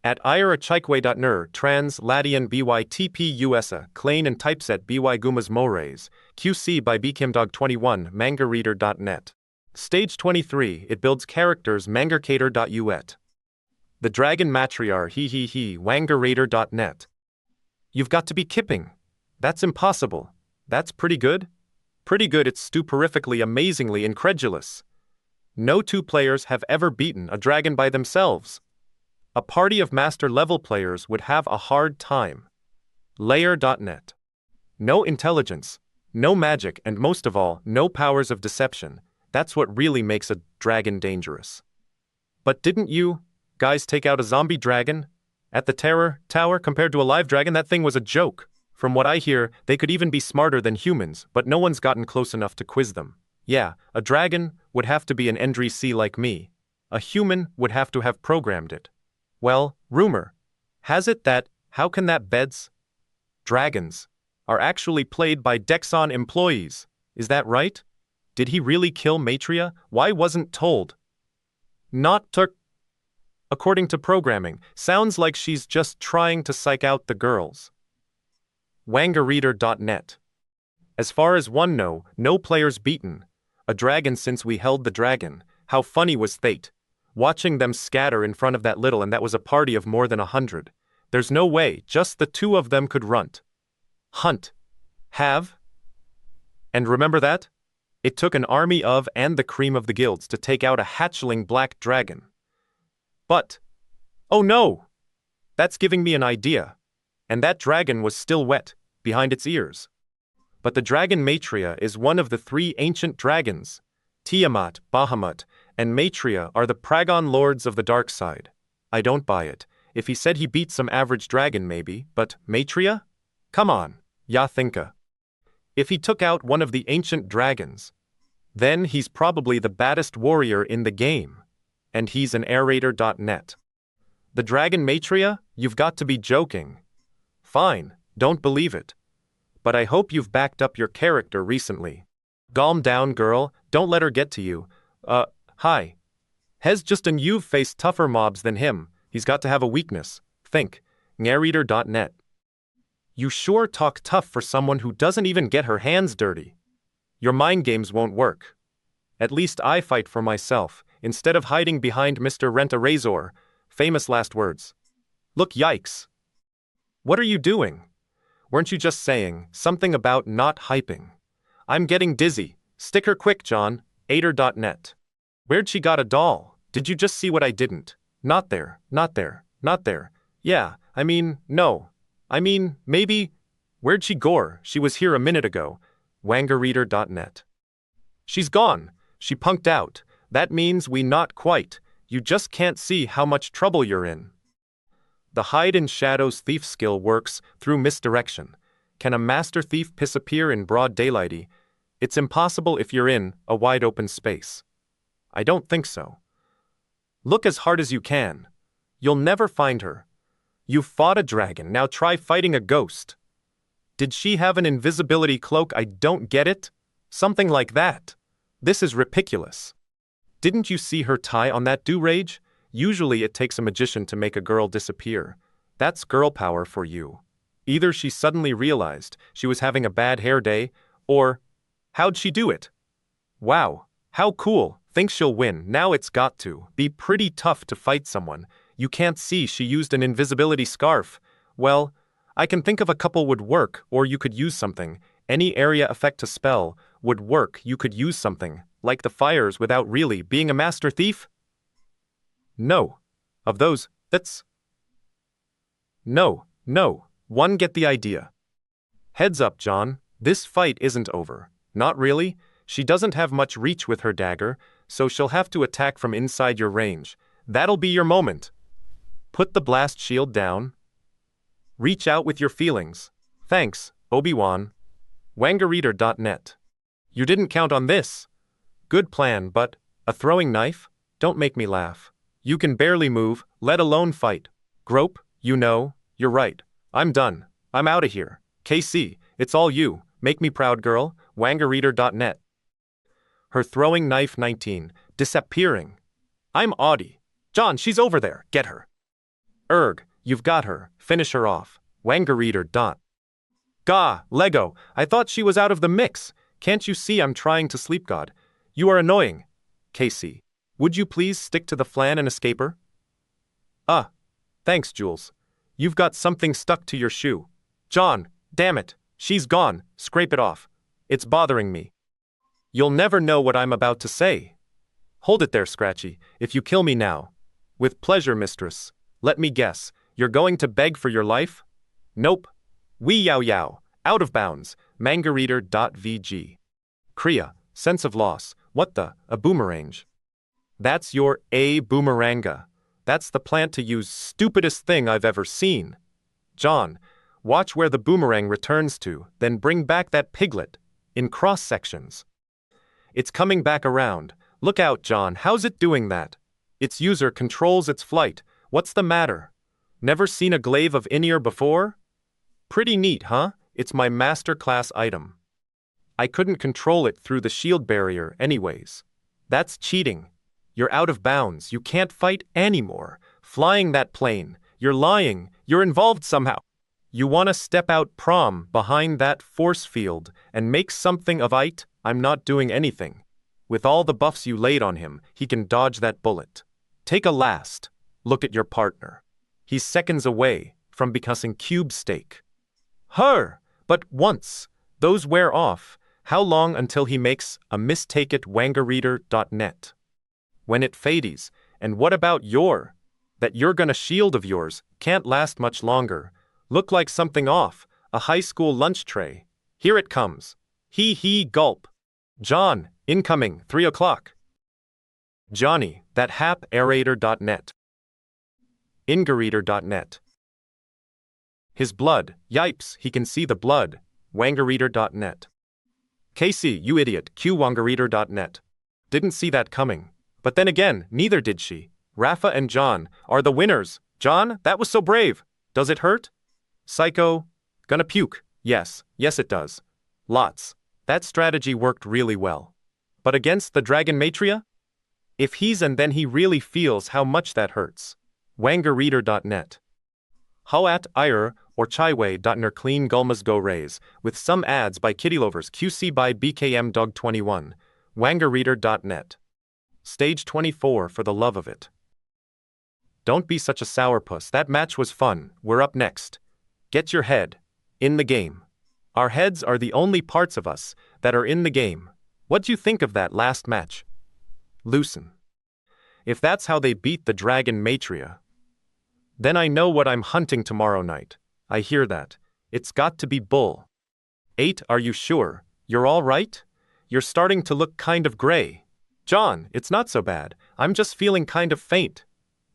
At irachikwe.ner, trans ladian bytp usa, clain and typeset by gumas mores, qc by bkimdog21, mangareader.net. Stage 23, it builds characters mangercator.uet. The dragon matriarch wangerraider.net. You've got to be kipping. That's impossible. That's pretty good? Pretty good, it's stuporifically, amazingly incredulous. No two players have ever beaten a dragon by themselves. A party of master level players would have a hard time. Layer.net. No intelligence, No magic, and most of all, no powers of deception. That's what really makes a dragon dangerous. But didn't you guys take out a zombie dragon at the Terror Tower compared to a live dragon? That thing was a joke. From what I hear, they could even be smarter than humans, but no one's gotten close enough to quiz them. Yeah, a dragon would have to be an NPC like me. A human would have to have programmed it. Well, rumor has it that how can that beds dragons are actually played by Dexon employees. Is that right? Did he really kill Maitreya? Why wasn't told? Not to... According to programming, sounds like she's just trying to psych out the girls. Wangareader.net. As far as one know, no players beaten. A dragon since we held the dragon. How funny was Fate. Watching them scatter in front of that little, and that was a party of more than 100. There's no way, just the two of them could hunt. Have? And remember that? It took an army of and the cream of the guilds to take out a hatchling black dragon. But, oh no! That's giving me an idea. And that dragon was still wet, behind its ears. But the dragon Maitreya is one of the 3 ancient dragons. Tiamat, Bahamut, and Maitreya are the Pragon lords of the dark side. I don't buy it. If he said he beat some average dragon maybe, but Maitreya? Come on, ya thinka. If he took out one of the ancient dragons, then he's probably the baddest warrior in the game. And he's an aerator.net. The dragon Maitreya? You've got to be joking. Fine, don't believe it. But I hope you've backed up your character recently. Calm down, girl, don't let her get to you. Hi. Hez just an you've faced tougher mobs than him. He's got to have a weakness. Think. Ngareader.net. You sure talk tough for someone who doesn't even get her hands dirty. Your mind games won't work. At least I fight for myself, instead of hiding behind Mr. Rent-a-Razor. Famous last words. Look, yikes. What are you doing? Weren't you just saying something about not hyping? I'm getting dizzy. Stick her quick, John. Ader.net. Where'd she got a doll? Did you just see what I didn't? Not there, not there, not there. Yeah, I mean, no. I mean, maybe. Where'd she gore? She was here a minute ago. Wangareader.net. She's gone. She punked out. That means we not quite. You just can't see how much trouble you're in. The hide in shadows thief skill works through misdirection. Can a master thief disappear in broad daylighty? It's impossible if you're in a wide open space. I don't think so. Look as hard as you can. You'll never find her. You fought a dragon, now try fighting a ghost. Did she have an invisibility cloak? I don't get it. Something like that. This is ridiculous. Didn't you see her tie on that do-rage? Usually it takes a magician to make a girl disappear. That's girl power for you. Either she suddenly realized she was having a bad hair day, or how'd she do it? Wow, how cool. Thinks she'll win. Now it's got to be pretty tough to fight someone. You can't see she used an invisibility scarf. Well, I can think of a couple would work, or you could use something. Any area effect to spell would work. You could use something, like the fires without really being a master thief? No. Of those, that's... No. One get the idea. Heads up, John. This fight isn't over. Not really. She doesn't have much reach with her dagger, so she'll have to attack from inside your range. That'll be your moment. Put the blast shield down. Reach out with your feelings. Thanks, Obi-Wan. Wangareader.net. You didn't count on this. Good plan, but a throwing knife? Don't make me laugh. You can barely move, let alone fight. Grope, you know, you're right. I'm done. I'm out of here. KC, it's all you. Make me proud, girl. Wangareader.net. Her throwing knife 19. Disappearing. I'm Audie. John, she's over there. Get her. Erg, you've got her. Finish her off. Wangareader. Gah, Lego, I thought she was out of the mix. Can't you see I'm trying to sleep, God? You are annoying. Casey, would you please stick to the flan and escape her? Thanks, Jules. You've got something stuck to your shoe. John, damn it, she's gone. Scrape it off. It's bothering me. You'll never know what I'm about to say. Hold it there, Scratchy, if you kill me now. With pleasure, mistress. Let me guess, you're going to beg for your life? Nope. Wee yow yow. Out of bounds, mangareader.vg. Kriya, sense of loss, what the, a boomerang. That's your A boomeranga. That's the plant to use stupidest thing I've ever seen. John, watch where the boomerang returns to, then bring back that piglet, in cross sections. It's coming back around. Look out, John, how's it doing that? Its user controls its flight. What's the matter? Never seen a glaive of in-ear before? Pretty neat, huh? It's my masterclass item. I couldn't control it through the shield barrier anyways. That's cheating. You're out of bounds. You can't fight anymore. Flying that plane. You're lying. You're involved somehow. You wanna step out prom behind that force field and make something of it? I'm not doing anything. With all the buffs you laid on him, he can dodge that bullet. Take a last look at your partner. He's seconds away from becoming cube steak. Her! But once those wear off, how long until he makes a mistake at wangareader.net? When it fades, and what about that you're gonna shield of yours, can't last much longer. Look like something off, a high school lunch tray. Here it comes. Hee gulp. John, incoming, 3 o'clock. Johnny, that hap aerator.net. Ingareader.net. His blood, yipes, he can see the blood, wangareader.net. Casey, you idiot, qwangareader.net. Didn't see that coming. But then again, neither did she. Rafa and John are the winners. John, that was so brave. Does it hurt? Psycho, gonna puke. Yes it does. Lots. That strategy worked really well. But against the Dragon Matria? If he's and then he really feels how much that hurts. Wangareader.net. Hawat Ire or Chaiwei.ner clean gulmas go raise, with some ads by Kittylovers QC by BKM Dog 21. Wangareader.net. Stage 24 for the love of it. Don't be such a sourpuss. That match was fun. We're up next. Get your head in the game. Our heads are the only parts of us that are in the game. What'd you think of that last match? Loosen. If that's how they beat the Dragon Matria, then I know what I'm hunting tomorrow night. I hear that. It's got to be bull. 8, are you sure? You're all right? You're starting to look kind of gray. John, it's not so bad. I'm just feeling kind of faint.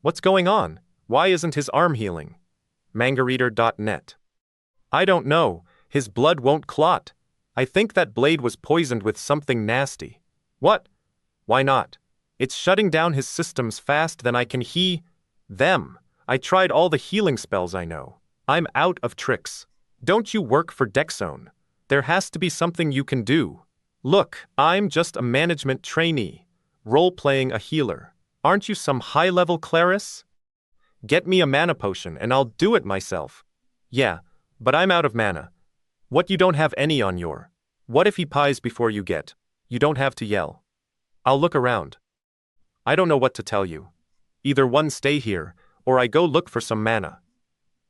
What's going on? Why isn't his arm healing? Mangareader.net. I don't know. His blood won't clot. I think that blade was poisoned with something nasty. What? Why not? It's shutting down his systems fast than I can them. I tried all the healing spells I know. I'm out of tricks. Don't you work for Dexone? There has to be something you can do. Look, I'm just a management trainee, role-playing a healer. Aren't you some high-level Claris? Get me a mana potion and I'll do it myself. Yeah, but I'm out of mana. What, you don't have any on your? What if he pies before you get? You don't have to yell. I'll look around. I don't know what to tell you. Either one, stay here, or I go look for some mana.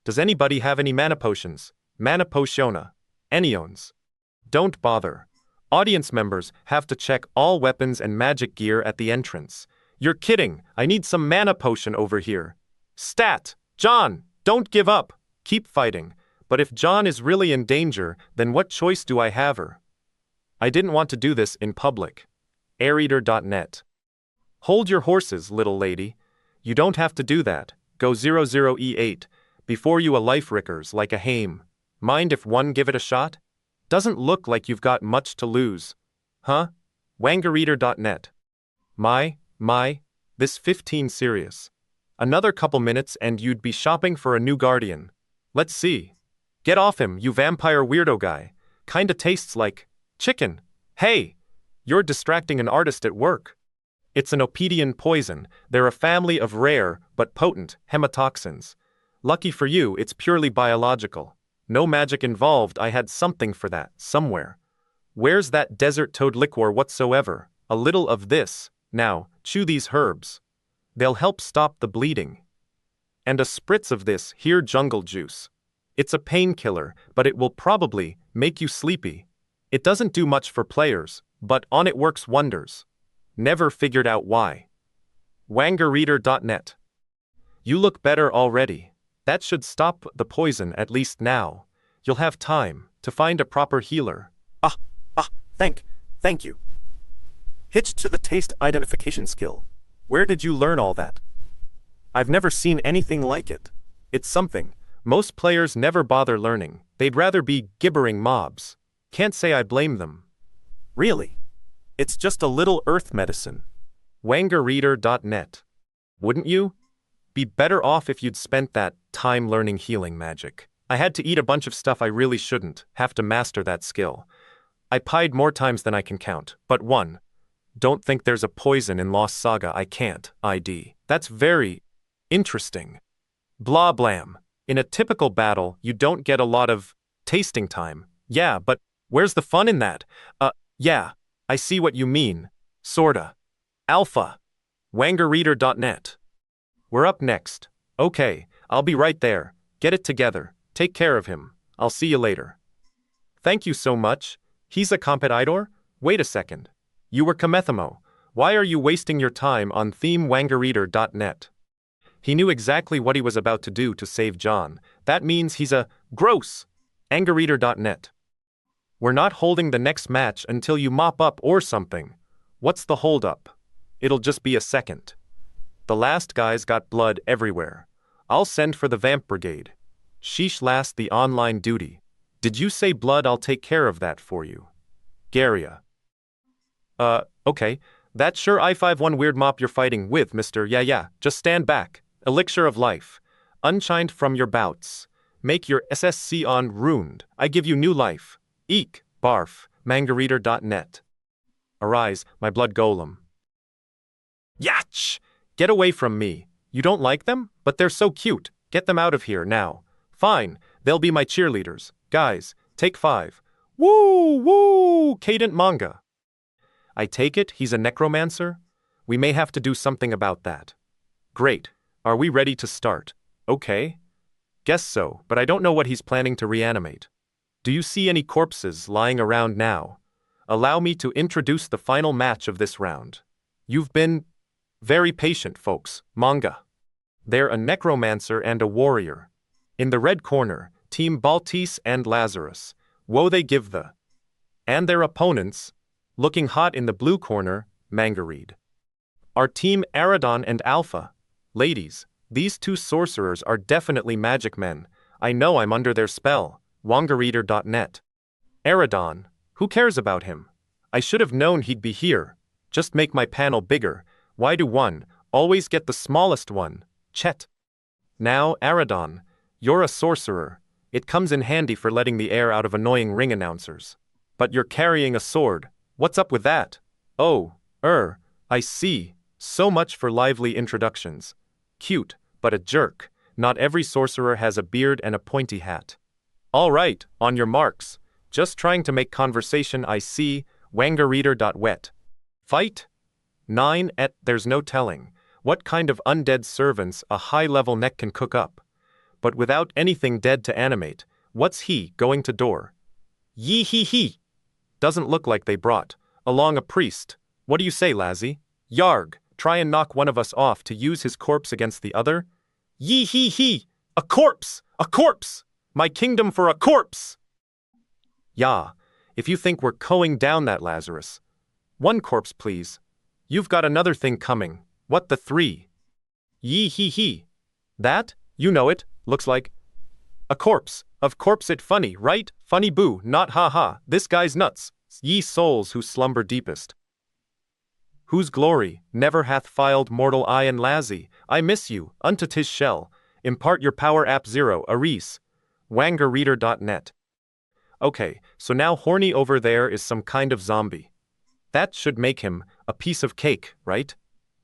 Does anybody have any mana potions? Mana potiona. Anions. Don't bother. Audience members have to check all weapons and magic gear at the entrance. You're kidding. I need some mana potion over here. Stat! John, don't give up. Keep fighting. But if John is really in danger, then what choice do I have her? I didn't want to do this in public. Airator.net. Hold your horses, little lady. You don't have to do that. Go 00E8. Before you a life rickers like a hame. Mind if one give it a shot? Doesn't look like you've got much to lose. Huh? Wangareader.net. My, this 15 serious. Another couple minutes and you'd be shopping for a new guardian. Let's see. Get off him, you vampire weirdo guy. Kinda tastes like chicken. Hey! You're distracting an artist at work. It's an opedian poison. They're a family of rare, but potent, hematoxins. Lucky for you, it's purely biological. No magic involved. I had something for that, somewhere. Where's that desert toad liquor whatsoever? A little of this. Now, chew these herbs. They'll help stop the bleeding. And a spritz of this here jungle juice. It's a painkiller, but it will probably make you sleepy. It doesn't do much for players, but on it works wonders. Never figured out why. Wangareader.net. You look better already. That should stop the poison at least now. You'll have time to find a proper healer. Thank you. Hitched to the taste identification skill. Where did you learn all that? I've never seen anything like it. It's something most players never bother learning. They'd rather be gibbering mobs. Can't say I blame them. Really? It's just a little earth medicine. Wangerreader.net. Wouldn't you? Be better off if you'd spent that time learning healing magic. I had to eat a bunch of stuff I really shouldn't, have to master that skill. I pied more times than I can count, but one. Don't think there's a poison in Lost Saga I can't ID. That's very interesting. Blah blam. In a typical battle, you don't get a lot of tasting time. Yeah, but where's the fun in that? Yeah, I see what you mean. Sorta. Alpha. Wangerreader.net. We're up next. Okay, I'll be right there. Get it together. Take care of him. I'll see you later. Thank you so much. He's a competitor? Wait a second. You were Kamethamo. Why are you wasting your time on theme Wangerreader.net? He knew exactly what he was about to do to save John. That means he's a gross. Wangerreader.net. We're not holding the next match until you mop up or something. What's the holdup? It'll just be a second. The last guy's got blood everywhere. I'll send for the vamp brigade. Sheesh, last the online duty. Did you say blood? I'll take care of that for you. Garia. Okay. That sure I51 weird mop you're fighting with, Mr. Yeah, just stand back. Elixir of life. Unchined from your bouts. Make your SSC on ruined. I give you new life. Eek, barf, Wangerreader.net. Arise, my blood golem. Yatch! Get away from me. You don't like them? But they're so cute. Get them out of here now. Fine, they'll be my cheerleaders. Guys, take 5. Woo! Cadent manga. I take it he's a necromancer? We may have to do something about that. Great. Are we ready to start? Okay. Guess so, but I don't know what he's planning to reanimate. Do you see any corpses lying around now? Allow me to introduce the final match of this round. You've been very patient, folks. Manga. They're a necromancer and a warrior. In the red corner, Team Baltis and Lazarus. Woe they give the. And their opponents, looking hot in the blue corner, Mangareed. Our team Aradon and Alpha. Ladies, these two sorcerers are definitely magic men. I know I'm under their spell. Wangerreader.net. Aradon, who cares about him? I should have known he'd be here. Just make my panel bigger. Why do one always get the smallest one? Chet. Now, Aradon, you're a sorcerer. It comes in handy for letting the air out of annoying ring announcers. But you're carrying a sword. What's up with that? Oh, I see. So much for lively introductions. Cute, but a jerk. Not every sorcerer has a beard and a pointy hat. All right, on your marks. Just trying to make conversation, I see. Wangerreader.wet. Fight? 9 et there's no telling what kind of undead servants a high-level neck can cook up. But without anything dead to animate, what's he going to door? Yee hee hee. Doesn't look like they brought along a priest. What do you say, Lazzy? Yarg, try and knock one of us off to use his corpse against the other? Yee hee hee. A corpse! A corpse! My kingdom for a corpse! Yeah, if you think we're going down that, Lazarus. One corpse, please. You've got another thing coming. What the 3? Yee hee hee. That? You know it, looks like. A corpse. Of corpse it funny, right? Funny boo, not ha ha. This guy's nuts. Ye souls who slumber deepest. Whose glory never hath filed mortal eye and Lazzy. I miss you, unto tis shell. Impart your power app 0, Aris. Wangerreader.net. Okay, so now horny over there is some kind of zombie. That should make him a piece of cake, right?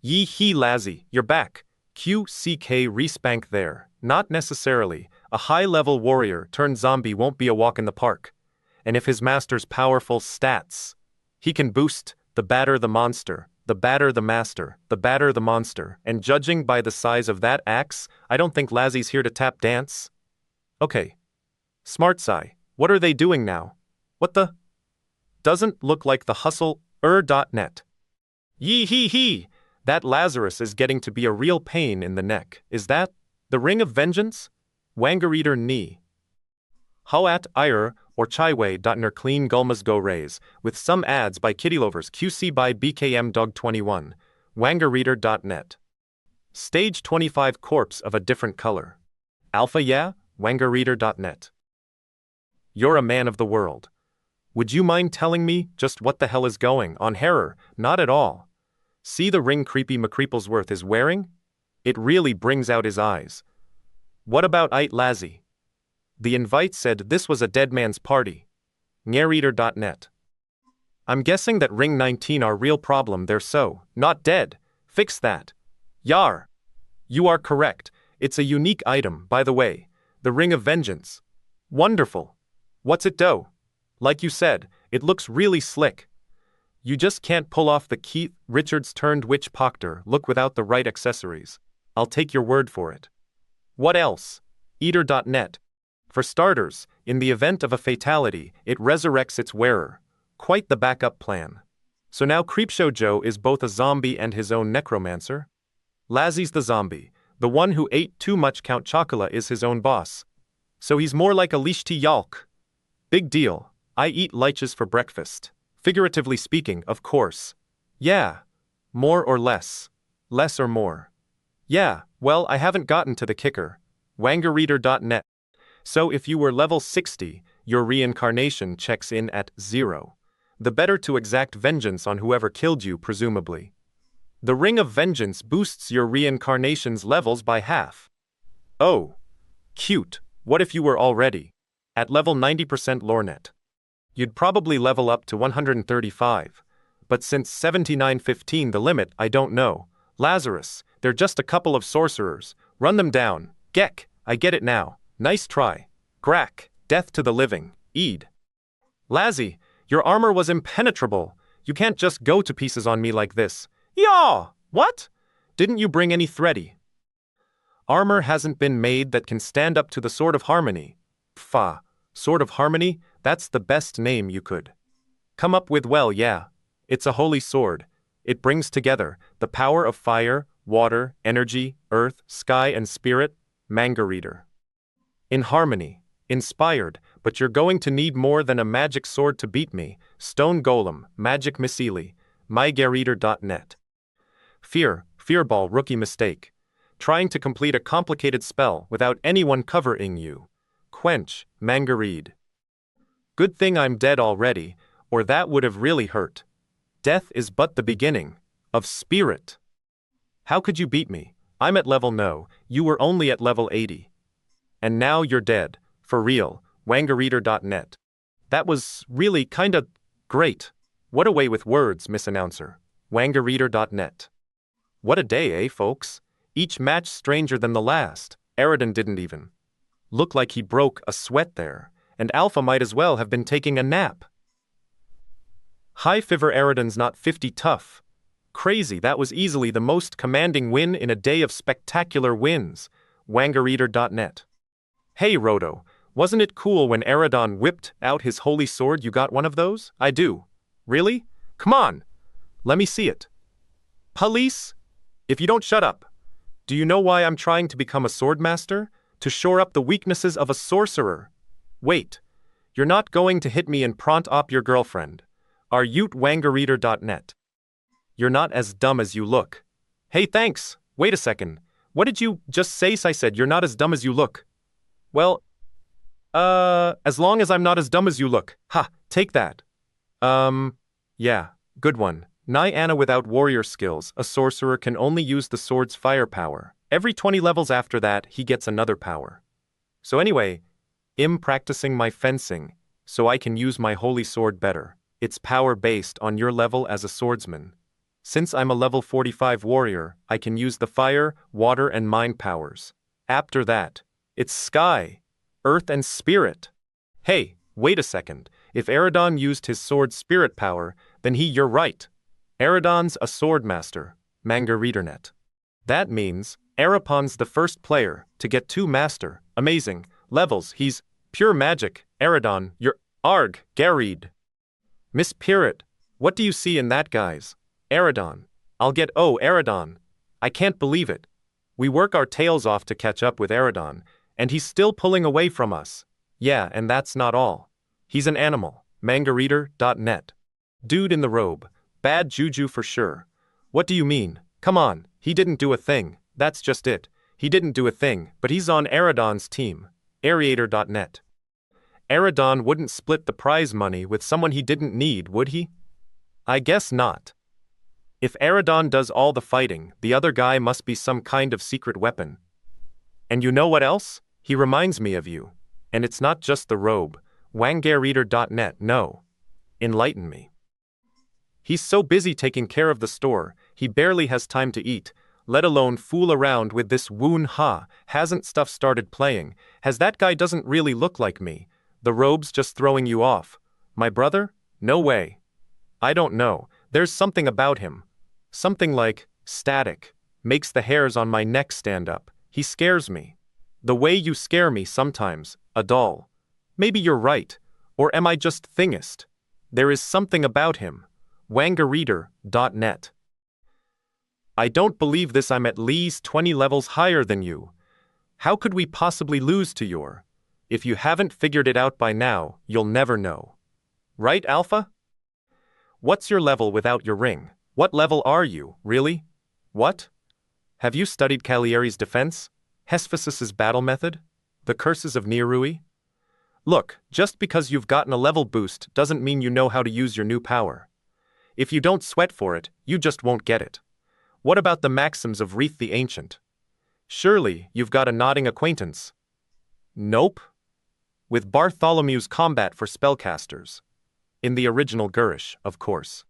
Yee hee Lazzy, you're back. QCK respank there. Not necessarily. A high-level warrior turned zombie won't be a walk in the park. And if his master's powerful stats, he can boost the badder the monster, the badder the master, the badder the monster, and judging by the size of that axe, I don't think Lazzy's here to tap dance. Okay. Smart Sai, what are they doing now? What the? Doesn't look like the hustle.net. Yee hee hee! That Lazarus is getting to be a real pain in the neck. Is that the Ring of Vengeance? Wangerreader knee. Hoat Ir or Chaiwei.ner clean gulmas go raise, with some ads by Kittylovers QC by BKM Dog 21, wangerreader.net. Stage 25 corpse of a different color. Alpha yeah, wangerreader.net. You're a man of the world. Would you mind telling me just what the hell is going on here? Not at all. See the ring creepy McCreeplesworth is wearing? It really brings out his eyes. What about Ite Lazzy? The invite said this was a dead man's party. Nyareader.net. I'm guessing that ring 19 are real problem, they're so, not dead. Fix that. Yar. You are correct. It's a unique item, by the way. The Ring of Vengeance. Wonderful. What's it do? Like you said, it looks really slick. You just can't pull off the Keith Richards turned witch Proctor look without the right accessories. I'll take your word for it. What else? Eater.net. For starters, in the event of a fatality, it resurrects its wearer. Quite the backup plan. So now Creepshow Joe is both a zombie and his own necromancer? Lazzy's the zombie. The one who ate too much Count Chocula is his own boss. So he's more like a Lishti Yalk. Big deal. I eat liches for breakfast. Figuratively speaking, of course. Yeah. More or less. Less or more. Yeah, well, I haven't gotten to the kicker. Wangerreader.net. So if you were level 60, your reincarnation checks in at 0. The better to exact vengeance on whoever killed you, presumably. The Ring of Vengeance boosts your reincarnation's levels by half. Oh. Cute. What if you were already at level 90% Lornet? You'd probably level up to 135. But since 7915 the limit, I don't know. Lazarus, they're just a couple of sorcerers. Run them down. Gek, I get it now. Nice try. Grak, death to the living. Eid. Lazzy, your armor was impenetrable. You can't just go to pieces on me like this. Yaw! What? Didn't you bring any thready? Armor hasn't been made that can stand up to the Sword of Harmony. Pfa. Sword of Harmony? That's the best name you could come up with. Well, yeah. It's a holy sword. It brings together the power of fire, water, energy, earth, sky, and spirit. Manga reader. In harmony. Inspired, but you're going to need more than a magic sword to beat me. Stone Golem, Magic Missile, mygareader.net. Fearball rookie mistake. Trying to complete a complicated spell without anyone covering you. Quench, manga read. Good thing I'm dead already, or that would have really hurt. Death is but the beginning of spirit. How could you beat me? I'm at level no, you were only at level 80. And now you're dead. For real, wangerreader.net. That was really kinda great. What a way with words, Miss Announcer. Wangerreader.net. What a day, eh, folks? Each match stranger than the last. Eridan didn't even look like he broke a sweat there, and Alpha might as well have been taking a nap. High Fiver Eridan's not 50 tough. Crazy, that was easily the most commanding win in a day of spectacular wins. Wangerreader.net. Hey Roto, wasn't it cool when Eridan whipped out his holy sword? You got one of those? I do. Really? Come on. Let me see it. Police? If you don't shut up. Do you know why I'm trying to become a sword master? To shore up the weaknesses of a sorcerer. Wait. You're not going to hit me and prompt op your girlfriend. Are you wangerreader.net? You're not as dumb as you look. Hey, thanks. Wait a second. What did you just say? I said you're not as dumb as you look. Well, as long as I'm not as dumb as you look. Ha, take that. Yeah, good one. Anna without warrior skills, a sorcerer can only use the sword's firepower. Every 20 levels after that, he gets another power. So anyway, I'm practicing my fencing, so I can use my holy sword better. It's power based on your level as a swordsman. Since I'm a level 45 warrior, I can use the fire, water, and mind powers. After that, it's sky, earth, and spirit. Hey, wait a second. If Eridan used his sword's spirit power, then you're right. Eridan's a sword master. Manga ReaderNet. That means Arapon's the first player to get 2 master, amazing, levels. He's pure magic. Eridan, you're Arg, Gareed. Miss Pirate, what do you see in that, guys? Eridan. I'll get Eridan. I can't believe it. We work our tails off to catch up with Eridan, and he's still pulling away from us. Yeah, and that's not all. He's an animal. Mangareader.net. Dude in the robe. Bad juju for sure. What do you mean? Come on, he didn't do a thing. That's just it. He didn't do a thing, but he's on Aerodon's team. Aerator.net. Aerodon wouldn't split the prize money with someone he didn't need, would he? I guess not. If Aerodon does all the fighting, the other guy must be some kind of secret weapon. And you know what else? He reminds me of you. And it's not just the robe. Wangareader.net, no. Enlighten me. He's so busy taking care of the store, he barely has time to eat, let alone fool around with this Woon Ha. Hasn't stuff started playing? Has that guy doesn't really look like me? The robe's just throwing you off. My brother? No way. I don't know. There's something about him. Something like static. Makes the hairs on my neck stand up. He scares me. The way you scare me sometimes, a doll. Maybe you're right. Or am I just thingist? There is something about him. Wangareader.net. I don't believe this. I'm at least 20 levels higher than you. How could we possibly lose to your? If you haven't figured it out by now, you'll never know. Right, Alpha? What's your level without your ring? What level are you, really? What? Have you studied Cagliari's defense? Hephaestus's battle method? The curses of Nirui? Look, just because you've gotten a level boost doesn't mean you know how to use your new power. If you don't sweat for it, you just won't get it. What about the maxims of Wreath the Ancient? Surely, you've got a nodding acquaintance. Nope. With Bartholomew's Combat for Spellcasters. In the original Gurish, of course.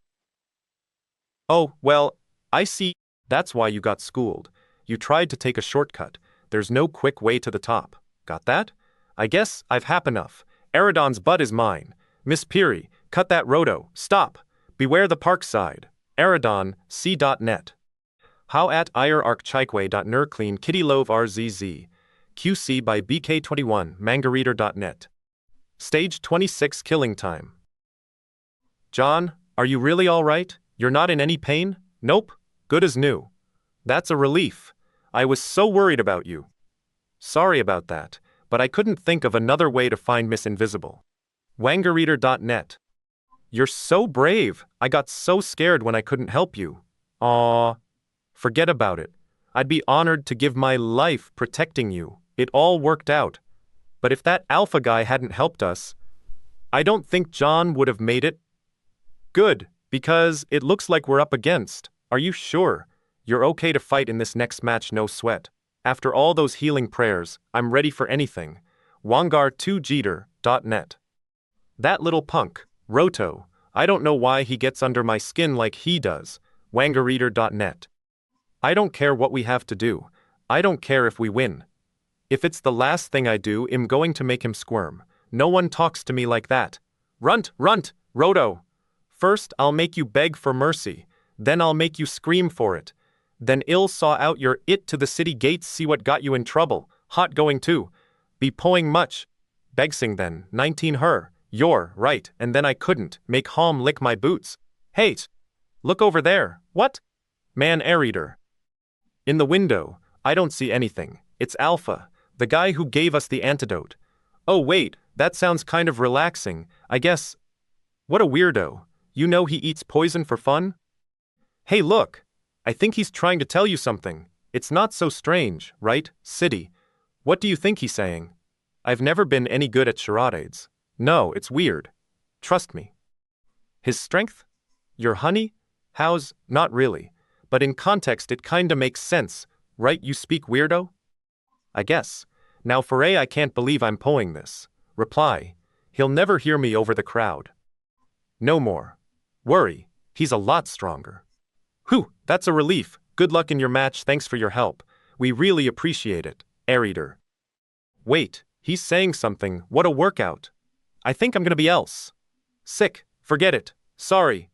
Oh, well, I see. That's why you got schooled. You tried to take a shortcut. There's no quick way to the top. Got that? I guess I've hap enough. Aerodon's butt is mine. Miss Peary, cut that roto. Stop. Beware the park side. Aerodon, c.net. How at irarchikwe.nerclean kittylove rzz. QC by BK21, mangareader.net. Stage 26 killing time. John, are you really all right? You're not in any pain? Nope. Good as new. That's a relief. I was so worried about you. Sorry about that, but I couldn't think of another way to find Miss Invisible. Wangareader.net. You're so brave. I got so scared when I couldn't help you. Aw. Forget about it. I'd be honored to give my life protecting you. It all worked out. But if that alpha guy hadn't helped us, I don't think John would have made it. Good, because it looks like we're up against. Are you sure? You're okay to fight in this next match, no sweat. After all those healing prayers, I'm ready for anything. Wangar2jeter.net. That little punk, Roto, I don't know why he gets under my skin like he does. Wangareader.net. I don't care what we have to do. I don't care if we win. If it's the last thing I do, I'm going to make him squirm. No one talks to me like that. Runt, Roto. First, I'll make you beg for mercy. Then I'll make you scream for it. Then I'll saw out your it to the city gates, see what got you in trouble. Hot going too. Be poing much. Begsing then, 19 her. You're right, and then I couldn't make Halm lick my boots. Hate. Look over there. What? Man air-eater. In the window, I don't see anything. It's Alpha, the guy who gave us the antidote. Oh wait, that sounds kind of relaxing, I guess. What a weirdo. You know he eats poison for fun? Hey look, I think he's trying to tell you something. It's not so strange, right, City? What do you think he's saying? I've never been any good at charades. No, it's weird. Trust me. His strength? Your honey? How's? Not really. But in context it kinda makes sense, right, you speak weirdo? I guess. Now Foray, I can't believe I'm pulling this. Reply. He'll never hear me over the crowd. No more. Worry. He's a lot stronger. Whew, that's a relief. Good luck in your match, thanks for your help. We really appreciate it, Air-Eater. Wait, he's saying something, what a workout. I think I'm gonna be else. Sick, forget it, sorry.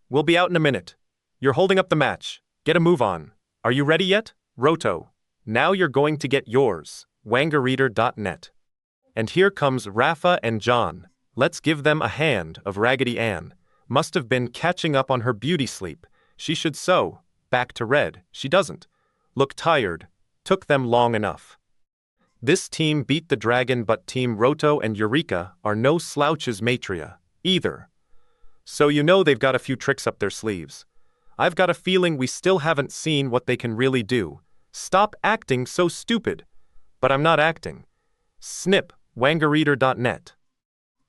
We'll be out in a minute. You're holding up the match. Get a move on. Are you ready yet? Roto. Now you're going to get yours. Wangareader.net. And here comes Rafa and John. Let's give them a hand of Raggedy Ann. Must have been catching up on her beauty sleep. She should sew. Back to red. She doesn't. Look tired. Took them long enough. This team beat the dragon, but Team Roto and Yureka are no slouches matria, either. So you know they've got a few tricks up their sleeves. I've got a feeling we still haven't seen what they can really do. Stop acting so stupid. But I'm not acting. Snip, wangareader.net.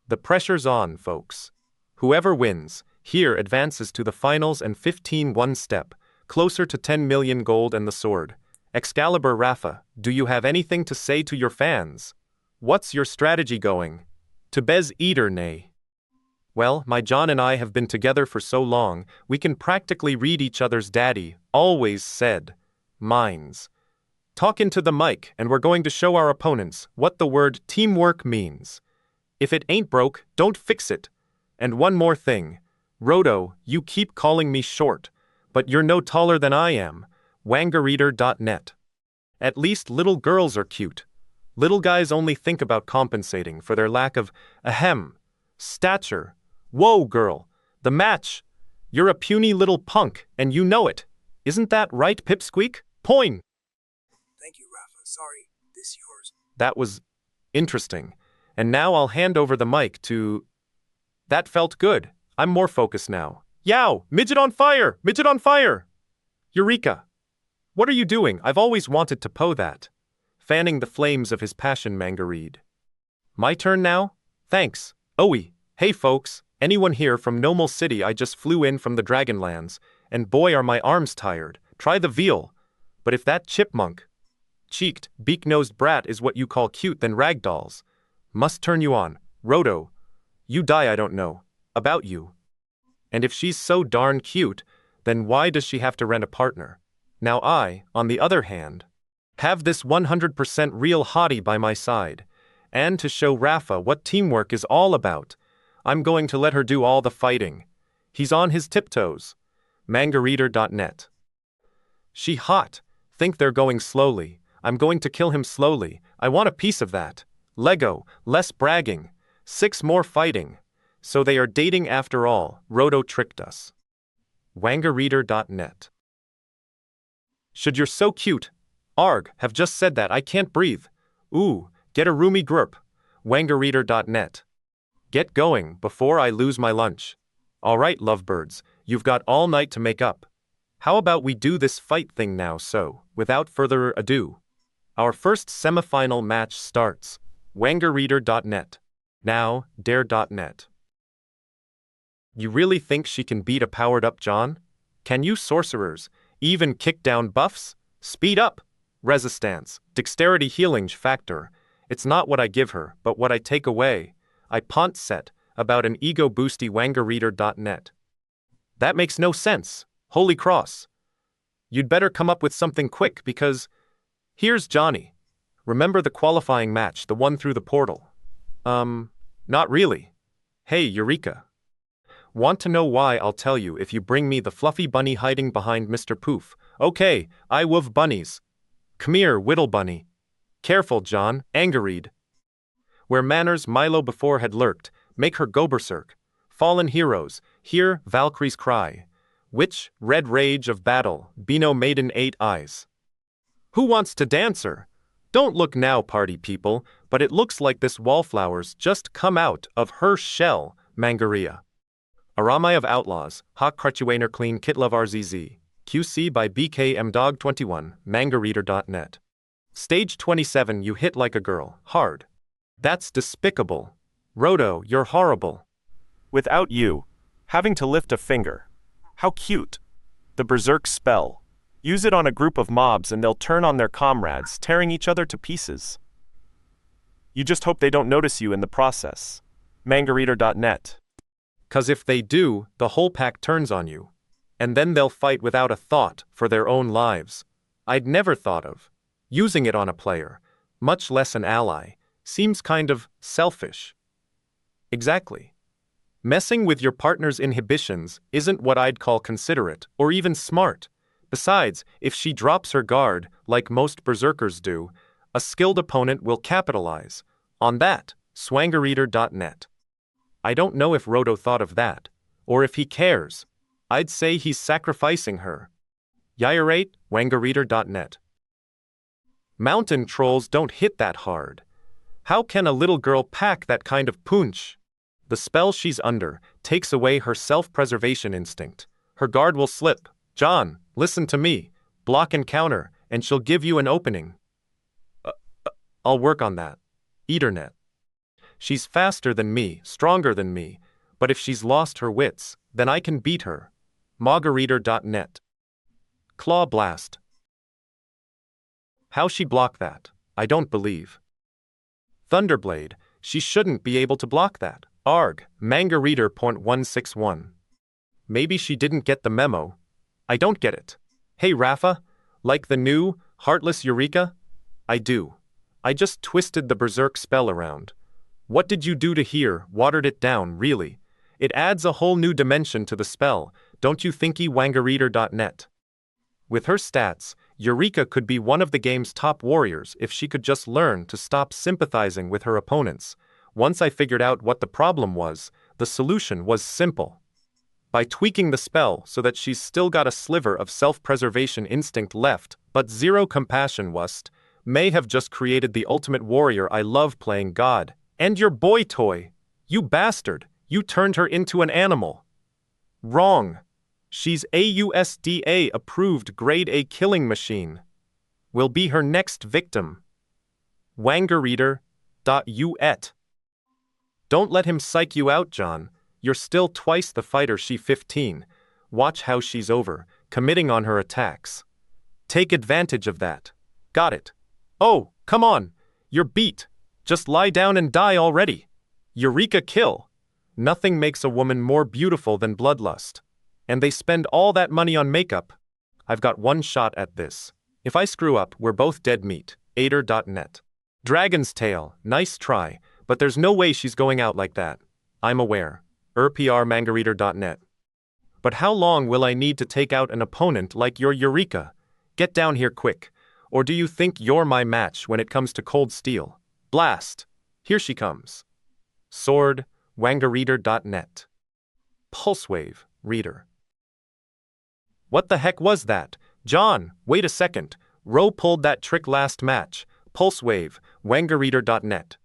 The pressure's on, folks. Whoever wins, here advances to the finals and 15 one step, closer to 10 million gold and the sword. Excalibur Rafa, do you have anything to say to your fans? What's your strategy going? To Bez Eater nay. Well, my John and I have been together for so long, we can practically read each other's daddy, always said. Minds. Talk into the mic and we're going to show our opponents what the word teamwork means. If it ain't broke, don't fix it. And one more thing. Roto, you keep calling me short, but you're no taller than I am. Wangareader.net. At least little girls are cute. Little guys only think about compensating for their lack of, stature. Whoa, girl. The match. You're a puny little punk, and you know it. Isn't that right, Pipsqueak? Poing! Thank you, Rafa. Sorry, this yours. That was interesting. And now I'll hand over the mic to... That felt good. I'm more focused now. Yow! Midget on fire! Midget on fire! Yureka! What are you doing? I've always wanted to po that. Fanning the flames of his passion, Mangareed. My turn now? Thanks. Owie. Hey folks, anyone here from Nomal City? I just flew in from the Dragonlands, and boy are my arms tired. Try the veal. But if that chipmunk, cheeked, beak-nosed brat is what you call cute, then ragdolls. Must turn you on. Roto. You die, I don't know. About you. And if she's so darn cute, then why does she have to rent a partner? Now I, on the other hand, have this 100% real hottie by my side. And to show Rafa what teamwork is all about, I'm going to let her do all the fighting. He's on his tiptoes. Mangareader.net. She hot. Think they're going slowly. I'm going to kill him slowly. I want a piece of that. Lego, less bragging. 6 more fighting. So they are dating after all. Roto tricked us. Wangareader.net. Should you're so cute. Arg, have just said that I can't breathe. Ooh, get a roomy grip. Wangareader.net. Get going before I lose my lunch. All right, lovebirds, you've got all night to make up. How about we do this fight thing now? So, without further ado, our first semifinal match starts. Wangareader.net. Now, Dare.net. You really think she can beat a powered-up John? Can you sorcerers even kick down buffs? Speed up! Resistance, dexterity healing factor. It's not what I give her, but what I take away. I pont set about an ego boosty Wangareader.net. That makes no sense. Holy cross. You'd better come up with something quick because... Here's Johnny. Remember the qualifying match, the one through the portal? Not really. Hey, Yureka. Want to know why? I'll tell you if you bring me the fluffy bunny hiding behind Mr. Poof. Okay, I love bunnies. Come here, Whittle Bunny. Careful, John, Angareed. Where manners Milo before had lurked, make her go berserk. Fallen heroes, hear Valkyrie's cry. Witch, red rage of battle, Beano maiden 8 eyes. Who wants to dance her? Don't look now, party people, but it looks like this wallflower's just come out of her shell, Mangaria. Aramai of Outlaws, Hawk Crutchuaner Clean Kitlove RZZ. QC by BKMDog21, Mangareader.net. Stage 27, you hit like a girl, hard. That's despicable. Roto, you're horrible. Without you, having to lift a finger. How cute. The Berserk spell. Use it on a group of mobs and they'll turn on their comrades, tearing each other to pieces. You just hope they don't notice you in the process. Mangareader.net. 'Cause if they do, the whole pack turns on you. And then they'll fight without a thought for their own lives. I'd never thought of using it on a player, much less an ally. Seems kind of selfish. Exactly. Messing with your partner's inhibitions isn't what I'd call considerate or even smart. Besides, if she drops her guard, like most berserkers do, a skilled opponent will capitalize on that. Swangareader.net. I don't know if Roto thought of that, or if he cares. I'd say he's sacrificing her. Yirate, Wangareader.net. Mountain trolls don't hit that hard. How can a little girl pack that kind of punch? The spell she's under takes away her self-preservation instinct. Her guard will slip. John, listen to me. Block and counter, and she'll give you an opening. I'll work on that. Ethernet. She's faster than me, stronger than me, but if she's lost her wits, then I can beat her. Margariter.net. Claw Blast. How she block that? I don't believe. Thunderblade, she shouldn't be able to block that. Arg, Manga Reader .161. Maybe she didn't get the memo. I don't get it. Hey Rafa, like the new, heartless Yureka? I do. I just twisted the berserk spell around. What did you do to here? Watered it down, really. It adds a whole new dimension to the spell, don't you thinky wangareader.net? With her stats, Yureka could be one of the game's top warriors if she could just learn to stop sympathizing with her opponents. Once I figured out what the problem was, the solution was simple. By tweaking the spell so that she's still got a sliver of self-preservation instinct left, but zero compassion wust, may have just created the ultimate warrior I love playing God. And your boy toy! You bastard! You turned her into an animal! Wrong! She's AUSDA approved grade A killing machine. Will be her next victim. Wangareader.ut. Don't let him psych you out, John. You're still twice the fighter she 15. Watch how she's over, committing on her attacks. Take advantage of that. Got it. Oh, come on. You're beat. Just lie down and die already. Yureka kill. Nothing makes a woman more beautiful than bloodlust. And they spend all that money on makeup. I've got one shot at this. If I screw up, we're both dead meat. Ader.net. Dragon's Tail, nice try, but there's no way she's going out like that. I'm aware. PRmangareader.net. But how long will I need to take out an opponent like your Yureka? Get down here quick. Or do you think you're my match when it comes to cold steel? Blast! Here she comes. Sword, wangareader.net. Pulsewave, reader. What the heck was that? John, wait a second. Ro pulled that trick last match. Pulsewave, wangareader.net.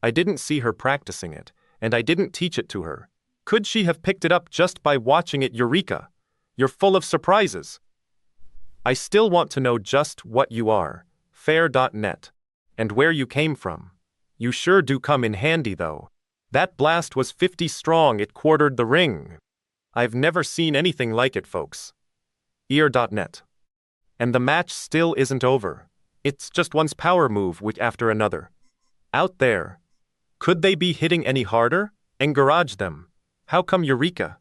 I didn't see her practicing it, and I didn't teach it to her. Could she have picked it up just by watching it, Yureka? You're full of surprises. I still want to know just what you are. Fair.net. And where you came from. You sure do come in handy, though. That blast was 50 strong, it quartered the ring. I've never seen anything like it, folks. Ear.net. And the match still isn't over. It's just one's power move after another. Out there. Could they be hitting any harder? And garage them. How come Yureka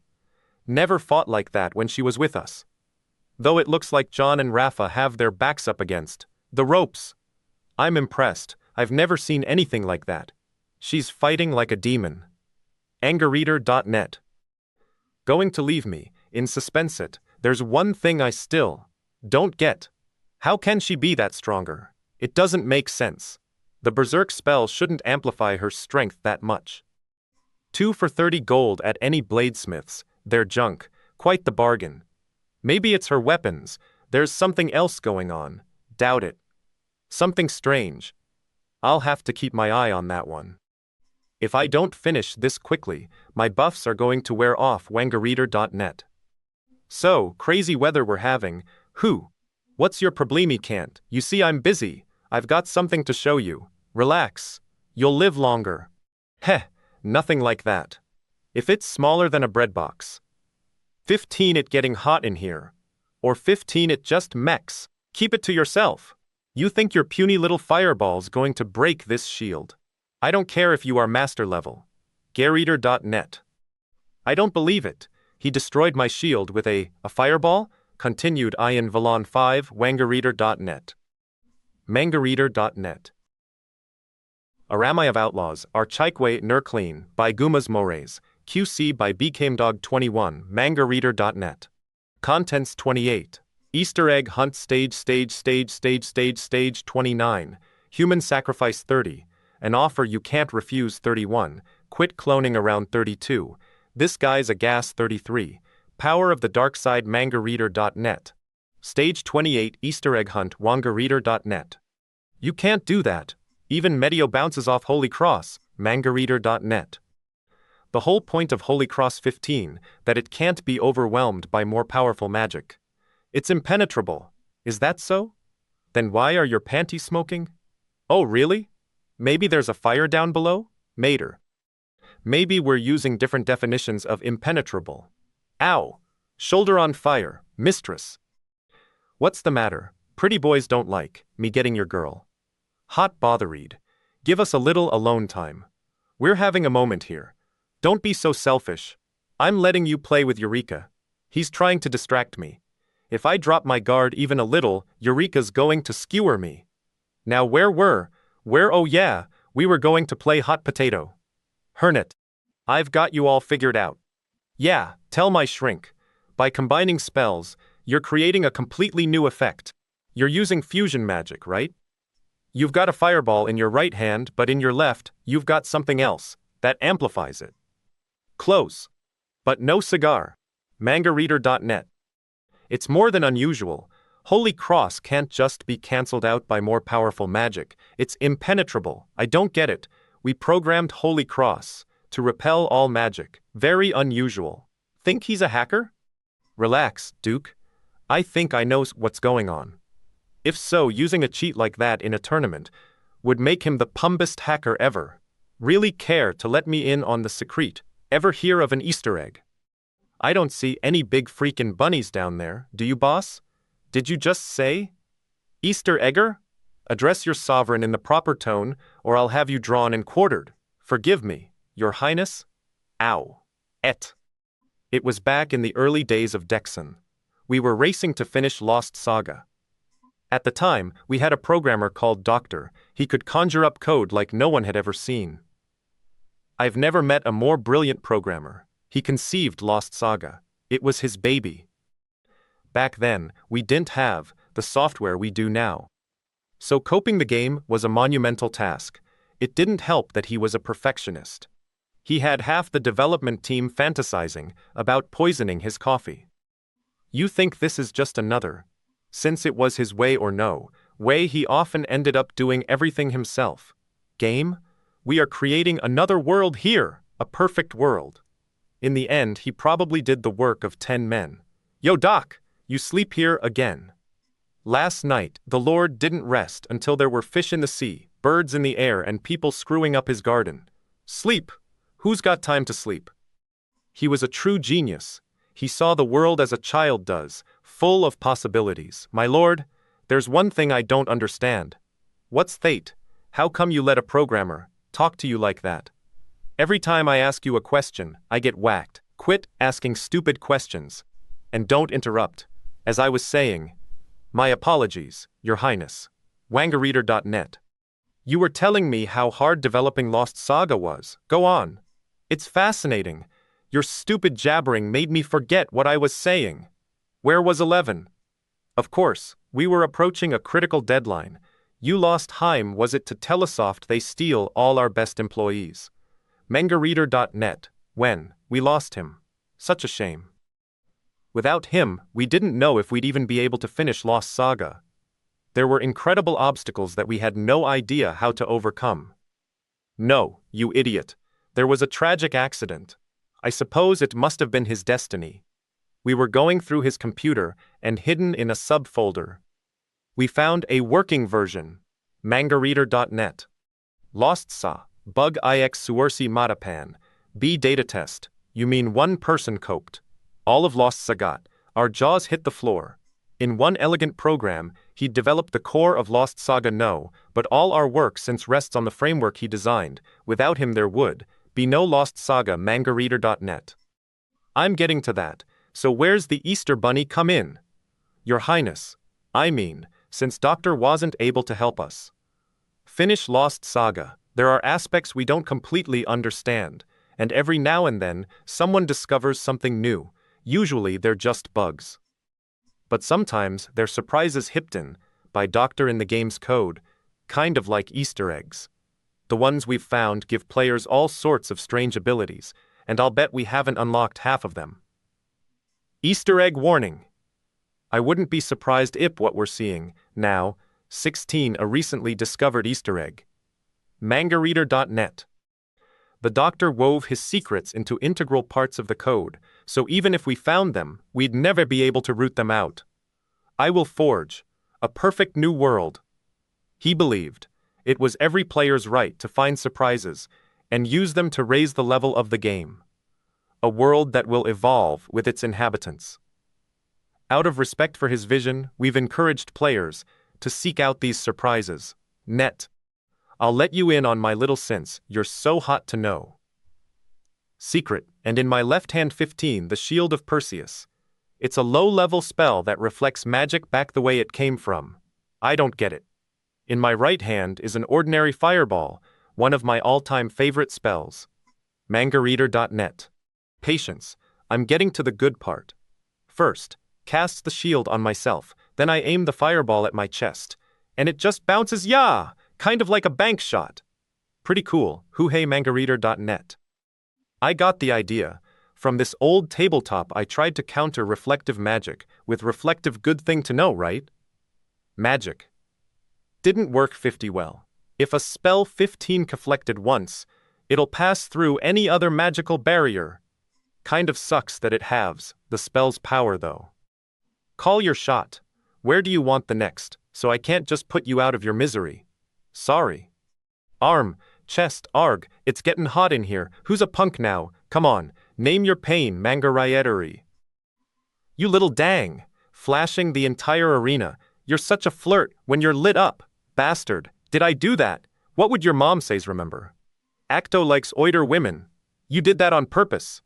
never fought like that when she was with us? Though it looks like John and Rafa have their backs up against the ropes. I'm impressed. I've never seen anything like that. She's fighting like a demon. Angerreader.net. Going to leave me in suspense it. There's one thing I still don't get. How can she be that stronger? It doesn't make sense. The berserk spell shouldn't amplify her strength that much. 2 for 30 gold at any bladesmiths. They're junk. Quite the bargain. Maybe it's her weapons. There's something else going on. Doubt it. Something strange. I'll have to keep my eye on that one. If I don't finish this quickly, my buffs are going to wear off. Wangareader.net. So, crazy weather we're having. What's your problemy? Can't you see I'm busy? I've got something to show you. Relax. You'll live longer. Heh, nothing like that. If it's smaller than a bread box. 15 it getting hot in here. Or 15 it just mechs. Keep it to yourself. You think your puny little fireball's going to break this shield. I don't care if you are master level. Gareader.net. I don't believe it. He destroyed my shield with a fireball? Continued Ian Valon 5, Wangareader.net. Mangareader.net. Aramai of Outlaws, Archaikwe Nurclean, by Gumas Mores, QC by BCameDog 21, Mangareader.net. Contents 28. Easter Egg Hunt Stage 29. Human Sacrifice 30. An Offer You Can't Refuse 31. Quit Cloning Around 32. This Guy's a Gas 33. Power of the Dark Side Mangareader.net. Stage 28 Easter Egg Hunt Wangareader.net. You can't do that. Even Medio bounces off Holy Cross, mangareader.net. The whole point of Holy Cross 15, that it can't be overwhelmed by more powerful magic. It's impenetrable. Is that so? Then why are your panties smoking? Oh, really? Maybe there's a fire down below? Mater. Maybe we're using different definitions of impenetrable. Ow! Shoulder on fire, mistress. What's the matter? Pretty boys don't like me getting your girl. Hot bothered. Give us a little alone time. We're having a moment here. Don't be so selfish. I'm letting you play with Yureka. He's trying to distract me. If I drop my guard even a little, Yureka's going to skewer me. Now where oh yeah, we were going to play hot potato. Hernet. I've got you all figured out. Yeah, tell my shrink. By combining spells, you're creating a completely new effect. You're using fusion magic, right? You've got a fireball in your right hand, but in your left, you've got something else that amplifies it. Close. But no cigar. mangareader.net. It's more than unusual. Holy Cross can't just be cancelled out by more powerful magic. It's impenetrable. I don't get it. We programmed Holy Cross to repel all magic. Very unusual. Think he's a hacker? Relax, Duke. I think I know what's going on. If so, using a cheat like that in a tournament would make him the pumbest hacker ever. Really care to let me in on the secret? Ever hear of an Easter egg? I don't see any big freakin' bunnies down there, do you, boss? Did you just say? Easter egger? Address your sovereign in the proper tone, or I'll have you drawn and quartered. Forgive me, your highness? Ow. It was back in the early days of Dexon. We were racing to finish Lost Saga. At the time, we had a programmer called Doctor. He could conjure up code like no one had ever seen. I've never met a more brilliant programmer. He conceived Lost Saga. It was his baby. Back then, we didn't have the software we do now. So coping the game was a monumental task. It didn't help that he was a perfectionist. He had half the development team fantasizing about poisoning his coffee. You think this is just another? Since it was his way or no way, he often ended up doing everything himself. Game? We are creating another world here, a perfect world. In the end, he probably did the work of 10 men. Yo, Doc, you sleep here again. Last night, the Lord didn't rest until there were fish in the sea, birds in the air, and people screwing up his garden. Sleep? Who's got time to sleep? He was a true genius. He saw the world as a child does, full of possibilities. My lord, there's one thing I don't understand. What's fate? How come you let a programmer talk to you like that? Every time I ask you a question, I get whacked. Quit asking stupid questions. And don't interrupt. As I was saying, my apologies, Your Highness. Wangareader.net. You were telling me how hard developing Lost Saga was. Go on. It's fascinating. Your stupid jabbering made me forget what I was saying. Where was 11? Of course, we were approaching a critical deadline. You lost Heim. Was it to Telesoft they steal all our best employees? Mangareader.net. When we lost him. Such a shame. Without him, we didn't know if we'd even be able to finish Lost Saga. There were incredible obstacles that we had no idea how to overcome. No, you idiot. There was a tragic accident. I suppose it must have been his destiny. We were going through his computer, and hidden in a subfolder, we found a working version. Mangareader.net. Lost Sa. Bug ix suursi matapan. B data test. You mean one person coped. All of Lost Saga. Our jaws hit the floor. In one elegant program, he developed the core of Lost Saga. No, but all our work since rests on the framework he designed. Without him there would be no Lost Saga. Mangareader.net. I'm getting to that. So where's the Easter Bunny come in? Your Highness. I mean, since Doctor wasn't able to help us finish Lost Saga, there are aspects we don't completely understand, and every now and then, someone discovers something new. Usually they're just bugs. But sometimes they're surprises hidden by Doctor in the game's code, kind of like Easter eggs. The ones we've found give players all sorts of strange abilities, and I'll bet we haven't unlocked half of them. Easter egg warning. I wouldn't be surprised if what we're seeing now 16. A recently discovered Easter egg. MangaReader.net. The doctor wove his secrets into integral parts of the code, so even if we found them, we'd never be able to root them out. I will forge a perfect new world. He believed it was every player's right to find surprises and use them to raise the level of the game. A world that will evolve with its inhabitants. Out of respect for his vision, we've encouraged players to seek out these surprises. Net. I'll let you in on my little since you're so hot to know. Secret, and in my left hand 15, the Shield of Perseus. It's a low-level spell that reflects magic back the way it came from. I don't get it. In my right hand is an ordinary fireball, one of my all-time favorite spells. MangaReader.net. Patience, I'm getting to the good part. First, cast the shield on myself, then I aim the fireball at my chest, and it just bounces, yeah, kind of like a bank shot. Pretty cool, hey MangaReader.net. I got the idea. From this old tabletop I tried to counter reflective magic with reflective good thing to know, right? Magic. Didn't work 50 well. If a spell 15 conflicted once, it'll pass through any other magical barrier. Kind of sucks that it halves the spell's power though. Call your shot. Where do you want the next, so I can't just put you out of your misery? Sorry. Arm, chest, arg, it's getting hot in here. Who's a punk now? Come on, name your pain, MangaReader. You little dang. Flashing the entire arena. You're such a flirt when you're lit up. Bastard. Did I do that? What would your mom say's remember? Acto likes oiter women. You did that on purpose.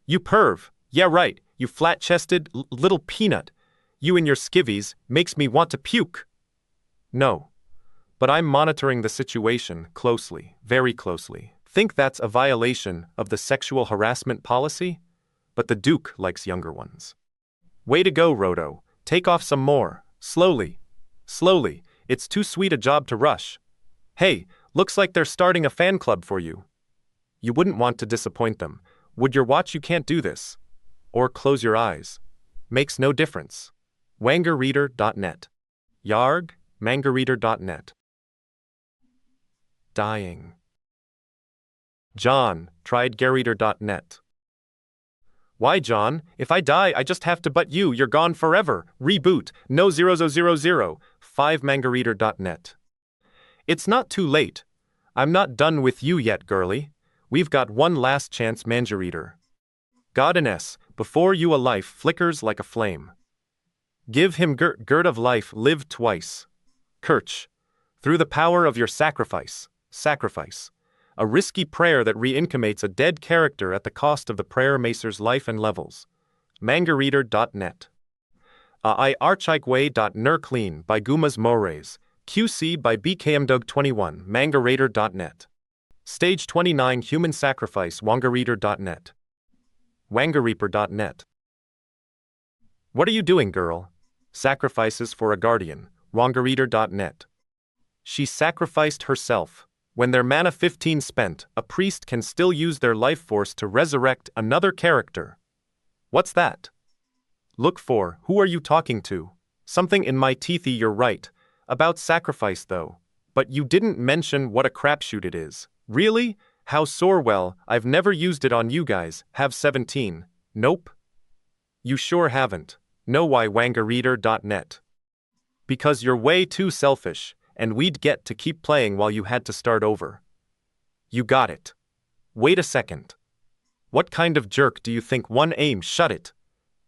You perv. Yeah right, you flat-chested little peanut. You and your skivvies makes me want to puke. No. But I'm monitoring the situation closely, very closely. Think that's a violation of the sexual harassment policy? But the Duke likes younger ones. Way to go, Roto. Take off some more. Slowly. Slowly. It's too sweet a job to rush. Hey, looks like they're starting a fan club for you. You wouldn't want to disappoint them. Would your watch you can't do this? Or close your eyes. Makes no difference. WangaReader.net. Yarg, MangaReader.net. Dying. John, tried GaryReader.net. Why, John? If I die, I just have to butt you. You're gone forever. Reboot. No 0000. 5 MangaReader.net. It's not too late. I'm not done with you yet, girlie. We've got one last chance, MangaReader. Godiness, before you a life flickers like a flame. Give him girt of life, live twice. Kirch. Through the power of your sacrifice. Sacrifice. A risky prayer that reincarnates a dead character at the cost of the prayer macer's life and levels. MangaReader.net. I Archikeway.nerclean by Gumas Mores. QC by BKMDug21. MangaReader.net. Stage 29 Human Sacrifice. WangaReader.net. WangaReaper.net. What are you doing, girl? Sacrifices for a guardian. WangaReader.net. She sacrificed herself. When their mana 15 spent, a priest can still use their life force to resurrect another character. What's that? Look for, who are you talking to? Something in my teethy, you're right. About sacrifice though. But you didn't mention what a crapshoot it is. Really? How sore? Well, I've never used it on you guys. Have 17. Nope. You sure haven't. No, why WangaReader.net. Because you're way too selfish, and we'd get to keep playing while you had to start over. You got it. Wait a second. What kind of jerk do you think one aim? Shut it.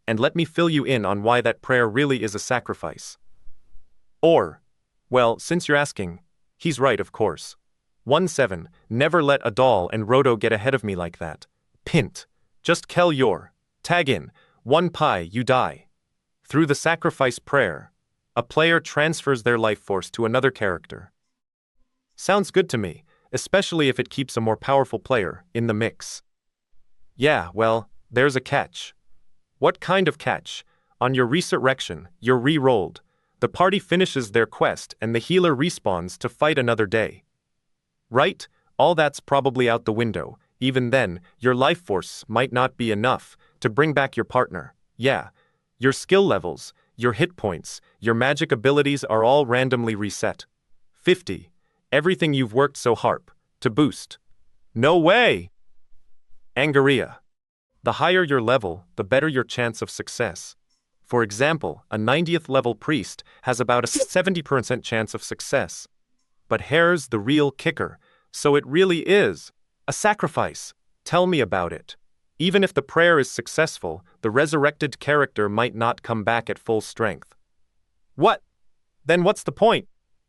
And let me fill you in on why that prayer really is a sacrifice. Or, well, since you're asking, he's right, of course. 1-7, never let a doll and Roto get ahead of me like that. Pint. Just kell your. Tag in. 1 pi, you die. Through the sacrifice prayer, a player transfers their life force to another character. Sounds good to me, especially if it keeps a more powerful player in the mix. Yeah, well, there's a catch. What kind of catch? On your resurrection, you're re-rolled. The party finishes their quest and the healer respawns to fight another day. Right? All that's probably out the window. Even then, your life force might not be enough to bring back your partner. Yeah. Your skill levels, Your hit points, your magic abilities are all randomly reset. 50. Everything you've worked so hard to boost. No way! Angaria. The higher your level, the better your chance of success. For example, a 90th level priest has about a 70% chance of success. But here's the real kicker. So it really is a sacrifice. Tell me about it. Even if the prayer is successful, the resurrected character might not come back at full strength. What? Then what's the point?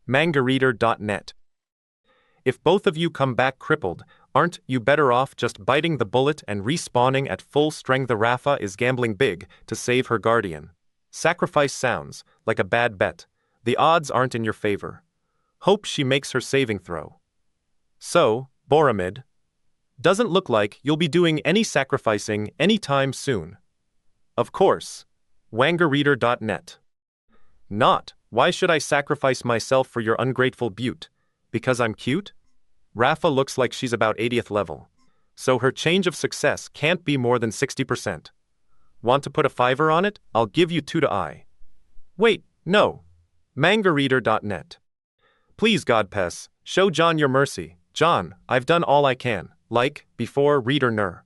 Mangareader.net. If both of you come back crippled, aren't you better off just biting the bullet and respawning at full strength? The Rafa is gambling big to save her guardian. Sacrifice sounds like a bad bet. The odds aren't in your favor. Hope she makes her saving throw. So, Boromid, doesn't look like you'll be doing any sacrificing anytime soon. Of course. Wangareader.net. Not, why should I sacrifice myself for your ungrateful beaut? Because I'm cute? Rafa looks like she's about 80th level. So her change of success can't be more than 60%. Want to put a fiver on it? I'll give you 2 to I. Wait, no. Mangareader.net. Please Godpess, show John your mercy. John, I've done all I can. Like, before reader ner.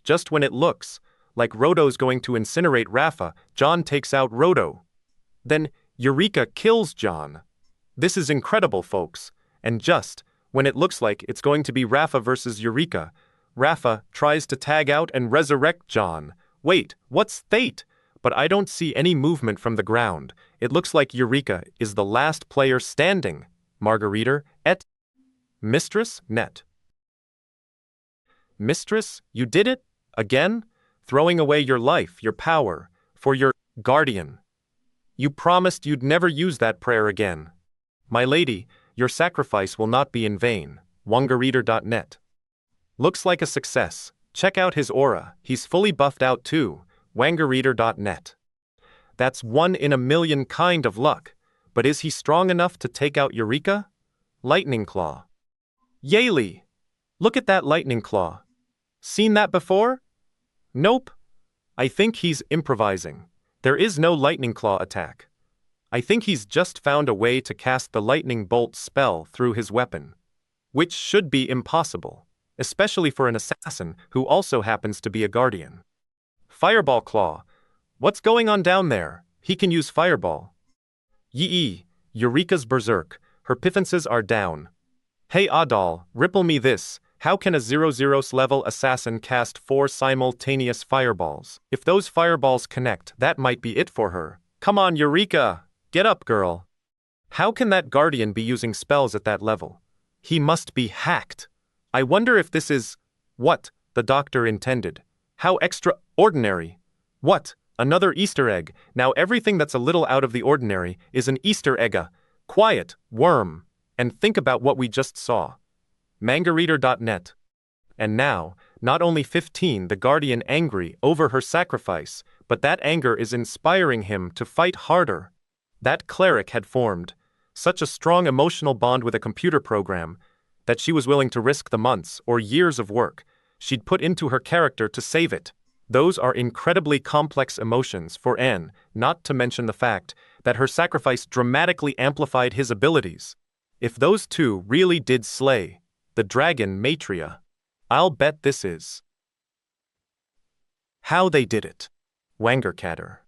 Just when it looks like Rodo's going to incinerate Rafa, John takes out Rodo. Then, Yureka kills John. This is incredible, folks. And just when it looks like it's going to be Rafa versus Yureka, Rafa tries to tag out and resurrect John. Wait, what's fate? But I don't see any movement from the ground. It looks like Yureka is the last player standing. Margarita et Mistress net. Mistress, you did it? Again? Throwing away your life, your power, for your guardian. You promised you'd never use that prayer again. My lady, your sacrifice will not be in vain. Wangareader.net. Looks like a success. Check out his aura, he's fully buffed out too. Wangareader.net. That's 1 in a million kind of luck. But is he strong enough to take out Yureka? Lightning Claw. Yaylee! Look at that Lightning Claw. Seen that before? Nope. I think he's improvising. There is no Lightning Claw attack. I think he's just found a way to cast the Lightning Bolt spell through his weapon. Which should be impossible, especially for an assassin who also happens to be a guardian. Fireball Claw. What's going on down there? He can use Fireball. Yee, Eureka's berserk. Her defenses are down. Hey Adal, ripple me this. How can a 00 level assassin cast 4 simultaneous fireballs? If those fireballs connect, that might be it for her. Come on, Yureka! Get up, girl! How can that guardian be using spells at that level? He must be hacked. I wonder if this is what the doctor intended. How extraordinary! What? Another Easter egg. Now everything that's a little out of the ordinary is an Easter egg. Quiet, worm. And think about what we just saw. Mangareader.net. And now, not only 15 the guardian angry over her sacrifice, but that anger is inspiring him to fight harder. That cleric had formed such a strong emotional bond with a computer program that she was willing to risk the months or years of work she'd put into her character to save it. Those are incredibly complex emotions for Anne, not to mention the fact that her sacrifice dramatically amplified his abilities. If those two really did slay the dragon Matria, I'll bet this is how they did it. Wangercatter.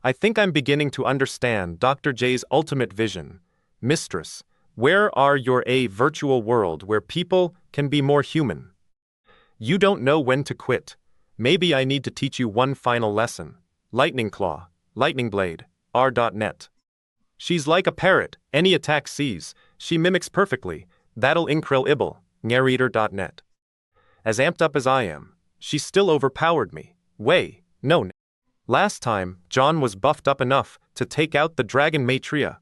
I think I'm beginning to understand Dr. J's ultimate vision. Mistress, where are your a virtual world where people can be more human? You don't know when to quit. Maybe I need to teach you one final lesson. Lightning Claw, Lightning Blade, R.net. She's like a parrot, any attack sees, she mimics perfectly. That'll incredible, Narrator.net. As amped up as I am, she still overpowered me. Way, no. Last time, John was buffed up enough to take out the dragon Matria.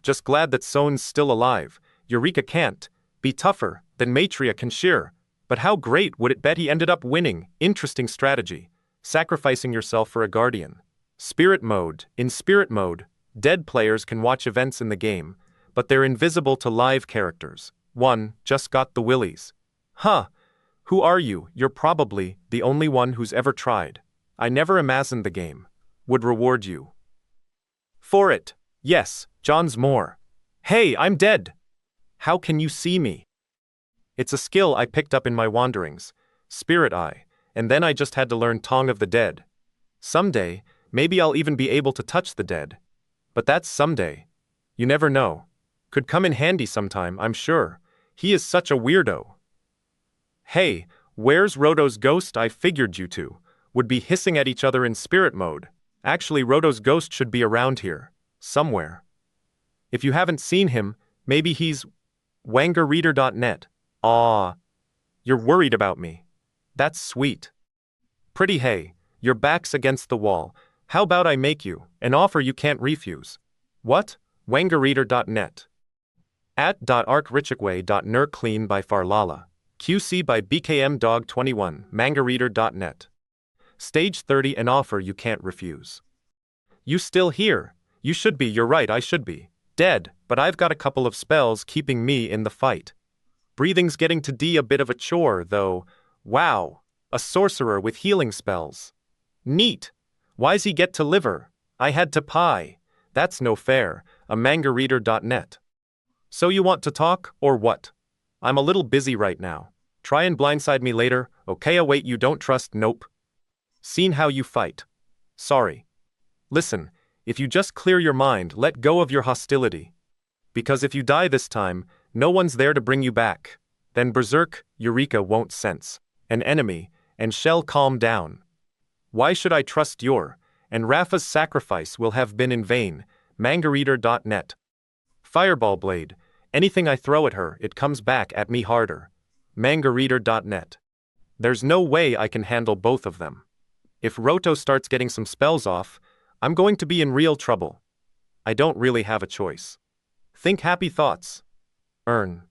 Just glad that Sone's still alive. Yureka can't be tougher than Matria can shear. But how great would it bet he ended up winning? Interesting strategy. Sacrificing yourself for a guardian. Spirit mode. In spirit mode, dead players can watch events in the game, but they're invisible to live characters. One just got the willies. Huh. Who are you? You're probably the only one who's ever tried. I never imagined the game would reward you For it. Yes, John's more. Hey, I'm dead. How can you see me? It's a skill I picked up in my wanderings, Spirit Eye, and then I just had to learn Tongue of the Dead. Someday, maybe I'll even be able to touch the dead. But that's someday. You never know. Could come in handy sometime, I'm sure. He is such a weirdo. Hey, where's Roto's ghost? I figured you two would be hissing at each other in spirit mode. Actually, Roto's ghost should be around here, somewhere. If you haven't seen him, maybe he's wangerreader.net. Aw, you're worried about me. That's sweet. Pretty hey, your back's against the wall. How about I make you an offer you can't refuse? What? wangerreader.net. @arcrichicway.nerclean by Farlala. QC by BKMDog21, mangareader.net. Stage 30, an offer you can't refuse. You still here? You should be, you're right, I should be dead, but I've got a couple of spells keeping me in the fight. Breathing's getting to be a bit of a chore, though. Wow, a sorcerer with healing spells. Neat. Why's he get to liver? I had to pie. That's no fair, a mangareader.net. So you want to talk, or what? I'm a little busy right now. Try and blindside me later, okay? Wait, you don't trust, nope. Seen how you fight. Sorry. Listen, if you just clear your mind, let go of your hostility. Because if you die this time, no one's there to bring you back. Then Berserk, Yureka won't sense an enemy, and shall calm down. Why should I trust your, and Rafa's sacrifice will have been in vain, mangareader.net. Fireball blade, anything I throw at her, it comes back at me harder. mangareader.net. There's no way I can handle both of them. If Roto starts getting some spells off, I'm going to be in real trouble. I don't really have a choice. Think happy thoughts. Earn.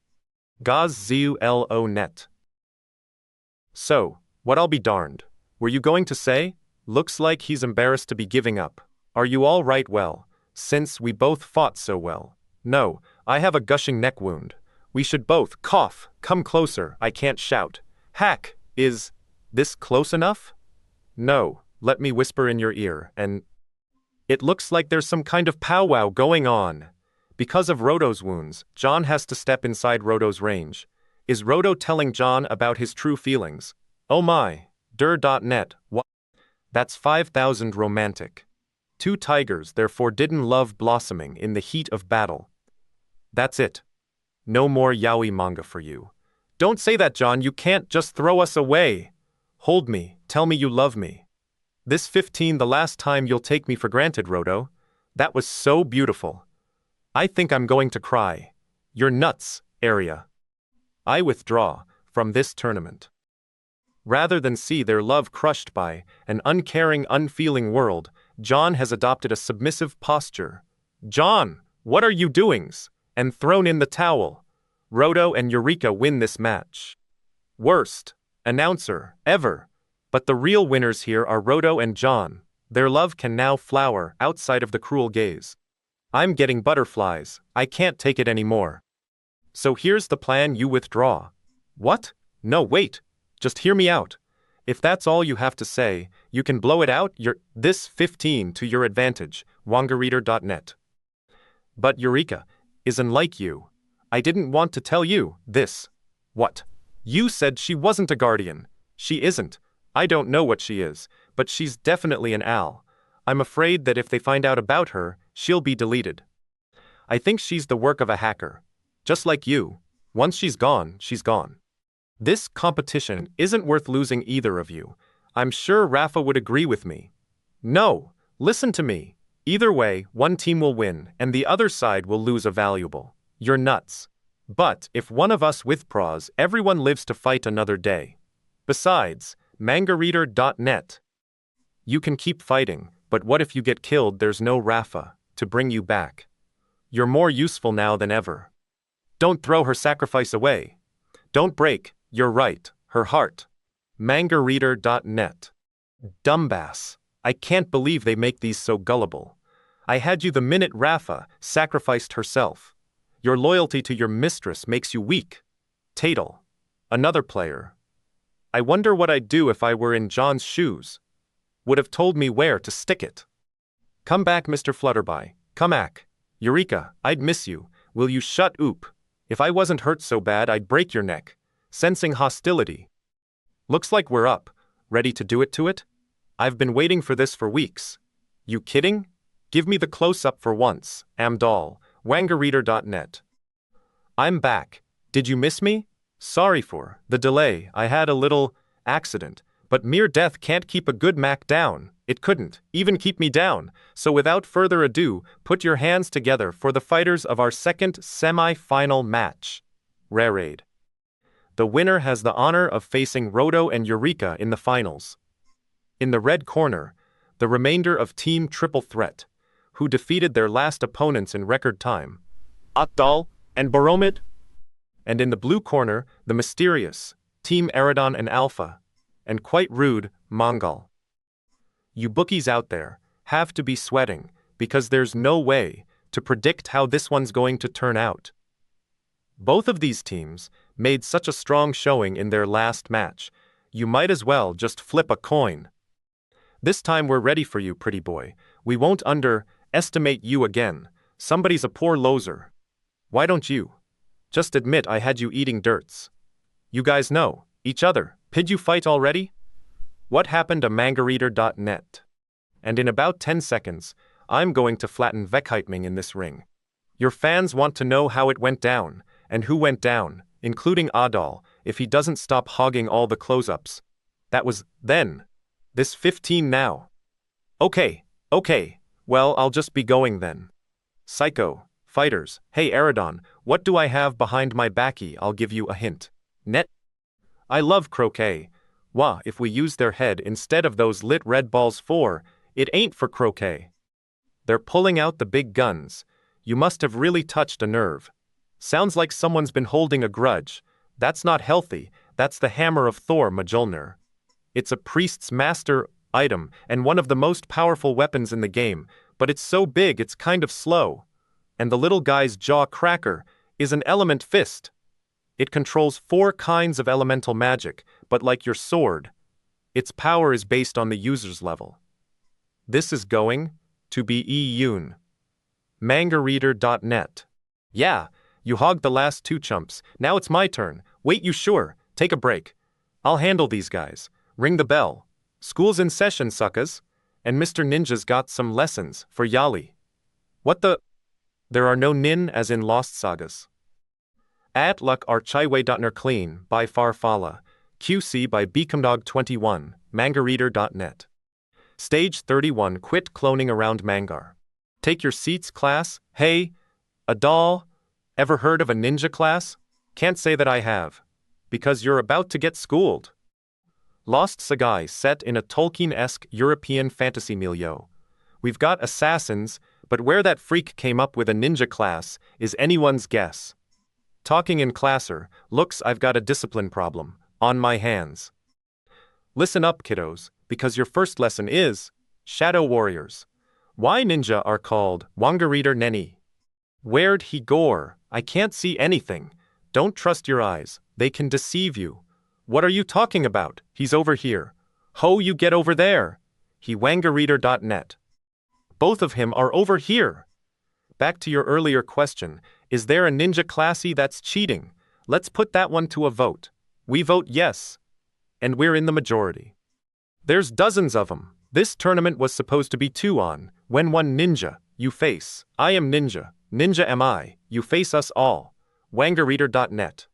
GazZuLO.net. So, what I'll be darned. Were you going to say? Looks like he's embarrassed to be giving up. Are you all right? Well, since we both fought so well. No, I have a gushing neck wound. We should both cough. Come closer, I can't shout. Hack, is this close enough? No, let me whisper in your ear, and it looks like there's some kind of powwow going on. Because of Roto's wounds, John has to step inside Roto's range. Is Roto telling John about his true feelings? Oh my, dir.net, what? That's 5,000 romantic. Two tigers, their forbidden love blossoming in the heat of battle. That's it. No more yaoi manga for you. Don't say that, John, you can't just throw us away. Hold me, tell me you love me. This 15 the last time you'll take me for granted, Roto. That was so beautiful. I think I'm going to cry. You're nuts, area. I withdraw from this tournament. Rather than see their love crushed by an uncaring, unfeeling world, John has adopted a submissive posture. John, what are you doings? And thrown in the towel. Roto and Yureka win this match. Worst announcer ever. But the real winners here are Roto and John. Their love can now flower outside of the cruel gaze. I'm getting butterflies. I can't take it anymore. So here's the plan, you withdraw. What? No, wait. Just hear me out. If that's all you have to say, you can blow it out this 15 to your advantage, wangerreader.net. But Yureka isn't like you. I didn't want to tell you this. What? You said she wasn't a guardian. She isn't. I don't know what she is, but she's definitely an Al. I'm afraid that if they find out about her, she'll be deleted. I think she's the work of a hacker. Just like you. Once she's gone, she's gone. This competition isn't worth losing either of you. I'm sure Rafa would agree with me. No, listen to me. Either way, one team will win, and the other side will lose a valuable. You're nuts. But if one of us withdraws, everyone lives to fight another day. Besides, mangareader.net. You can keep fighting, but what if you get killed? There's no Rafa to bring you back. You're more useful now than ever. Don't throw her sacrifice away. Don't break, you're right, her heart. mangareader.net. Dumbass. I can't believe they make these so gullible. I had you the minute Rafa sacrificed herself. Your loyalty to your mistress makes you weak. Tatal. Another player. I wonder what I'd do if I were in John's shoes. Would have told me where to stick it. Come back, Mr. Flutterby. Comac. Yureka, I'd miss you. Will you shut oop? If I wasn't hurt so bad I'd break your neck. Sensing hostility. Looks like we're up. Ready to do it to it? I've been waiting for this for weeks. You kidding? Give me the close-up for once. Amdal. Wangareader.net. I'm back. Did you miss me? Sorry for the delay. I had a little accident. But mere death can't keep a good Mac down. It couldn't even keep me down. So without further ado, put your hands together for the fighters of our second semi-final match. Rarest. The winner has the honor of facing Roto and Yureka in the finals. In the red corner, the remainder of Team Triple Threat, who defeated their last opponents in record time, Atdal and Boromid. And in the blue corner, the mysterious Team Eridon and Alpha, and quite rude, Mongol. You bookies out there have to be sweating, because there's no way to predict how this one's going to turn out. Both of these teams made such a strong showing in their last match, you might as well just flip a coin. This time we're ready for you, pretty boy. We won't underestimate you again. Somebody's a poor loser. Why don't you just admit I had you eating dirts? You guys know each other. Did you fight already? What happened to mangareader.net? And in about 10 seconds, I'm going to flatten Vekheitming in this ring. Your fans want to know how it went down, and who went down, including Adal, if he doesn't stop hogging all the close-ups. That was then. This 15 now. Okay, well I'll just be going then. Psycho, fighters, hey Eridon, what do I have behind my backy? I'll give you a hint. Net. I love croquet. Wah, if we use their head instead of those lit red balls it ain't for croquet. They're pulling out the big guns. You must have really touched a nerve. Sounds like someone's been holding a grudge. That's not healthy. That's the hammer of Thor, Mjolnir. It's a priest's master item and one of the most powerful weapons in the game, but it's so big it's kind of slow. And the little guy's jaw cracker is an element fist. It controls 4 kinds of elemental magic, but like your sword, its power is based on the user's level. This is going to be Yoon. Mangareader.net. Yeah, you hogged the last 2 chumps. Now it's my turn. Wait, you sure? Take a break. I'll handle these guys. Ring the bell. School's in session, suckas. And Mr. Ninja's got some lessons for Yali. What the? There are no nin as in Lost Sagas. At luck archiway.ner clean by Farfalla. QC by Beacomdog21, mangareader.net. Stage 31 Quit cloning around Mangar. Take your seats, class. Hey, a doll. Ever heard of a ninja class? Can't say that I have. Because you're about to get schooled. Lost Saga set in a Tolkien-esque European fantasy milieu. We've got assassins, but where that freak came up with a ninja class is anyone's guess. Talking in classer, looks I've got a discipline problem on my hands. Listen up, kiddos, because your first lesson is Shadow Warriors. Why ninja are called Wangareader Neni. Where'd he gore? I can't see anything. Don't trust your eyes, they can deceive you. What are you talking about? He's over here. Ho, you get over there. He Wangareader.net. Both of him are over here. Back to your earlier question, is there a ninja classy that's cheating? Let's put that one to a vote. We vote yes. And we're in the majority. There's dozens of them. This tournament was supposed to be 2 on. When one ninja, you face. I am ninja. Ninja am I. You face us all. Wangareader.net.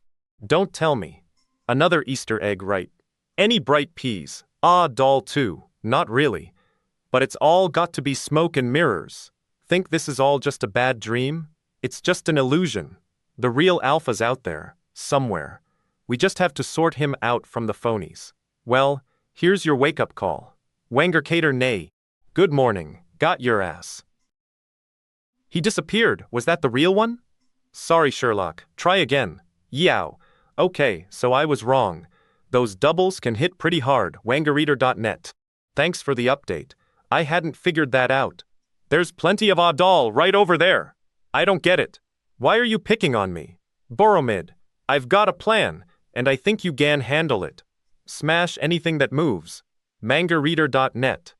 Don't tell me. Another Easter egg, right? Any bright peas. Ah, doll too. Not really. But it's all got to be smoke and mirrors. Think this is all just a bad dream? It's just an illusion. The real alpha's out there, somewhere. We just have to sort him out from the phonies. Well, here's your wake-up call. Wangercater nay. Good morning. Got your ass. He disappeared. Was that the real one? Sorry, Sherlock. Try again. Yow. Okay, so I was wrong. Those doubles can hit pretty hard. Wangareader.net. Thanks for the update. I hadn't figured that out. There's plenty of Adal right over there. I don't get it. Why are you picking on me? Boromid. I've got a plan, and I think you can handle it. Smash anything that moves. Mangareader.net.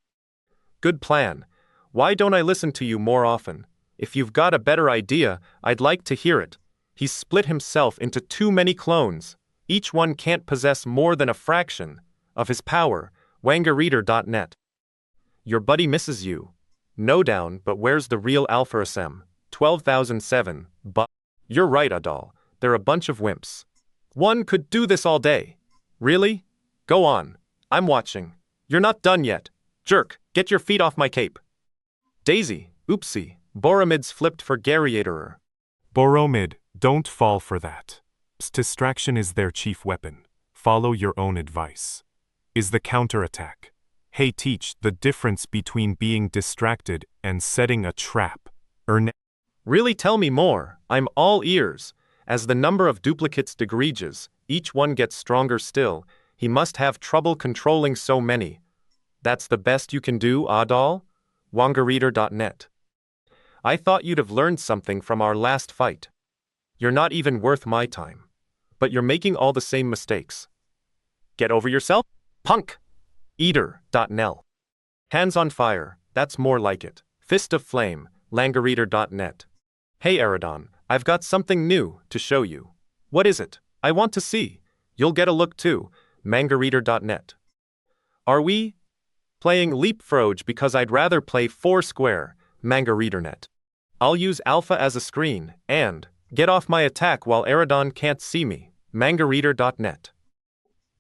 Good plan. Why don't I listen to you more often? If you've got a better idea, I'd like to hear it. He's split himself into too many clones. Each one can't possess more than a fraction of his power. Wangareader.net. Your buddy misses you. No down, but where's the real Alpha SM? 12,007, but... You're right, Adal. They're a bunch of wimps. One could do this all day. Really? Go on. I'm watching. You're not done yet. Jerk, get your feet off my cape. Daisy, oopsie, Boromid's flipped for Garriaterer. Boromid, don't fall for that. Distraction is their chief weapon. Follow your own advice. Is the counterattack. Hey, teach the difference between being distracted and setting a trap. Really, tell me more. I'm all ears. As the number of duplicates decreases, each one gets stronger still. He must have trouble controlling so many. That's the best you can do, Adal? Wangareader.net. I thought you'd have learned something from our last fight. You're not even worth my time. But you're making all the same mistakes. Get over yourself, punk! Eater.nel. Hands on fire, that's more like it. Fist of flame, Langareader.net. Hey Eridon, I've got something new to show you. What is it? I want to see. You'll get a look too, Mangareader.net. Are we playing Leapfrog because I'd rather play Foursquare, Mangareader.net. I'll use Alpha as a screen, and get off my attack while Eridon can't see me, Mangareader.net.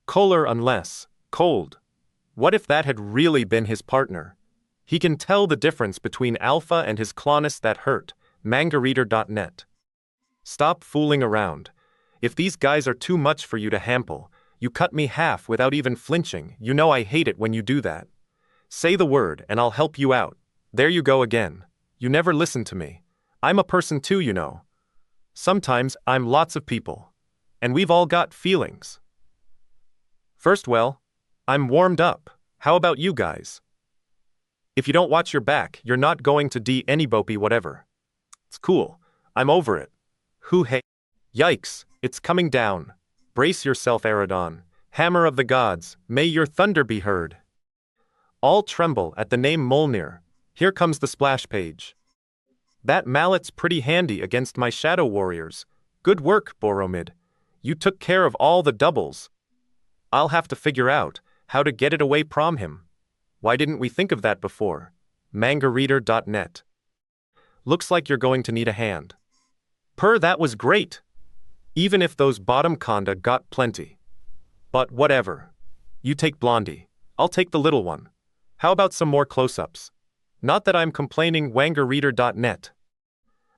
Kohler unless, cold. What if that had really been his partner? He can tell the difference between Alpha and his clonus that hurt, Mangareader.net. Stop fooling around. If these guys are too much for you to handle, you cut me half without even flinching. You know I hate it when you do that. Say the word and I'll help you out. There you go again. You never listen to me. I'm a person too, you know. Sometimes I'm lots of people. And we've all got feelings. First, well, I'm warmed up. How about you guys? If you don't watch your back, you're not going to do any bopey whatever. It's cool. I'm over it. Who hey? Yikes, it's coming down. Brace yourself, Eridon. Hammer of the gods, may your thunder be heard. All tremble at the name Mjolnir. Here comes the splash page. That mallet's pretty handy against my shadow warriors. Good work, Boromid. You took care of all the doubles. I'll have to figure out how to get it away from him. Why didn't we think of that before? Mangareader.net. Looks like you're going to need a hand. That was great. Even if those bottom conda got plenty. But whatever. You take Blondie. I'll take the little one. How about some more close-ups? Not that I'm complaining, Wangareader.net.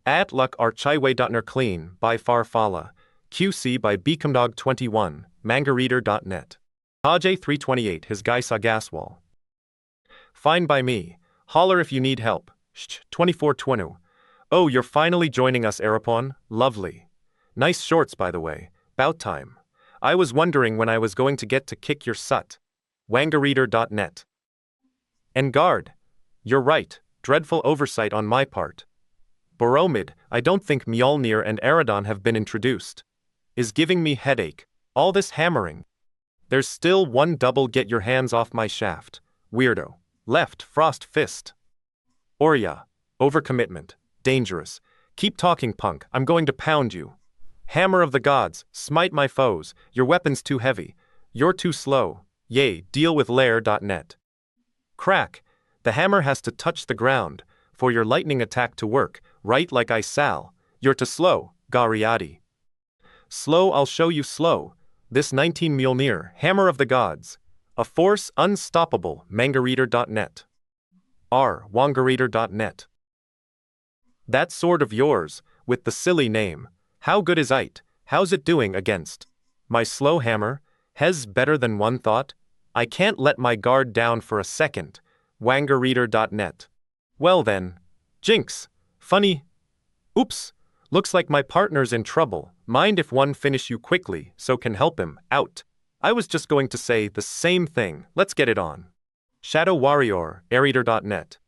At luck Archiway.ner clean by Farfalla. QC by Beacomdog21, Mangareader.net. Aj328 his guy Sagaswal. Fine by me. Holler if you need help. 2420. Oh, you're finally joining us, Arapon. Lovely. Nice shorts, by the way. 'Bout time. I was wondering when I was going to get to kick your sut. Wangareader.net. And guard. You're right. Dreadful oversight on my part. Boromid, I don't think Mjolnir and Eridon have been introduced. Is giving me headache. All this hammering. There's still one double get your hands off my shaft. Weirdo. Left, frost fist. Orya. Overcommitment. Dangerous. Keep talking, punk. I'm going to pound you. Hammer of the gods. Smite my foes. Your weapon's too heavy. You're too slow. Yay, deal with lair.net. Crack. The hammer has to touch the ground for your lightning attack to work, right like I sal. You're too slow, Gariadi. Slow, I'll show you slow. This 19 Mjolnir, hammer of the gods. A force unstoppable, Mangareader.net. Wangareader.net. That sword of yours, with the silly name. How good is it? How's it doing against my slow hammer? Hez better than one thought? I can't let my guard down for a second. Wangareader.net. Well then. Jinx. Funny. Oops. Looks like my partner's in trouble. Mind if one finish you quickly, so can help him out. I was just going to say the same thing. Let's get it on. Shadow Warrior, Areader.net.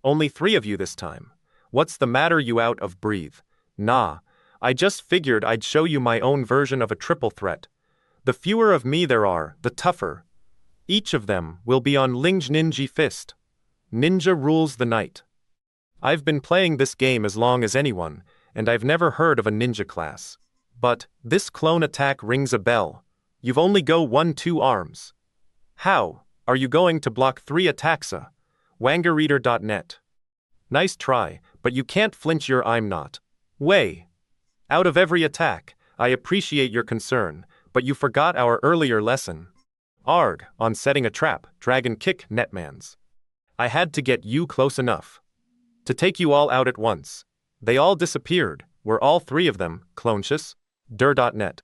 Only 3 of you this time. What's the matter, you out of breathe? Nah. I just figured I'd show you my own version of a triple threat. The fewer of me there are, the tougher. Each of them will be on Ling's Ninja Fist. Ninja rules the night. I've been playing this game as long as anyone, and I've never heard of a ninja class. But this clone attack rings a bell. You've only go 1-2 arms. How are you going to block 3 attacks? Wangareader.net. Nice try, but you can't flinch your I'm not. Way. Out of every attack, I appreciate your concern, but you forgot our earlier lesson. Arg, on setting a trap, dragon kick netmans. I had to get you close enough to take you all out at once. They all disappeared, were all 3 of them, clonecious? Dir.net.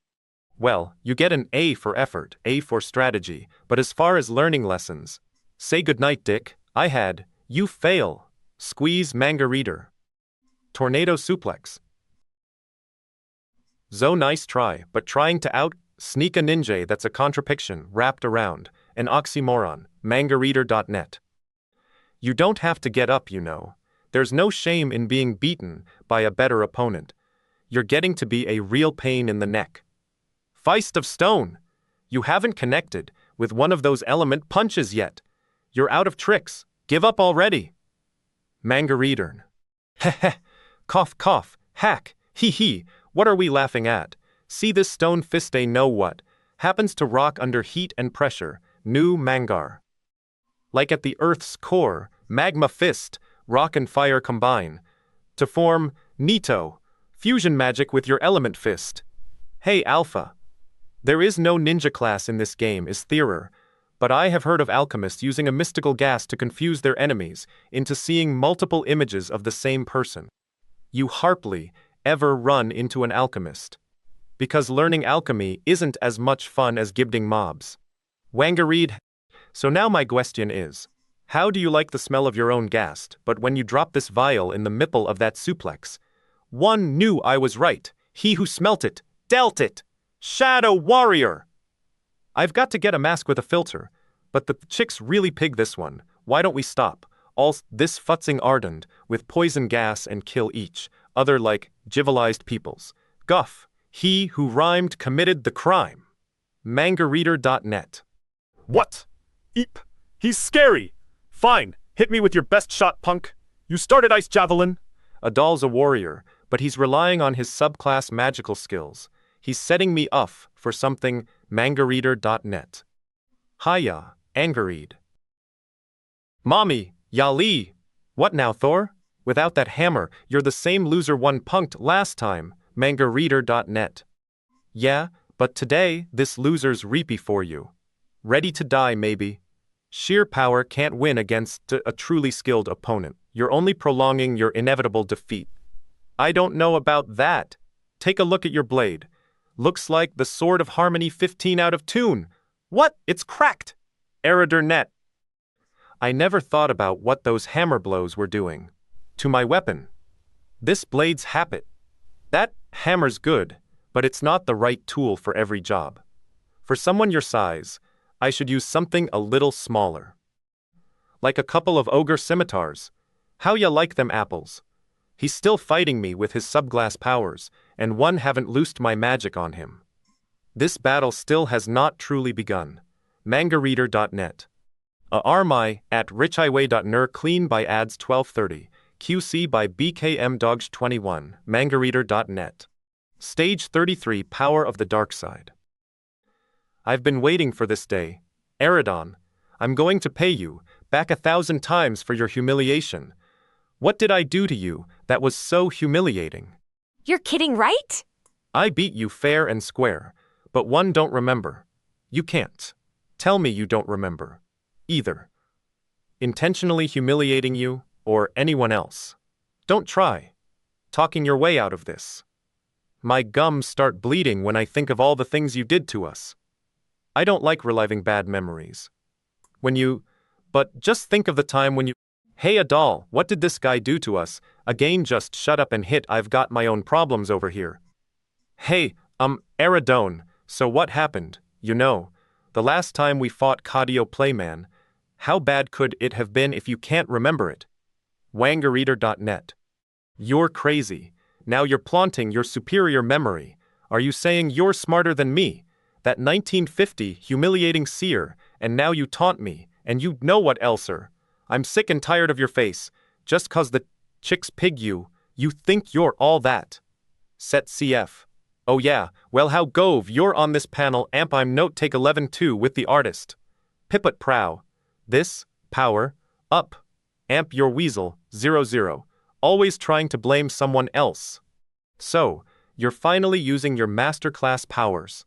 Well, you get an A for effort, A for strategy, but as far as learning lessons, say goodnight, Dick. I had, you fail. Squeeze manga reader. Tornado suplex. Zo nice try, but trying to sneak a ninja that's a contradiction wrapped around, an oxymoron, mangareader.net. You don't have to get up, you know. There's no shame in being beaten by a better opponent. You're getting to be a real pain in the neck. Feist of Stone. You haven't connected with one of those element punches yet. You're out of tricks. Give up already. Manga reader. Heh. Cough cough. Hack. Hee hee. What are we laughing at? See this stone fist know what happens to rock under heat and pressure. New Mangar. Like at the Earth's core, magma fist, rock and fire combine to form Nito, fusion magic with your element fist. Hey Alpha. There is no ninja class in this game is theorer, but I have heard of alchemists using a mystical gas to confuse their enemies into seeing multiple images of the same person. You hardly ever run into an alchemist. Because learning alchemy isn't as much fun as gibding mobs. Wangareed. So now my question is, how do you like the smell of your own gas, but when you drop this vial in the middle of that suplex? One knew I was right, he who smelt it, dealt it. Shadow Warrior! I've got to get a mask with a filter, but the chicks really pig this one. Why don't we stop all this futzing ardent with poison gas and kill each other like civilized peoples? Guff, he who rhymed committed the crime. Mangareader.net. What? Eep. He's scary. Fine, hit me with your best shot, punk. You started Ice Javelin. Adal's a warrior, but he's relying on his subclass magical skills. He's setting me up for something. Mangareader.net. Hiya, Angareed. Mommy, Yali. What now, Thor? Without that hammer, you're the same loser one punked last time. Mangareader.net. Yeah, but today, this loser's reapy for you. Ready to die, maybe. Sheer power can't win against a truly skilled opponent. You're only prolonging your inevitable defeat. I don't know about that. Take a look at your blade. Looks like the Sword of Harmony 15 out of tune. What? It's cracked. Erider.net. I never thought about what those hammer blows were doing to my weapon. This blade's habit. That hammer's good, but it's not the right tool for every job. For someone your size, I should use something a little smaller. Like a couple of ogre scimitars. How ya like them apples? He's still fighting me with his subglass powers, and one haven't loosed my magic on him. This battle still has not truly begun. Mangareader.net. Armai at richiway.ner clean by ads 1230. QC by BKM Dodge 21. Mangareader.net. Stage 33 Power of the Dark Side. I've been waiting for this day. Eridon, I'm going to pay you back 1,000 times for your humiliation. What did I do to you that was so humiliating? You're kidding, right? I beat you fair and square, but one don't remember. You can't. Tell me you don't remember. Either. Intentionally humiliating you, or anyone else. Don't try talking your way out of this. My gums start bleeding when I think of all the things you did to us. I don't like reliving bad memories. But just think of the time when you... Hey Adal, what did this guy do to us? Again, just shut up and hit. I've got my own problems over here. Hey, Eridone, so what happened? You know, the last time we fought Cadio Playman, how bad could it have been if you can't remember it? Wangareader.net. You're crazy. Now you're planting your superior memory. Are you saying you're smarter than me? That 1950 humiliating seer, and now you taunt me, and you know what elser. I'm sick and tired of your face, just 'cause the Chicks pig you think you're all that. Set CF. Oh yeah, well how gove you're on this panel amp I'm note take 11-2 with the artist. Piput prow. This, power, up. Amp your weasel, 0-0. Always trying to blame someone else. So, you're finally using your masterclass powers.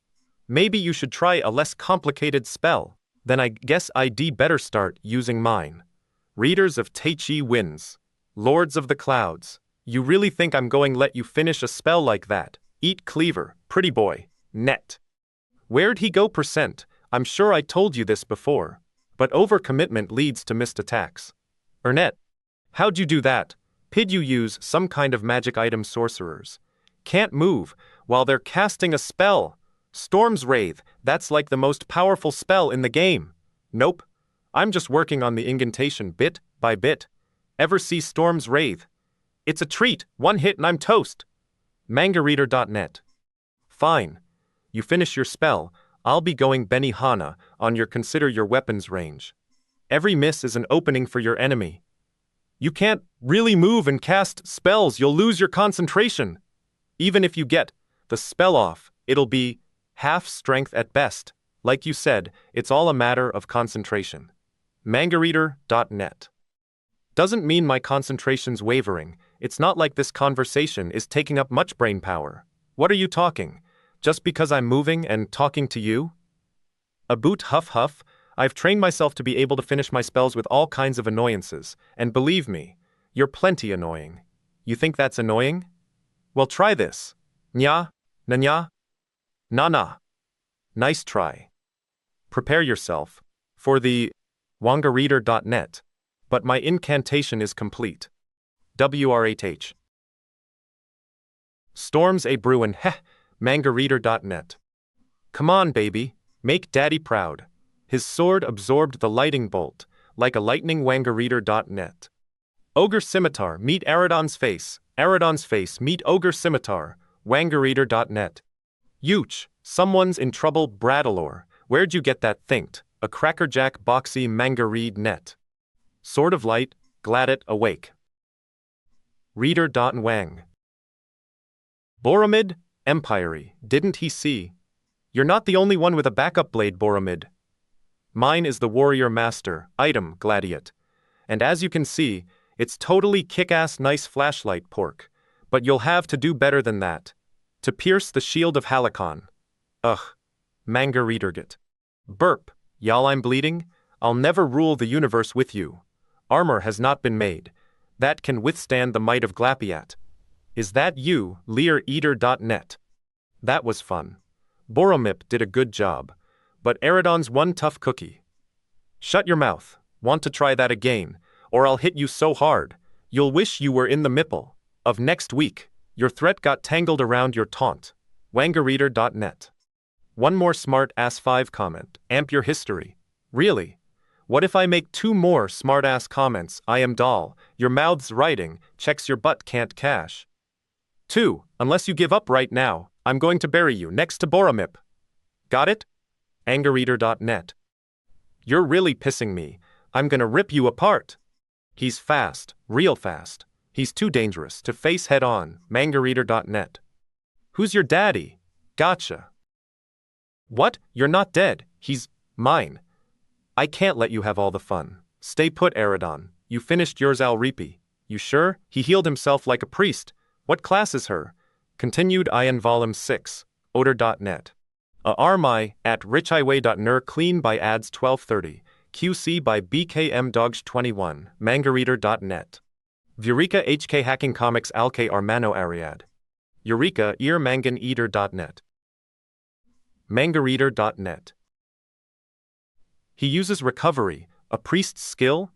Maybe you should try a less complicated spell. Then I guess I'd better start using mine. Readers of Taichi wins. Lords of the Clouds. You really think I'm going let you finish a spell like that? Eat cleaver, pretty boy. Net. Where'd he go %? I'm sure I told you this before. But overcommitment leads to missed attacks. Ernest. How'd you do that? Pid you use some kind of magic item sorcerers. Can't move while they're casting a spell. Storm's Wraith, that's like the most powerful spell in the game. Nope. I'm just working on the incantation bit by bit. Ever see Storm's Wraith? It's a treat, one hit and I'm toast. Mangareader.net. Fine. You finish your spell, I'll be going Benihana on your consider your weapons range. Every miss is an opening for your enemy. You can't really move and cast spells, you'll lose your concentration. Even if you get the spell off, it'll be half strength at best. Like you said, it's all a matter of concentration. Mangareader.net. Doesn't mean my concentration's wavering. It's not like this conversation is taking up much brain power. What are you talking? Just because I'm moving and talking to you? A boot huff huff. I've trained myself to be able to finish my spells with all kinds of annoyances, and believe me, you're plenty annoying. You think that's annoying? Well, try this. Nya, nanya, na. Nice try. Prepare yourself for the wangareader.net, but my incantation is complete. WRHH. Storms a Bruin, heh, mangareader.net. Come on, baby, make daddy proud. His sword absorbed the lightning bolt, like a lightning wangareader.net. Ogre Scimitar, meet Aradon's face, meet Ogre Scimitar, wangareader.net. Yuch, someone's in trouble, Bradalore, where'd you get that thinked? A crackerjack boxy mangareed net. Sword of Light, glad it awake. Reader.wang. Boromid, Empire, didn't he see? You're not the only one with a backup blade, Boromid. Mine is the Warrior Master, item, Gladiate. And as you can see, it's totally kick-ass nice flashlight pork. But you'll have to do better than that. To pierce the shield of Halakon. Ugh. Manga Readergit. Burp. Y'all I'm bleeding? I'll never rule the universe with you. Armor has not been made. That can withstand the might of Glapiat. Is that you, LearEater.net? That was fun. Boromip did a good job. But Aradon's one tough cookie. Shut your mouth. Want to try that again, or I'll hit you so hard, you'll wish you were in the mipple of next week. Your threat got tangled around your taunt. Wangareader.net. One more smart ass 5 comment. Amp your history. Really? What if I make 2 more smart ass comments? I am doll. Your mouth's writing. Checks your butt can't cash. 2. Unless you give up right now, I'm going to bury you next to Boromip. Got it? Angareader.net. You're really pissing me. I'm gonna rip you apart. He's fast, real fast. He's too dangerous to face head on. Mangareader.net. Who's your daddy? Gotcha. What? You're not dead. He's mine. I can't let you have all the fun. Stay put, Aradon. You finished yours, Alreepy. You sure? He healed himself like a priest. What class is her? Continued Ian Volume 6. Oder.net. Armai at richhighway.ner clean by ads 1230. QC by BKM Dodge 21. Mangareader.net. Yureka HK Hacking Comics Alke Armano Ariad. Yureka earmanganeater.net. Mangareader.net. He uses recovery, a priest's skill?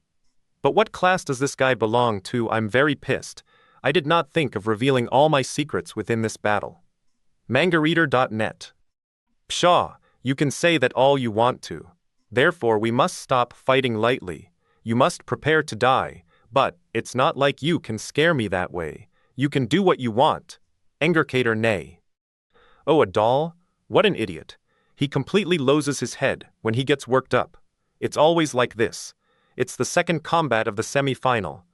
But what class does this guy belong to? I'm very pissed. I did not think of revealing all my secrets within this battle. Mangareader.net. Pshaw, you can say that all you want to. Therefore we must stop fighting lightly. You must prepare to die, but it's not like you can scare me that way. You can do what you want. Engercator nay. Oh, a doll? What an idiot. He completely loses his head when he gets worked up. It's always like this. It's the second combat of the semi-final.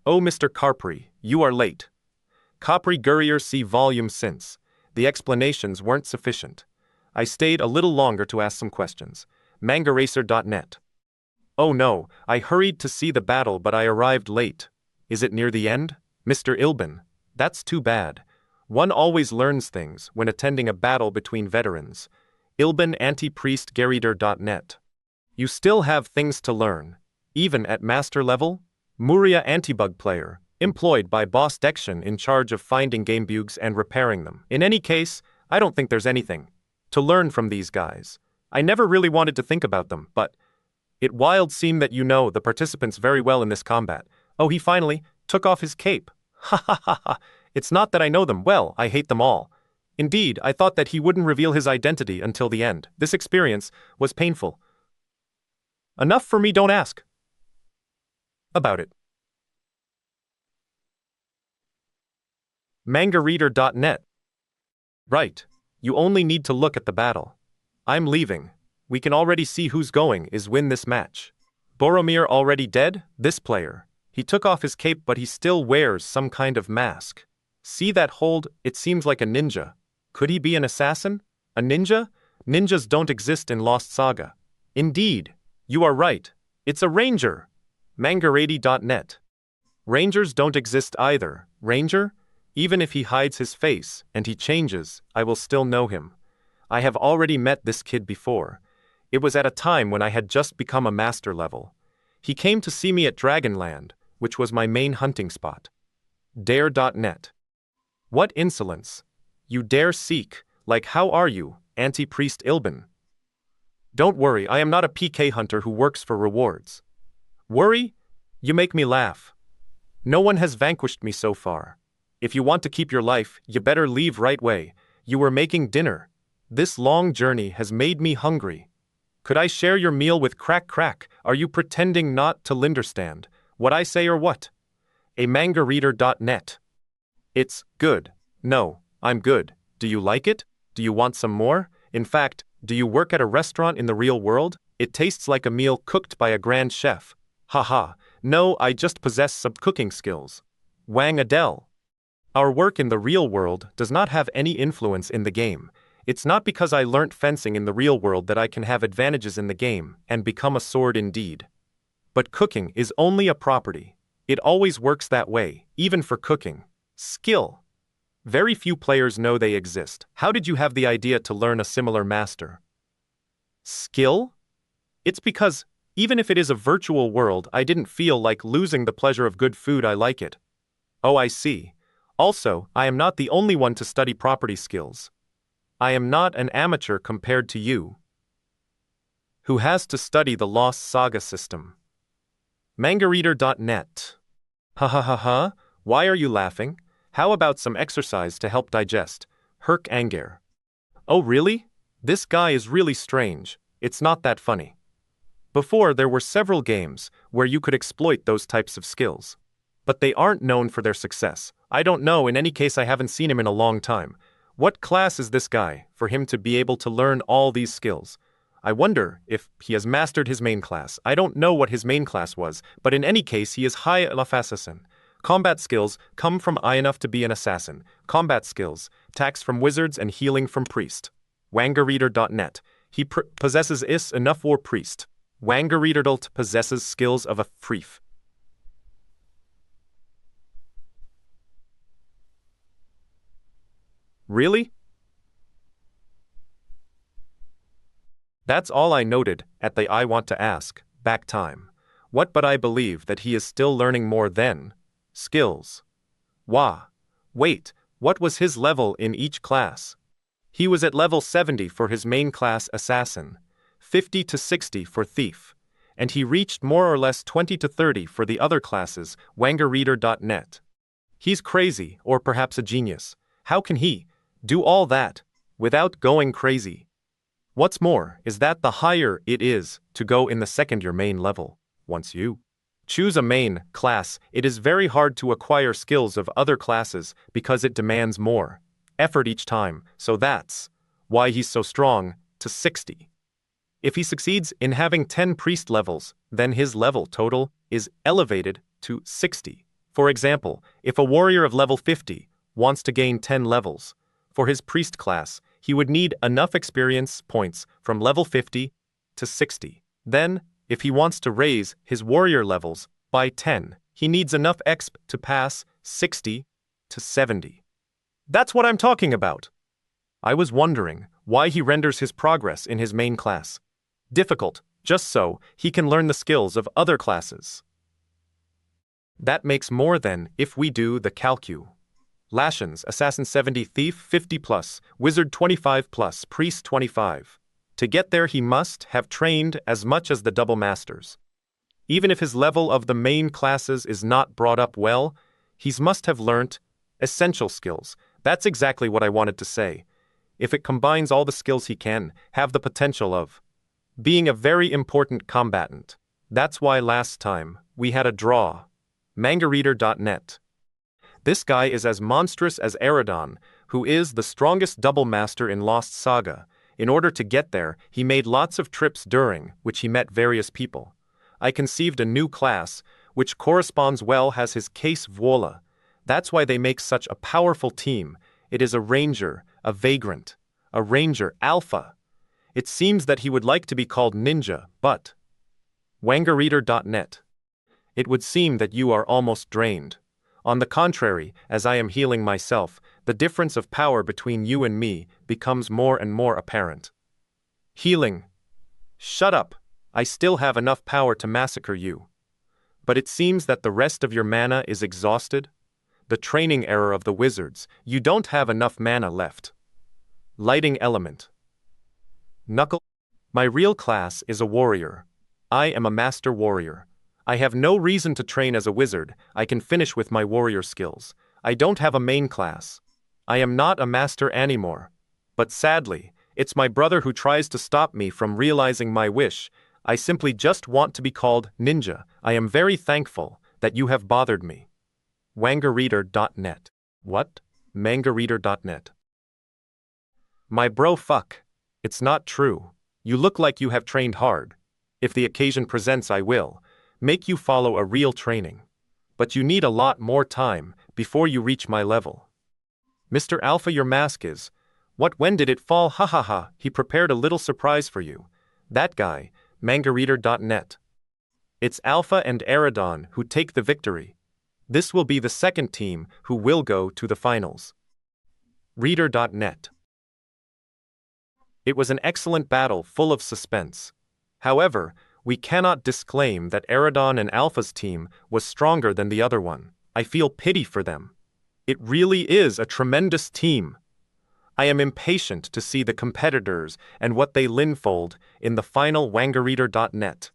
Oh, Mr. Capri, you are late. Capri Gurrier see volume since. The explanations weren't sufficient. I stayed a little longer to ask some questions. Mangaracer.net. Oh no, I hurried to see the battle but I arrived late. Is it near the end? Mr. Ilbin. That's too bad. One always learns things when attending a battle between veterans. Ilbin Antipriest.net. You still have things to learn, even at master level? Muria Antibug Player, employed by Boss Dection in charge of finding game bugs and repairing them. In any case, I don't think there's anything to learn from these guys. I never really wanted to think about them, but it wild seem that you know the participants very well in this combat. Oh, he finally took off his cape. Ha ha ha ha. It's not that I know them well, I hate them all. Indeed, I thought that he wouldn't reveal his identity until the end. This experience was painful. Enough for me, don't ask about it. Mangareader.net. Right, you only need to look at the battle. I'm leaving. We can already see who's going is win this match. Boromir already dead? This player. He took off his cape but he still wears some kind of mask. See that hold? It seems like a ninja. Could he be an assassin? A ninja? Ninjas don't exist in Lost Saga. Indeed, you are right. It's a ranger. Mangarady.net. Rangers don't exist either. Ranger? Even if he hides his face and he changes, I will still know him. I have already met this kid before. It was at a time when I had just become a master level. He came to see me at Dragonland, which was my main hunting spot. Dare.net. What insolence! You dare seek, like how are you, Anti-Priest Ilbin? Don't worry, I am not a PK hunter who works for rewards. Worry? You make me laugh. No one has vanquished me so far. If you want to keep your life, you better leave right way. You were making dinner. This long journey has made me hungry. Could I share your meal with Crack Crack? Are you pretending not to understand what I say or what? A mangareader.net. It's good. No, I'm good. Do you like it? Do you want some more? In fact, do you work at a restaurant in the real world? It tastes like a meal cooked by a grand chef. Haha, no, I just possess some cooking skills. Wang Adele. Our work in the real world does not have any influence in the game. It's not because I learnt fencing in the real world that I can have advantages in the game and become a sword indeed. But cooking is only a property. It always works that way, even for cooking. Skill. Very few players know they exist. How did you have the idea to learn a similar master? Skill? It's because, even if it is a virtual world, I didn't feel like losing the pleasure of good food. I like it. Oh, I see. Also, I am not the only one to study property skills. I am not an amateur compared to you, who has to study the Lost Saga system. Mangareader.net. Ha ha ha ha, why are you laughing? How about some exercise to help digest? Herc Anger. Oh really? This guy is really strange. It's not that funny. Before there were several games where you could exploit those types of skills. But they aren't known for their success. I don't know, in any case I haven't seen him in a long time. What class is this guy for him to be able to learn all these skills? I wonder if he has mastered his main class. I don't know what his main class was, but in any case he is high enough assassin. Combat skills come from high enough to be an assassin. Combat skills, attacks from wizards and healing from priest. Wangareader.net. He possesses enough war priest. Wangareader possesses skills of a priest. Really? That's all I noted at the I want to ask, back time. What but I believe that he is still learning more than skills. Wah. Wait, what was his level in each class? He was at level 70 for his main class assassin, 50 to 60 for thief, and he reached more or less 20 to 30 for the other classes, Wangareader.net. He's crazy, or perhaps a genius. How can he do all that without going crazy? What's more is that the higher it is to go in the second your main level, once you choose a main class, it is very hard to acquire skills of other classes because it demands more effort each time, so that's why he's so strong to 60. If he succeeds in having 10 priest levels, then his level total is elevated to 60. For example, if a warrior of level 50 wants to gain 10 levels, for his priest class, he would need enough experience points from level 50 to 60. Then, if he wants to raise his warrior levels by 10, he needs enough exp to pass 60 to 70. That's what I'm talking about. I was wondering why he renders his progress in his main class difficult, just so he can learn the skills of other classes. That makes more than if we do the calcu. Lashins, Assassin 70, Thief 50 plus, Wizard 25 plus, Priest 25. To get there he must have trained as much as the double masters. Even if his level of the main classes is not brought up well, he must have learnt essential skills. That's exactly what I wanted to say. If it combines all the skills he can, have the potential of being a very important combatant. That's why last time we had a draw. Mangareader.net. This guy is as monstrous as Eridon, who is the strongest double master in Lost Saga. In order to get there, he made lots of trips during which he met various people. I conceived a new class, which corresponds well as his case voila. That's why they make such a powerful team. It is a ranger, a vagrant, a ranger alpha. It seems that he would like to be called ninja, but Wangareader.net. It would seem that you are almost drained. On the contrary, as I am healing myself, the difference of power between you and me becomes more and more apparent. Healing. Shut up. I still have enough power to massacre you. But it seems that the rest of your mana is exhausted. The training error of the wizards. You don't have enough mana left. Lighting element. Knuckle. My real class is a warrior. I am a master warrior. I have no reason to train as a wizard. I can finish with my warrior skills. I don't have a main class. I am not a master anymore. But sadly, it's my brother who tries to stop me from realizing my wish. I simply just want to be called ninja. I am very thankful that you have bothered me. Wangareader.net. What? Mangareader.net. My bro fuck. It's not true. You look like you have trained hard. If the occasion presents, I will make you follow a real training. But you need a lot more time before you reach my level. Mr. Alpha, your mask is. When did it fall? Ha ha ha, he prepared a little surprise for you. That guy, Mangareader.net. It's Alpha and Eridon who take the victory. This will be the second team who will go to the finals. Reader.net. It was an excellent battle full of suspense. However, we cannot disclaim that Eridon and Alpha's team was stronger than the other one. I feel pity for them. It really is a tremendous team. I am impatient to see the competitors and what they linfold in the final Wangareader.net.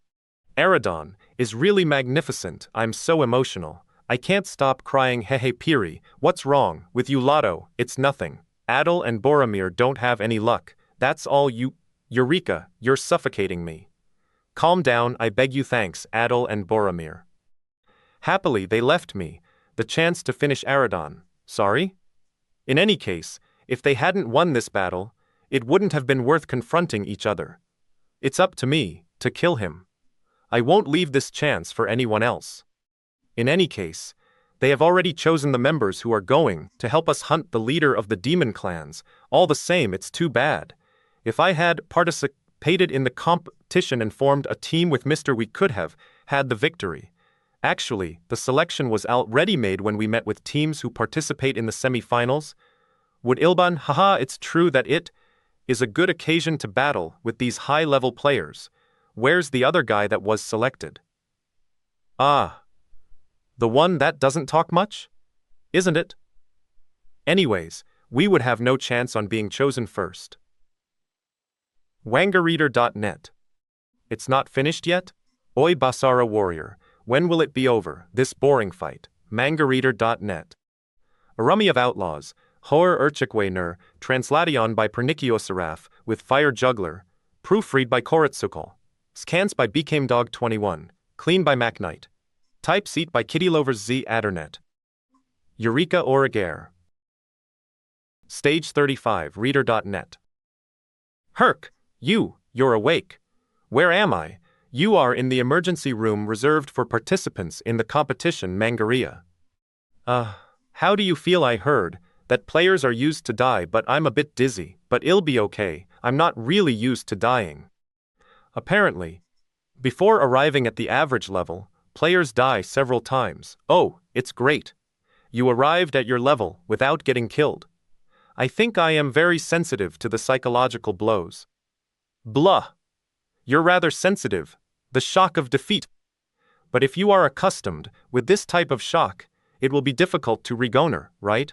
Eridon is really magnificent. I'm so emotional. I can't stop crying. Hehe Piri, what's wrong with you Lotto? It's nothing. Adel and Boromir don't have any luck. That's all you. Yureka, you're suffocating me. Calm down, I beg you. Thanks, Adel and Boromir. Happily they left me the chance to finish Eridon. Sorry? In any case, if they hadn't won this battle, it wouldn't have been worth confronting each other. It's up to me to kill him. I won't leave this chance for anyone else. In any case, they have already chosen the members who are going to help us hunt the leader of the demon clans. All the same, it's too bad. If I had participated in the competition and formed a team with Mr. we could have had the victory. Actually, the selection was already made when we met with teams who participate in the semi-finals. Would Ilban, haha, it's true that it is a good occasion to battle with these high-level players. Where's the other guy that was selected? Ah. The one that doesn't talk much? Isn't it? Anyways, we would have no chance on being chosen first. Wangareader.net. It's not finished yet? Oi Basara Warrior, when will it be over, this boring fight? Mangareader.net. A rummy of outlaws, Horror Urchikwaner, translation by Pernikiosaraf, with Fire Juggler, proofread by Koritsukal. Scans by BecameDog21, clean by MacKnight. Type seat by KittyLovers Z Addernet. Yureka Origare. Stage 35, Reader.net. Herc, you're awake. Where am I? You are in the emergency room reserved for participants in the competition Mangaria. How do you feel? I heard that players are used to die, but I'm a bit dizzy, but it'll be okay. I'm not really used to dying. Apparently, before arriving at the average level, players die several times. Oh, it's great. You arrived at your level without getting killed. I think I am very sensitive to the psychological blows. Blah. You're rather sensitive. The shock of defeat. But if you are accustomed with this type of shock, it will be difficult to regoner, right?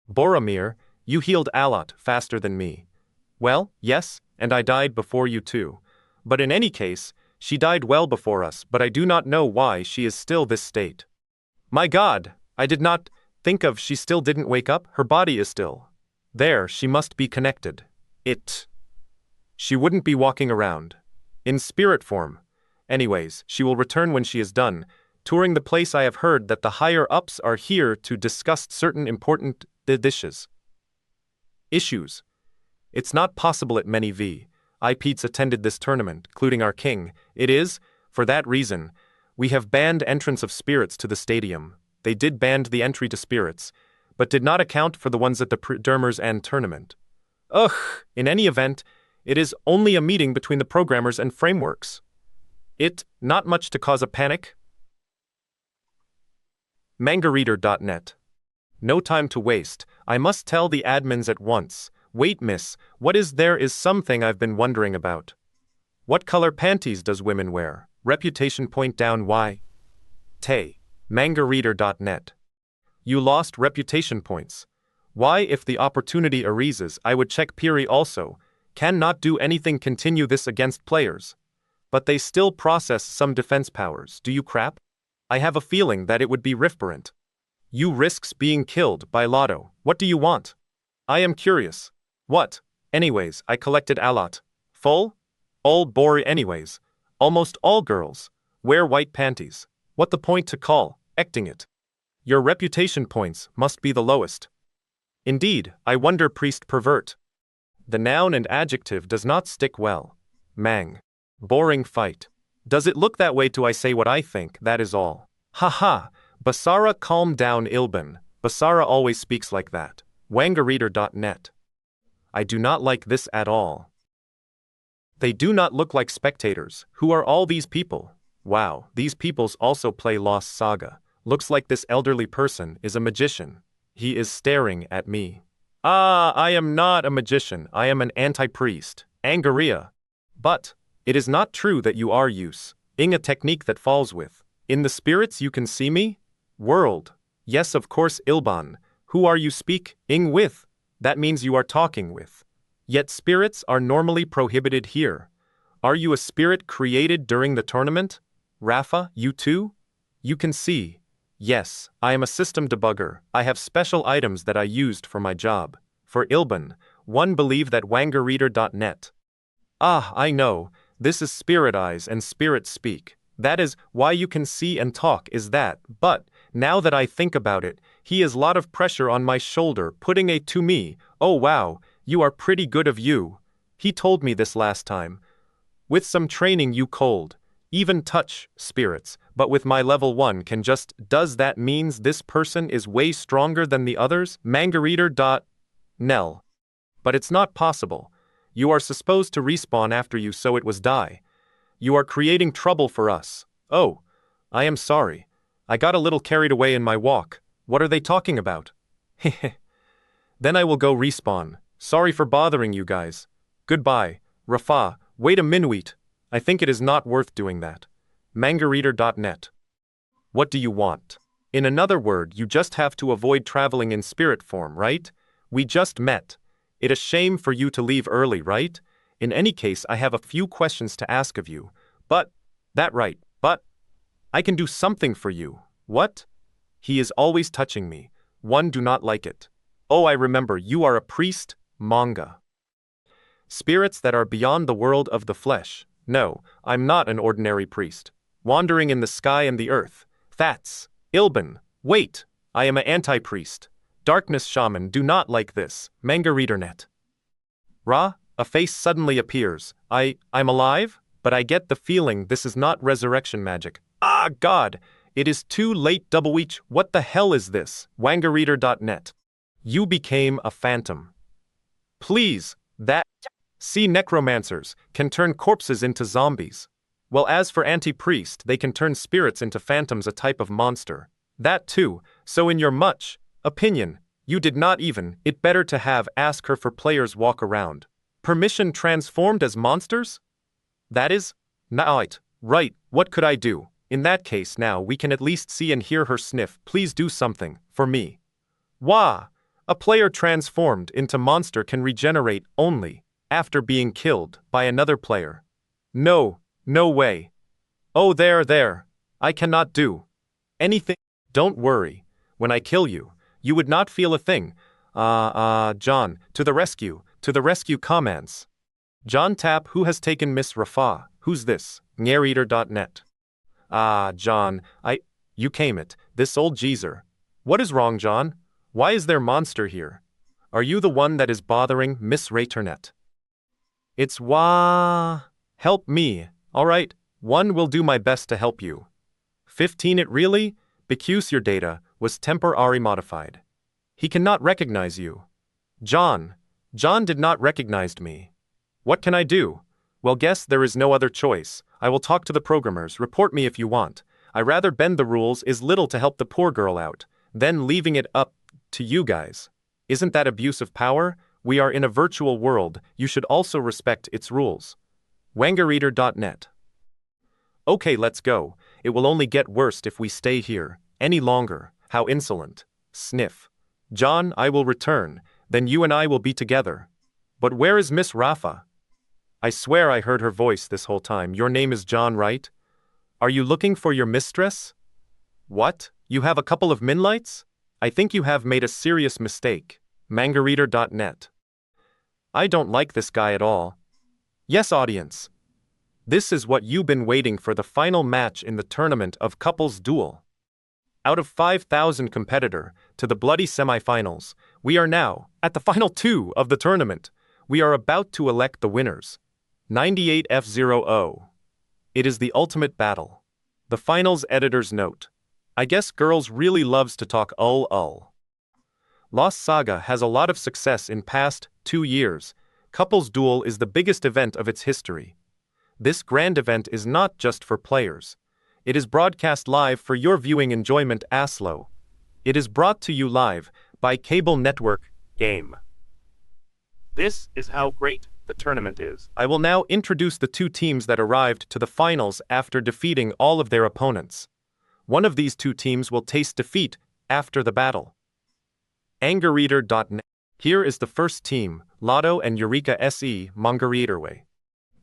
Boromir, you healed a lot faster than me. Well, yes, and I died before you too. But in any case, she died well before us, but I do not know why she is still this state. My God, I did not think of she still didn't wake up, her body is still. There, she must be connected. She wouldn't be walking around. In spirit form. Anyways, she will return when she is done. Touring the place, I have heard that the higher-ups are here to discuss certain important issues. It's not possible at many VIPs attended this tournament, including our king. It is, for that reason, we have banned entrance of spirits to the stadium. They did ban the entry to spirits, but did not account for the ones at the Dermers and tournament. Ugh, in any event, it is only a meeting between the programmers and frameworks. Not much to cause a panic. Mangareader.net. No time to waste, I must tell the admins at once. Wait, miss, what is there is something I've been wondering about. What color panties does women wear? Reputation point down why? Mangareader.net. You lost reputation points. Why, if the opportunity arises, I would check Piri also. Cannot do anything, continue this against players. But they still process some defense powers. Do you crap? I have a feeling that it would be Rifparent. You risks being killed by Lotto. What do you want? I am curious. What? Anyways, I collected a lot. Full? Old bore anyways. Almost all girls wear white panties. What the point to call acting it? Your reputation points must be the lowest. Indeed, I wonder priest pervert. The noun and adjective does not stick well. Mang. Boring fight. Does it look that way to I say what I think, that is all. Haha, Basara calm down Ilban, Basara always speaks like that. Wangareader.net. I do not like this at all. They do not look like spectators. Who are all these people? Wow, these peoples also play Lost Saga. Looks like this elderly person is a magician. He is staring at me. I am not a magician, I am an anti-priest. Angaria. But it is not true that you are using a technique that falls with. In the spirits you can see me? World. Yes, of course, Ilban. Who are you speaking with? That means you are talking with. Yet spirits are normally prohibited here. Are you a spirit created during the tournament? Rafa, you too? You can see. Yes, I am a system debugger. I have special items that I used for my job. For Ilban, one believe that Wangareader.net. I know. This is Spirit Eyes and Spirit Speak. That is why you can see and talk is that, but, now that I think about it, he is lot of pressure on my shoulder putting a to me, oh wow, you are pretty good of you. He told me this last time. With some training you cold, even touch, spirits, but with my level 1 can just, does that means this person is way stronger than the others? Mangareader.nel. But it's not possible. You are supposed to respawn after you so it was die. You are creating trouble for us. Oh, I am sorry. I got a little carried away in my walk. What are they talking about? Hehe. Then I will go respawn. Sorry for bothering you guys. Goodbye. Rafa, wait a minute. I think it is not worth doing that. Mangareader.net. What do you want? In another word, you just have to avoid traveling in spirit form, right? We just met. It a shame for you to leave early, right? In any case, I have a few questions to ask of you. But I can do something for you. What? He is always touching me. One do not like it. Oh, I remember, you are a priest, manga. Spirits that are beyond the world of the flesh. No, I'm not an ordinary priest. Wandering in the sky and the earth. That's Ilban. Wait, I am an anti-priest. Darkness shaman do not like this. Mangareadernet. Ra, a face suddenly appears. I'm alive, but I get the feeling this is not resurrection magic. Ah, God! It is too late, Doubleweech. What the hell is this? Wangareader.net. You became a phantom. Please, that. See, necromancers can turn corpses into zombies. Well, as for anti-priest, they can turn spirits into phantoms, a type of monster. That too, so in your opinion, you did not even, it better to have ask her for players walk around. Permission transformed as monsters? That is? Right, what could I do? In that case now we can at least see and hear her sniff. Please do something, for me. Wah! A player transformed into monster can regenerate only after being killed by another player. No way. Oh, there. I cannot do anything. Don't worry. When I kill you, you would not feel a thing. John, to the rescue commands. John Tap, who has taken Miss Rafa? Who's this? Ngareader.net. John, you came it, this old geezer. What is wrong, John? Why is there monster here? Are you the one that is bothering Miss Rayternet? It's help me. Alright, one will do my best to help you. 15 it really? Because your data was temporarily modified. He cannot recognize you. John did not recognize me. What can I do? Well, guess there is no other choice. I will talk to the programmers, report me if you want. I rather bend the rules is little to help the poor girl out, then leaving it up to you guys. Isn't that abuse of power? We are in a virtual world, you should also respect its rules. Wangareader.net. Okay, let's go. It will only get worse if we stay here any longer. How insolent. Sniff. John, I will return, then you and I will be together. But where is Miss Rafa? I swear I heard her voice this whole time. Your name is John, right? Are you looking for your mistress? What? You have a couple of minlights? I think you have made a serious mistake. Mangareader.net. I don't like this guy at all. Yes, audience. This is what you've been waiting for, the final match in the tournament of couples duel. Out of 5,000 competitor to the bloody semifinals, we are now at the final 2 of the tournament. We are about to elect the winners. 98F00. It is the ultimate battle. The finals editor's note. I guess girls really loves to talk Lost Saga has a lot of success in past 2 years. Couples Duel is the biggest event of its history. This grand event is not just for players. It is broadcast live for your viewing enjoyment. Aslo. It is brought to you live by cable network Game. This is how great the tournament is. I will now introduce the 2 teams that arrived to the finals after defeating all of their opponents. One of these 2 teams will taste defeat after the battle. Angerreader.net. Here is the first team, Lotto and Yureka SE Mangareaderway.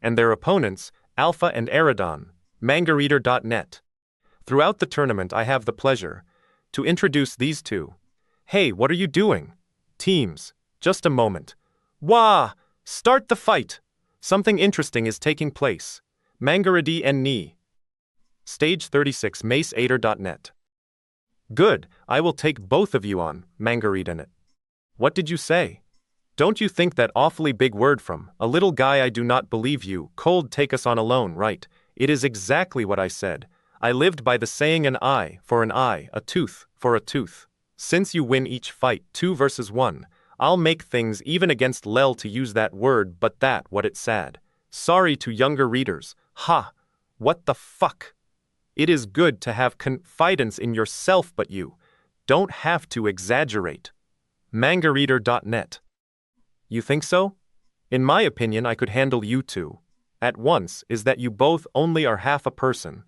And their opponents, Alpha and Eridon, Mangareader.net. Throughout the tournament I have the pleasure to introduce these 2. Hey, what are you doing? Teams, just a moment. Wah! Start the fight! Something interesting is taking place. Mangaradi and Ni. Stage 36 Maceader.net. Good, I will take both of you on, Mangareadernet. What did you say? Don't you think that awfully big word from a little guy? I do not believe you. Cold, take us on alone, right? It is exactly what I said. I lived by the saying an eye for an eye, a tooth for a tooth. Since you win each fight 2 versus 1, I'll make things even against Lel to use that word, but that what it said. Sorry to younger readers. Ha! What the fuck? It is good to have confidence in yourself, but you don't have to exaggerate. Mangareader.net. You think so? In my opinion, I could handle you 2 at once. Is that you both only are half a person?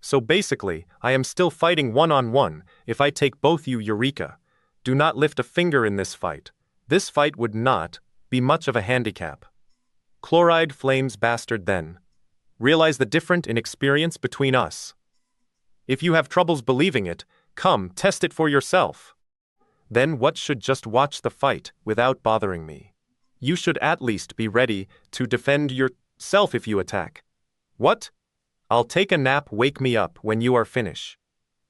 So basically, I am still fighting one-on-one. If I take both you, Yureka, do not lift a finger in this fight. This fight would not be much of a handicap. Chloride flames bastard then. Realize the difference in experience between us. If you have troubles believing it, come test it for yourself. Then what should just watch the fight without bothering me? You should at least be ready to defend yourself if you attack. What? I'll take a nap, wake me up when you are finished.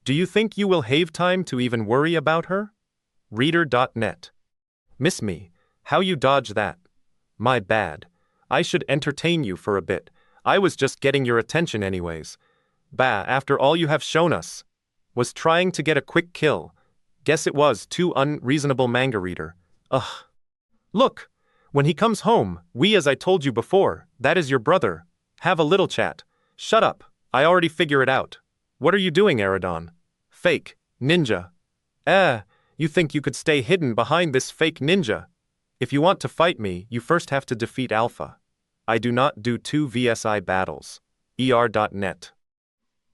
Do you think you will have time to even worry about her? Reader.net. Miss me, how you dodge that? My bad. I should entertain you for a bit. I was just getting your attention anyways. Bah, after all you have shown us. Was trying to get a quick kill. Guess it was too unreasonable manga reader. Ugh. Look! When he comes home, as I told you before, that is your brother. Have a little chat. Shut up, I already figure it out. What are you doing, Aridon? Fake, ninja. You think you could stay hidden behind this fake ninja? If you want to fight me, you first have to defeat Alpha. I do not do 2 VSI battles. ER.net.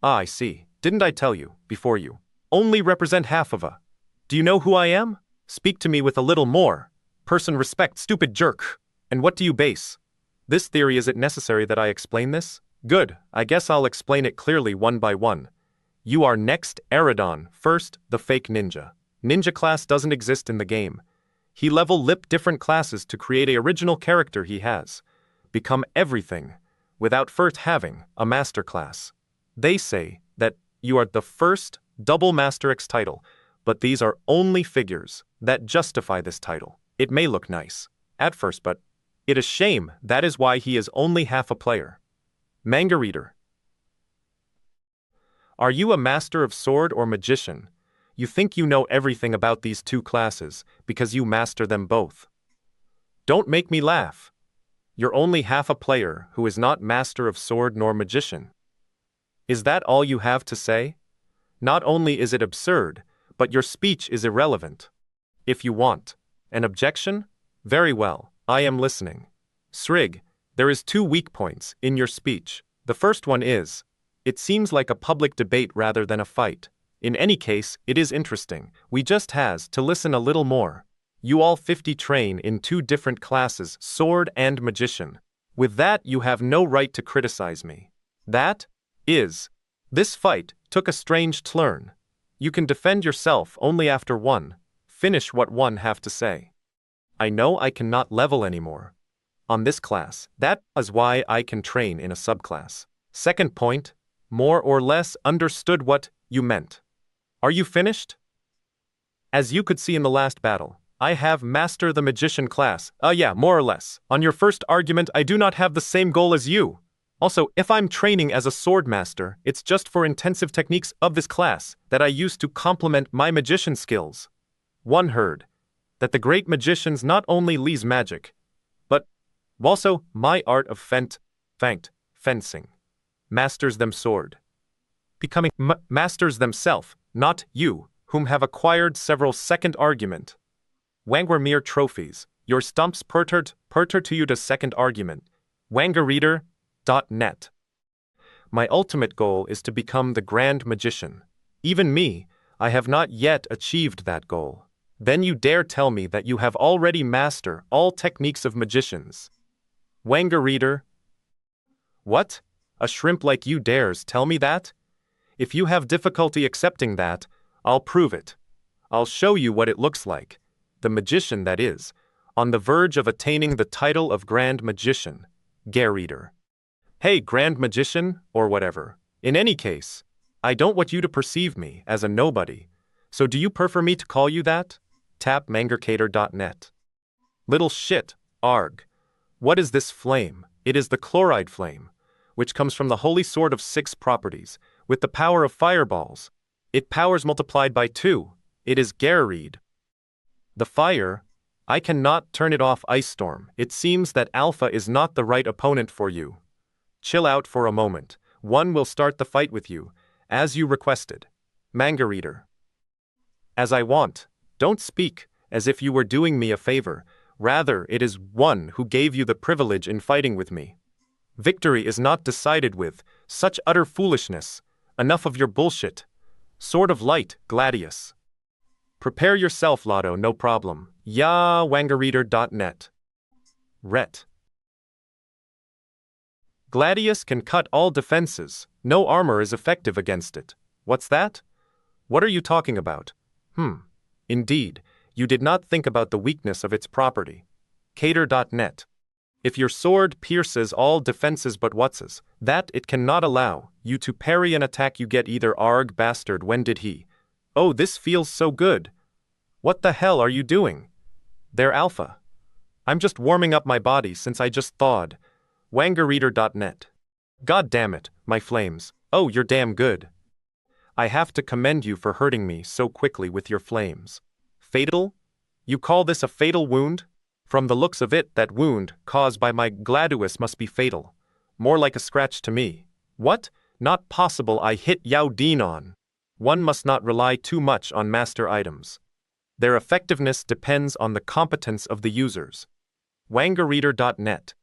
Ah, I see. Didn't I tell you, before you only represent half of a. Do you know who I am? Speak to me with a little more. Person respect, stupid jerk. And what do you base this theory? Is it necessary that I explain this? Good, I guess I'll explain it clearly one by one. You are next, Aridon. First, the fake ninja. Ninja class doesn't exist in the game. He level lip different classes to create a original character he has. Become everything, without first having a master class. They say that you are the first double Master X title, but these are only figures that justify this title. It may look nice at first, but it is shame. That is why he is only half a player. Manga reader. Are you a master of sword or magician? You think you know everything about these two classes because you master them both. Don't make me laugh. You're only half a player who is not master of sword nor magician. Is that all you have to say? Not only is it absurd, but your speech is irrelevant. If you want an objection, very well, I am listening. Srig, there is 2 weak points in your speech. The first one is, it seems like a public debate rather than a fight. In any case, it is interesting. We just has to listen a little more. You all 50 train in 2 different classes, sword and magician. With that, you have no right to criticize me. That is, this fight took a strange turn. You can defend yourself only after one. Finish what one have to say. I know I cannot level anymore on this class. That is why I can train in a subclass. Second point, more or less understood what you meant. Are you finished? As you could see in the last battle, I have Master the Magician class. Yeah, more or less. On your first argument, I do not have the same goal as you. Also, if I'm training as a sword master, it's just for intensive techniques of this class that I use to complement my magician skills. One heard that the great magicians not only lees magic, but also my art of fencing. Masters them sword. Becoming masters themselves, not you, whom have acquired several second argument. Wangwer mere trophies, your stumps perter to you the second argument. Wangerreader.net. My ultimate goal is to become the grand magician. Even me, I have not yet achieved that goal. Then you dare tell me that you have already mastered all techniques of magicians. Wangerreader. What? A shrimp like you dares tell me that? If you have difficulty accepting that, I'll prove it. I'll show you what it looks like. The magician that is, on the verge of attaining the title of Grand Magician. Reader. Hey, Grand Magician, or whatever. In any case, I don't want you to perceive me as a nobody. So do you prefer me to call you that? Tap mangercator.net. Little shit, arg. What is this flame? It is the chloride flame, which comes from the holy sword of 6 properties, with the power of fireballs. It powers multiplied by 2. It is Garreed. The fire, I cannot turn it off. Ice Storm. It seems that Alpha is not the right opponent for you. Chill out for a moment. One will start the fight with you, as you requested. Manga reader. As I want. Don't speak as if you were doing me a favor. Rather, it is one who gave you the privilege in fighting with me. Victory is not decided with such utter foolishness. Enough of your bullshit. Sword of Light, Gladius. Prepare yourself, Lotto, no problem. Ya, wangerreader.net. Ret. Gladius can cut all defenses. No armor is effective against it. What's that? What are you talking about? Indeed, you did not think about the weakness of its property. Cater.net. If your sword pierces all defenses but what's that it cannot allow you to parry an attack, you get either arg bastard. When did he? Oh, this feels so good. What the hell are you doing? There, Alpha. I'm just warming up my body since I just thawed. Wangerreader.net. God damn it, my flames. Oh, you're damn good. I have to commend you for hurting me so quickly with your flames. Fatal? You call this a fatal wound? From the looks of it, that wound, caused by my gladius, must be fatal. More like a scratch to me. What? Not possible. I hit Yao Din on. One must not rely too much on master items. Their effectiveness depends on the competence of the users. Wangareader.net.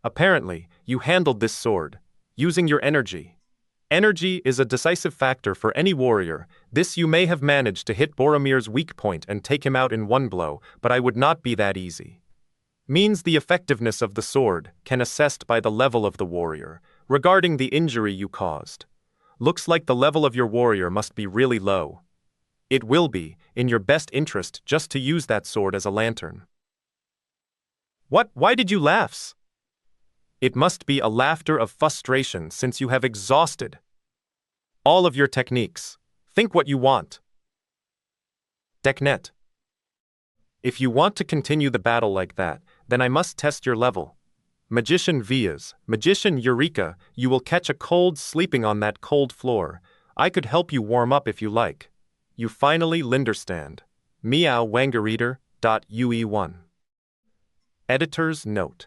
Apparently, you handled this sword, using your energy. Energy is a decisive factor for any warrior. This you may have managed to hit Boromir's weak point and take him out in one blow, but I would not be that easy. Means the effectiveness of the sword can assessed by the level of the warrior, regarding the injury you caused. Looks like the level of your warrior must be really low. It will be, in your best interest, just to use that sword as a lantern. What? Why did you laugh? It must be a laughter of frustration since you have exhausted all of your techniques. Think what you want. Decknet. If you want to continue the battle like that, then I must test your level. Magician Vias, Magician Yureka, you will catch a cold sleeping on that cold floor. I could help you warm up if you like. You finally Linderstand. Meow Wangareader.ue1. Editor's note.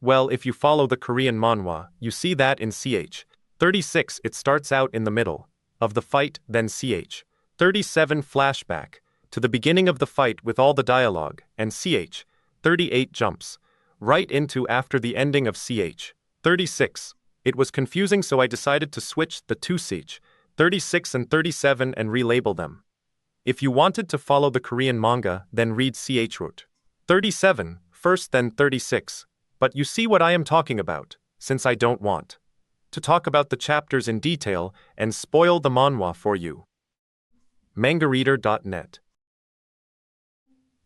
Well, if you follow the Korean manhwa, you see that in ch. 36 it starts out in the middle of the fight, then ch. 37 flashback to the beginning of the fight with all the dialogue, and ch. 38 jumps right into after the ending of ch. 36. It was confusing, so I decided to switch the two ch. 36 and 37 and relabel them. If you wanted to follow the Korean manga, then read ch. 37 first, then 36. But you see what I am talking about, since I don't want to talk about the chapters in detail and spoil the manhwa for you. Mangareader.net.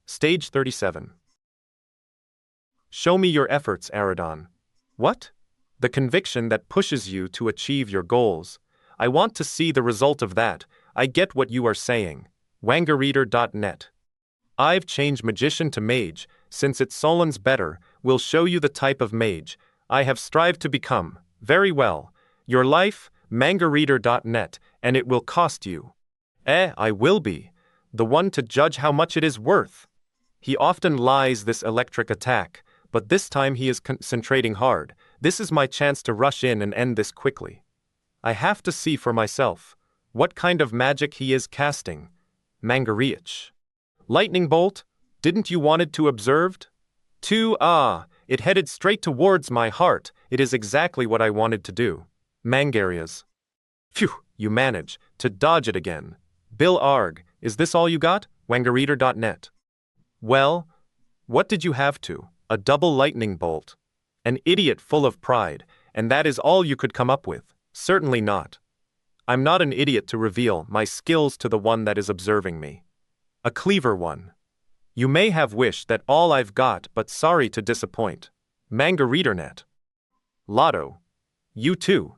Stage 37. Show me your efforts, Aradon. What? The conviction that pushes you to achieve your goals. I want to see the result of that. I get what you are saying. Wangareader.net. I've changed magician to mage, since it's Solon's better. Will show you the type of mage I have strived to become. Very well. Your life, Mangareader.net, and it will cost you. I will be the one to judge how much it is worth. He often lies this electric attack, but this time he is concentrating hard. This is my chance to rush in and end this quickly. I have to see for myself what kind of magic he is casting. Mangareach. Lightning bolt? Didn't you wanted to observed? It headed straight towards my heart. It is exactly what I wanted to do. Mangarias. Phew, you manage to dodge it again. Bill Arg, is this all you got? Wangareader.net. Well, what did you have to? A double lightning bolt. An idiot full of pride, and that is all you could come up with? Certainly not. I'm not an idiot to reveal my skills to the one that is observing me. A clever one. You may have wished that all I've got, but sorry to disappoint. Mangareader.net. Lotto. You too.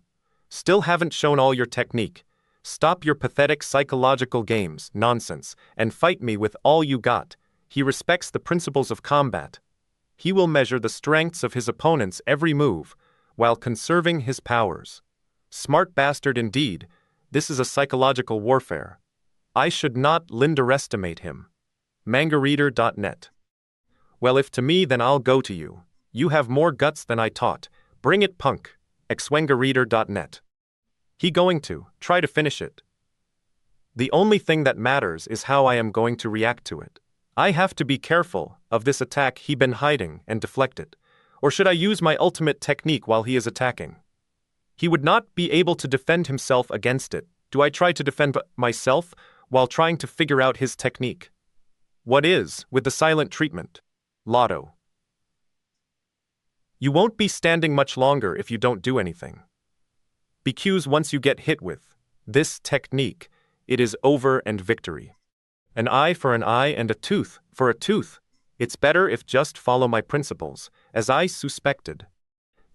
Still haven't shown all your technique. Stop your pathetic psychological games, nonsense, and fight me with all you got. He respects the principles of combat. He will measure the strengths of his opponents every move, while conserving his powers. Smart bastard indeed. This is a psychological warfare. I should not underestimate him. Mangareader.net. Well, if to me, then I'll go to you. You have more guts than I taught. Bring it, punk. Xwangareader.net. He going to try to finish it. The only thing that matters is how I am going to react to it. I have to be careful of this attack he been hiding and deflect it. Or should I use my ultimate technique while he is attacking? He would not be able to defend himself against it. Do I try to defend myself while trying to figure out his technique? What is with the silent treatment? Lotto. You won't be standing much longer if you don't do anything. Because once you get hit with this technique, it is over and victory. An eye for an eye and a tooth for a tooth. It's better if just follow my principles, as I suspected.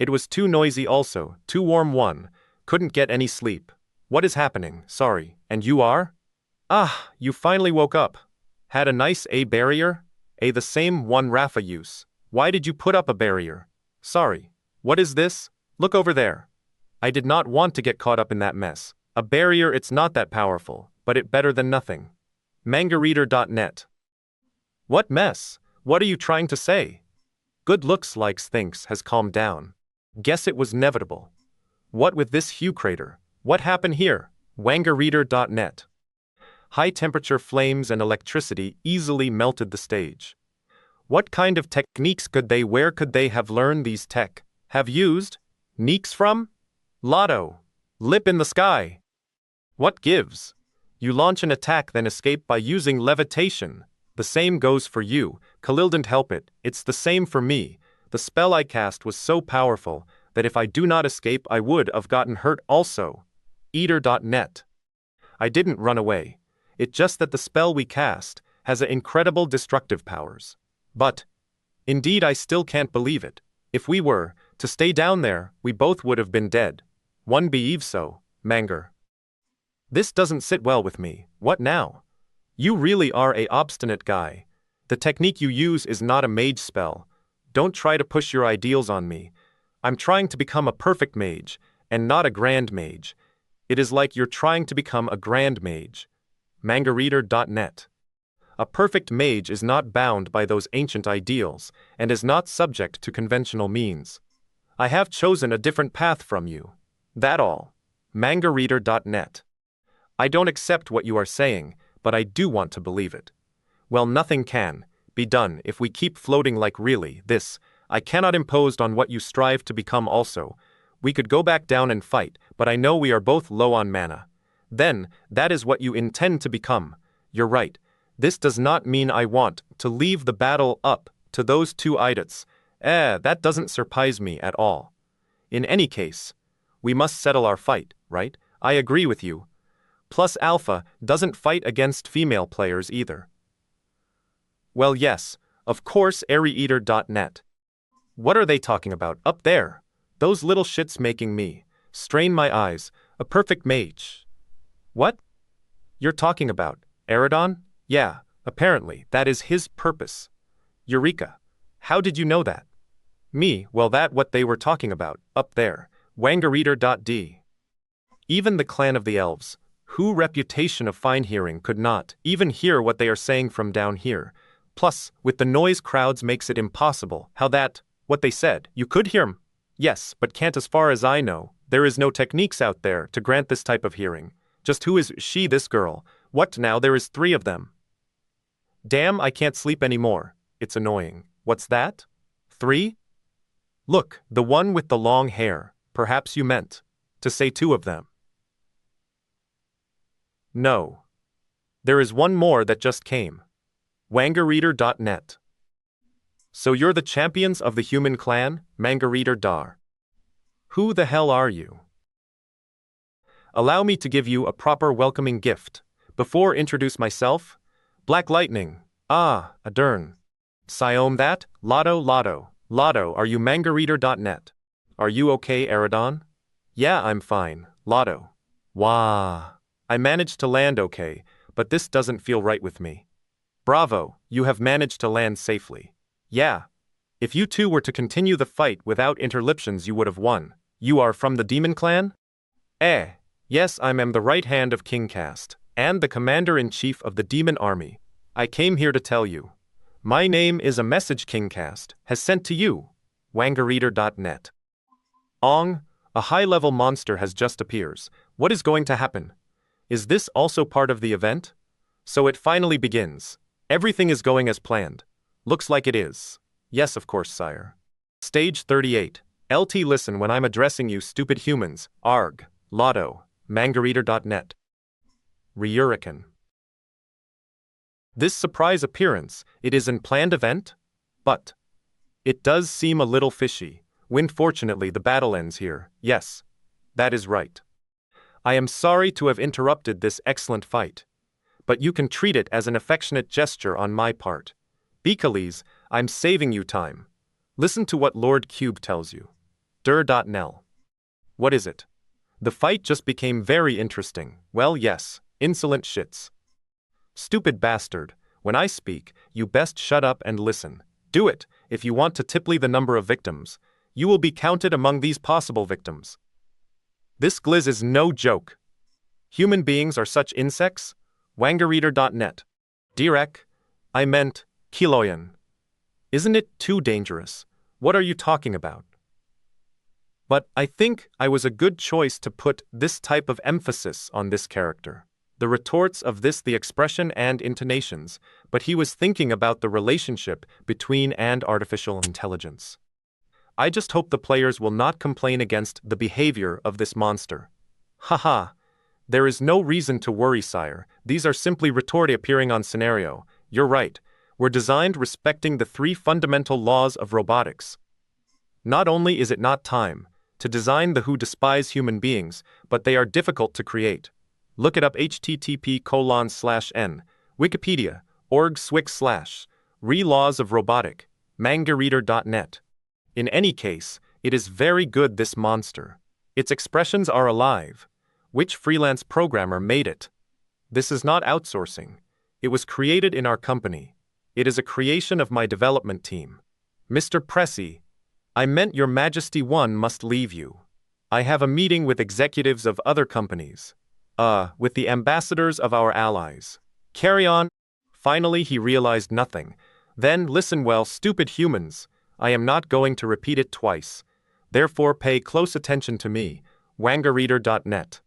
It was too noisy also, too warm one, couldn't get any sleep. What is happening? Sorry, and you are? You finally woke up. Had a nice barrier? The same one Rafa use. Why did you put up a barrier? Sorry. What is this? Look over there. I did not want to get caught up in that mess. A barrier, it's not that powerful, but it better than nothing. Mangareader.net. What mess? What are you trying to say? Good looks likes thinks has calmed down. Guess it was inevitable. What with this hue crater? What happened here? Wangareader.net. High temperature flames and electricity easily melted the stage. What kind of techniques could they, where could they have learned these tech? Have used? Neeks from? Lotto. Lip in the sky. What gives? You launch an attack then escape by using levitation. The same goes for you, Khalil didn't help it, it's the same for me. The spell I cast was so powerful that if I do not escape I would have gotten hurt also. Eater.net. I didn't run away. It's just that the spell we cast has incredible destructive powers. But, indeed I still can't believe it. If we were to stay down there, we both would have been dead. One believes so, Manger. This doesn't sit well with me. What now? You really are a obstinate guy. The technique you use is not a mage spell. Don't try to push your ideals on me. I'm trying to become a perfect mage, and not a grand mage. It is like you're trying to become a grand mage. Mangareader.net. A perfect mage is not bound by those ancient ideals, and is not subject to conventional means. I have chosen a different path from you. That all. Mangareader.net. I don't accept what you are saying, but I do want to believe it. Well, nothing can be done if we keep floating like really, this, I cannot impose on what you strive to become also. We could go back down and fight, but I know we are both low on mana. Then, that is what you intend to become. You're right. This does not mean I want to leave the battle up to those two idiots. That doesn't surprise me at all. In any case, we must settle our fight, right? I agree with you. Plus Alpha doesn't fight against female players either. Well, yes, of course, AirieEater.net. What are they talking about up there? Those little shits making me strain my eyes. A perfect mage. What? You're talking about Eridon? Yeah, apparently that is his purpose. Yureka. How did you know that? Me, well, that what they were talking about up there. Wangareader.d. Even the clan of the elves, who reputation of fine hearing, could not even hear what they are saying from down here. Plus, with the noise crowds makes it impossible. How that, what they said, you could hear 'em. Yes, but can't as far as I know. There is no techniques out there to grant this type of hearing. Just who is she, this girl? What now, there is 3 of them. Damn, I can't sleep anymore. It's annoying. What's that? 3? Look, the one with the long hair. Perhaps you meant to say 2 of them. No. There is one more that just came. Wangareader.net. So you're the champions of the human clan, Mangareader Dar. Who the hell are you? Allow me to give you a proper welcoming gift. Before introduce myself, Black Lightning. Ah, Adern. Siom that, Lotto. Lotto, are you Mangareader.net? Are you okay, Eridon? Yeah, I'm fine, Lotto. Wah. I managed to land okay, but this doesn't feel right with me. Bravo, you have managed to land safely. Yeah. If you two were to continue the fight without interruptions you would have won. You are from the Demon Clan? Yes, I am the right hand of King Cast, and the commander-in-chief of the Demon Army. I came here to tell you. My name is a message King Cast has sent to you. Wangareader.net. Ong, a high-level monster has just appears. What is going to happen? Is this also part of the event? So it finally begins. Everything is going as planned. Looks like it is. Yes, of course, sire. Stage 38. LT, listen when I'm addressing you, stupid humans. Arg. Lotto. Mangareader.net. Ryurikan. This surprise appearance, it is an planned event? But it does seem a little fishy. When fortunately the battle ends here. Yes. That is right. I am sorry to have interrupted this excellent fight. But you can treat it as an affectionate gesture on my part. Beakales, I'm saving you time. Listen to what Lord Cube tells you. Dur.nel. What is it? The fight just became very interesting. Well, yes, insolent shits. Stupid bastard, when I speak, you best shut up and listen. Do it, if you want to tiply the number of victims. You will be counted among these possible victims. This glizz is no joke. Human beings are such insects? Wangareader.net. Direk, I meant Kiloyan. Isn't it too dangerous? What are you talking about? But I think I was a good choice to put this type of emphasis on this character. The retorts of this, the expression and intonations, but he was thinking about the relationship between and artificial intelligence. I just hope the players will not complain against the behavior of this monster. Haha. There is no reason to worry, sire. These are simply retorts appearing on scenario. You're right. We're designed respecting the 3 fundamental laws of robotics. Not only is it not time to design the who despise human beings, but they are difficult to create. Look it up http://n Wikipedia org/re laws of robotic mangareader.net. In any case, it is very good, this monster. Its expressions are alive. Which freelance programmer made it? This is not outsourcing. It was created in our company. It is a creation of my development team. Mr. Pressy, I meant Your Majesty, one must leave you. I have a meeting with executives of other companies. With the ambassadors of our allies. Carry on. Finally he realized nothing. Then listen well, stupid humans. I am not going to repeat it twice. Therefore pay close attention to me. Wangareader.net.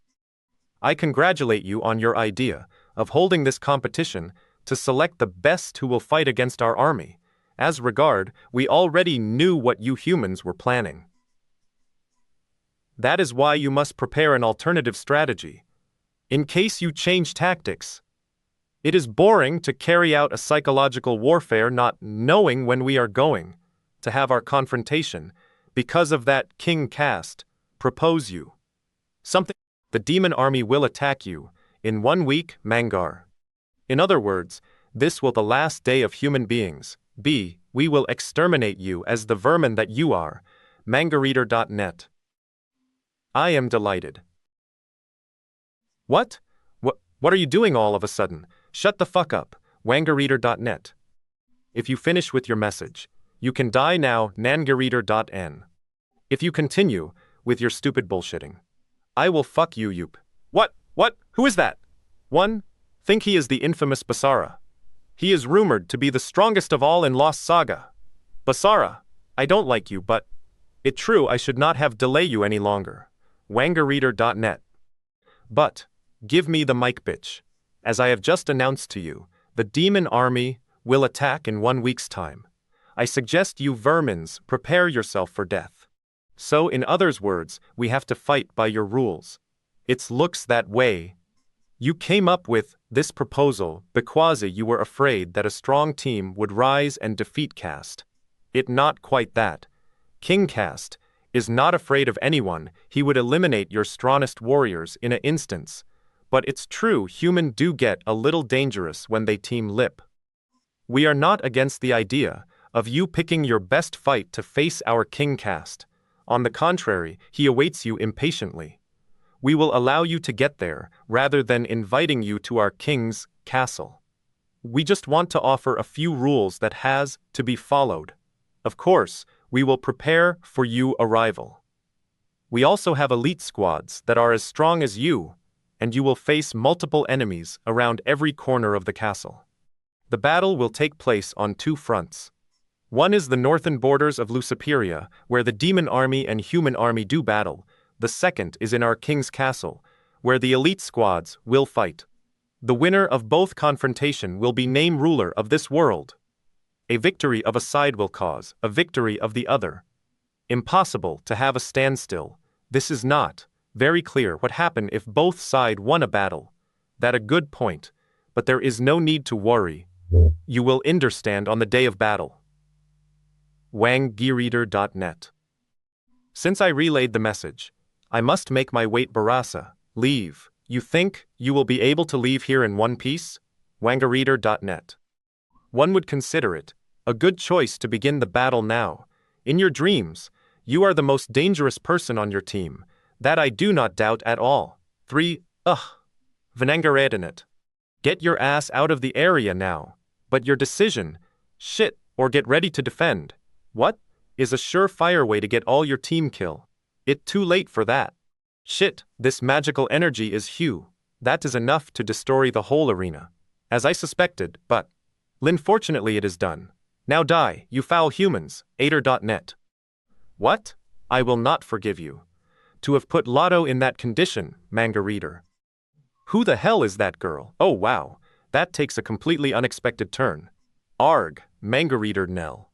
I congratulate you on your idea of holding this competition to select the best who will fight against our army. As regard, we already knew what you humans were planning. That is why you must prepare an alternative strategy. In case you change tactics. It is boring to carry out a psychological warfare not knowing when we are going to have our confrontation. Because of that, King Cast, propose you something. The demon army will attack you in 1 week, Mangar. In other words, this will the last day of human beings. B. We will exterminate you as the vermin that you are. Mangareader.net. I am delighted. What? What are you doing all of a sudden? Shut the fuck up. Wangareader.net. If you finish with your message, you can die now. Nangareader.n. If you continue with your stupid bullshitting, I will fuck you, Yoop. What? Who is that? 1. Think he is the infamous Basara. He is rumored to be the strongest of all in Lost Saga. Basara, I don't like you, but it true I should not have delay you any longer. Wangareader.net. But, give me the mic, bitch. As I have just announced to you, the demon army will attack in 1 week's time. I suggest you vermins prepare yourself for death. So in others' words, we have to fight by your rules. It looks that way. You came up with this proposal because you were afraid that a strong team would rise and defeat Cast. It not quite that. King Cast is not afraid of anyone. He would eliminate your strongest warriors in an instance. But it's true, human do get a little dangerous when they team lip. We are not against the idea of you picking your best fight to face our King Cast. On the contrary, he awaits you impatiently. We will allow you to get there, rather than inviting you to our king's castle. We just want to offer a few rules that has to be followed. Of course, we will prepare for you arrival. We also have elite squads that are as strong as you, and you will face multiple enemies around every corner of the castle. The battle will take place on 2 fronts. One is the northern borders of Luciperia, where the demon army and human army do battle. The second is in our king's castle, where the elite squads will fight. The winner of both confrontation will be named ruler of this world. A victory of a side will cause a victory of the other. Impossible to have a standstill. This is not very clear what happened if both sides won a battle. That a good point, but there is no need to worry. You will understand on the day of battle. Wangareader.net. Since I relayed the message, I must make my weight Barasa. Leave. You think you will be able to leave here in one piece? Wangareader.net. One would consider it a good choice to begin the battle now. In your dreams, you are the most dangerous person on your team. That I do not doubt at all. 3. Vanangaredanet. Get your ass out of the area now. But your decision, shit, or get ready to defend. What? Is a surefire way to get all your team kill. It too late for that. Shit, this magical energy is Hugh. That is enough to destroy the whole arena. As I suspected, but unfortunately it is done. Now die, you foul humans, Ader.net. What? I will not forgive you. To have put Lotto in that condition, manga reader. Who the hell is that girl? Oh wow, that takes a completely unexpected turn. Arg, manga reader Nell.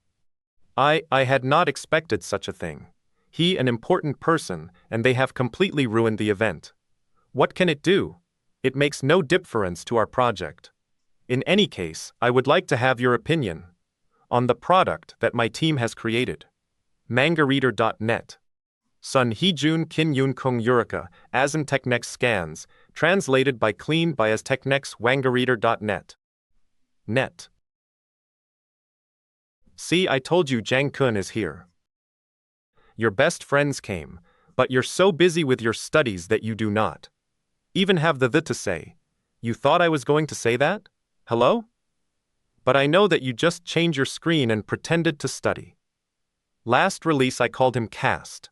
I had not expected such a thing. He an important person, and they have completely ruined the event. What can it do? It makes no difference to our project. In any case, I would like to have your opinion on the product that my team has created. Mangareader.net. Sun Heejun Kin Yun Kung Yureka, Asan Technex Scans, translated by Clean by as Technex Wangareader.net. Net. See, I told you Jang Kun is here. Your best friends came, but you're so busy with your studies that you do not even have the to say. You thought I was going to say that? Hello? But I know that you just changed your screen and pretended to study. Last release I called him Cast,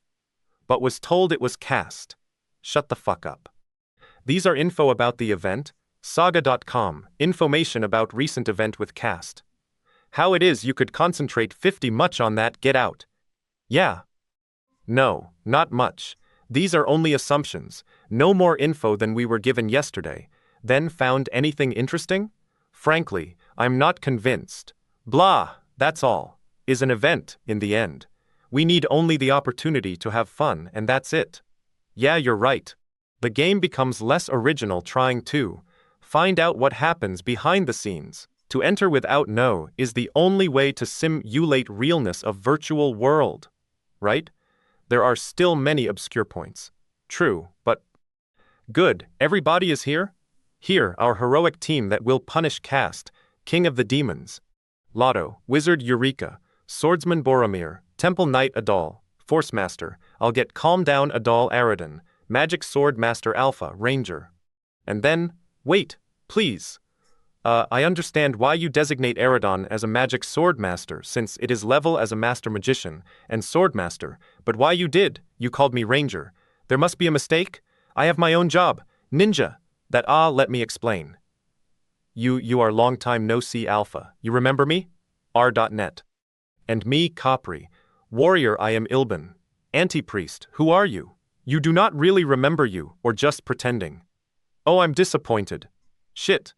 but was told it was Cast. Shut the fuck up. These are info about the event, saga.com, information about recent event with Cast. How it is you could concentrate 50 much on that, get out. Yeah. No, not much. These are only assumptions, no more info than we were given yesterday. Then found anything interesting? Frankly, I'm not convinced. Blah, that's all. Is an event, in the end. We need only the opportunity to have fun, and that's it. Yeah, you're right. The game becomes less original trying to find out what happens behind the scenes. To enter without know is the only way to simulate realness of virtual world. Right? There are still many obscure points. True, but good, everybody is here? Here, our heroic team that will punish Cast, King of the Demons. Lotto, Wizard Yureka, Swordsman Boromir, Temple Knight Adal, Force Master, I'll get Calm Down Adal Aradin, Magic Sword Master Alpha, Ranger. And then, wait, please. I understand why you designate Aradon as a magic sword master since it is level as a master magician and sword master, but why you called me Ranger. There must be a mistake? I have my own job, ninja. Let me explain. You are long time no see Alpha, you remember me? R.net. And me, Capri. Warrior I am Ilban. Anti-priest, who are you? You do not really remember you, or just pretending. Oh, I'm disappointed. Shit.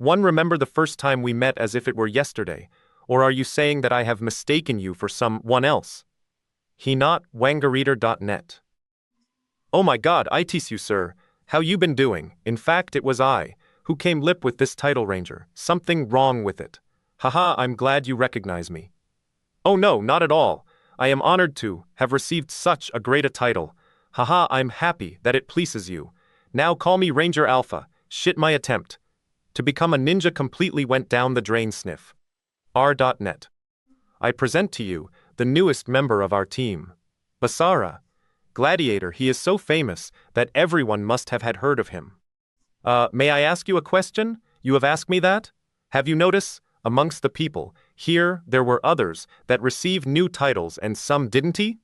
One remember the first time we met as if it were yesterday, or are you saying that I have mistaken you for someone else? He not, Wangareader.net. Oh my god, I tease you sir, how you been doing? In fact it was I, who came lip with this title Ranger, something wrong with it. Haha, I'm glad you recognize me. Oh no, not at all, I am honored to have received such a great a title. Haha, I'm happy that it pleases you. Now call me Ranger Alpha, shit my attempt to become a ninja completely went down the drain sniff. R.net. I present to you the newest member of our team. Basara. Gladiator, he is so famous that everyone must have had heard of him. May I ask you a question? You have asked me that? Have you noticed, amongst the people, here there were others that received new titles and some didn't he?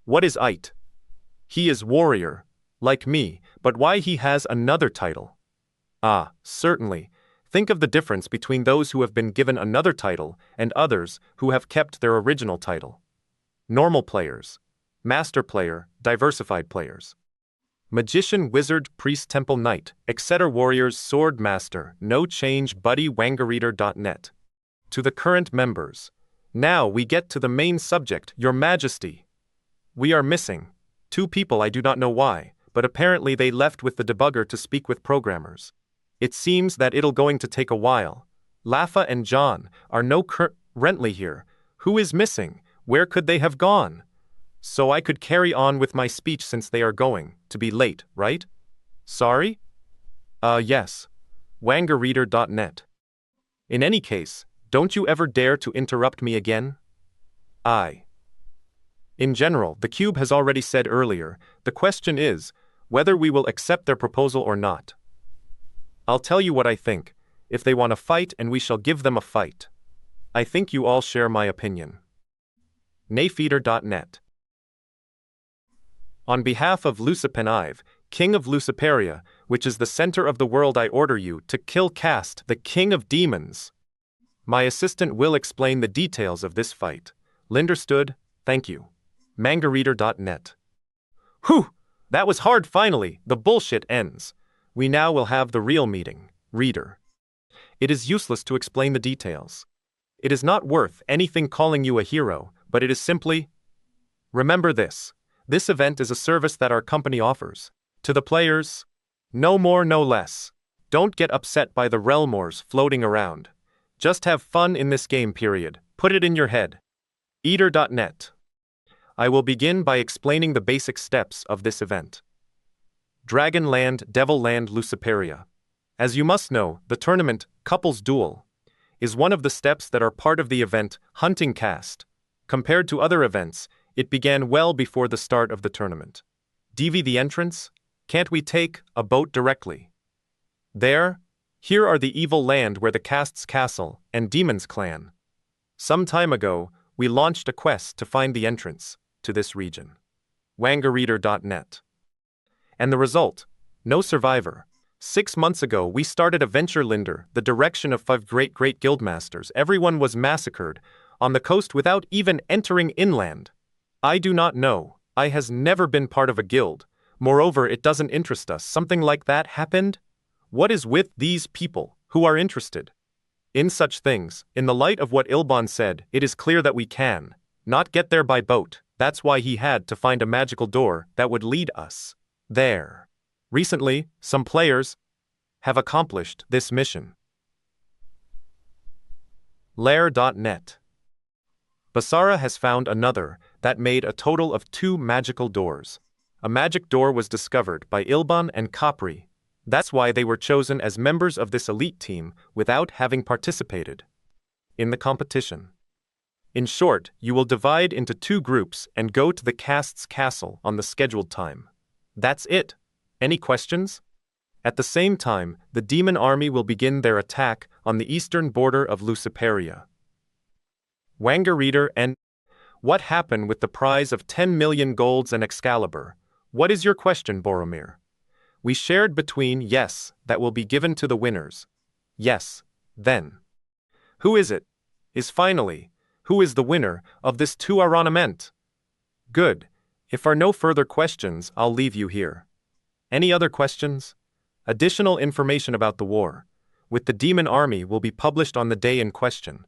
What is it? He is warrior, like me, but why he has another title? Ah, certainly. Think of the difference between those who have been given another title and others who have kept their original title. Normal players, master player, diversified players. Magician, wizard, priest, temple, knight, etc. Warriors, sword master, no change, buddy, Wangareader.net. To the current members. Now we get to the main subject, Your Majesty. We are missing 2 people, I do not know why, but apparently they left with the debugger to speak with programmers. It seems that it'll going to take a while. Lafa and John are no currently here. Who is missing? Where could they have gone? So I could carry on with my speech since they are going to be late, right? Sorry? Yes. Wangareader.net. In any case, don't you ever dare to interrupt me again? In general, the Cube has already said earlier, the question is whether we will accept their proposal or not. I'll tell you what I think. If they want to fight, and we shall give them a fight. I think you all share my opinion. Nayfeeder.net. On behalf of Lucipen Ive, king of Luciferia, which is the center of the world. I order you to kill Cast, the king of demons. My assistant will explain the details of this fight. Linderstood, thank you. Mangareader.net. Whew! That was hard finally, the bullshit ends. We now will have the real meeting, reader. It is useless to explain the details. It is not worth anything calling you a hero, but it is simply... Remember this. This event is a service that our company offers. To the players, no more no less. Don't get upset by the realmors floating around. Just have fun in this game period. Put it in your head. Eater.net. I will begin by explaining the basic steps of this event. Dragon Land, Devil Land, Luciferia. As you must know, the tournament, Couples Duel, is one of the steps that are part of the event, Hunting Cast. Compared to other events, it began well before the start of the tournament. DV the entrance? Can't we take a boat directly? Here are the evil land where the Cast's castle and Demon's clan. Some time ago, we launched a quest to find the entrance to this region. Wangareader.net. And the result? No survivor. 6 months ago, we started a venture Linder, the direction of 5 great guildmasters. Everyone was massacred on the coast without even entering inland. I do not know. I has never been part of a guild. Moreover, it doesn't interest us. Something like that happened? What is with these people who are interested in such things? In the light of what Ilban said, it is clear that we can not get there by boat. That's why he had to find a magical door that would lead us there. Recently, some players have accomplished this mission. Lair.net. Basara has found another that made a total of 2 magical doors. A magic door was discovered by Ilban and Capri. That's why they were chosen as members of this elite team without having participated in the competition. In short, you will divide into 2 groups and go to the Cast's castle on the scheduled time. That's it. Any questions? At the same time, the demon army will begin their attack on the eastern border of Luciferia. Wangareader and... What happened with the prize of 10 million golds and Excalibur? What is your question, Boromir? We shared between, yes, that will be given to the winners. Yes, then. Who is it? Who is the winner of this 2 ornament? Good. If are no further questions, I'll leave you here. Any other questions? Additional information about the war with the demon army will be published on the day in question.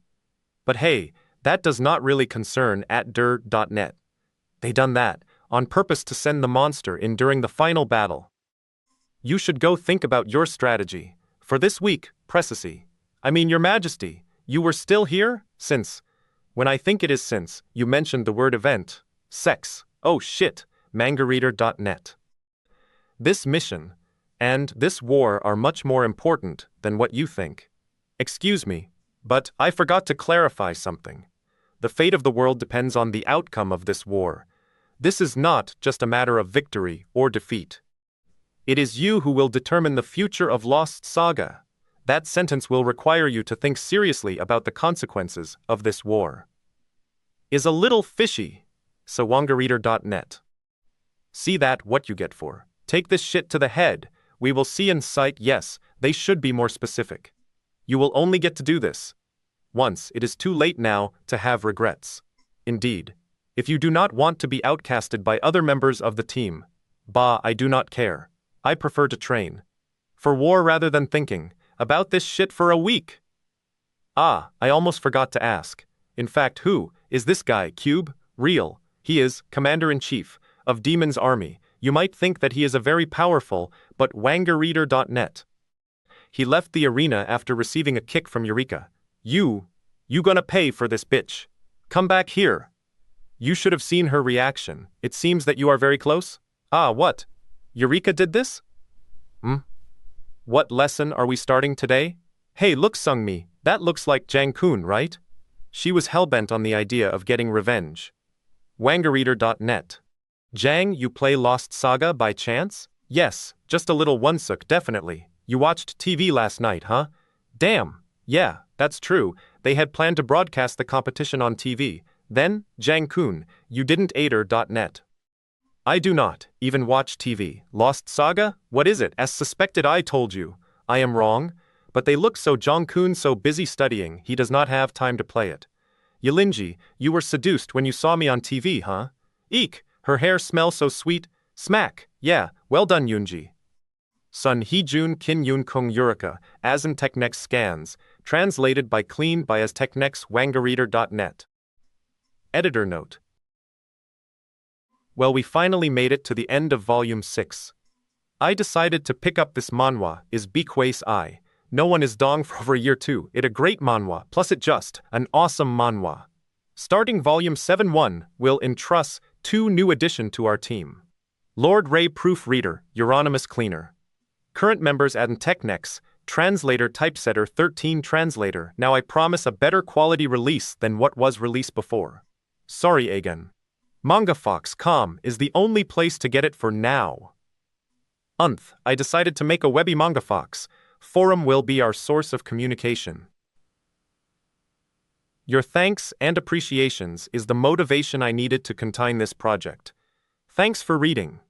But hey, that does not really concern @dir.net. They done that on purpose to send the monster in during the final battle. You should go think about your strategy. For this week, Your Majesty, you were still here? When I think it is since you mentioned the word event. Sex. Oh shit, mangareader.net. This mission and this war are much more important than what you think. Excuse me, but I forgot to clarify something. The fate of the world depends on the outcome of this war. This is not just a matter of victory or defeat. It is you who will determine the future of Lost Saga. That sentence will require you to think seriously about the consequences of this war. Is a little fishy. Sawangareader.net. See that what you get for. Take this shit to the head. We will see in sight. Yes, they should be more specific. You will only get to do this once. It is too late now to have regrets. Indeed. If you do not want to be outcasted by other members of the team, I do not care. I prefer to train for war rather than thinking about this shit for a week. I almost forgot to ask. In fact, who is this guy, Cube? Real. He is Commander-in-Chief of Demon's Army. You might think that he is a very powerful, but Wangareader.net. He left the arena after receiving a kick from Yureka. You gonna pay for this bitch. Come back here. You should have seen her reaction. It seems that you are very close? What? Yureka did this? What lesson are we starting today? Hey, look, Sungmi, that looks like Jang-kun, right? She was hellbent on the idea of getting revenge. Wangareader.net. Jang, you play Lost Saga by chance? Yes, just a little onesuk, definitely. You watched TV last night, huh? Damn, yeah, that's true. They had planned to broadcast the competition on TV. Then, Jang-kun, you didn't Ader.net. I do not even watch TV. Lost Saga? What is it? As suspected, I told you. I am wrong, but they look so Jong-kun so busy studying, he does not have time to play it. Yelinji, you were seduced when you saw me on TV, huh? Eek, her hair smells so sweet. Smack, yeah, well done Yoonji. Sun Hee-jun Kin Yoon Kung Yureka, Asin Technex Scans, translated by Clean by As Technex Wangareader.net. Editor note. Well, we finally made it to the end of Volume 6. I decided to pick up this manhwa, is Bequace I. No one is dong for over a year too. It a great manhwa, plus it just an awesome manhwa. Starting Volume 7-1, will entrust 2 new addition to our team. Lord Ray Proofreader, Euronymous Cleaner. Current members Adin Technex, Translator Typesetter 13 Translator. Now I promise a better quality release than what was released before. Sorry again. MangaFox.com is the only place to get it for now. I decided to make a Webby MangaFox. Forum will be our source of communication. Your thanks and appreciations is the motivation I needed to contain this project. Thanks for reading.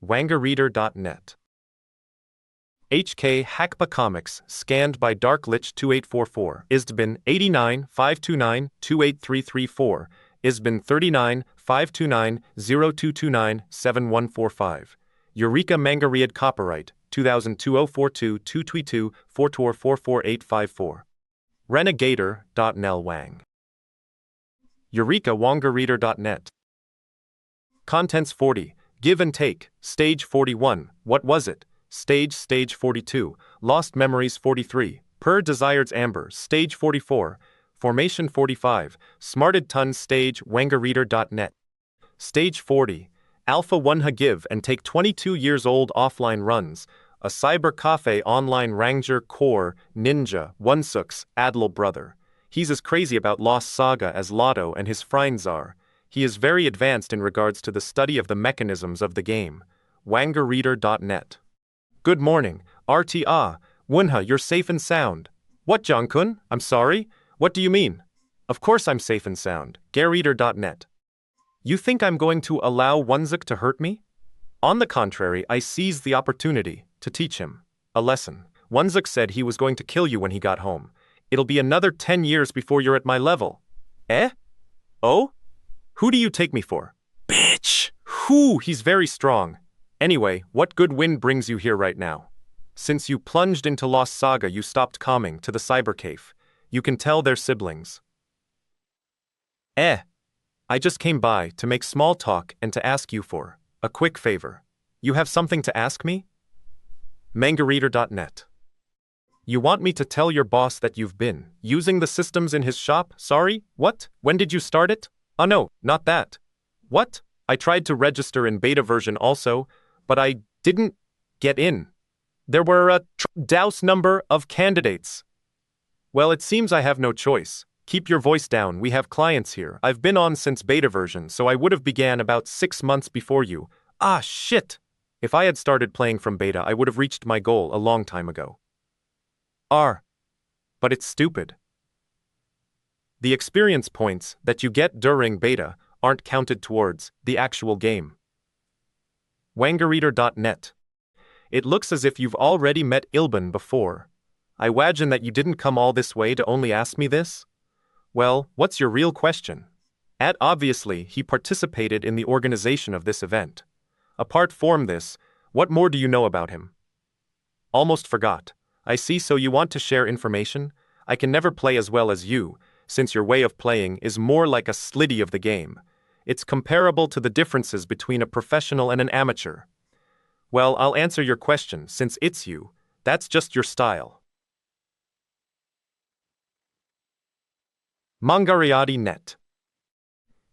Wangareader.net. HK Hackpa Comics, scanned by Darklich 2844, ISBN 89 529 28334, ISBN 39 529 0229 7145. Yureka Mangaread Copyright 2002-042 222 424 44854. Renegator.nl Wang. Yureka Wangareader.net. Contents 40. Give and Take, Stage 41, What Was It? Stage 42, Lost Memories 43, Per Desired's Amber, Stage 44, Formation 45, Smarted Ton Stage Wangareader.net. Stage 40, Alpha 1 Give and Take 22 years old offline runs, a cyber cafe online Ranger Core, Ninja, Onesuk's, Adlil brother. He's as crazy about Lost Saga as Lotto and his friends are. He is very advanced in regards to the study of the mechanisms of the game. Wangareader.net. Good morning, RTA, Wunha, you're safe and sound. What, Jong-kun? I'm sorry? What do you mean? Of course I'm safe and sound. Gareader.net. You think I'm going to allow Wonsuk to hurt me? On the contrary, I seized the opportunity to teach him a lesson. Wonsuk said he was going to kill you when he got home. It'll be another 10 years before you're at my level. Eh? Oh? Who do you take me for? Bitch! Whoo, he's very strong. Anyway, what good wind brings you here right now? Since you plunged into Lost Saga, you stopped coming to the cyber cave. You can tell they're siblings. I just came by to make small talk and to ask you for a quick favor. You have something to ask me? Mangareader.net. You want me to tell your boss that you've been using the systems in his shop? Sorry, what? When did you start it? Oh no, not that. What? I tried to register in beta version also, but I didn't get in. There were a douse number of candidates. Well, it seems I have no choice. Keep your voice down, we have clients here. I've been on since beta version, so I would have began about 6 months before you. Ah, shit! If I had started playing from beta, I would have reached my goal a long time ago. But it's stupid. The experience points that you get during beta aren't counted towards the actual game. Wangareader.net. It looks as if you've already met Ilban before. I imagine that you didn't come all this way to only ask me this? Well, what's your real question? Obviously, he participated in the organization of this event. Apart from this, what more do you know about him? Almost forgot. I see, so you want to share information? I can never play as well as you, since your way of playing is more like a sliddy of the game. It's comparable to the differences between a professional and an amateur. Well, I'll answer your question, since it's you. That's just your style. Mangareader.net.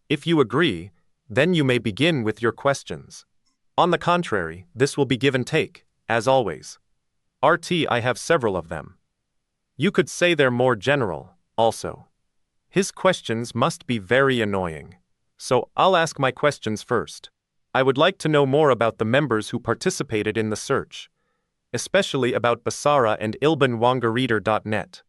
If you agree, then you may begin with your questions. On the contrary, this will be give and take, as always. I have several of them. You could say they're more general, also. His questions must be very annoying. So I'll ask my questions first. I would like to know more about the members who participated in the search, especially about Basara and Ilban Wangareader.net.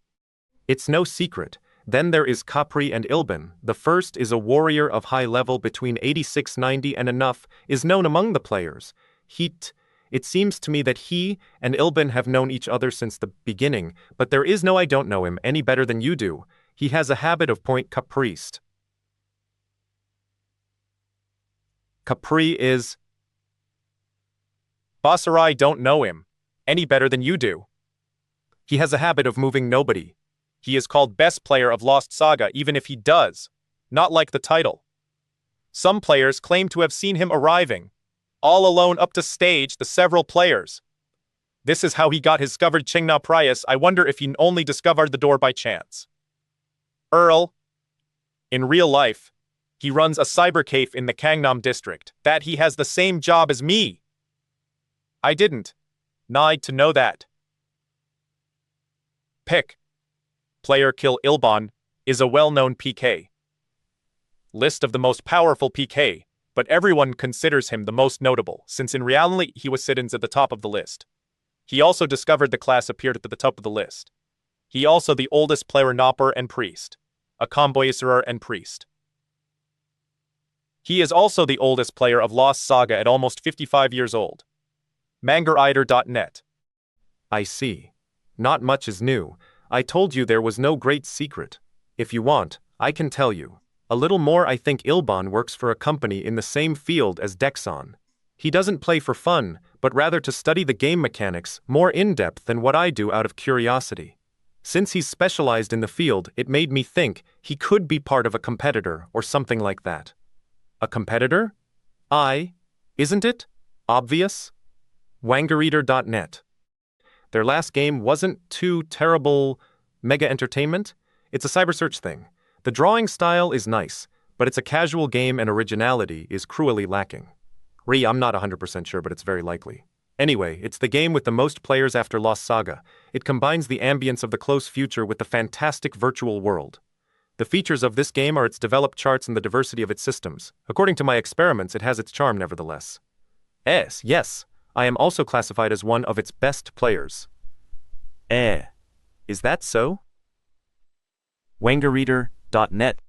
It's no secret, Then there is Capri and Ilban. The first is a warrior of high level between 86-90 and enough, is known among the players. It seems to me that he and Ilban have known each other since the beginning, but there is no I don't know him any better than you do. He has a habit of point caprice. Capri is... Boss or I don't know him any better than you do. He has a habit of moving nobody. He is called best player of Lost Saga even if he does not like the title. Some players claim to have seen him arriving, all alone up to stage the several players. This is how he got his discovered Chingna Prius. I wonder if he only discovered the door by chance. Earl, in real life, he runs a cyber cafe in the Gangnam district, that he has the same job as me. I didn't need to know that. Pick. Player Kill Ilban is a well-known PK. List of the most powerful PK, but everyone considers him the most notable, since in reality he was sitting at the top of the list. He also discovered the class appeared at the top of the list. He also the oldest player Nopper and Priest, a Comboiserer and Priest. He is also the oldest player of Lost Saga at almost 55 years old. Mangarider.net. I see. Not much is new. I told you there was no great secret. If you want, I can tell you. A little more. I think Ilban works for a company in the same field as Dexon. He doesn't play for fun, but rather to study the game mechanics more in-depth than what I do out of curiosity. Since he's specialized in the field, it made me think he could be part of a competitor or something like that. A competitor? Isn't it? Obvious? Wangareader.net. Their last game wasn't too terrible. Mega Entertainment? It's a cyber search thing. The drawing style is nice, but it's a casual game and originality is cruelly lacking. I'm not 100% sure, but it's very likely. Anyway, it's the game with the most players after Lost Saga. It combines the ambience of the close future with the fantastic virtual world. The features of this game are its developed charts and the diversity of its systems. According to my experiments, it has its charm nevertheless. Yes, I am also classified as one of its best players. Is that so? Wangareader.net.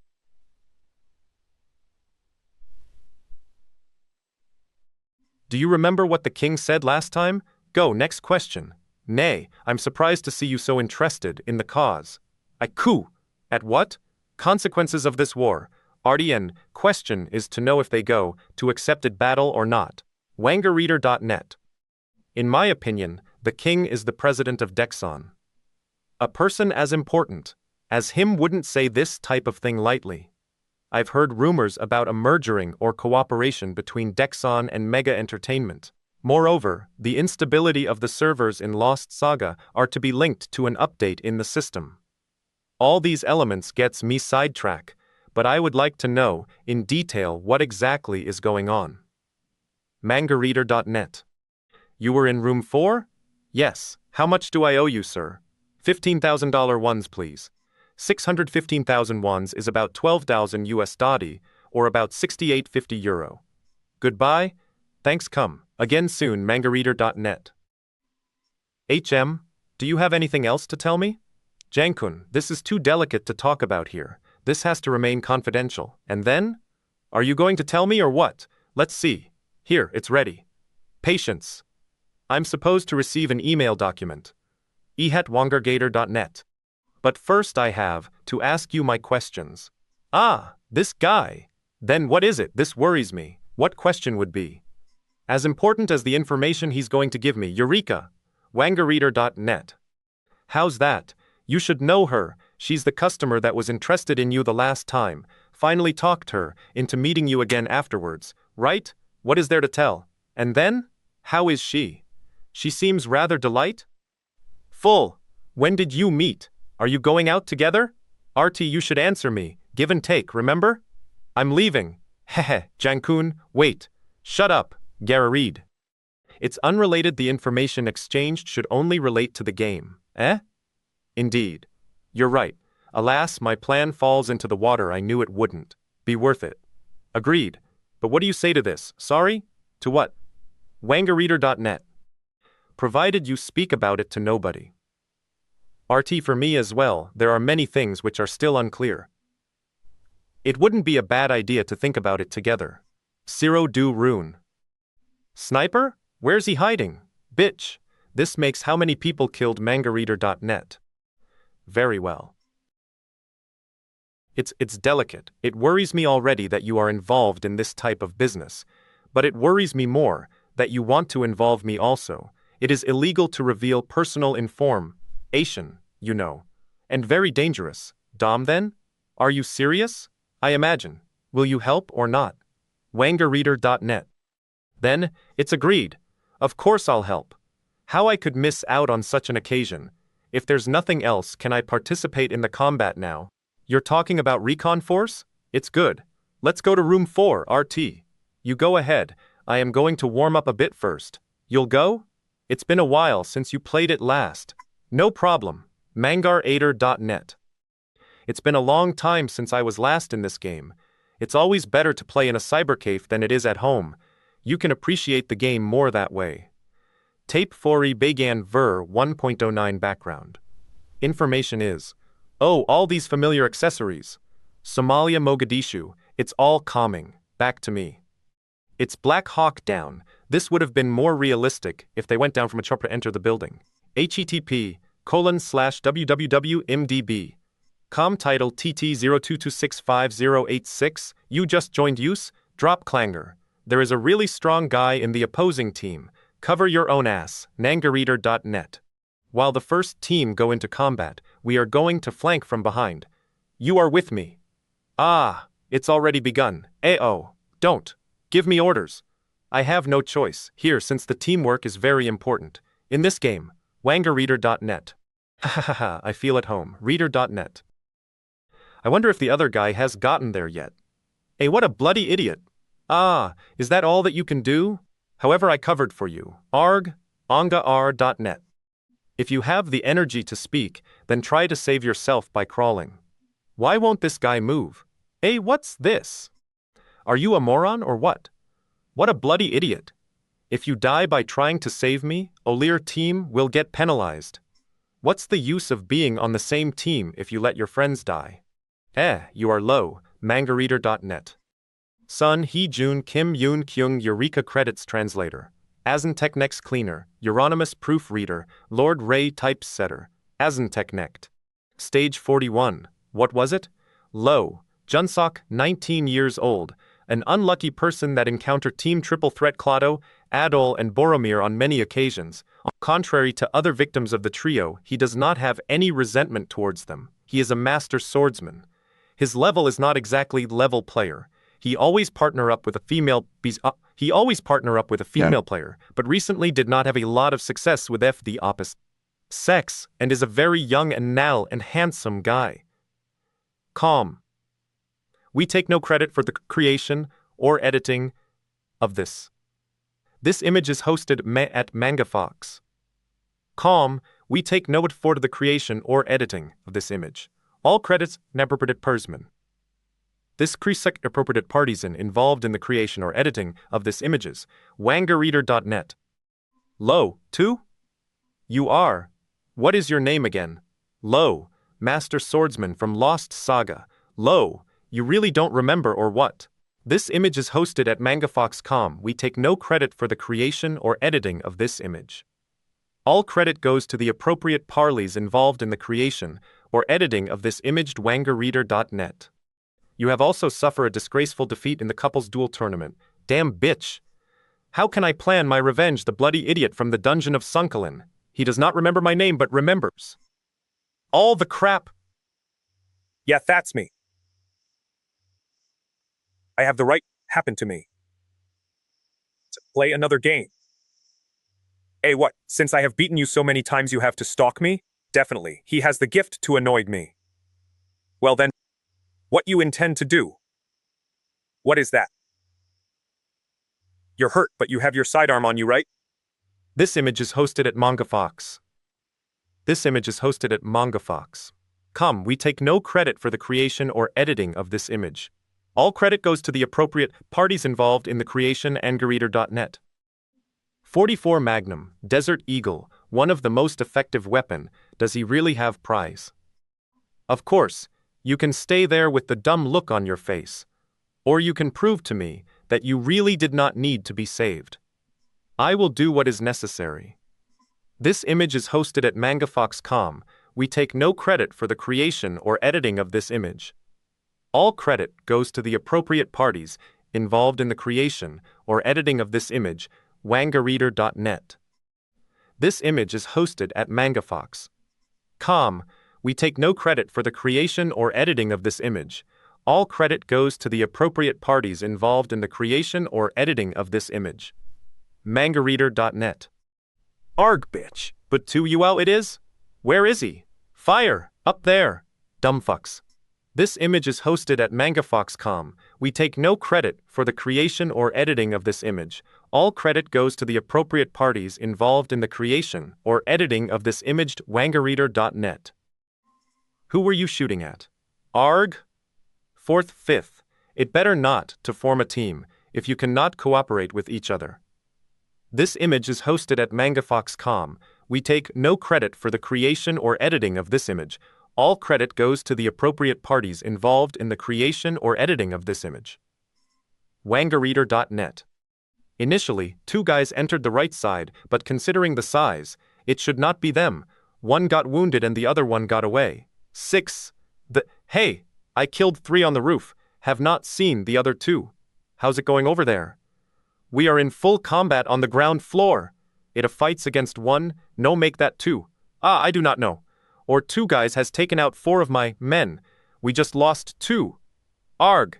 Do you remember what the king said last time? Go, next question. Nay, I'm surprised to see you so interested in the cause. At what? Consequences of this war. RDN, question is to know if they go to accepted battle or not. Wangareader.net. In my opinion, the king is the president of Dexon. A person as important as him wouldn't say this type of thing lightly. I've heard rumors about a mergering or cooperation between Dexon and Mega Entertainment. Moreover, the instability of the servers in Lost Saga are to be linked to an update in the system. All these elements gets me sidetracked, but I would like to know in detail what exactly is going on. Mangareader.net. You were in room 4? Yes. How much do I owe you, sir? $15,000 ones, please. 615,000 ones is about 12,000 US dollar, or about 68.50 euro. Goodbye. Thanks. Come again soon. Mangareader.net. Do you have anything else to tell me? Jankun, this is too delicate to talk about here. This has to remain confidential. And then? Are you going to tell me or what? Let's see. Here, it's ready. Patience. I'm supposed to receive an email document. @wangergator.net. But first I have to ask you my questions. This guy. Then what is it? This worries me. What question would be as important as the information he's going to give me? Yureka. Wangerreader.net. How's that? You should know her. She's the customer that was interested in you the last time. Finally talked her into meeting you again afterwards, right? What is there to tell? And then? How is she? She seems rather delightful. When did you meet? Are you going out together? RT, you should answer me. Give and take, remember? I'm leaving. Hehe, Jankun, wait. Shut up, Garareed. It's unrelated. The information exchanged should only relate to the game. Indeed. You're right. Alas, my plan falls into the water. I knew it wouldn't be worth it. Agreed. But what do you say to this? Sorry? To what? Wangareader.net. Provided you speak about it to nobody. RT for me as well, there are many things which are still unclear. It wouldn't be a bad idea to think about it together. Zero do rune. Sniper? Where's he hiding? Bitch. This makes how many people killed mangareader.net. Very well. It's delicate. It worries me already that you are involved in this type of business. But it worries me more that you want to involve me also. It is illegal to reveal personal information, you know. And very dangerous. Dom then? Are you serious? I imagine. Will you help or not? Wangareader.net. Then, it's agreed. Of course I'll help. How I could miss out on such an occasion. If there's nothing else, can I participate in the combat now? You're talking about recon force? It's good. Let's go to room 4, RT. You go ahead. I am going to warm up a bit first. You'll go? It's been a while since you played it last. No problem. Mangareader.net. It's been a long time since I was last in this game. It's always better to play in a cybercave than it is at home. You can appreciate the game more that way. Tape 4e Began Ver 1.09 background. Information is, oh, all these familiar accessories. Somalia Mogadishu, it's all calming. Back to me. It's Black Hawk Down. This would have been more realistic if they went down from a chopper to enter the building. http://www.imdb. Com title TT02265086. You just joined use? Drop clanger. There is a really strong guy in the opposing team. Cover your own ass. Nangareader.net. While the first team go into combat, we are going to flank from behind. You are with me. Ah, it's already begun. Ayo, don't. Give me orders. I have no choice, here since the teamwork is very important. In this game, Wangareader.net. Hahaha, I feel at home. Reader.net. I wonder if the other guy has gotten there yet. Hey, what a bloody idiot. Ah, is that all that you can do? However, I covered for you. Ongar.net. If you have the energy to speak, then try to save yourself by crawling. Why won't this guy move? Hey, what's this? Are you a moron or what? What a bloody idiot. If you die by trying to save me, Olir team will get penalized. What's the use of being on the same team if you let your friends die? You are low. Mangareader.net. Sun Hee-jun Kim Yoon-kyung Yureka Credits Translator. Azentechnex Cleaner. Euronymous Proofreader. Lord Ray Typesetter. Azentechnecht. Stage 41. What was it? Low. Junsok, 19 years old. An unlucky person that encountered Team Triple Threat Clado, Adol and Boromir on many occasions. Contrary to other victims of the trio, he does not have any resentment towards them. He is a master swordsman. His level is not exactly level player. He always partner up with a female player, but recently did not have a lot of success with the opposite sex, and is a very young and nal and handsome guy. Calm. We take no credit for the creation or editing of this. This image is hosted at MangaFox. Calm. We take no credit for the creation or editing of this image. All credits appropriate person. This appropriate partisan involved in the creation or editing of this images. Wangareader.net. Lo, too? You are. What is your name again? Lo, Master Swordsman from Lost Saga. Lo, you really don't remember or what? This image is hosted at MangaFox.com. We take no credit for the creation or editing of this image. All credit goes to the appropriate parties involved in the creation or editing of this imaged Wangareader.net. You have also suffered a disgraceful defeat in the couples duel tournament. Damn bitch. How can I plan my revenge, the bloody idiot from the dungeon of Sunkalin? He does not remember my name but remembers all the crap. Yeah, that's me. I have the right happen to me to play another game. Hey, what? Since I have beaten you so many times you have to stalk me? Definitely. He has the gift to annoy me. Well then, what you intend to do? What is that? You're hurt, but you have your sidearm on you, right? This image is hosted at MangaFox. Come, we take no credit for the creation or editing of this image. All credit goes to the appropriate parties involved in the creation. Angareader.net. 44 Magnum, Desert Eagle, one of the most effective weapon, does he really have prize? Of course, you can stay there with the dumb look on your face. Or you can prove to me that you really did not need to be saved. I will do what is necessary. This image is hosted at mangafox.com. We take no credit for the creation or editing of this image. All credit goes to the appropriate parties involved in the creation or editing of this image, wangareader.net. This image is hosted at mangafox.com. We take no credit for the creation or editing of this image. All credit goes to the appropriate parties involved in the creation or editing of this image. Mangareader.net. Arg, bitch. But to you out it is? Where is he? Fire! Up there! Dumbfucks. This image is hosted at mangafox.com. We take no credit for the creation or editing of this image. All credit goes to the appropriate parties involved in the creation or editing of this image. Wangareader.net. Who were you shooting at? Arg? Fourth, fifth. It better not to form a team if you cannot cooperate with each other. This image is hosted at mangafox.com. We take no credit for the creation or editing of this image. All credit goes to the appropriate parties involved in the creation or editing of this image. Wangareader.net. Initially, 2 guys entered the right side, but considering the size, it should not be them. One got wounded and the other one got away. 6. Hey, I killed 3 on the roof. Have not seen the other 2. How's it going over there? We are in full combat on the ground floor. It a fights against 1, no make that 2. I do not know. Or 2 guys has taken out 4 of my men. We just lost 2. Arg.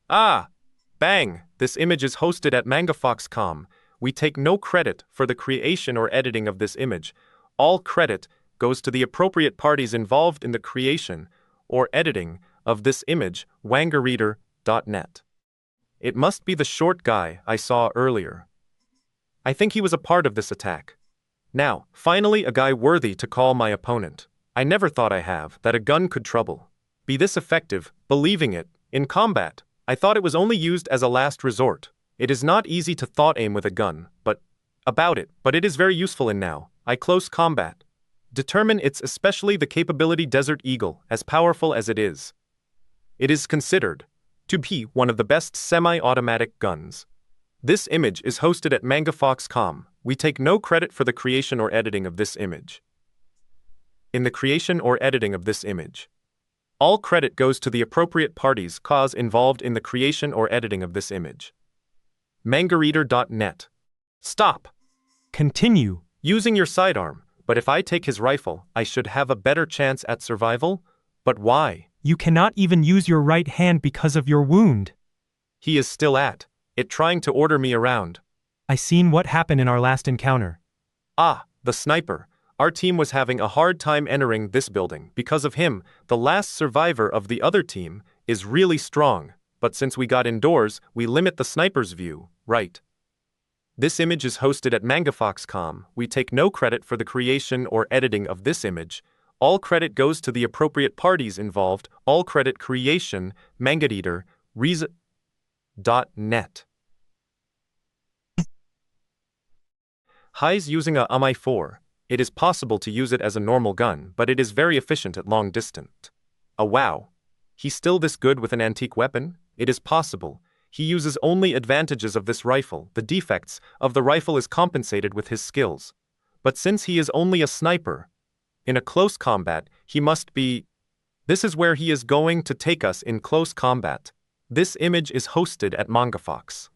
Bang. This image is hosted at mangafox.com. We take no credit for the creation or editing of this image. All credit goes to the appropriate parties involved in the creation or editing of this image. Wangareader.net. It must be the short guy I saw earlier. I think he was a part of this attack. Now, finally a guy worthy to call my opponent. I never thought that a gun could be this effective, believing it, in combat. I thought it was only used as a last resort. It is not easy to thought aim with a gun, but it is very useful in now, close combat. Determine it's especially the capability Desert Eagle, as powerful as it is. It is considered to be one of the best semi-automatic guns. This image is hosted at mangafox.com. We take no credit for the creation or editing of this image. In the creation or editing of this image, all credit goes to the appropriate parties involved in the creation or editing of this image. Mangareader.net. Stop. Continue. Using your sidearm, but if I take his rifle, I should have a better chance at survival? But why? You cannot even use your right hand because of your wound. He is still at it trying to order me around. I seen what happened in our last encounter. The sniper. Our team was having a hard time entering this building. Because of him, the last survivor of the other team is really strong. But since we got indoors, we limit the sniper's view, right? This image is hosted at mangafox.com. We take no credit for the creation or editing of this image. All credit goes to the appropriate parties involved. All credit creation, Mangareader, Reason.net. Highs using a MI4. It is possible to use it as a normal gun, but it is very efficient at long distance. Wow. He's still this good with an antique weapon? It is possible. He uses only advantages of this rifle. The defects of the rifle is compensated with his skills. But since he is only a sniper, in a close combat, he must be. This is where he is going to take us in close combat. This image is hosted at mangafox.com.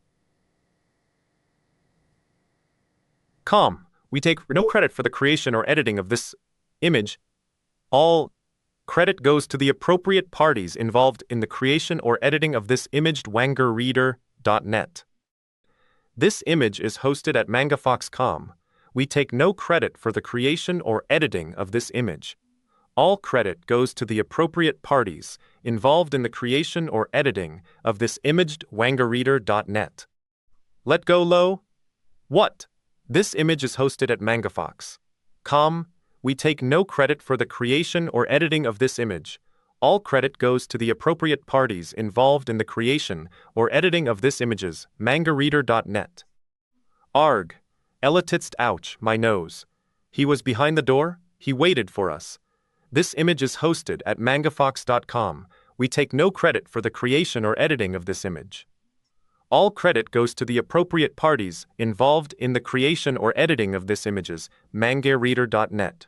We take no credit for the creation or editing of this image. All credit goes to the appropriate parties involved in the creation or editing of this image. Wangareader.net. This image is hosted at mangafox.com. We take no credit for the creation or editing of this image. All credit goes to the appropriate parties involved in the creation or editing of this image. Wangareader.net. Let go low? What? This image is hosted at mangafox.com. We take no credit for the creation or editing of this image. All credit goes to the appropriate parties involved in the creation or editing of this images. Mangareader.net. Arg. Elitist ouch, my nose. He was behind the door, he waited for us. This image is hosted at mangafox.com. We take no credit for the creation or editing of this image. All credit goes to the appropriate parties involved in the creation or editing of this images, mangareader.net.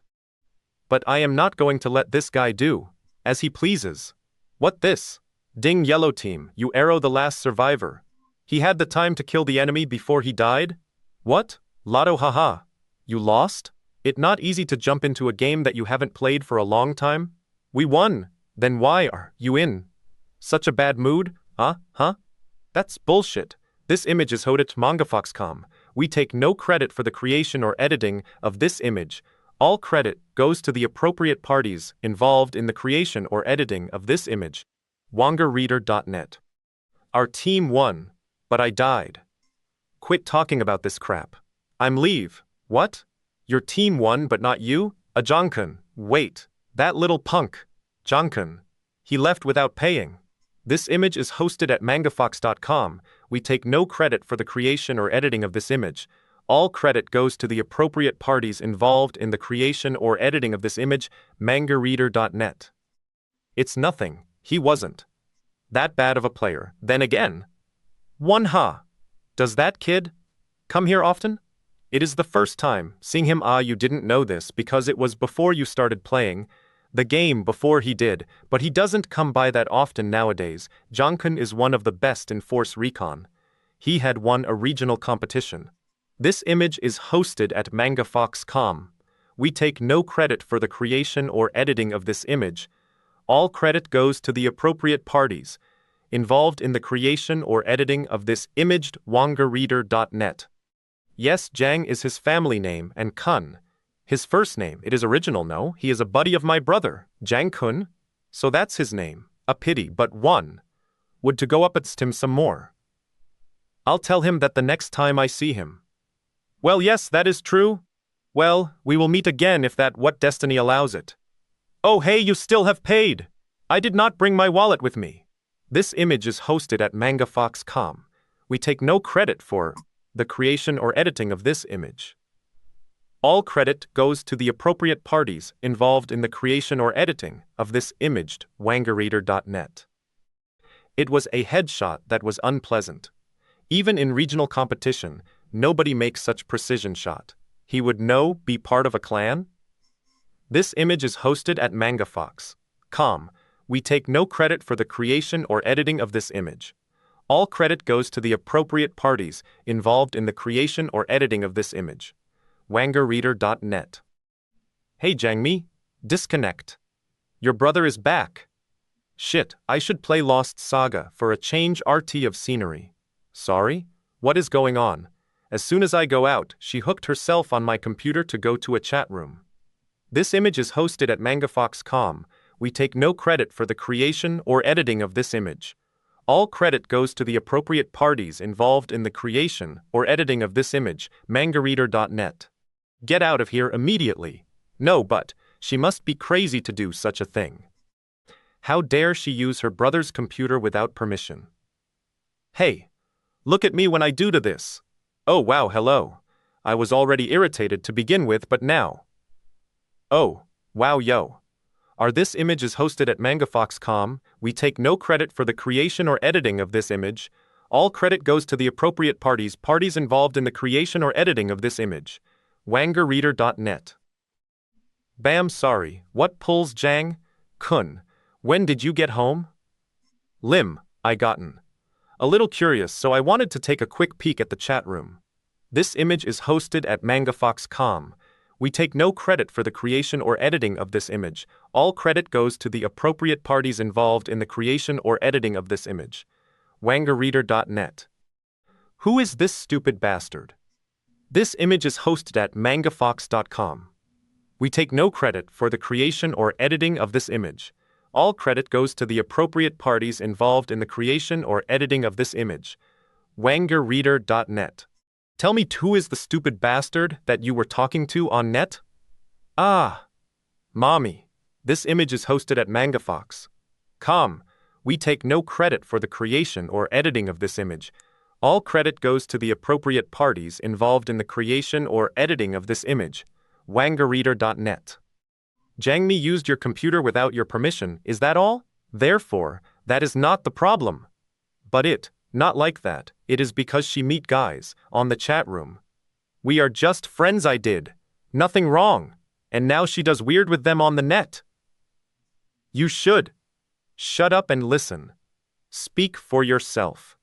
But I am not going to let this guy do as he pleases. What this? Ding yellow team, you arrow the last survivor. He had the time to kill the enemy before he died? What? Lotto haha. You lost? It not easy to jump into a game that you haven't played for a long time? We won. Then why are you in such a bad mood? Huh? That's bullshit. This image is hosted at mangafox.com. We take no credit for the creation or editing of this image. All credit goes to the appropriate parties involved in the creation or editing of this image. wangareader.net. Our team won, but I died. Quit talking about this crap. I'm leave. What? Your team won but not you? Jonkun. Wait. That little punk. Jonkun. He left without paying. This image is hosted at mangafox.com. We take no credit for the creation or editing of this image. All credit goes to the appropriate parties involved in the creation or editing of this image, mangareader.net. It's nothing. He wasn't that bad of a player. Then again. Does that kid come here often? It is the first time seeing him. You didn't know this because it was before you started playing the game before he did, but he doesn't come by that often nowadays. Jonkun is one of the best in Force Recon. He had won a regional competition. This image is hosted at mangafox.com. We take no credit for the creation or editing of this image. All credit goes to the appropriate parties involved in the creation or editing of this imaged wangareader.net. Yes, Jang is his family name and Kun his first name. It is original, no? He is a buddy of my brother, Jang Kun. So that's his name. A pity, but one would to go up at him some more. I'll tell him that the next time I see him. Well, yes, that is true. Well, we will meet again if that what destiny allows it. Oh hey, you still have paid. I did not bring my wallet with me. This image is hosted at mangafox.com. We take no credit for the creation or editing of this image. All credit goes to the appropriate parties involved in the creation or editing of this imaged wangareader.net. It was a headshot that was unpleasant. Even in regional competition, nobody makes such precision shot. He would be part of a clan? This image is hosted at mangafox.com. We take no credit for the creation or editing of this image. All credit goes to the appropriate parties involved in the creation or editing of this image. wangareader.net. Hey Jangmi, disconnect. Your brother is back. Shit, I should play Lost Saga for a change RT of scenery. Sorry? What is going on? As soon as I go out, she hooked herself on my computer to go to a chat room. This image is hosted at mangafox.com. We take no credit for the creation or editing of this image. All credit goes to the appropriate parties involved in the creation or editing of this image, mangareader.net. Get out of here immediately. No, but she must be crazy to do such a thing. How dare she use her brother's computer without permission? Hey, look at me when I do to this. Oh wow, hello. I was already irritated to begin with, but now. Oh, wow yo. This image is hosted at mangafox.com. We take no credit for the creation or editing of this image. All credit goes to the appropriate parties involved in the creation or editing of this image. wangareader.net. Bam, sorry, what pulls Jang? Kun, when did you get home? Lim, I gotten a little curious, so I wanted to take a quick peek at the chat room. This image is hosted at mangafox.com. We take no credit for the creation or editing of this image. All credit goes to the appropriate parties involved in the creation or editing of this image. wangareader.net. Who is this stupid bastard? This image is hosted at mangafox.com. We take no credit for the creation or editing of this image. All credit goes to the appropriate parties involved in the creation or editing of this image. wangareader.net. Tell me who is the stupid bastard that you were talking to on net? Mommy. This image is hosted at mangafox.com. We take no credit for the creation or editing of this image. All credit goes to the appropriate parties involved in the creation or editing of this image. wangareader.net. Jangmi used your computer without your permission, is that all? Therefore, that is not the problem. But not like that, it is because she meet guys, on the chat room. We are just friends I did. Nothing wrong. And now she does weird with them on the net. You should. Shut up and listen. Speak for yourself.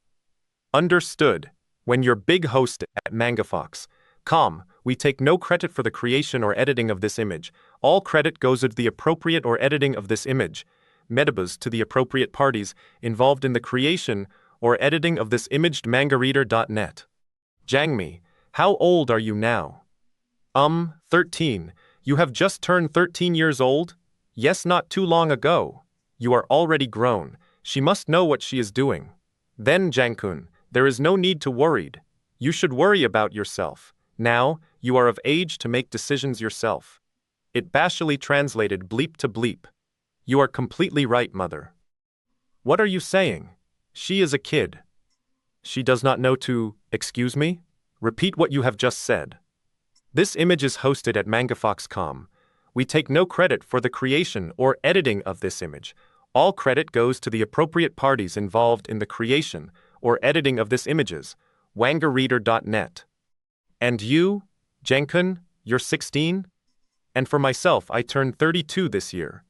Understood. When you're big host at MangaFox.com, we take no credit for the creation or editing of this image. All credit goes to the appropriate or editing of this image. Metabas to the appropriate parties involved in the creation or editing of this imaged mangareader.net. Jangmi, how old are you now? 13. You have just turned 13 years old? Yes, not too long ago. You are already grown. She must know what she is doing. Then, Jangkun, there is no need to worried. You should worry about yourself. Now, you are of age to make decisions yourself. It bashfully translated bleep to bleep. You are completely right, mother. What are you saying? She is a kid. She does not know to, excuse me? Repeat what you have just said. This image is hosted at MangaFox.com. We take no credit for the creation or editing of this image. All credit goes to the appropriate parties involved in the creation or editing of this images. wangareader.net. And you, Jenkun, you're 16? And for myself, I turned 32 this year.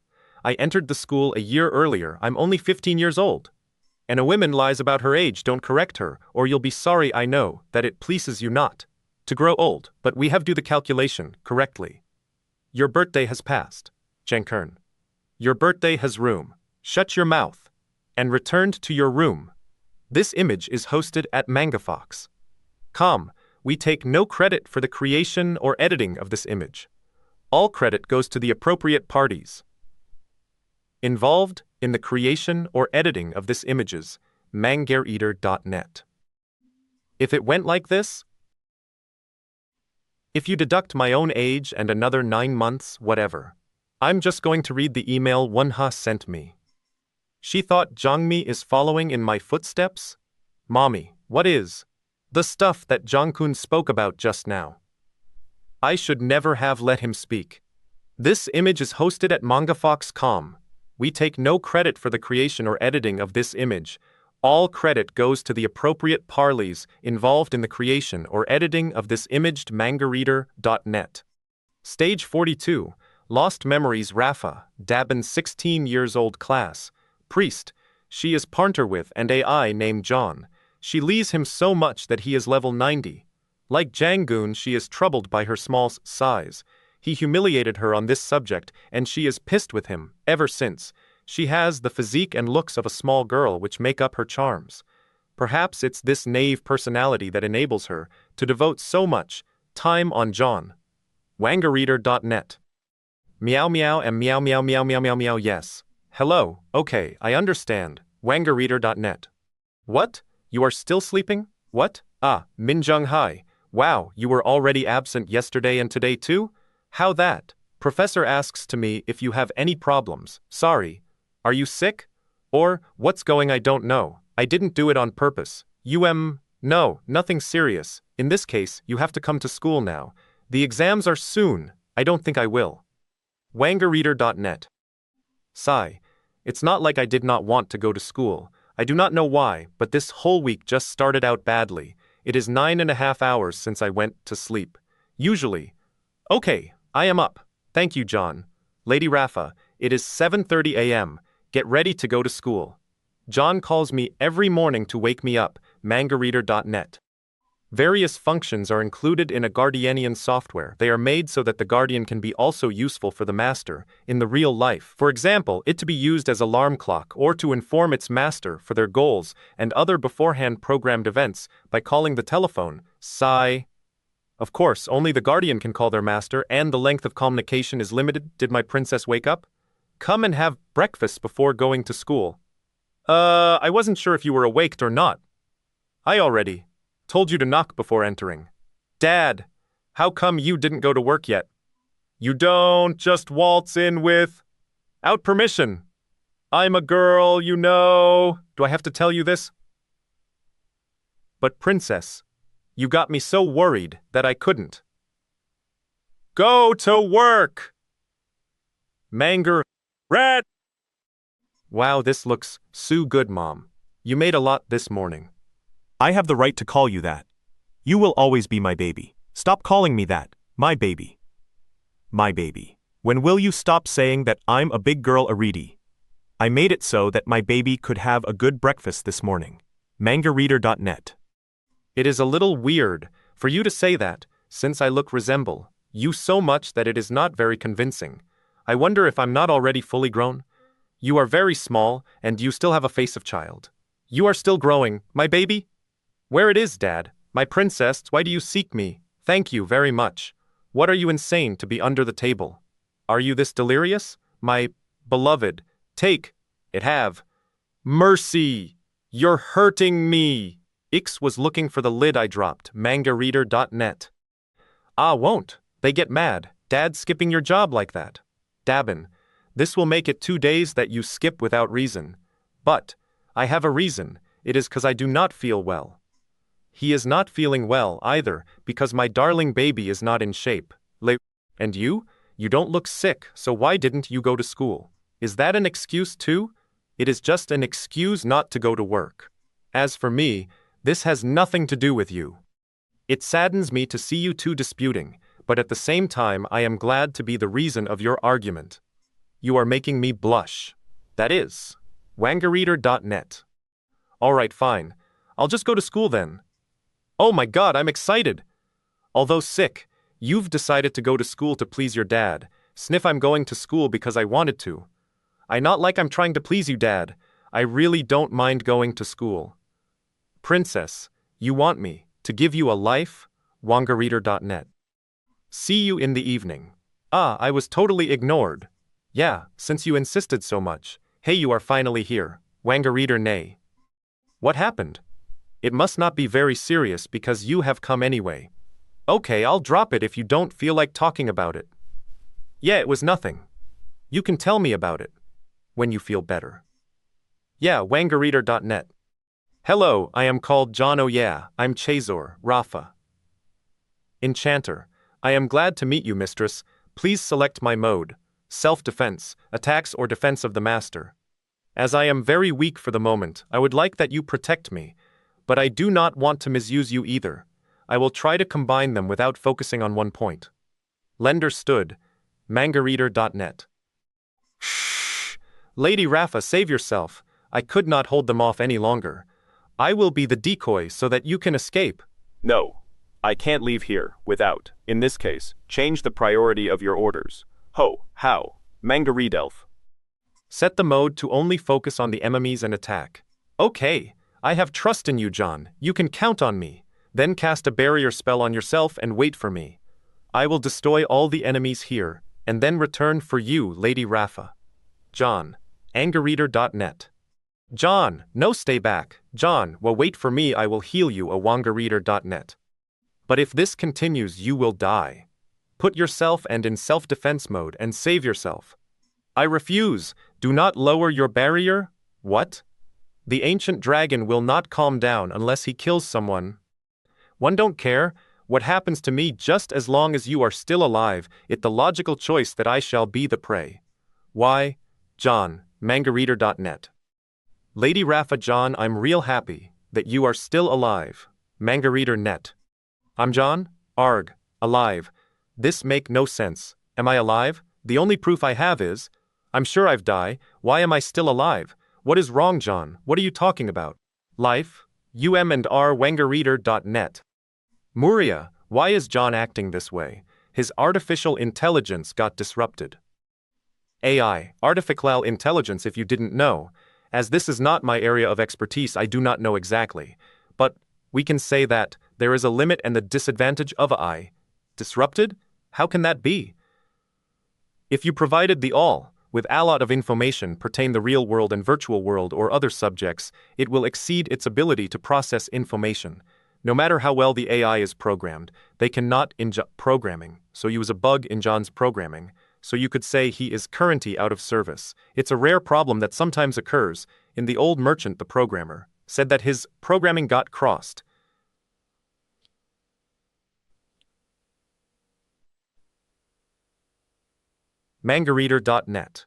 I entered the school a year earlier. I'm only 15 years old. And a woman lies about her age, don't correct her, or you'll be sorry. I know that it pleases you not to grow old, but we have do the calculation correctly. Your birthday has passed, Jenkern. Your birthday has room. Shut your mouth. And returned to your room. This image is hosted at MangaFox.com. We take no credit for the creation or editing of this image. All credit goes to the appropriate parties involved in the creation or editing of this images. mangareader.net. If it went like this, if you deduct my own age and another 9 months, whatever, I'm just going to read the email Wonha sent me. She thought Jangmi is following in my footsteps? Mommy, what is the stuff that Jongkun spoke about just now? I should never have let him speak. This image is hosted at MangaFox.com. We take no credit for the creation or editing of this image. All credit goes to the appropriate parties involved in the creation or editing of this imaged mangareader.net. Stage 42, Lost Memories. Rafa, Dabin's 16 years old class. Priest, she is partner with and AI named John. She lees him so much that he is level 90. Like Jangoon, she is troubled by her small size. He humiliated her on this subject, and she is pissed with him ever since. She has the physique and looks of a small girl which make up her charms. Perhaps it's this naive personality that enables her to devote so much time on John. Wangareader.net. Meow meow and meow meow meow meow meow meow. Yes. Hello, okay, I understand. Wangareader.net. What? You are still sleeping? What? Ah, Minjung Hai. Wow, you were already absent yesterday and today too? How that? Professor asks to me if you have any problems. Sorry. Are you sick? Or, what's going? I don't know. I didn't do it on purpose. No, nothing serious. In this case, you have to come to school now. The exams are soon. I don't think I will. Wangareader.net. Sigh. It's not like I did not want to go to school. I do not know why, but this whole week just started out badly. It is 9.5 hours since I went to sleep. Usually. Okay, I am up. Thank you, John. Lady Rafa, it is 7:30 a.m. Get ready to go to school. John calls me every morning to wake me up. Mangareader.net. Various functions are included in a Guardianian software. They are made so that the Guardian can be also useful for the master in the real life. For example, it to be used as alarm clock or to inform its master for their goals and other beforehand programmed events by calling the telephone. Sigh. Of course, only the Guardian can call their master and the length of communication is limited. Did my princess wake up? Come and have breakfast before going to school. I wasn't sure if you were awake or not. I already told you to knock before entering. Dad, how come you didn't go to work yet? You don't just waltz in without permission. I'm a girl, you know. Do I have to tell you this? But princess, you got me so worried that I couldn't. Go to work! Manger. Rat! Wow, this looks so good, Mom. You made a lot this morning. I have the right to call you that. You will always be my baby. Stop calling me that, my baby. My baby. When will you stop saying that I'm a big girl Aridi? I made it so that my baby could have a good breakfast this morning. Mangareader.net. It is a little weird for you to say that, since I resemble you so much that it is not very convincing. I wonder if I'm not already fully grown? You are very small, and you still have a face of child. You are still growing, my baby? Where it is, Dad? My princess, why do you seek me? Thank you very much. What are you insane to be under the table? Are you this delirious? My beloved, take it have. Mercy! You're hurting me! Ix was looking for the lid I dropped, mangareader.net. Ah, won't. They get mad. Dad skipping your job like that. Dabin, this will make it 2 days that you skip without reason. But I have a reason. It is 'cause I do not feel well. He is not feeling well either, because my darling baby is not in shape. And you? You don't look sick, so why didn't you go to school? Is that an excuse too? It is just an excuse not to go to work. As for me, this has nothing to do with you. It saddens me to see you two disputing, but at the same time I am glad to be the reason of your argument. You are making me blush. That is. Wangareader.net. Alright, fine. I'll just go to school then. Oh my god, I'm excited! Although sick, you've decided to go to school to please your dad. Sniff, I'm going to school because I wanted to. I not like I'm trying to please you, Dad. I really don't mind going to school. Princess, you want me to give you a life? Wangareader.net. See you in the evening. Ah, I was totally ignored. Yeah, since you insisted so much. Hey, you are finally here. Wangareader nay. What happened? It must not be very serious because you have come anyway. Okay, I'll drop it if you don't feel like talking about it. Yeah, it was nothing. You can tell me about it. When you feel better. Yeah, Wangareader.net. Hello, I am called John. Oh yeah, I'm Chazor, Rafa. Enchanter. I am glad to meet you, mistress. Please select my mode. Self-defense, attacks or defense of the master. As I am very weak for the moment, I would like that you protect me. But I do not want to misuse you either. I will try to combine them without focusing on one point. Lender stood. Mangareader.net. Shh! Lady Rafa, save yourself. I could not hold them off any longer. I will be the decoy so that you can escape. No. I can't leave here without, in this case, change the priority of your orders. Ho, how? Mangareadelf. Set the mode to only focus on the enemies and attack. Okay. I have trust in you, John. You can count on me. Then cast a barrier spell on yourself and wait for me. I will destroy all the enemies here, and then return for you, Lady Rafa. John. Angareader.net. John, no, stay back. John, well, wait for me, I will heal you, a Wangareader.net. But if this continues, you will die. Put yourself and in self-defense mode and save yourself. I refuse. Do not lower your barrier. What? The ancient dragon will not calm down unless he kills someone. One don't care what happens to me just as long as you are still alive. It the logical choice that I shall be the prey. Why? John, Mangareader.net. Lady Rafa, John, I'm real happy that you are still alive. Mangareader.net. I'm John? Arg. Alive. This make no sense. Am I alive? The only proof I have is, I'm sure I've died. Why am I still alive? What is wrong, John? What are you talking about? Life? UM&R Wangareader.net. Muria, why is John acting this way? His artificial intelligence got disrupted. AI, artificial intelligence, if you didn't know. As this is not my area of expertise, I do not know exactly. But we can say that there is a limit and the disadvantage of AI. Disrupted? How can that be? If you provided the all, with a lot of information pertain the real world and virtual world or other subjects, it will exceed its ability to process information. No matter how well the AI is programmed, they cannot programming, so use a bug in John's programming. So you could say he is currently out of service. It's a rare problem that sometimes occurs. In the old merchant, the programmer said that his programming got crossed. mangareader.net.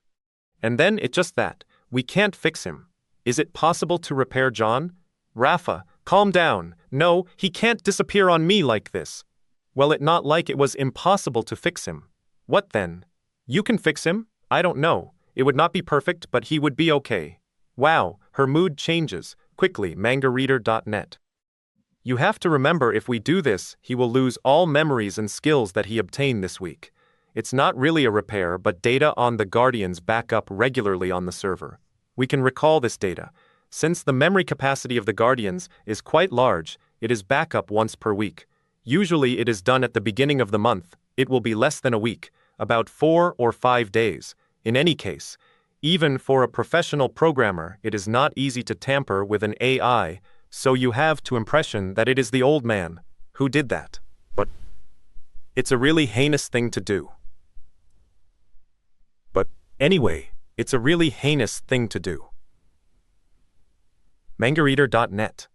And then it just that. We can't fix him. Is it possible to repair John? Rafa, calm down. No, he can't disappear on me like this. Well, it not like it was impossible to fix him. What then? You can fix him? I don't know. It would not be perfect, but he would be okay. Wow, her mood changes. Quickly, mangareader.net. You have to remember if we do this, he will lose all memories and skills that he obtained this week. It's not really a repair, but data on the Guardians back up regularly on the server. We can recall this data. Since the memory capacity of the Guardians is quite large, it is backup once per week. Usually it is done at the beginning of the month. It will be less than a week, about 4 or 5 days. In any case, even for a professional programmer, it is not easy to tamper with an AI, so you have to impression that it is the old man who did that. But it's a really heinous thing to do. But anyway, it's a really heinous thing to do. mangareader.net.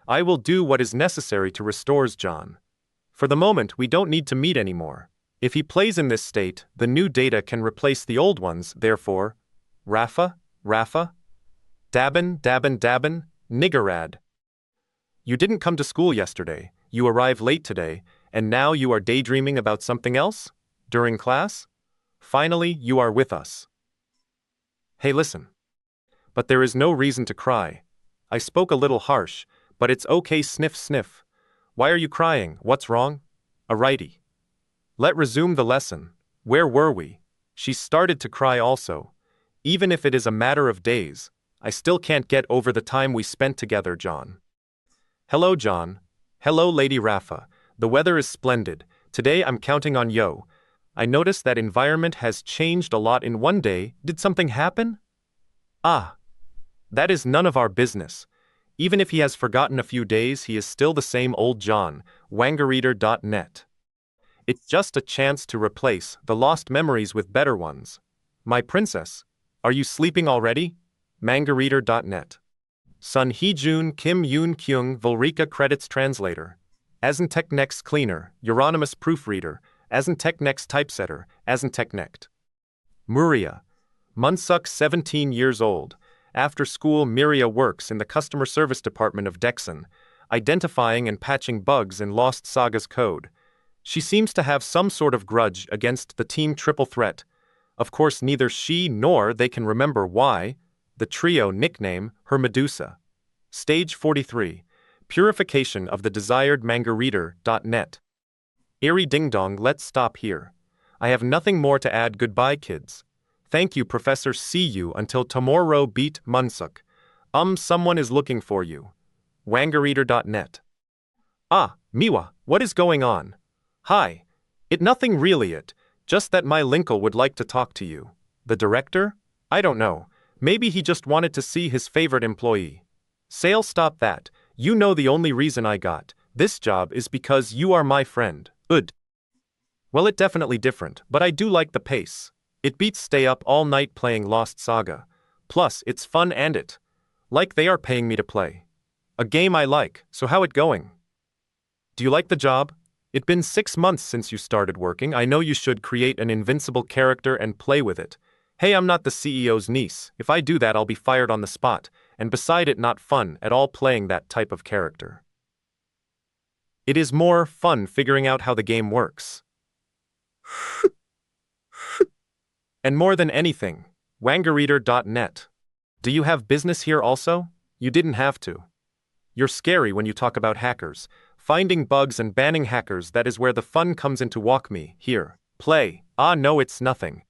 I will do what is necessary to restore John. For the moment, we don't need to meet anymore. If he plays in this state, the new data can replace the old ones, therefore, Rafa, Dabin, Niggerad. You didn't come to school yesterday, you arrived late today, and now you are daydreaming about something else? During class? Finally, you are with us. Hey, listen. But there is no reason to cry. I spoke a little harsh, but it's okay, sniff sniff. Why are you crying? What's wrong? Alrighty. Let resume the lesson. Where were we? She started to cry also. Even if it is a matter of days, I still can't get over the time we spent together, John. Hello, John. Hello, Lady Rafa. The weather is splendid. Today I'm counting on yo. I noticed that environment has changed a lot in one day. Did something happen? Ah. That is none of our business. Even if he has forgotten a few days, he is still the same old John. Wangareader.net. It's just a chance to replace the lost memories with better ones. My princess, are you sleeping already? Mangareader.net. Sun Hee-jun Kim Yoon-kyung Volrika Credits Translator. Azentech Cleaner, Euronymous Proofreader, Azentech Typesetter, Azentech. Muria. Munsuk 17 years old. After school, Miria works in the customer service department of Dexon, identifying and patching bugs in Lost Saga's code. She seems to have some sort of grudge against the Team Triple Threat. Of course, neither she nor they can remember why. The trio nickname her Medusa. Stage 43. Purification of the desired mangareader.net. Eerie ding dong, let's stop here. I have nothing more to add. Goodbye, kids. Thank you, Professor. See you until tomorrow. Beat Munsuk. Someone is looking for you. Wangareader.net. Ah, Miwa, what is going on? Hi. It nothing really it, just that my Linkle would like to talk to you. The director? I don't know. Maybe he just wanted to see his favorite employee. Sale, stop that. You know the only reason I got this job is because you are my friend. Well, it definitely different, but I do like the pace. It beats stay up all night playing Lost Saga. Plus, it's fun and it. Like they are paying me to play. A game I like, so how it going? Do you like the job? It been 6 months since you started working. I know you should create an invincible character and play with it. Hey, I'm not the CEO's niece. If I do that, I'll be fired on the spot. And beside it, not fun at all playing that type of character. It is more fun figuring out how the game works. And more than anything, Wangareader.net. Do you have business here also? You didn't have to. You're scary when you talk about hackers. Finding bugs and banning hackers, that is where the fun comes into. Walk me, here, play. Ah, no, it's nothing.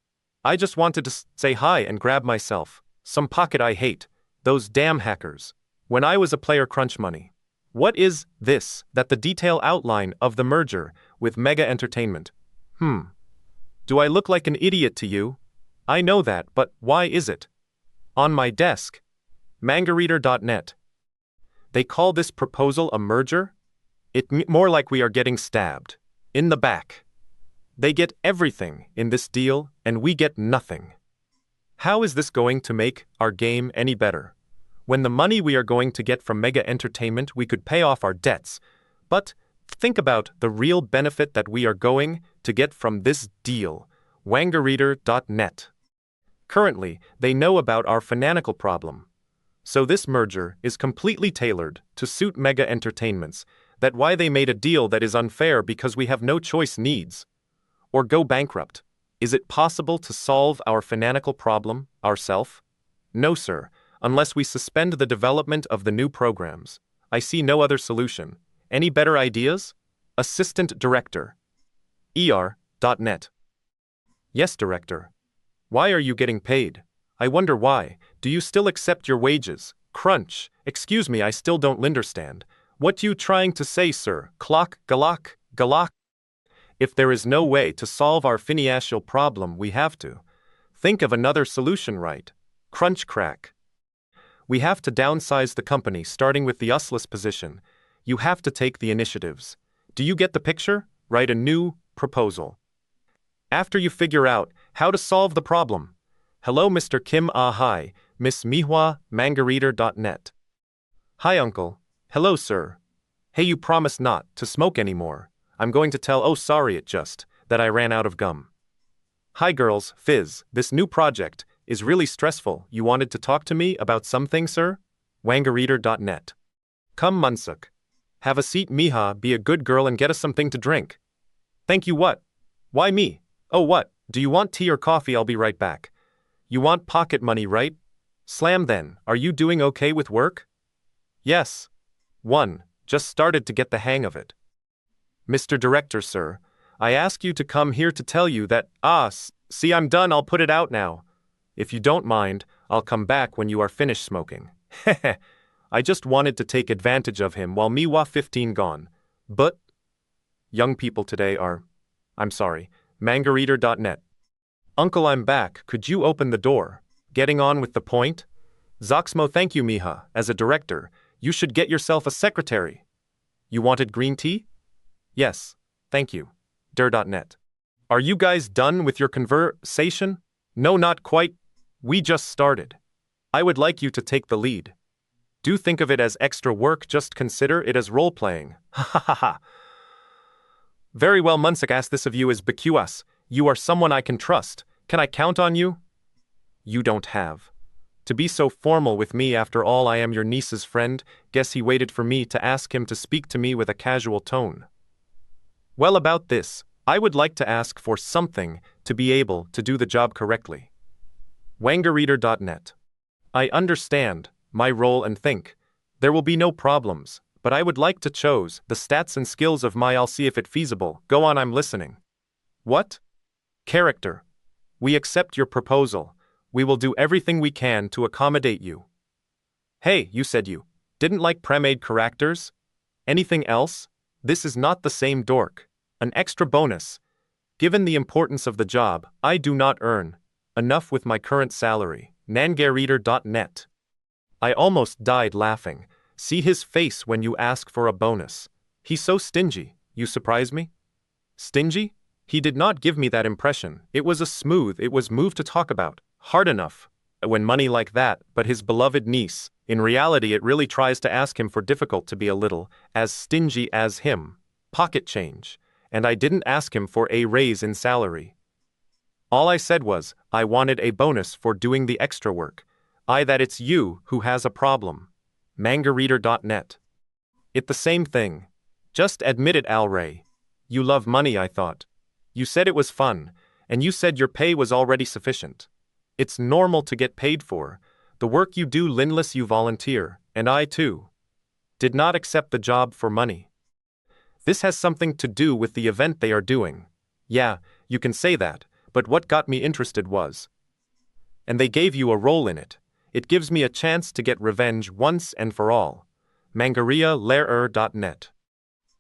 I just wanted to say hi and grab myself some pocket. I hate those damn hackers. When I was a player, crunch money. What is this? That the detail outline of the merger with Mega Entertainment. Do I look like an idiot to you? I know that, but why is it on my desk? Mangareader.net. They call this proposal a merger? More like we are getting stabbed in the back. They get everything in this deal, and we get nothing. How is this going to make our game any better? When the money we are going to get from Mega Entertainment, we could pay off our debts. But think about the real benefit that we are going to get from this deal. wangareader.net. Currently, they know about our fanatical problem. So this merger is completely tailored to suit Mega Entertainments, that why they made a deal that is unfair because we have no choice needs. Or go bankrupt. Is it possible to solve our fanatical problem ourself? No, sir, unless we suspend the development of the new programs. I see no other solution. Any better ideas? Assistant Director. ER.net. Yes, Director. Why are you getting paid? I wonder why. Do you still accept your wages? Crunch. Excuse me, I still don't understand. What you trying to say, sir? Clock, galak, galak. If there is no way to solve our financial problem, we have to think of another solution, right? Crunch crack. We have to downsize the company starting with the useless position. You have to take the initiatives. Do you get the picture? Write a new proposal. After you figure out how to solve the problem. Hello, Mr. Kim. Hi, Miss Manhwa, mangareader.net. Hi, Uncle. Hello, sir. Hey, you promised not to smoke anymore. I'm going to tell. Oh, sorry, it just that I ran out of gum. Hi, girls. Fizz, this new project is really stressful. You wanted to talk to me about something, sir? wangareader.net. Come, Munsuk. Have a seat, Miha. Be a good girl and get us something to drink. Thank you. What? Why me? Oh, what? Do you want tea or coffee? I'll be right back. You want pocket money, right? Slam then. Are you doing okay with work? Yes. 1. Just started to get the hang of it. Mr. Director, sir, I ask you to come here to tell you that, see, I'm done. I'll put it out now. If you don't mind, I'll come back when you are finished smoking. Heh. I just wanted to take advantage of him while Miwa 15 gone. But young people today are, I'm sorry, mangareader.net. Uncle, I'm back. Could you open the door? Getting on with the point? Zoxmo, thank you, Miha. As a director, you should get yourself a secretary. You wanted green tea? Yes, thank you. Der.net. Are you guys done with your conversation? No, not quite. We just started. I would like you to take the lead. Do think of it as extra work, just consider it as role-playing. Ha ha ha ha. Very well, Munsuk asked this of you as BQS. You are someone I can trust. Can I count on you? You don't have to be so formal with me. After all, I am your niece's friend. Guess he waited for me to ask him to speak to me with a casual tone. Well, about this, I would like to ask for something to be able to do the job correctly. wangareader.net. I understand my role and think there will be no problems, but I would like to choose the stats and skills of my. I'll see if it feasible. Go on, I'm listening. What? Character. We accept your proposal. We will do everything we can to accommodate you. Hey, you said you didn't like pre-made characters? Anything else? This is not the same dork. An extra bonus. Given the importance of the job, I do not earn enough with my current salary. nangareader.net. I almost died laughing. See his face when you ask for a bonus. He's so stingy. You surprise me? Stingy? He did not give me that impression. It was moved to talk about. Hard enough. When money like that, but his beloved niece. In reality, it really tries to ask him for difficult to be a little as stingy as him. Pocket change. And I didn't ask him for a raise in salary. All I said was, I wanted a bonus for doing the extra work. That it's you who has a problem. mangareader.net. It the same thing. Just admit it, Al Ray. You love money, I thought. You said it was fun, and you said your pay was already sufficient. It's normal to get paid for the work you do, Linless. You volunteer, and I too did not accept the job for money. This has something to do with the event they are doing. Yeah, you can say that, but what got me interested was, and they gave you a role in it. It gives me a chance to get revenge once and for all. mangareader.net.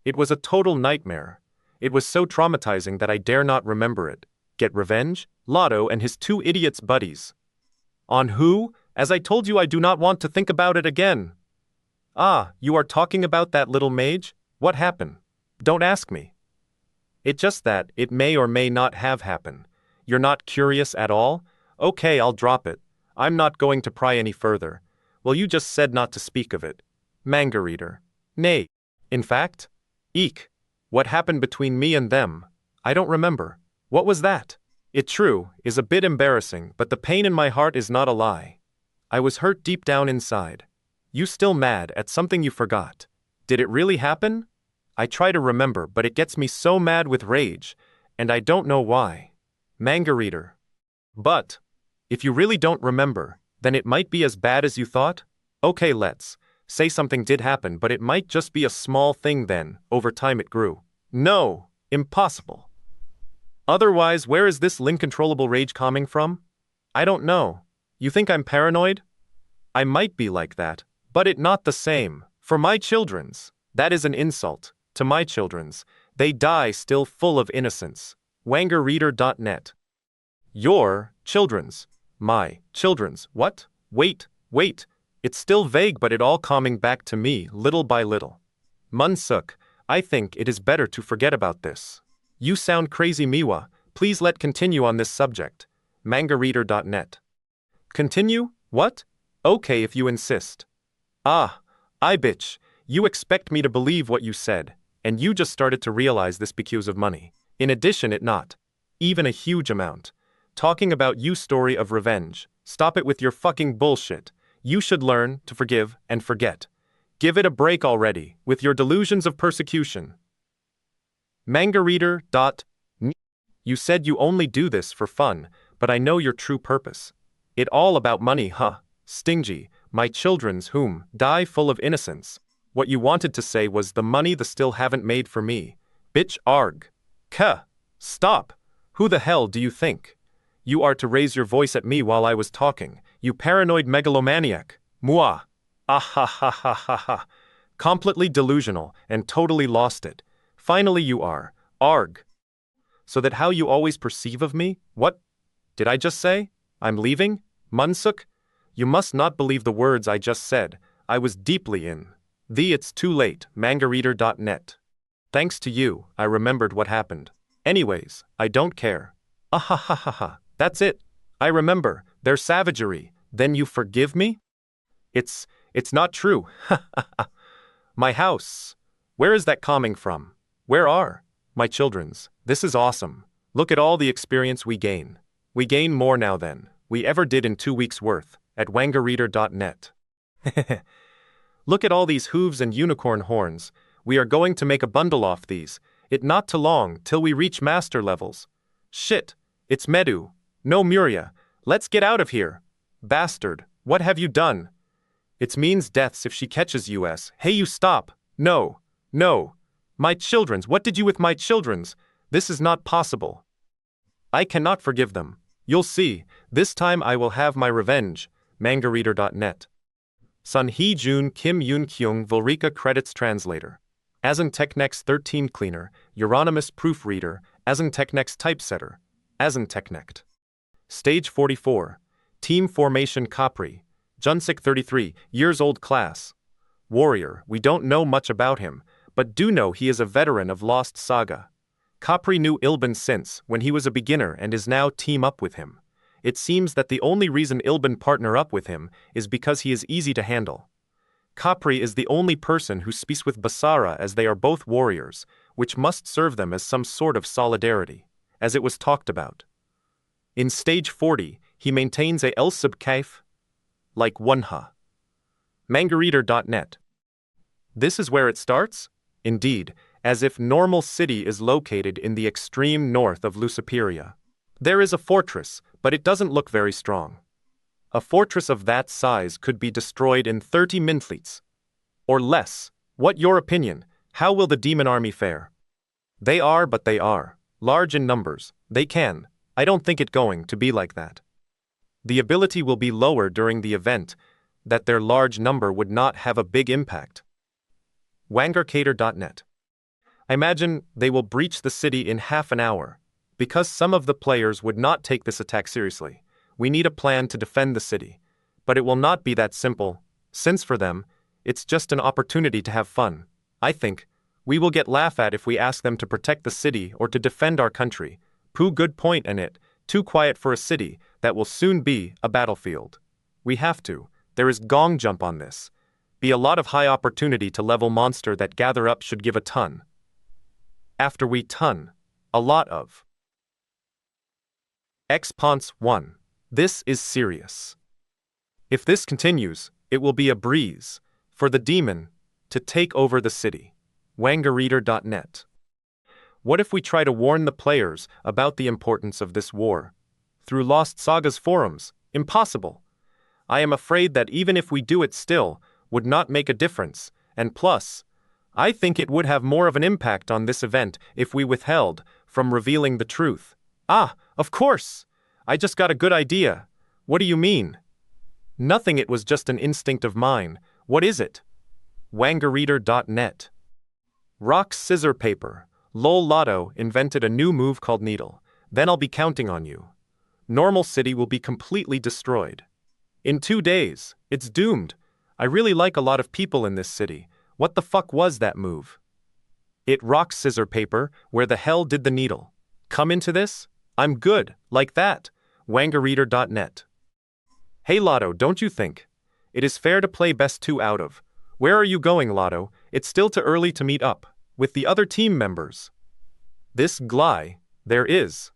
It was a total nightmare. It was so traumatizing that I dare not remember it. Get revenge? Lotto and his 2 idiots buddies. On who? As I told you, I do not want to think about it again. You are talking about that little mage? What happened? Don't ask me. It just that it may or may not have happened. You're not curious at all? Okay, I'll drop it. I'm not going to pry any further. Well, you just said not to speak of it. Manga reader. Nay. In fact? Eek. What happened between me and them? I don't remember. What was that? It true, is a bit embarrassing, but the pain in my heart is not a lie. I was hurt deep down inside. You still mad at something you forgot? Did it really happen? I try to remember, but it gets me so mad with rage, and I don't know why. Manga reader. But, if you really don't remember, then it might be as bad as you thought? Okay, let's say something did happen, but it might just be a small thing then, over time it grew. No, impossible. Otherwise, where is this uncontrollable rage coming from? I don't know. You think I'm paranoid? I might be like that, but it not the same. For my children's, that is an insult. To my children's, they die still full of innocence. Wangerreader.net. Your children's. My children's. What? Wait. It's still vague, but it all coming back to me, little by little. Munsuk, I think it is better to forget about this. You sound crazy, Miwa. Please let continue on this subject. Mangareader.net. Continue? What? Okay, if you insist. Ah, I bitch. You expect me to believe what you said, and you just started to realize this because of money. In addition, it not even a huge amount. Talking about you story of revenge. Stop it with your fucking bullshit. You should learn to forgive and forget. Give it a break already, with your delusions of persecution. Mangareader.net. You said you only do this for fun, but I know your true purpose. It all about money, huh? Stingy, my children's whom die full of innocence. What you wanted to say was the money the still haven't made for me. Bitch arg. Kuh. Stop. Who the hell do you think you are to raise your voice at me while I was talking? You paranoid megalomaniac. Mwah. Ah ha ha ha ha ha. Completely delusional and totally lost it. Finally you are. Arg. So that how you always perceive of me? What? Did I just say? I'm leaving? Munsuk? You must not believe the words I just said. I was deeply in. It's too late. Mangareader.net. Thanks to you, I remembered what happened. Anyways, I don't care. Ah ha ha ha ha. That's it. I remember. Their savagery. Then you forgive me? It's not true. Ha ha ha. My house. Where is that coming from? Where are my children's? This is awesome. Look at all the experience we gain. We gain more now than we ever did in 2 weeks' worth at wangerreader.net. Look at all these hooves and unicorn horns. We are going to make a bundle off these. It not too long till we reach master levels. Shit. It's Medu. No Muria. Let's get out of here. Bastard. What have you done? It means deaths if she catches us. Hey, you stop. No. My children's. What did you with my children's? This is not possible. I cannot forgive them. You'll see. This time I will have my revenge. Mangareader.net. Sun Hee Jun Kim Yoon Kyung Vulrika Credits Translator. Azan Technex 13 Cleaner. Euronymous Proofreader. Azan Technex Typesetter. Azan Technect. Stage 44. Team Formation Capri. Junsik 33, years old class. Warrior, we don't know much about him, but do know he is a veteran of Lost Saga. Capri knew Ilban since, when he was a beginner and is now team up with him. It seems that the only reason Ilban partner up with him is because he is easy to handle. Capri is the only person who speaks with Basara as they are both warriors, which must serve them as some sort of solidarity, as it was talked about. In stage 40, he maintains a El Subkaif, like Wonha. Mangareader.net. This is where it starts? Indeed, as if Normal City is located in the extreme north of Luciperia. There is a fortress, but it doesn't look very strong. A fortress of that size could be destroyed in 30 minutes. Or less. What your opinion? How will the demon army fare? They are, but they are. Large in numbers. They can. I don't think it going to be like that. The ability will be lower during the event, that their large number would not have a big impact. Wangercater.net. I imagine they will breach the city in half an hour. Because some of the players would not take this attack seriously, we need a plan to defend the city. But it will not be that simple, since for them, it's just an opportunity to have fun. I think we will get laughed at if we ask them to protect the city or to defend our country. Pooh, good point in it. Too quiet for a city that will soon be a battlefield. We have to. There is gong jump on this. Be a lot of high opportunity to level monster that gather up should give a ton. After we ton. A lot of. X-Ponce 1. This is serious. If this continues, it will be a breeze for the demon to take over the city. Wangareader.net. What if we try to warn the players about the importance of this war? Through Lost Saga's forums? Impossible. I am afraid that even if we do it still, would not make a difference, and plus, I think it would have more of an impact on this event if we withheld from revealing the truth. Ah, of course! I just got a good idea. What do you mean? Nothing, it was just an instinct of mine. What is it? Wangareader.net. Rock, scissor, paper. Lol Lotto invented a new move called Needle. Then I'll be counting on you. Normal City will be completely destroyed. In 2 days, it's doomed. I really like a lot of people in this city. What the fuck was that move? It rock, scissor, paper. Where the hell did the needle come into this? I'm good, like that. Wangareader.net. Hey Lotto, don't you think it is fair to play best 2 out of? Where are you going, Lotto? It's still too early to meet up with the other team members. This Gly, there is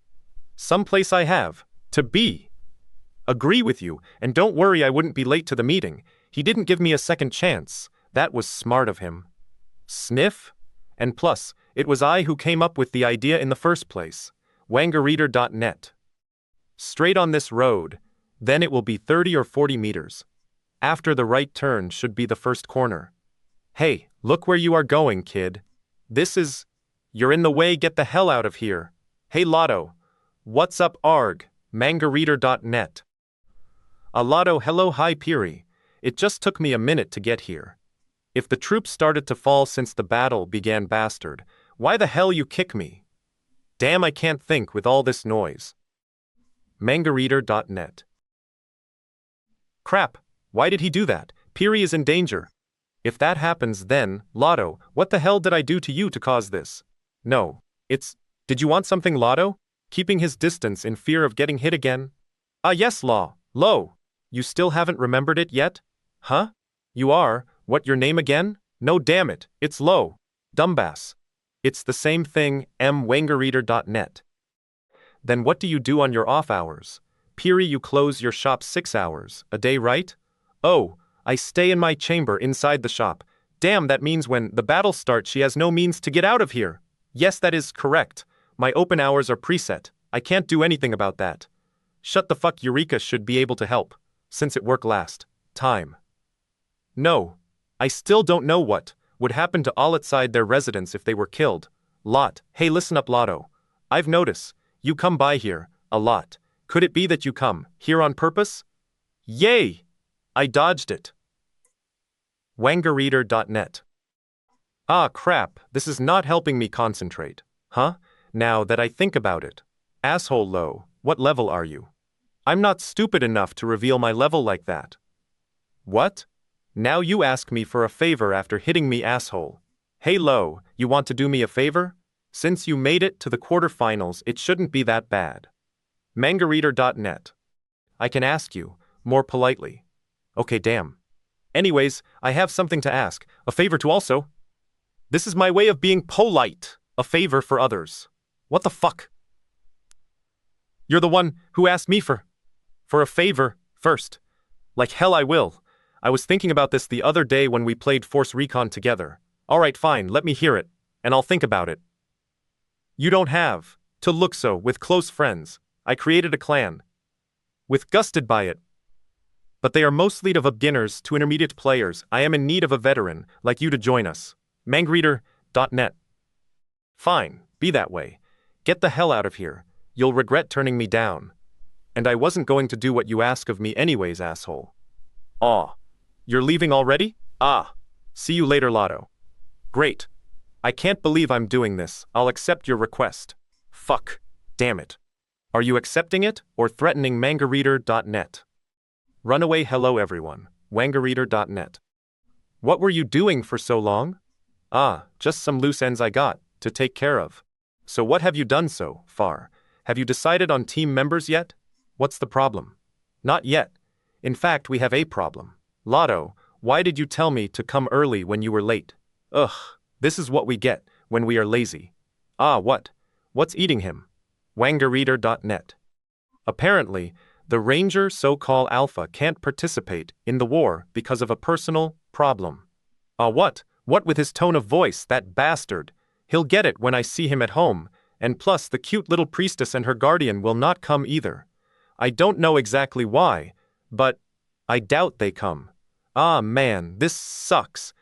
some place I have to be. Agree with you, and don't worry, I wouldn't be late to the meeting. He didn't give me a second chance. That was smart of him. Sniff? And plus, it was I who came up with the idea in the first place. Wangareader.net. Straight on this road, then it will be 30 or 40 meters. After the right turn should be the first corner. Hey, look where you are going, kid. You're in the way, get the hell out of here. Hey Lotto. What's up, arg? Mangareader.net. Lotto, hello, hi Piri. It just took me a minute to get here. If the troops started to fall since the battle began, bastard, why the hell you kick me? Damn, I can't think with all this noise. Mangareader.net. Crap, why did he do that? Piri is in danger. If that happens, then, Lotto, what the hell did I do to you to cause this? No, did you want something, Lotto? Keeping his distance in fear of getting hit again? Yes, Lo, you still haven't remembered it yet? Huh? You are, what your name again? No damn it, it's Lo. Dumbass. It's the same thing, Wangareader.net. Then what do you do on your off hours? Piri, you close your shop 6 hours a day, right? Oh, I stay in my chamber inside the shop. Damn, that means when the battle starts she has no means to get out of here. Yes, that is correct. My open hours are preset. I can't do anything about that. Shut the fuck, Yureka should be able to help, since it worked last time. No, I still don't know what would happen to all outside their residence if they were killed. Hey, listen up, Lotto. I've noticed you come by here a lot. Could it be that you come here on purpose? Yay! I dodged it. Wangareader.net. Crap, this is not helping me concentrate. Huh? Now that I think about it. Asshole Lo, what level are you? I'm not stupid enough to reveal my level like that. What? Now you ask me for a favor after hitting me, asshole. Hey Lo, you want to do me a favor? Since you made it to the quarterfinals, it shouldn't be that bad. Mangareader.net. I can ask you, more politely. Okay, damn. Anyways, I have something to ask, a favor to also. This is my way of being polite, a favor for others. What the fuck? You're the one who asked me for a favor first. Like hell I will. I was thinking about this the other day when we played Force Recon together. Alright, fine, let me hear it, and I'll think about it. You don't have to look so with close friends. I created a clan. With gusted by it. But they are mostly of beginners to intermediate players. I am in need of a veteran like you to join us. Mangareader.net. Fine, be that way. Get the hell out of here. You'll regret turning me down. And I wasn't going to do what you ask of me anyways, asshole. Aw. You're leaving already? See you later, Lotto. Great. I can't believe I'm doing this. I'll accept your request. Fuck. Damn it. Are you accepting it or threatening Mangareader.net? Runaway hello everyone. Wangareader.net. What were you doing for so long? Just some loose ends I got to take care of. So what have you done so far? Have you decided on team members yet? What's the problem? Not yet. In fact, we have a problem. Lotto, why did you tell me to come early when you were late? Ugh, this is what we get when we are lazy. What? What's eating him? Wangareader.net. Apparently, the Ranger so-called Alpha can't participate in the war because of a personal problem. What? What with his tone of voice, that bastard? He'll get it when I see him at home, and plus the cute little priestess and her guardian will not come either. I don't know exactly why, but I doubt they come. Ah man, this sucks.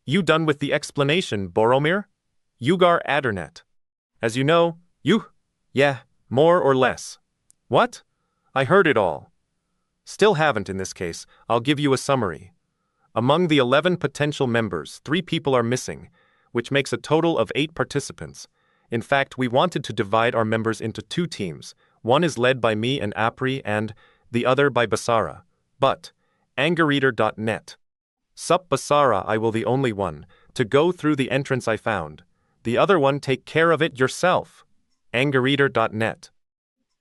You done with the explanation, Boromir? Yugar Adernet. As you know, yeah, more or less. What? I heard it all. Still haven't in this case, I'll give you a summary. Among the 11 potential members, 3 people are missing, which makes a total of 8 participants. In fact, we wanted to divide our members into 2 teams. One is led by me and Apri and the other by Basara. But, angerreader.net. Sup Basara, I will the only one to go through the entrance I found. The other one take care of it yourself. angerreader.net.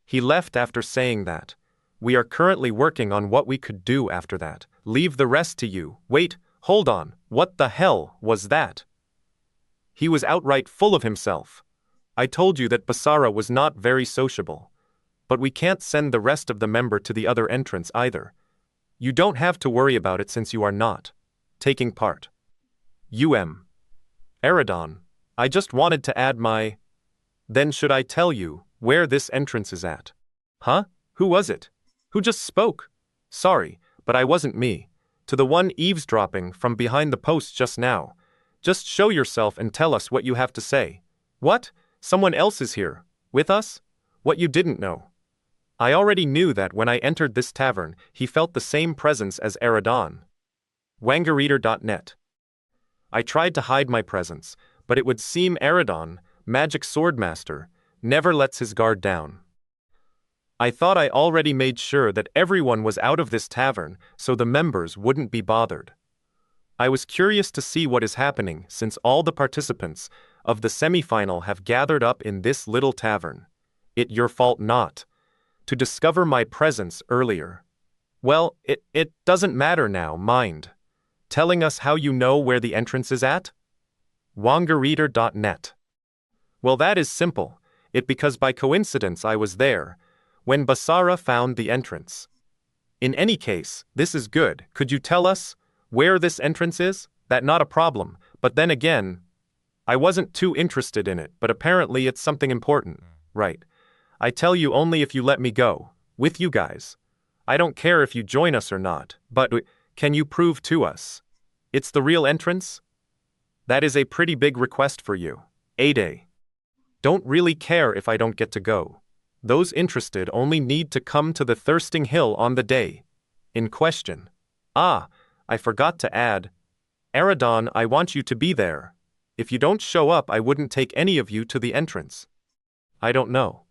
He left after saying that. We are currently working on what we could do after that. Leave the rest to you. Wait, hold on, what the hell was that? He was outright full of himself. I told you that Basara was not very sociable. But we can't send the rest of the member to the other entrance either. You don't have to worry about it since you are not taking part. Eridon, I just wanted to add my... Then should I tell you where this entrance is at? Huh? Who was it? Who just spoke? Sorry, but I wasn't me. To the one eavesdropping from behind the post just now. Just show yourself and tell us what you have to say. What? Someone else is here? With us? What you didn't know? I already knew that when I entered this tavern, he felt the same presence as Eridon. Wangerreader.net. I tried to hide my presence, but it would seem Eridon, Magic Swordmaster, never lets his guard down. I thought I already made sure that everyone was out of this tavern so the members wouldn't be bothered. I was curious to see what is happening since all the participants of the semi-final have gathered up in this little tavern. It your fault not to discover my presence earlier. Well, it doesn't matter now, mind. Telling us how you know where the entrance is at? Wangerreader.net. Well, that is simple. Because by coincidence I was there when Basara found the entrance. In any case, this is good. Could you tell us where this entrance is? That not a problem, but then again, I wasn't too interested in it, but apparently it's something important, right? I tell you only if you let me go, with you guys. I don't care if you join us or not, but can you prove to us it's the real entrance? That is a pretty big request for you. A-Day. Don't really care if I don't get to go. Those interested only need to come to the Thirsting Hill on the day in question. Ah, I forgot to add. Eridon, I want you to be there. If you don't show up, I wouldn't take any of you to the entrance. I don't know.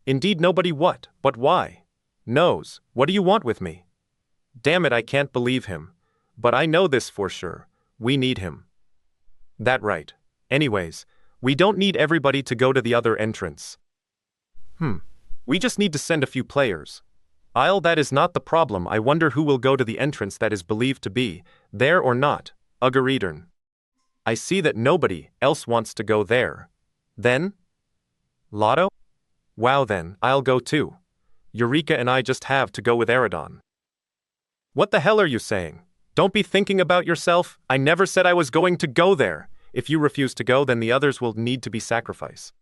Indeed, nobody what, but why? Knows. What do you want with me? Damn it, I can't believe him. But I know this for sure. We need him. That right. Anyways, we don't need everybody to go to the other entrance. We just need to send a few players. That is not the problem. I wonder who will go to the entrance that is believed to be there or not. Uggereadern. I see that nobody else wants to go there. Then? Lotto? Wow, then, I'll go too. Yureka and I just have to go with Eridon. What the hell are you saying? Don't be thinking about yourself. I never said I was going to go there. If you refuse to go, then the others will need to be sacrificed.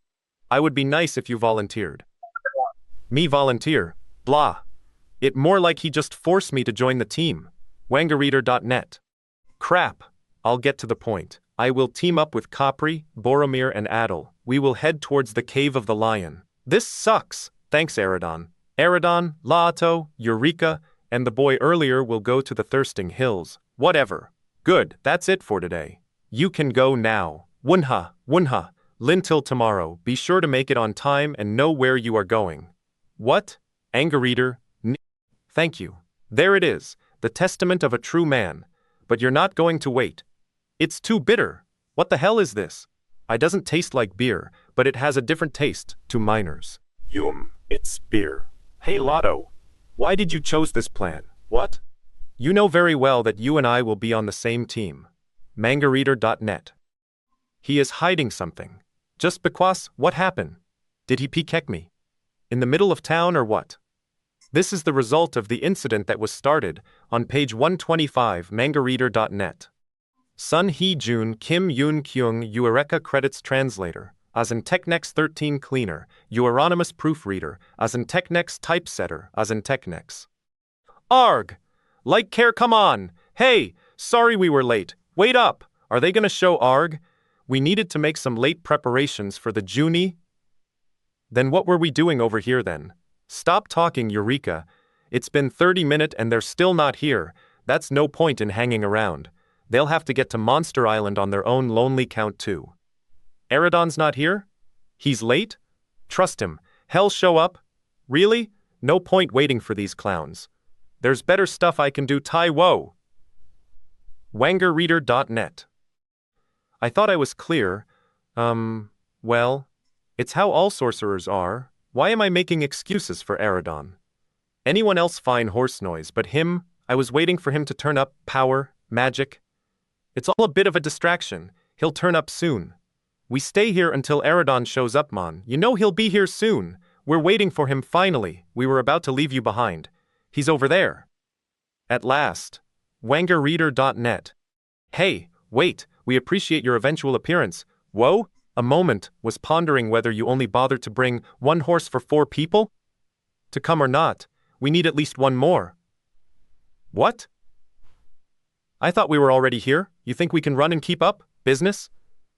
I would be nice if you volunteered. Me volunteer? Blah. It more like he just forced me to join the team. Wangerreader.net. Crap. I'll get to the point. I will team up with Capri, Boromir and Adel. We will head towards the Cave of the Lion. This sucks. Thanks, Eridon. Eridon, Laato, Yureka, and the boy earlier will go to the Thirsting Hills. Whatever. Good, that's it for today. You can go now. Wunha. Lintil tomorrow. Be sure to make it on time and know where you are going. What? Angerreader? Thank you. There it is, the testament of a true man. But you're not going to wait. It's too bitter. What the hell is this? It doesn't taste like beer, but it has a different taste to minors. It's beer. Hey Lotto, why did you chose this plan? What? You know very well that you and I will be on the same team. Mangerreader.net. He is hiding something. Just because, what happened? Did he peek me? In the middle of town or what? This is the result of the incident that was started on page 125 mangareader.net. Sun Hee-jun Kim Yoon-kyung Yureka credits translator, as in Technex 13 cleaner, Euronymous proofreader, as in Technex typesetter, as in Technex. Arg! Like care, come on! Hey, sorry we were late. Wait up! Are they gonna show Arg? We needed to make some late preparations for the Juni. Then what were we doing over here then? Stop talking, Yureka. It's been 30 minutes and they're still not here. That's no point in hanging around. They'll have to get to Monster Island on their own lonely count too. Eridon's not here? He's late? Trust him. He'll show up. Really? No point waiting for these clowns. There's better stuff I can do. Tai-wo. Wangerreader.net. I thought I was clear. Well, it's how all sorcerers are. Why am I making excuses for Eridon? Anyone else fine horse noise, but him, I was waiting for him to turn up. Power, magic. It's all a bit of a distraction. He'll turn up soon. We stay here until Eridon shows up, Mon. You know he'll be here soon. We're waiting for him finally. We were about to leave you behind. He's over there. At last. Wangerreader.net. Hey, wait, we appreciate your eventual appearance. Whoa, a moment, was pondering whether you only bothered to bring one horse for 4 people? To come or not, we need at least one more. What? I thought we were already here. You think we can run and keep up? Business?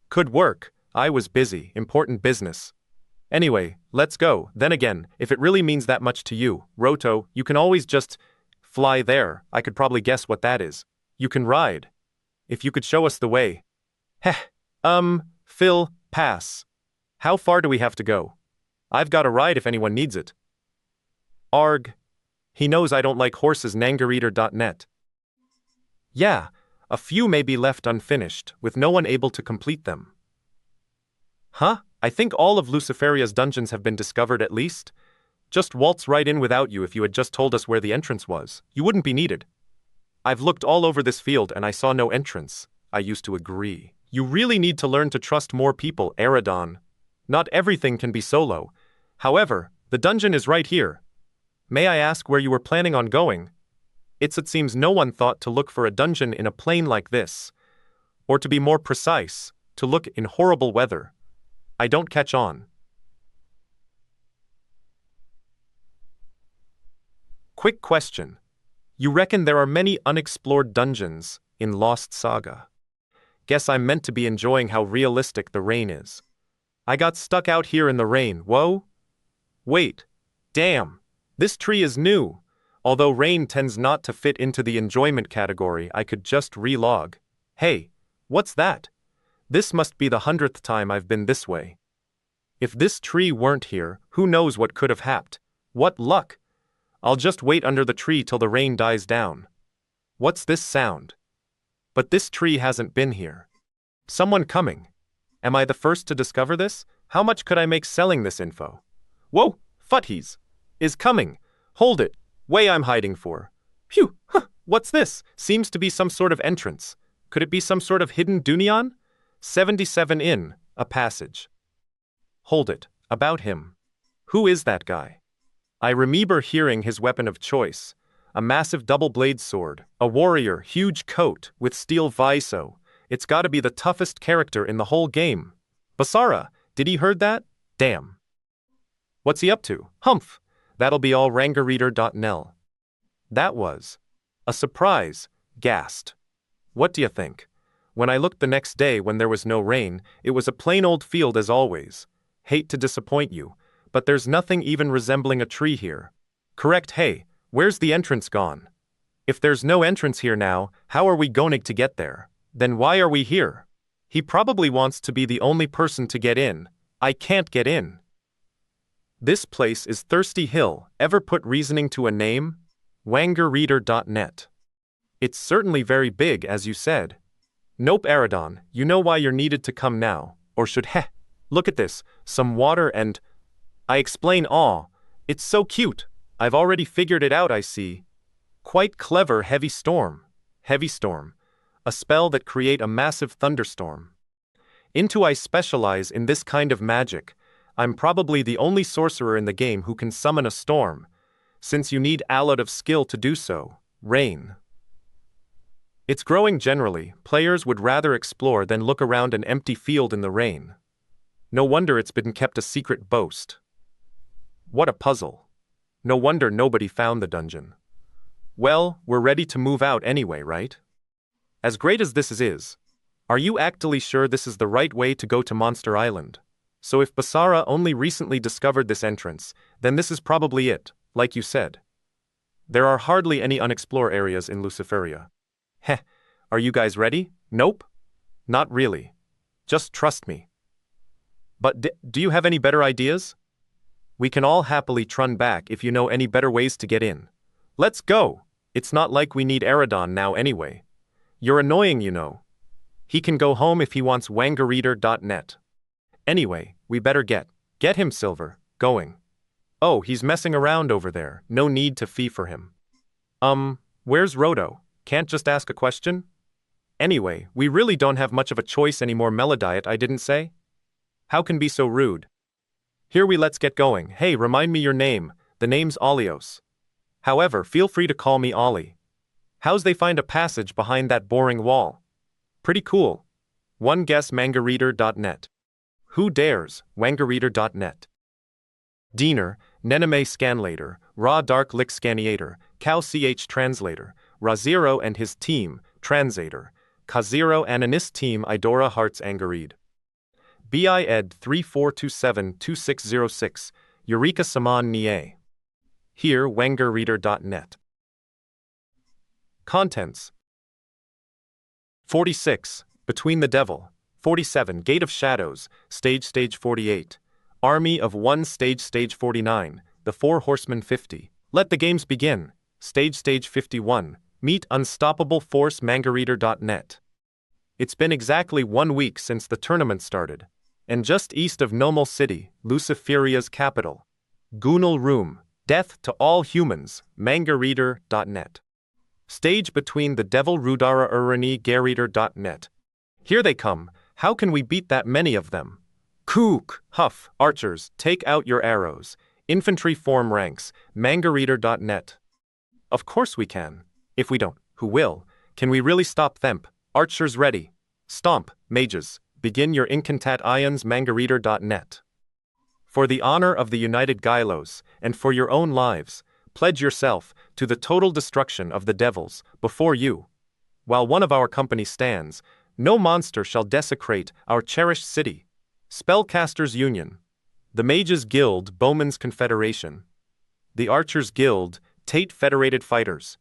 Could work. I was busy. Important business. Anyway, let's go. Then again, if it really means that much to you, Roto, you can always just fly there. I could probably guess what that is. You can ride. If you could show us the way. Heh. Phil, pass. How far do we have to go? I've got a ride if anyone needs it. Arg. He knows I don't like horses. Nangareader.net. Yeah, a few may be left unfinished, with no one able to complete them. Huh? I think all of Luciferia's dungeons have been discovered at least. Just waltz right in without you. If you had just told us where the entrance was, you wouldn't be needed. I've looked all over this field and I saw no entrance. I used to agree. You really need to learn to trust more people, Eridon. Not everything can be solo. However, the dungeon is right here. May I ask where you were planning on going? It seems no one thought to look for a dungeon in a plane like this. Or to be more precise, to look in horrible weather. I don't catch on. Quick question. You reckon there are many unexplored dungeons in Lost Saga? Guess I'm meant to be enjoying how realistic the rain is. I got stuck out here in the rain. Whoa. Wait. Damn. This tree is new. Although rain tends not to fit into the enjoyment category, I could just relog. Hey, what's that? This must be the 100th time I've been this way. If this tree weren't here, who knows what could have happened? What luck! I'll just wait under the tree till the rain dies down. What's this sound? But this tree hasn't been here. Someone coming. Am I the first to discover this? How much could I make selling this info? Whoa, Futties! Is coming! Hold it! Way I'm hiding for. Phew! Huh, what's this? Seems to be some sort of entrance. Could it be some sort of hidden Dunyan? 77 in, a passage. Hold it, about him. Who is that guy? I remember hearing his weapon of choice. A massive double-blade sword, a warrior, huge coat, with steel viso. It's gotta be the toughest character in the whole game. Basara, did he heard that? Damn. What's he up to? Humph! That'll be all rangerreader.nel. That was a surprise, gassed. What do you think? When I looked the next day when there was no rain, it was a plain old field as always. Hate to disappoint you, but there's nothing even resembling a tree here. Correct. Hey, where's the entrance gone? If there's no entrance here now, how are we going to get there? Then why are we here? He probably wants to be the only person to get in. I can't get in. This place is Thirsty Hill. Ever put reasoning to a name? Wangerreader.net. It's certainly very big, as you said. Nope, Eridon, you know why you're needed to come now. Or should look at this, some water and... I explain aw. It's so cute. I've already figured it out, I see. Quite clever. Heavy storm. Heavy storm. A spell that create a massive thunderstorm. Into I specialize in this kind of magic. I'm probably the only sorcerer in the game who can summon a storm, since you need a lot of skill to do so. Rain. It's growing generally. Players would rather explore than look around an empty field in the rain. No wonder it's been kept a secret boast. What a puzzle. No wonder nobody found the dungeon. Well, we're ready to move out anyway, right? As great as this is, are you actually sure this is the right way to go to Monster Island? So if Basara only recently discovered this entrance, then this is probably it, like you said. There are hardly any unexplored areas in Luciferia. Heh, are you guys ready? Nope? Not really. Just trust me. But do you have any better ideas? We can all happily trun back if you know any better ways to get in. Let's go! It's not like we need Eridon now anyway. You're annoying, you know. He can go home if he wants wangareader.net. Anyway, we better get him, Silver, going. Oh, he's messing around over there. No need to fee for him. Where's Roto? Can't just ask a question? Anyway, we really don't have much of a choice anymore. Melodiet, I didn't say? How can be so rude? Here let's get going. Hey, remind me your name. The name's Olios. However, feel free to call me Ollie. How's they find a passage behind that boring wall? Pretty cool. One guess mangareader.net. Who dares? Wangareader.net. Diener, Nename Scanlator, Raw Dark Lick Scaniator, Cow CH Translator, Raziro and his team, Translator, Kaziro Ananis team Idora Hearts Angareed. BIED 34272606, Yureka Saman Nie. Here, wangareader.net. Contents. 46. Between the Devil. 47. Gate of Shadows, Stage 48. Army of One Stage 49. The Four Horsemen 50. Let the games begin. Stage 51. Meet Unstoppable Force mangareader.net. It's been exactly 1 week since the tournament started. And just east of Nomal City, Luciferia's capital. Gunal Room. Death to all humans, mangareader.net. Stage between the Devil Rudara Urani Gareader.net. Here they come. How can we beat that many of them? Kook, Huff, Archers, take out your arrows. Infantry form ranks, mangareader.net. Of course we can. If we don't, who will? Can we really stop them? Archers ready. Stomp, mages, begin your incantat ions mangareader.net. For the honor of the United Gylos, and for your own lives, pledge yourself to the total destruction of the devils before you. While one of our company stands, no monster shall desecrate our cherished city. Spellcasters Union. The Mages Guild Bowman's Confederation. The Archers Guild Tate Federated Fighters.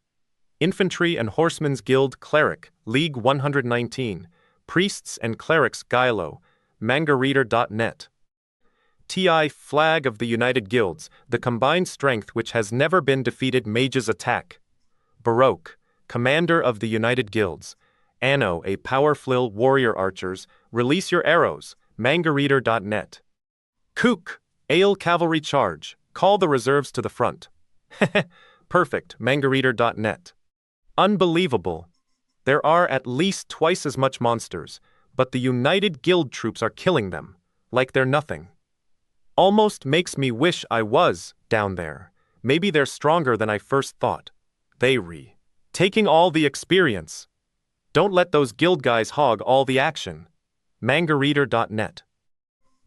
Infantry and Horsemen's Guild Cleric League 119. Priests and Clerics Gylo, mangareader.net. TI Flag of the United Guilds, the combined strength which has never been defeated. Mages Attack. Baroque, Commander of the United Guilds. Anno, a powerful warrior archers, release your arrows, mangareader.net. Kook, Ale Cavalry Charge, call the reserves to the front. Perfect, mangareader.net. Unbelievable. There are at least twice as much monsters, but the United Guild troops are killing them, like they're nothing. Almost makes me wish I was down there. Maybe they're stronger than I first thought. Taking all the experience. Don't let those guild guys hog all the action. mangareader.net.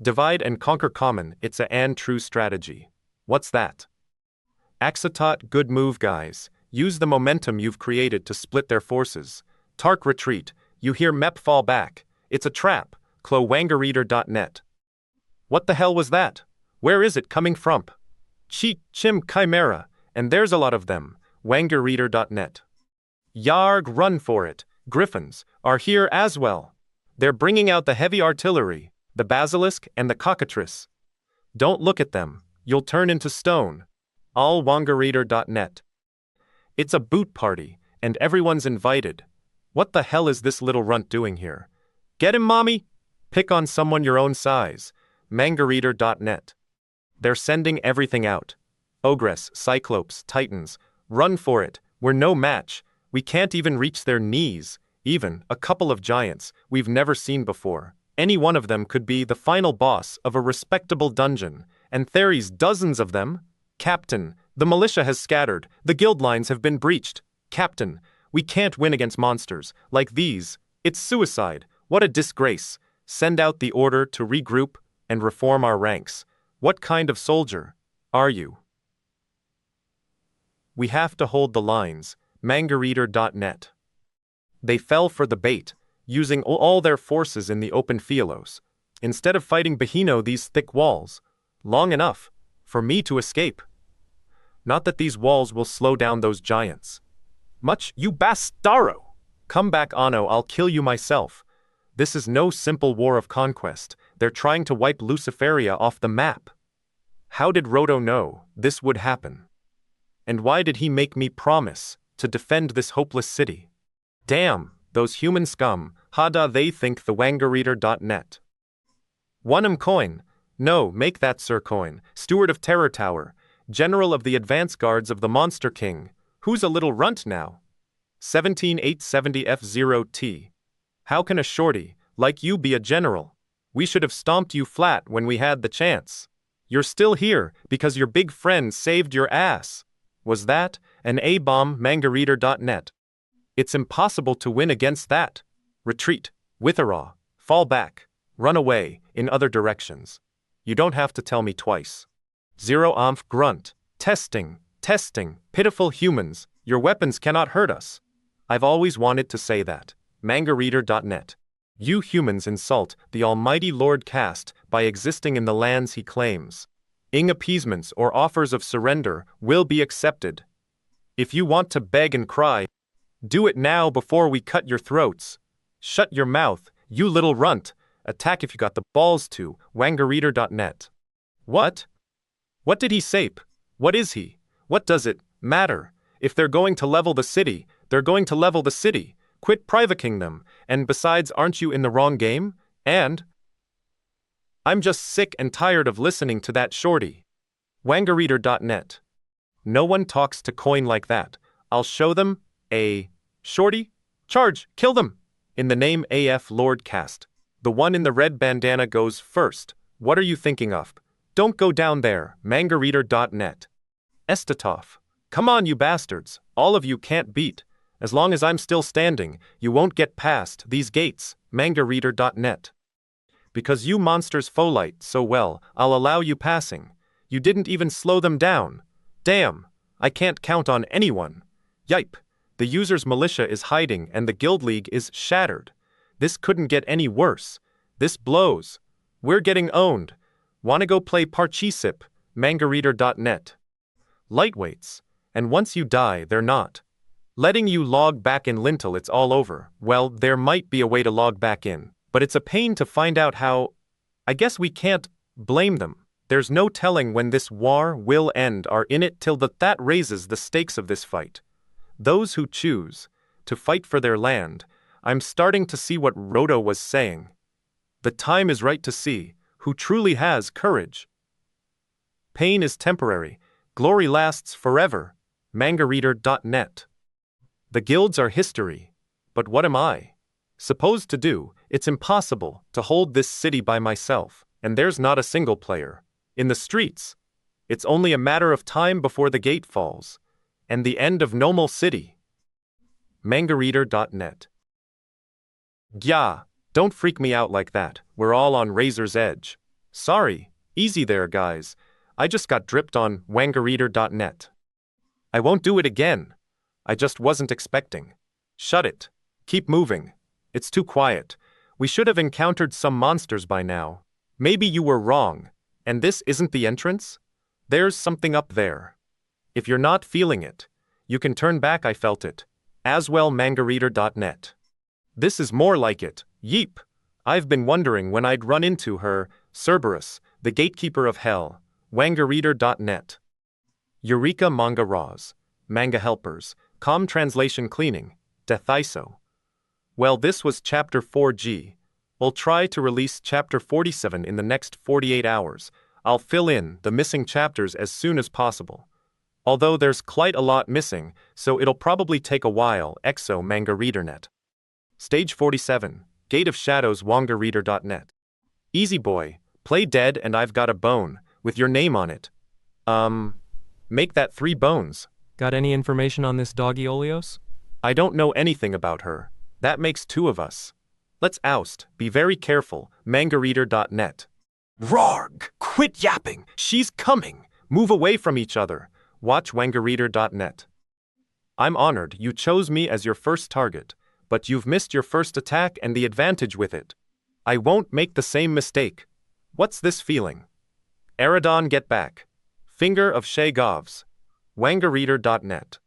Divide and conquer common, it's a true strategy. What's that? Axatot, good move guys. Use the momentum you've created to split their forces. Tark retreat, you hear Mep fall back. It's a trap. wangareader.net. What the hell was that? Where is it coming from? Chim Chimera, and there's a lot of them. wangareader.net. Yarg, run for it. Griffins are here as well. They're bringing out the heavy artillery, the basilisk and the cockatrice. Don't look at them, you'll turn into stone. All wangareader.net. It's a boot party, and everyone's invited. What the hell is this little runt doing here? Get him, mommy? Pick on someone your own size. mangareader.net. They're sending everything out. Ogress, Cyclopes, Titans. Run for it. We're no match. We can't even reach their knees. Even a couple of giants we've never seen before. Any one of them could be the final boss of a respectable dungeon, and there's dozens of them. Captain, the militia has scattered, the guild lines have been breached. Captain, we can't win against monsters like these. It's suicide. What a disgrace. Send out the order to regroup and reform our ranks. What kind of soldier are you? We have to hold the lines. Mangareader.net. They fell for the bait, using all their forces in the open fielos. Instead of fighting Bahino these thick walls, long enough for me to escape. Not that these walls will slow down those giants. Much, you bastaro! Come back, Anno, I'll kill you myself. This is no simple war of conquest. They're trying to wipe Luciferia off the map. How did Roto know this would happen? And why did he make me promise to defend this hopeless city? Damn, those human scum, hada they think the wangareader.net. 1 coin. No, make that Sir Coin, Steward of Terror Tower, General of the Advance Guards of the Monster King. Who's a little runt now? 17870F0T. How can a shorty like you be a general? We should have stomped you flat when we had the chance. You're still here because your big friend saved your ass. Was that an A-bomb? Mangareader.net. It's impossible to win against that. Retreat, withdraw, fall back, run away, in other directions. You don't have to tell me twice. 0 grunt. Testing, pitiful humans, your weapons cannot hurt us. I've always wanted to say that. Mangareader.net. You humans insult the almighty Lord Caste by existing in the lands he claims. Appeasements or offers of surrender will be accepted. If you want to beg and cry, do it now before we cut your throats. Shut your mouth, you little runt. Attack if you got the balls to. Wangareader.net. What? What did he say? What is he? What does it matter? If they're going to level the city, they're going to level the city. Quit privating them. And besides, aren't you in the wrong game? And I'm just sick and tired of listening to that shorty. Wangareader.net. No one talks to coin like that. I'll show them. Shorty? Charge! Kill them! In the name AF Lord Caste. The one in the red bandana goes first. What are you thinking of? Don't go down there. Mangareader.net. Estatov. Come on, you bastards. All of you can't beat. As long as I'm still standing, you won't get past these gates. Mangareader.net. Because you monsters folite so well, I'll allow you passing. You didn't even slow them down. Damn, I can't count on anyone. Yipe, the user's militia is hiding and the guild league is shattered. This couldn't get any worse. This blows. We're getting owned. Wanna go play Parcheesi? Mangareader.net. Lightweights. And once you die, they're not letting you log back in until it's all over. Well, there might be a way to log back in, but it's a pain to find out how. I guess we can't blame them. There's no telling when this war will end. Are in it till that raises the stakes of this fight. Those who choose to fight for their land. I'm starting to see what Roto was saying. The time is right to see who truly has courage. Pain is temporary. Glory lasts forever. Mangareader.net. The guilds are history. But what am I supposed to do? It's impossible to hold this city by myself, and there's not a single player in the streets. It's only a matter of time before the gate falls, and the end of Normal City. Mangareader.net. Gya, don't freak me out like that. We're all on razor's edge. Sorry, easy there, guys. I just got dripped on Wangareader.net. I won't do it again. I just wasn't expecting. Shut it. Keep moving. It's too quiet. We should have encountered some monsters by now. Maybe you were wrong, and this isn't the entrance? There's something up there. If you're not feeling it, you can turn back. I felt it. As well. Mangareader.net. This is more like it. Yeep. I've been wondering when I'd run into her, Cerberus, the gatekeeper of hell. Wangareader.net. Yureka Manga Raws. Manga Helpers. Com Translation Cleaning. Death ISO. Well, this was Chapter 4G. We'll try to release Chapter 47 in the next 48 hours. I'll fill in the missing chapters as soon as possible. Although there's quite a lot missing, so it'll probably take a while. Exo Mangareader.net. Stage 47. Gate of Shadows wangareader.net. Easy boy, play dead and I've got a bone, with your name on it. Make that 3 bones. Got any information on this doggy Oleos? I don't know anything about her. That makes 2 of us. Let's oust, be very careful, mangareader.net. Rarg! Quit yapping! She's coming! Move away from each other. Watch wangareader.net. I'm honored you chose me as your first target, but you've missed your first attack and the advantage with it. I won't make the same mistake. What's this feeling? Eridon get back. Finger of Shay Govs. Wangareader.net.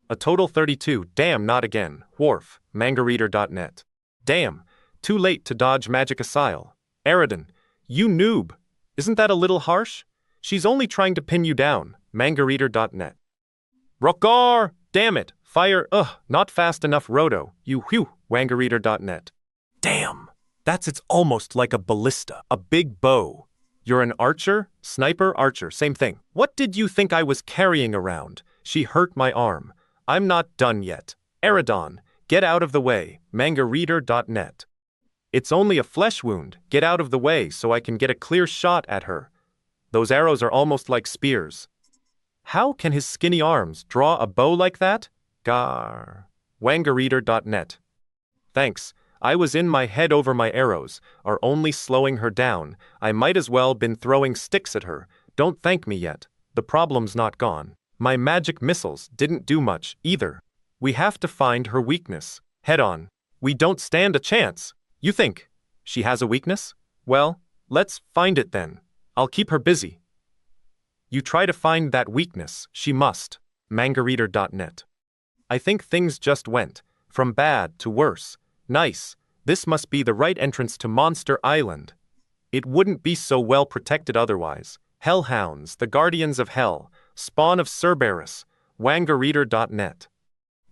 A total 32, damn not again, Wharf, mangareader.net. Damn, too late to dodge magic asile. Eridon, you noob. Isn't that a little harsh? She's only trying to pin you down, mangareader.net. Rockar! Damn it! Fire! Not fast enough, Roto. You whew! Wangareader.net. Damn! It's almost like a ballista, a big bow. You're an archer? Sniper, archer, same thing. What did you think I was carrying around? She hurt my arm. I'm not done yet. Eridon, get out of the way, mangareader.net. It's only a flesh wound. Get out of the way so I can get a clear shot at her. Those arrows are almost like spears. How can his skinny arms draw a bow like that? Gar. Wangareader.net. Thanks. I was in my head over my arrows, are only slowing her down. I might as well been throwing sticks at her. Don't thank me yet. The problem's not gone. My magic missiles didn't do much, either. We have to find her weakness. Head on. We don't stand a chance. You think she has a weakness? Well, let's find it then. I'll keep her busy. You try to find that weakness, she must. Mangareader.net. I think things just went from bad to worse. Nice. This must be the right entrance to Monster Island. It wouldn't be so well protected otherwise. Hellhounds, the guardians of hell, spawn of Cerberus. Wangareader.net.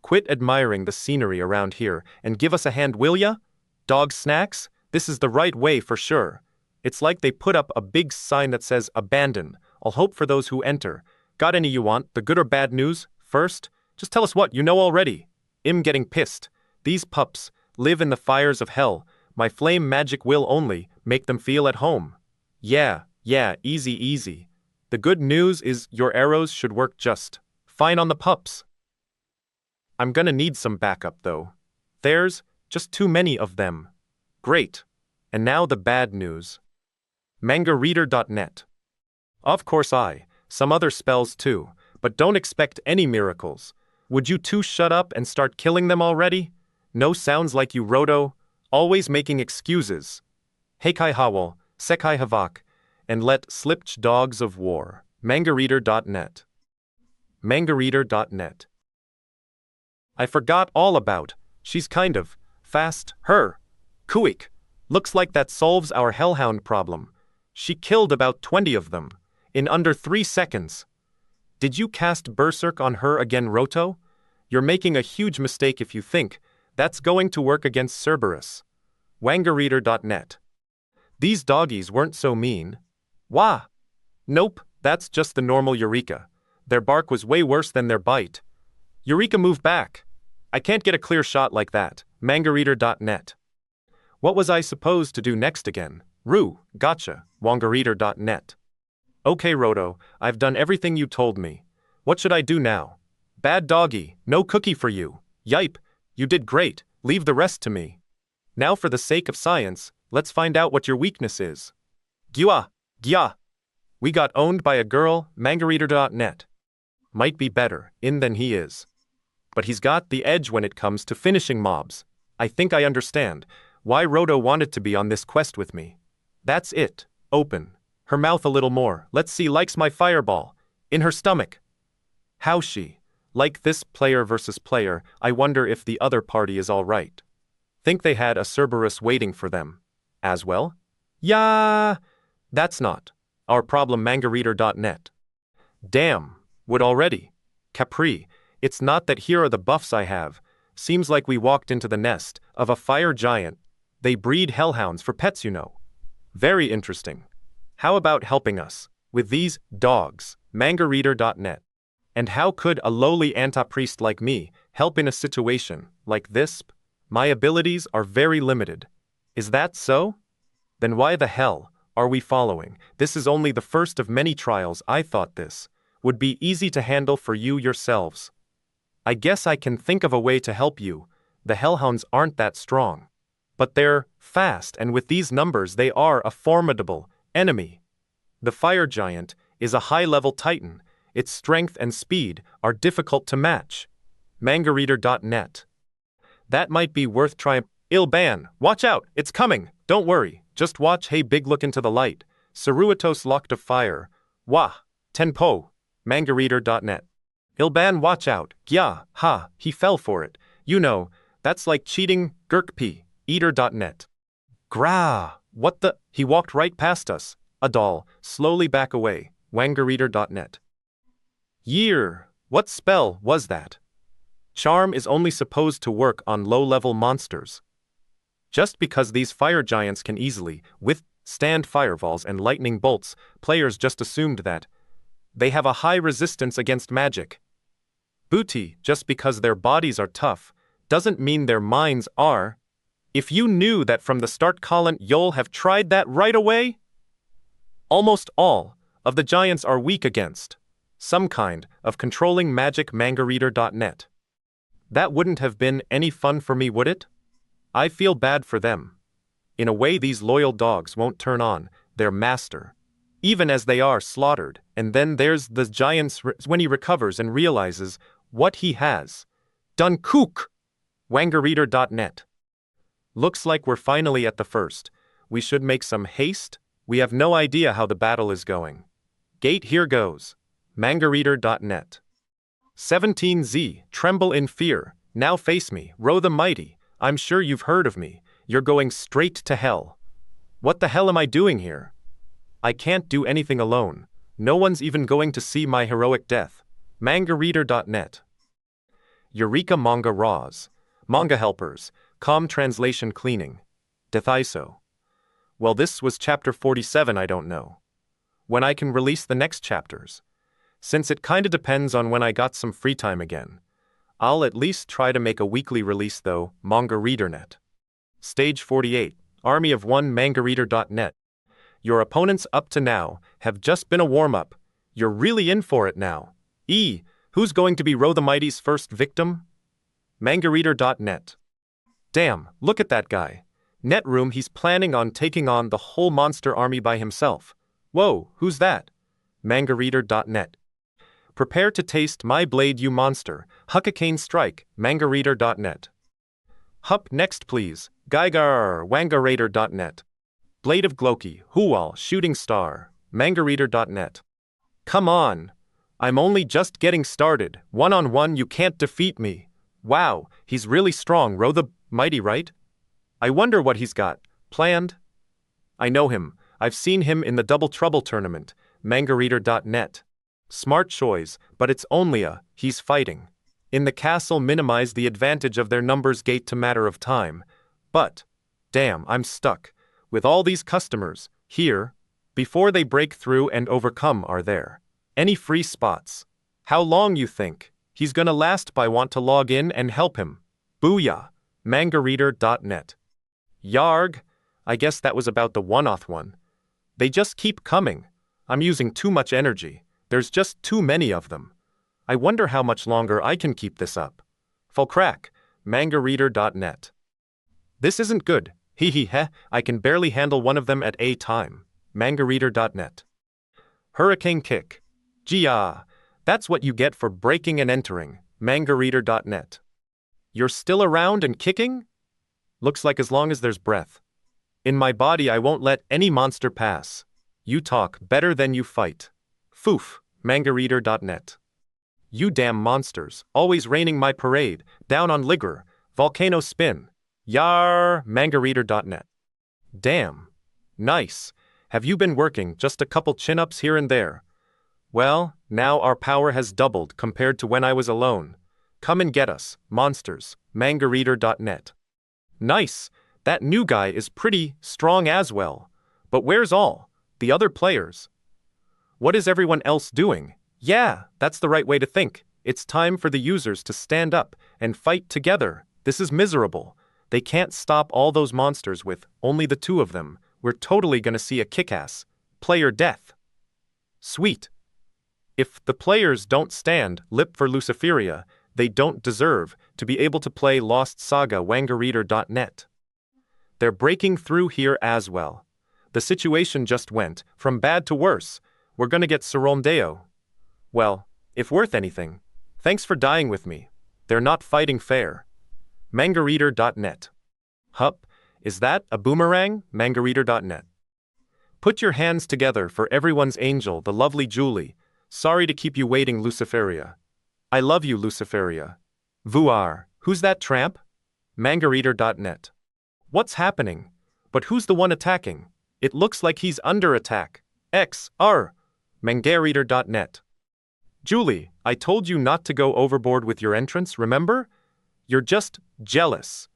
Quit admiring the scenery around here and give us a hand, will ya? Dog snacks? This is the right way for sure. It's like they put up a big sign that says abandon. I'll hope for those who enter. Got any you want, the good or bad news? First, just tell us what you know already. I'm getting pissed. These pups live in the fires of hell. My flame magic will only make them feel at home. Yeah, easy. The good news is your arrows should work just fine on the pups. I'm gonna need some backup though. There's just too many of them. Great. And now the bad news. Mangareader.net. Of course some other spells too, but don't expect any miracles. Would you two shut up and start killing them already? No sounds like you, Roto. Always making excuses. Heikai Hawal, Sekai Havak, and let slipped dogs of war. Mangareader.net. Mangareader.net. I forgot all about. She's kind of fast. Her. Kuik. Looks like that solves our hellhound problem. She killed about 20 of them in under 3 seconds. Did you cast Berserk on her again, Roto? You're making a huge mistake if you think that's going to work against Cerberus. Wangareader.net. These doggies weren't so mean. Wah! Nope, that's just the normal Yureka. Their bark was way worse than their bite. Yureka, move back. I can't get a clear shot like that. Mangareader.net. What was I supposed to do next again? Rue, gotcha. Wangareader.net. Okay, Roto, I've done everything you told me. What should I do now? Bad doggy, no cookie for you. Yipe, you did great, leave the rest to me. Now for the sake of science, let's find out what your weakness is. Gya. We got owned by a girl, Mangareader.net. Might be better in than he is. But he's got the edge when it comes to finishing mobs. I think I understand why Roto wanted to be on this quest with me. That's it. Open her mouth a little more. Let's see, likes my fireball. In her stomach. How she? Like this player versus player, I wonder if the other party is alright. Think they had a Cerberus waiting for them. As well? Yeah, that's not our problem. Mangareader.net. Damn, would already. Capri, it's not that here are the buffs I have. Seems like we walked into the nest of a fire giant. They breed hellhounds for pets, you know. Very interesting. How about helping us with these dogs? Mangareader.net. And how could a lowly anti-priest like me help in a situation like this? My abilities are very limited. Is that so? Then why the hell are we following? This is only the first of many trials. I thought this would be easy to handle for you yourselves. I guess I can think of a way to help you. The hellhounds aren't that strong. But they're fast, and with these numbers they are a formidable enemy. The fire giant is a high-level titan. Its strength and speed are difficult to match. Mangareader.net. That might be worth trying. Ilban, watch out, it's coming. Don't worry, just watch. Hey big, look into the light. Saruatos locked of fire. Wah, tenpo. Mangareader.net. Ilban, watch out. Gya, ha, he fell for it. You know, that's like cheating. Gurkp. Eater.net. Gra, what the? He walked right past us. Adal, slowly back away. Wangareader.net. Year, what spell was that? Charm is only supposed to work on low-level monsters. Just because these fire giants can easily withstand fireballs and lightning bolts, players just assumed that they have a high resistance against magic. Booty, just because their bodies are tough, doesn't mean their minds are. If you knew that from the start, Colin, you'll have tried that right away. Almost all of the giants are weak against some kind of controlling magic. Mangareader.net. That wouldn't have been any fun for me, would it? I feel bad for them. In a way, these loyal dogs won't turn on their master, even as they are slaughtered. And then there's the giant when he recovers and realizes what he has done. Kook. Wangareader.net. Looks like we're finally at the first. We should make some haste. We have no idea how the battle is going. Gate, here goes. Mangareader.net. 17Z, tremble in fear. Now face me, Ro the Mighty. I'm sure you've heard of me. You're going straight to hell. What the hell am I doing here? I can't do anything alone. No one's even going to see my heroic death. Mangareader.net. Yureka manga raws. Manga helpers. Translation cleaning. Dethiso. Well, this was chapter 47. I don't know when I can release the next chapters. Since it kinda depends on when I got some free time again. I'll at least try to make a weekly release though. Mangareader.net. Stage 48. Army of One. Mangareader.net. Your opponents up to now have just been a warm-up. You're really in for it now. Who's going to be Ro the Mighty's first victim? Mangareader.net. Damn, look at that guy. Netroom, he's planning on taking on the whole monster army by himself. Whoa, who's that? Mangareader.net. Prepare to taste my blade, you monster. Hurricane strike. Mangareader.net. Hup, next please. Geiger. Wangareader.net. Blade of Gloki. Hual. Shooting star. Mangareader.net. Come on. I'm only just getting started. One-on-one, you can't defeat me. Wow, he's really strong. Ro the Mighty, right? I wonder what he's got planned. I know him. I've seen him in the Double Trouble tournament. Mangareader.net. Smart choice, but it's only he's fighting. In the castle, minimize the advantage of their numbers. Gate to matter of time. But, damn, I'm stuck. With all these customers here, before they break through and overcome, are there any free spots? How long you think he's gonna last? By want to log in and help him. Booyah. Mangareader.net. Yarg, I guess that was about the one-off one. They just keep coming. I'm using too much energy. There's just too many of them. I wonder how much longer I can keep this up. Full crack. Mangareader.net. This isn't good. Heh, I can barely handle one of them at a time. Mangareader.net. Hurricane kick. Gia, that's what you get for breaking and entering. Mangareader.net. You're still around and kicking? Looks like as long as there's breath in my body, I won't let any monster pass. You talk better than you fight. Foof. Mangareader.net. You damn monsters, always raining my parade, down on Ligger, volcano spin. Yar. Mangareader.net. Damn. Nice. Have you been working? Just a couple chin-ups here and there. Well, now our power has doubled compared to when I was alone. Come and get us, monsters. Mangareader.net. Nice. That new guy is pretty strong as well. But where's all the other players? What is everyone else doing? Yeah, that's the right way to think. It's time for the users to stand up and fight together. This is miserable. They can't stop all those monsters with only the two of them. We're totally gonna see a kick-ass player death. Sweet. If the players don't stand lip for Luciferia, they don't deserve to be able to play Lost Saga wangareader.net. They're breaking through here as well. The situation just went from bad to worse. We're gonna get Sorondeo. Well, if worth anything, thanks for dying with me. They're not fighting fair. Mangareader.net. Hup, is that a boomerang? Mangareader.net. Put your hands together for everyone's angel, the lovely Julie. Sorry to keep you waiting, Luciferia. I love you, Luciferia. Vuar, who's that tramp? Mangareader.net. What's happening? But who's the one attacking? It looks like he's under attack. XR. Mangareader.net. Julie, I told you not to go overboard with your entrance, remember? You're just jealous.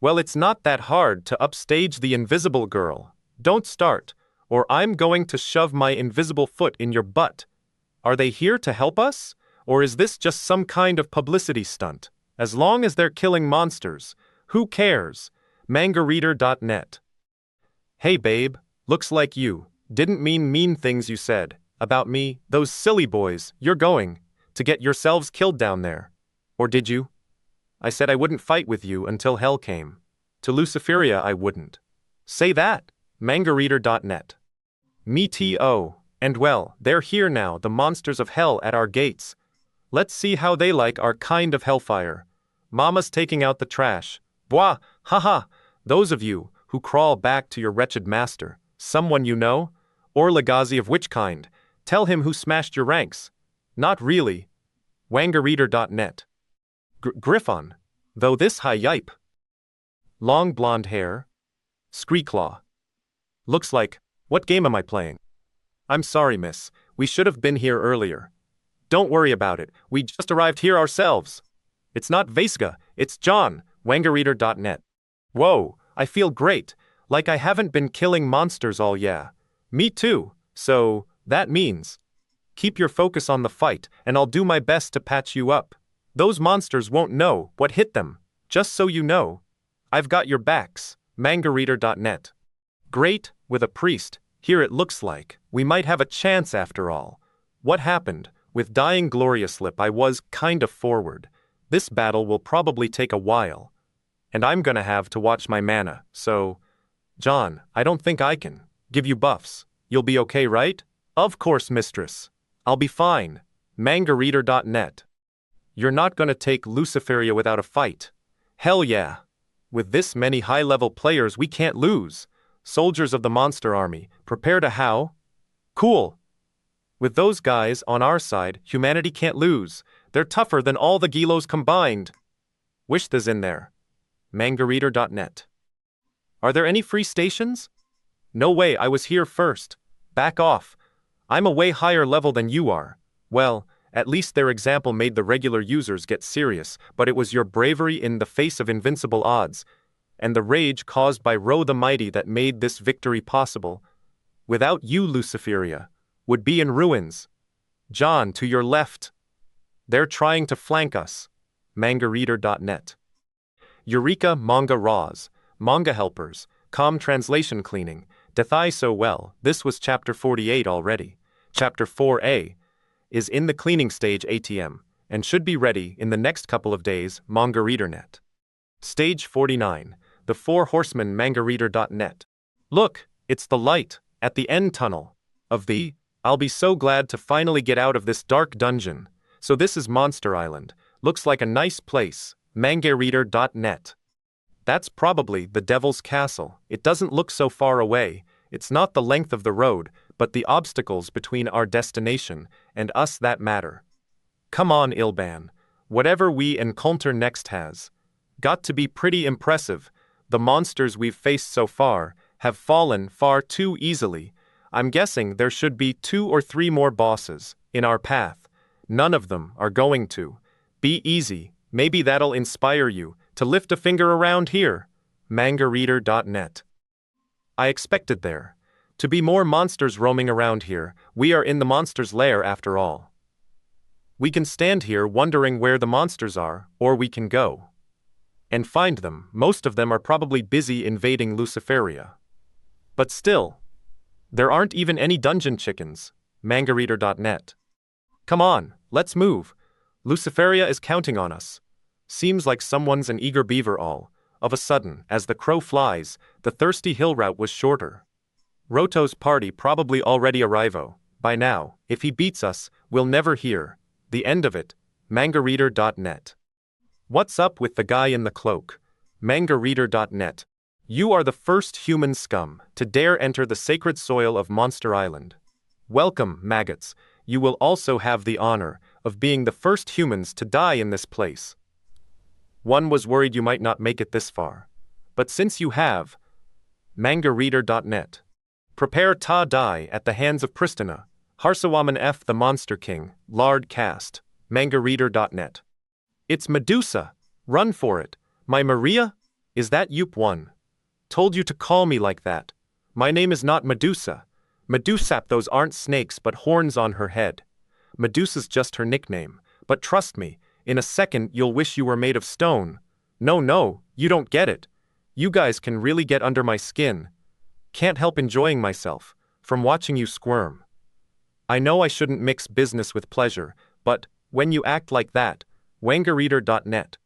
Well, it's not that hard to upstage the invisible girl. Don't start, or I'm going to shove my invisible foot in your butt. Are they here to help us? Or is this just some kind of publicity stunt? As long as they're killing monsters, who cares? Mangareader.net. Hey babe, looks like you didn't mean mean things you said about me, those silly boys. You're going to get yourselves killed down there. Or did you? I said I wouldn't fight with you until hell came. To Luciferia I wouldn't. Say that. Mangareader.net. Me to. And well, they're here now, the monsters of hell at our gates. Let's see how they like our kind of hellfire. Mama's taking out the trash. Bwah, haha, those of you who crawl back to your wretched master, someone you know? Or Legazi of which kind? Tell him who smashed your ranks. Not really. Wangareader.net. Griffon. Though this high yipe. Long blonde hair. Screeclaw. Looks like, what game am I playing? I'm sorry, miss. We should have been here earlier. Don't worry about it. We just arrived here ourselves. It's not Vesga, it's John. Wangareader.net. Whoa, I feel great. Like I haven't been killing monsters all yeah. Me too. So, that means keep your focus on the fight, and I'll do my best to patch you up. Those monsters won't know what hit them. Just so you know. I've got your backs. Mangareader.net. Great, with a priest. Here it looks like we might have a chance after all. What happened? With dying Glorioslip I was kind of forward. This battle will probably take a while. And I'm gonna have to watch my mana, so... John, I don't think I can give you buffs. You'll be okay, right? Of course, mistress. I'll be fine. Mangareader.net. You're not gonna take Luciferia without a fight. Hell yeah. With this many high-level players we can't lose. Soldiers of the monster army, prepare to how? Cool. With those guys on our side, humanity can't lose. They're tougher than all the Gilos combined. Wish this in there. Mangareader.net. Are there any free stations? No way, I was here first. Back off. I'm a way higher level than you are. Well, at least their example made the regular users get serious, but it was your bravery in the face of invincible odds, and the rage caused by Ro the Mighty that made this victory possible. Without you, Luciferia would be in ruins. John, to your left. They're trying to flank us. Mangareader.net. Yureka manga raws, manga helpers, com translation cleaning, Dethai so well, this was chapter 48 already. Chapter 4a is in the cleaning stage ATM, and should be ready in the next couple of days, Mangareader.net. Stage 49, the Four Horsemen Mangareader.net. Look, it's the light, at the end tunnel, of the, I'll be so glad to finally get out of this dark dungeon. So this is Monster Island, looks like a nice place, Mangareader.net. That's probably the Devil's Castle. It doesn't look so far away. It's not the length of the road, but the obstacles between our destination and us that matter. Come on, Ilban. Whatever we encounter next has got to be pretty impressive. The monsters we've faced so far have fallen far too easily. I'm guessing there should be 2 or 3 more bosses in our path. None of them are going to be easy. Maybe that'll inspire you to lift a finger around here. Mangareader.net. I expected there to be more monsters roaming around here. We are in the monster's lair after all. We can stand here wondering where the monsters are, or we can go and find them. Most of them are probably busy invading Luciferia. But still, there aren't even any dungeon chickens. Mangareader.net. Come on, let's move. Luciferia is counting on us. Seems like someone's an eager beaver all. Of a sudden, as the crow flies, the thirsty hill route was shorter. Roto's party probably already arrivo. By now, if he beats us, we'll never hear the end of it. Mangareader.net. What's up with the guy in the cloak? Mangareader.net. You are the first human scum to dare enter the sacred soil of Monster Island. Welcome, maggots. You will also have the honor of being the first humans to die in this place. One was worried you might not make it this far. But since you have, Mangareader.net. Prepare to die at the hands of Pristina, Harsawaman F. the Monster King, Lard Cast, Mangareader.net. It's Medusa. Run for it. My Maria? Is that Yoop one? Told you to call me like that. My name is not Medusa. Medusap, those aren't snakes but horns on her head. Medusa's just her nickname. But trust me, in a second you'll wish you were made of stone. No, you don't get it. You guys can really get under my skin. Can't help enjoying myself from watching you squirm. I know I shouldn't mix business with pleasure, but when you act like that, Wangareader.net.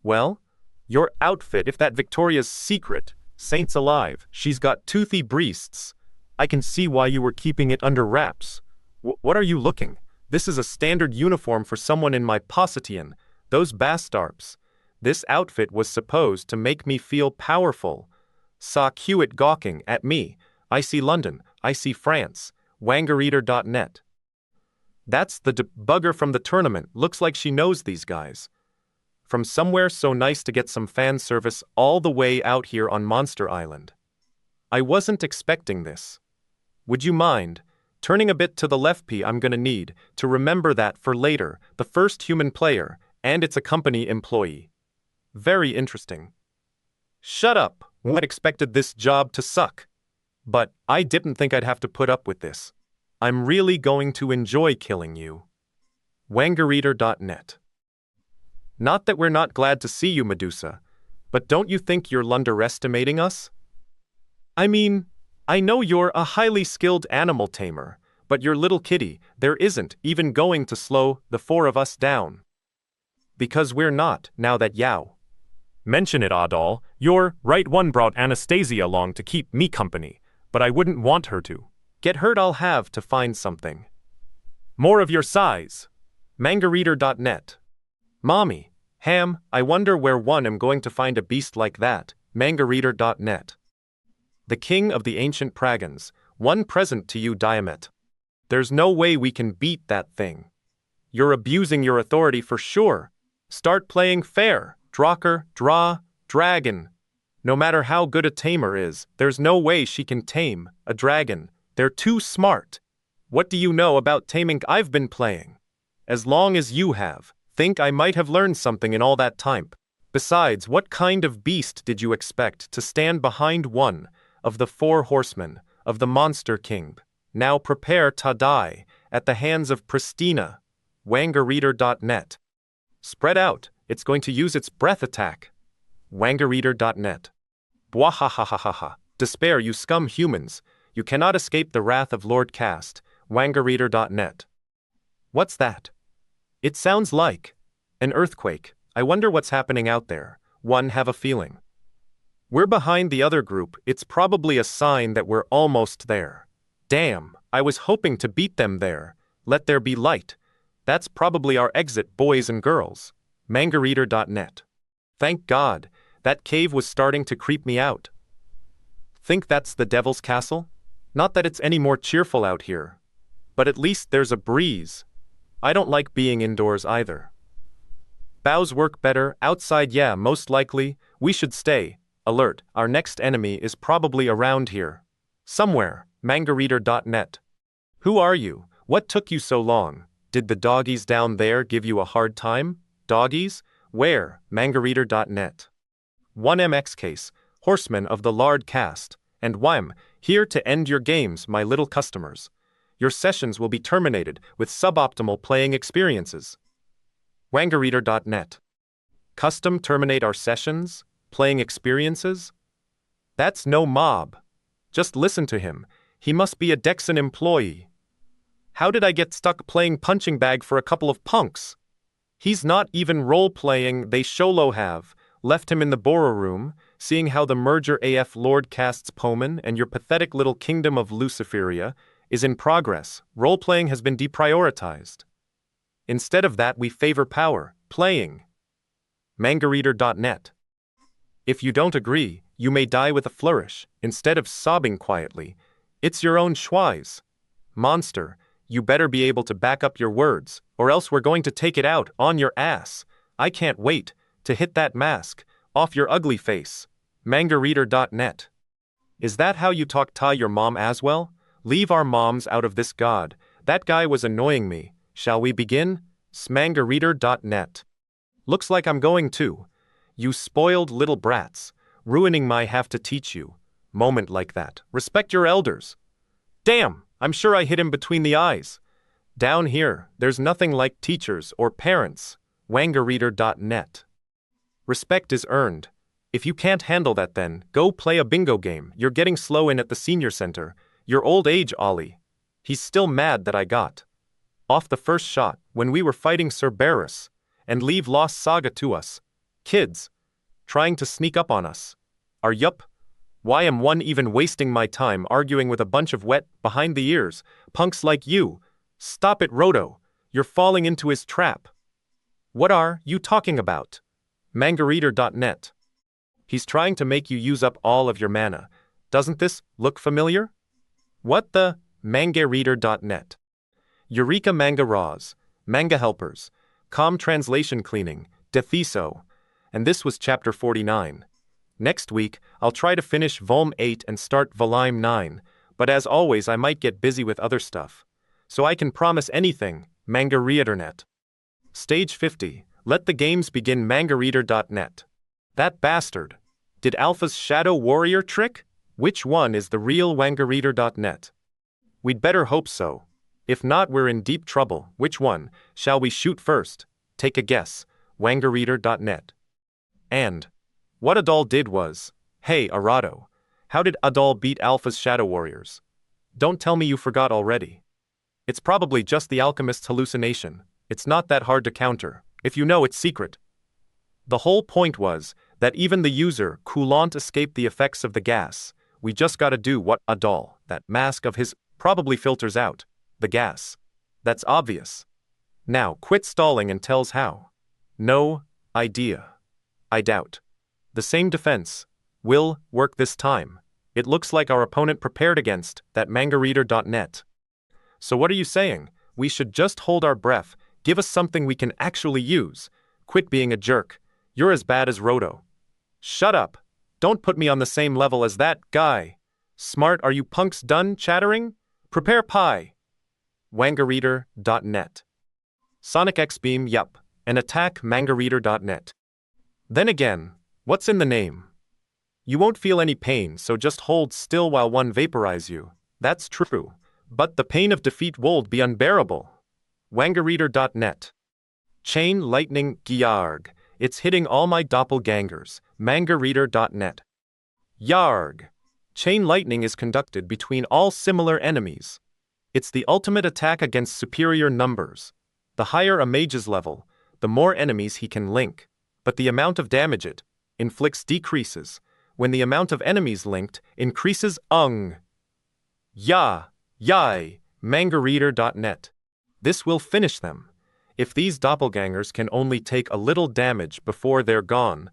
Well, your outfit, if that Victoria's Secret, saints alive, she's got toothy breasts. I can see why you were keeping it under wraps. What are you looking? This is a standard uniform for someone in my positian, those bastards. This outfit was supposed to make me feel powerful. Saw Hewitt gawking at me. I see London, I see France. Wangareader.net. That's the debugger from the tournament. Looks like she knows these guys. From somewhere so nice to get some fan service all the way out here on Monster Island. I wasn't expecting this. Would you mind turning a bit to the left? P. I'm gonna need to remember that for later. The first human player, and it's a company employee. Very interesting. Shut up. What expected this job to suck? But I didn't think I'd have to put up with this. I'm really going to enjoy killing you. Wangareader.net. Not that we're not glad to see you, Medusa, but don't you think you're underestimating us? I mean, I know you're a highly skilled animal tamer, but your little kitty there isn't even going to slow the four of us down. Because we're not, now that Yao. Mention it, Adal. You're right. One brought Anastasia along to keep me company, but I wouldn't want her to. Get hurt, I'll have to find something. More of your size. Mangareader.net. Mommy, Ham, I wonder where one am going to find a beast like that. Mangareader.net. The king of the ancient Pragons, one present to you, Diamet. There's no way we can beat that thing. You're abusing your authority for sure. Start playing fair. Draker, dragon. No matter how good a tamer is, there's no way she can tame a dragon. They're too smart. What do you know about taming? I've been playing. As long as you have. Think I might have learned something in all that time. Besides, what kind of beast did you expect to stand behind one of the four horsemen of the Monster King? Now prepare to die at the hands of Pristina. Wangareader.net. Spread out. It's going to use its breath attack. Wangareader.net. Bwahahahaha. Despair, you scum humans. You cannot escape the wrath of Lord Cast. Wangareader.net. What's that? It sounds like an earthquake. I wonder what's happening out there. One have a feeling. We're behind the other group. It's probably a sign that we're almost there. Damn, I was hoping to beat them there. Let there be light. That's probably our exit, boys and girls. Mangareader.net. Thank God, that cave was starting to creep me out. Think that's the devil's castle? Not that it's any more cheerful out here. But at least there's a breeze. I don't like being indoors either. Bows work better outside, yeah, most likely. We should stay alert. Our next enemy is probably around here. Somewhere. Mangareader.net. Who are you? What took you so long? Did the doggies down there give you a hard time? Doggies? Where? Mangareader.net. 1MX case, horseman of the Lard Cast, and Wim, here to end your games, my little customers. Your sessions will be terminated with suboptimal playing experiences. Wangareader.net. Custom terminate our sessions? Playing experiences? That's no mob. Just listen to him. He must be a Dexon employee. How did I get stuck playing punching bag for a couple of punks? He's not even role-playing, they Sholo have. Left him in the Bora room, seeing how the merger AF Lord casts Poman and your pathetic little kingdom of Luciferia is in progress. Role-playing has been deprioritized. Instead of that, we favor power, playing. Mangareader.net. If you don't agree, you may die with a flourish, instead of sobbing quietly. It's your own schweiz. Monster, you better be able to back up your words, or else we're going to take it out on your ass. I can't wait to hit that mask off your ugly face. Mangareader.net. Is that how you talk to your mom as well? Leave our moms out of this god. That guy was annoying me. Shall we begin? Smangareader.net. Looks like I'm going to. You spoiled little brats. Ruining my have to teach you. Moment like that. Respect your elders. Damn, I'm sure I hit him between the eyes. Down here, there's nothing like teachers or parents. Wangareader.net. Respect is earned. If you can't handle that then, go play a bingo game. You're getting slow in at the senior center. Your old age, Ollie. He's still mad that I got off the first shot when we were fighting Sir Barris, and leave Lost Saga to us. Kids, trying to sneak up on us. Are yup? Why am one even wasting my time arguing with a bunch of wet, behind the ears, punks like you? Stop it, Roto. You're falling into his trap. What are you talking about? Mangareader.net. He's trying to make you use up all of your mana. Doesn't this look familiar? What the? Mangareader.net. Yureka manga raws, manga helpers, com translation cleaning, Dethiso. And this was chapter 49. Next week, I'll try to finish Volume 8 and start Volume 9, but as always I might get busy with other stuff. So I can promise anything, Mangareader.net. Stage 50, let the games begin. Mangareader.net. That bastard. Did Alpha's Shadow Warrior trick? Which one is the real Wangareader.net? We'd better hope so. If not, we're in deep trouble. Which one shall we shoot first? Take a guess. Wangareader.net. And what Adal did was, hey, Arado, how did Adal beat Alpha's Shadow Warriors? Don't tell me you forgot already. It's probably just the alchemist's hallucination. It's not that hard to counter, if you know its secret. The whole point was that even the user couldn't escape the effects of the gas. We just gotta do what Adal, that mask of his, probably filters out the gas. That's obvious. Now quit stalling and tells how. No idea. I doubt. The same defense will work this time. It looks like our opponent prepared against that Mangareader.net. So what are you saying? We should just hold our breath. Give us something we can actually use. Quit being a jerk. You're as bad as Roto. Shut up. Don't put me on the same level as that guy. Smart, are you punks done chattering? Prepare pie. Wangareader.net. Sonic X-Beam, yup. And attack Mangareader.net. Then again, what's in the name? You won't feel any pain, so just hold still while one vaporize you. That's true. But the pain of defeat would be unbearable. Wangareader.net. Chain Lightning Gyarg. It's hitting all my doppelgangers. Mangareader.net. Yarg. Chain Lightning is conducted between all similar enemies. It's the ultimate attack against superior numbers. The higher a mage's level, the more enemies he can link. But the amount of damage it inflicts decreases when the amount of enemies linked increases. Yai. Mangareader.net. This will finish them. If these doppelgangers can only take a little damage before they're gone,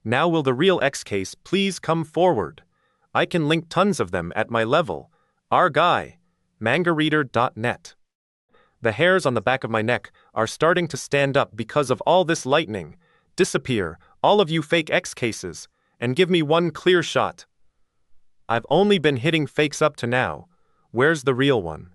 now will the real X case please come forward? I can link tons of them at my level. Our guy. Mangareader.net. The hairs on the back of my neck are starting to stand up because of all this lightning. Disappear, all of you fake X cases, and give me one clear shot. I've only been hitting fakes up to now. Where's the real one?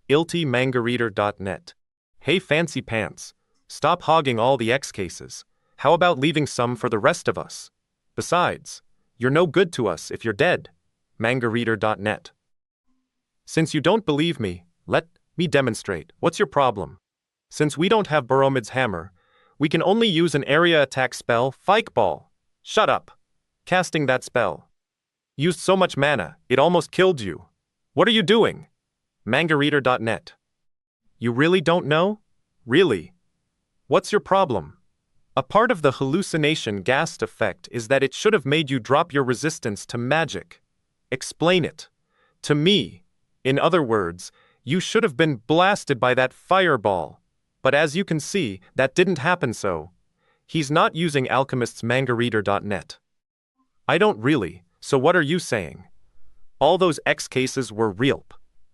Mangareader.net. Hey fancy pants, stop hogging all the X cases. How about leaving some for the rest of us? Besides, you're no good to us if you're dead. Mangareader.net. Since you don't believe me, let me demonstrate. What's your problem? Since we don't have Boromid's hammer, We can only use an area attack spell, Fike Ball. Shut up. Casting that spell. Used so much mana, it almost killed you. What are you doing? Mangareader.net. You really don't know? Really? What's your problem? A part of the hallucination ghast effect is that it should have made you drop your resistance to magic. Explain it. To me. In other words, you should have been blasted by that fireball. But as you can see, that didn't happen so. He's not using Alchemist's Mangareader.net. I don't really, so what are you saying? All those X cases were real.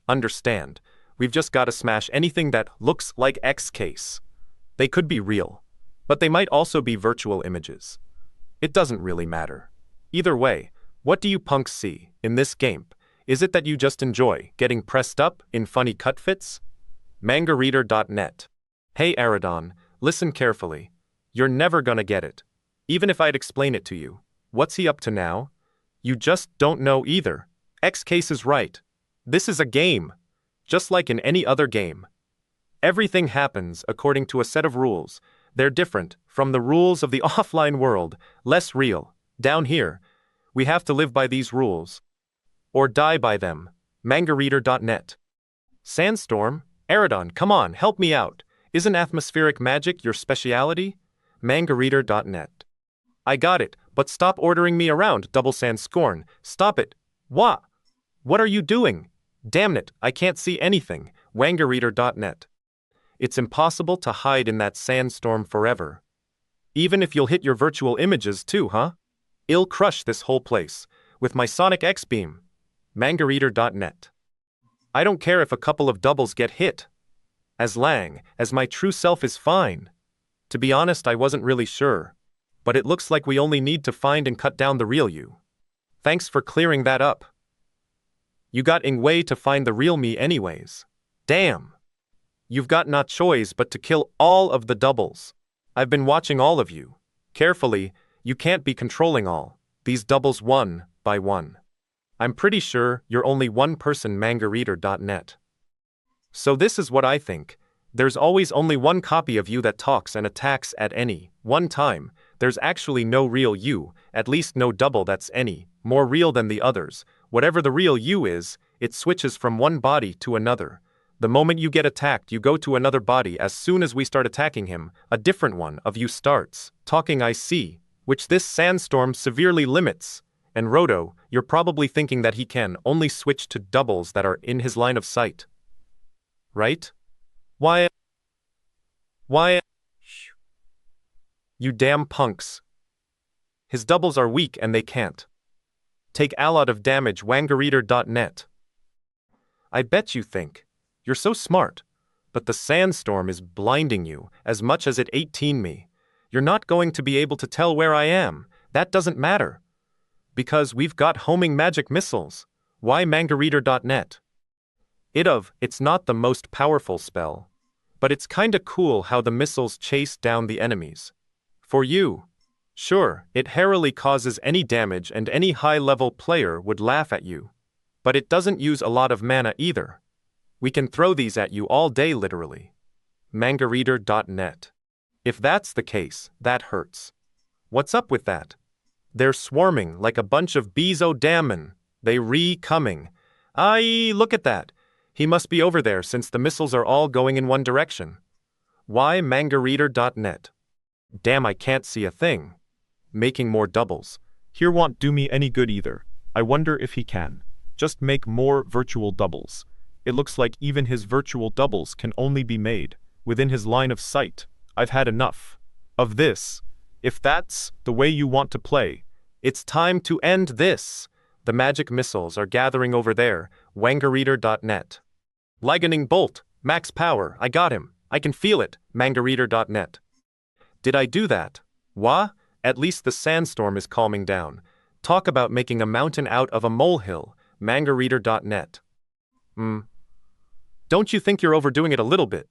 Understand, we've just got to smash anything that looks like X case. They could be real, but they might also be virtual images. It doesn't really matter. Either way, what do you punks see in this game? Is it that you just enjoy getting pressed up in funny cut fits? Mangareader.net. Hey Aradon, listen carefully. You're never gonna get it. Even if I'd explain it to you. What's he up to now? You just don't know either. X case is right. This is a game. Just like in any other game. Everything happens according to a set of rules. They're different from the rules of the offline world, less real. Down here, we have to live by these rules. Or die by them. Mangareader.net. Sandstorm? Aradon, come on, help me out. Isn't atmospheric magic your speciality? Mangareader.net. I got it, but stop ordering me around, Double Sand Scorn. Stop it. What? What are you doing? Damn it, I can't see anything. Wangareader.net. It's impossible to hide in that sandstorm forever. Even if you'll hit your virtual images too, huh? I'll crush this whole place with my Sonic X-Beam. Mangareader.net. I don't care if a couple of doubles get hit. As my true self is fine. To be honest, I wasn't really sure. But it looks like we only need to find and cut down the real you. Thanks for clearing that up. You got in way to find the real me anyways. Damn. You've got not choice but to kill all of the doubles. I've been watching all of you. Carefully, you can't be controlling all these doubles one by one. I'm pretty sure you're only one person, Mangareader.net. So this is what I think. There's always only one copy of you that talks and attacks at any one time. There's actually no real you, at least no double that's any more real than the others. Whatever the real you is, it switches from one body to another. The moment you get attacked, you go to another body. As soon as we start attacking him, a different one of you starts talking, I see, which this sandstorm severely limits. And Roto, you're probably thinking that he can only switch to doubles that are in his line of sight. Right? Why? You damn punks. His doubles are weak and they can't take a lot of damage. Wangareader.net. I bet you think you're so smart, but the sandstorm is blinding you as much as it 18 me. You're not going to be able to tell where I am. That doesn't matter. Because we've got homing magic missiles. Why Mangareader.net? It's not the most powerful spell. But it's kinda cool how the missiles chase down the enemies. For you. Sure, it rarely causes any damage and any high-level player would laugh at you. But it doesn't use a lot of mana either. We can throw these at you all day literally. Mangareader.net. If that's the case, that hurts. What's up with that? They're swarming like a bunch of bees. Oh damn, they coming. Aye, look at that. He must be over there since the missiles are all going in one direction. Why Mangareader.net? Damn, I can't see a thing. Making more doubles. Here won't do me any good either. I wonder if he can just make more virtual doubles. It looks like even his virtual doubles can only be made within his line of sight. I've had enough of this. If that's the way you want to play, it's time to end this. The magic missiles are gathering over there. Wangareader.net. Lightning bolt, max power, I got him. I can feel it. Mangareader.net. Did I do that? Wah? At least the sandstorm is calming down. Talk about making a mountain out of a molehill. Mangareader.net. Don't you think you're overdoing it a little bit?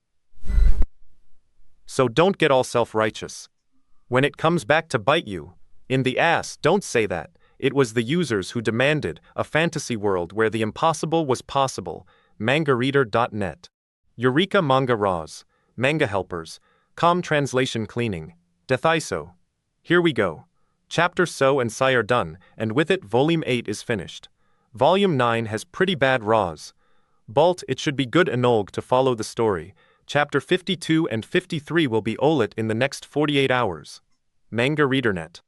So don't get all self-righteous. When it comes back to bite you in the ass, don't say that. It was the users who demanded a fantasy world where the impossible was possible. Mangareader.net. Yureka Manga Raws. Manga helpers. Com translation cleaning. Deathaiso. Here we go. Chapter So and Sai are done, and with it Volume 8 is finished. Volume 9 has pretty bad raws. Balt, it should be good Enolg to follow the story. Chapter 52 and 53 will be Olet in the next 48 hours. Manga ReaderNet.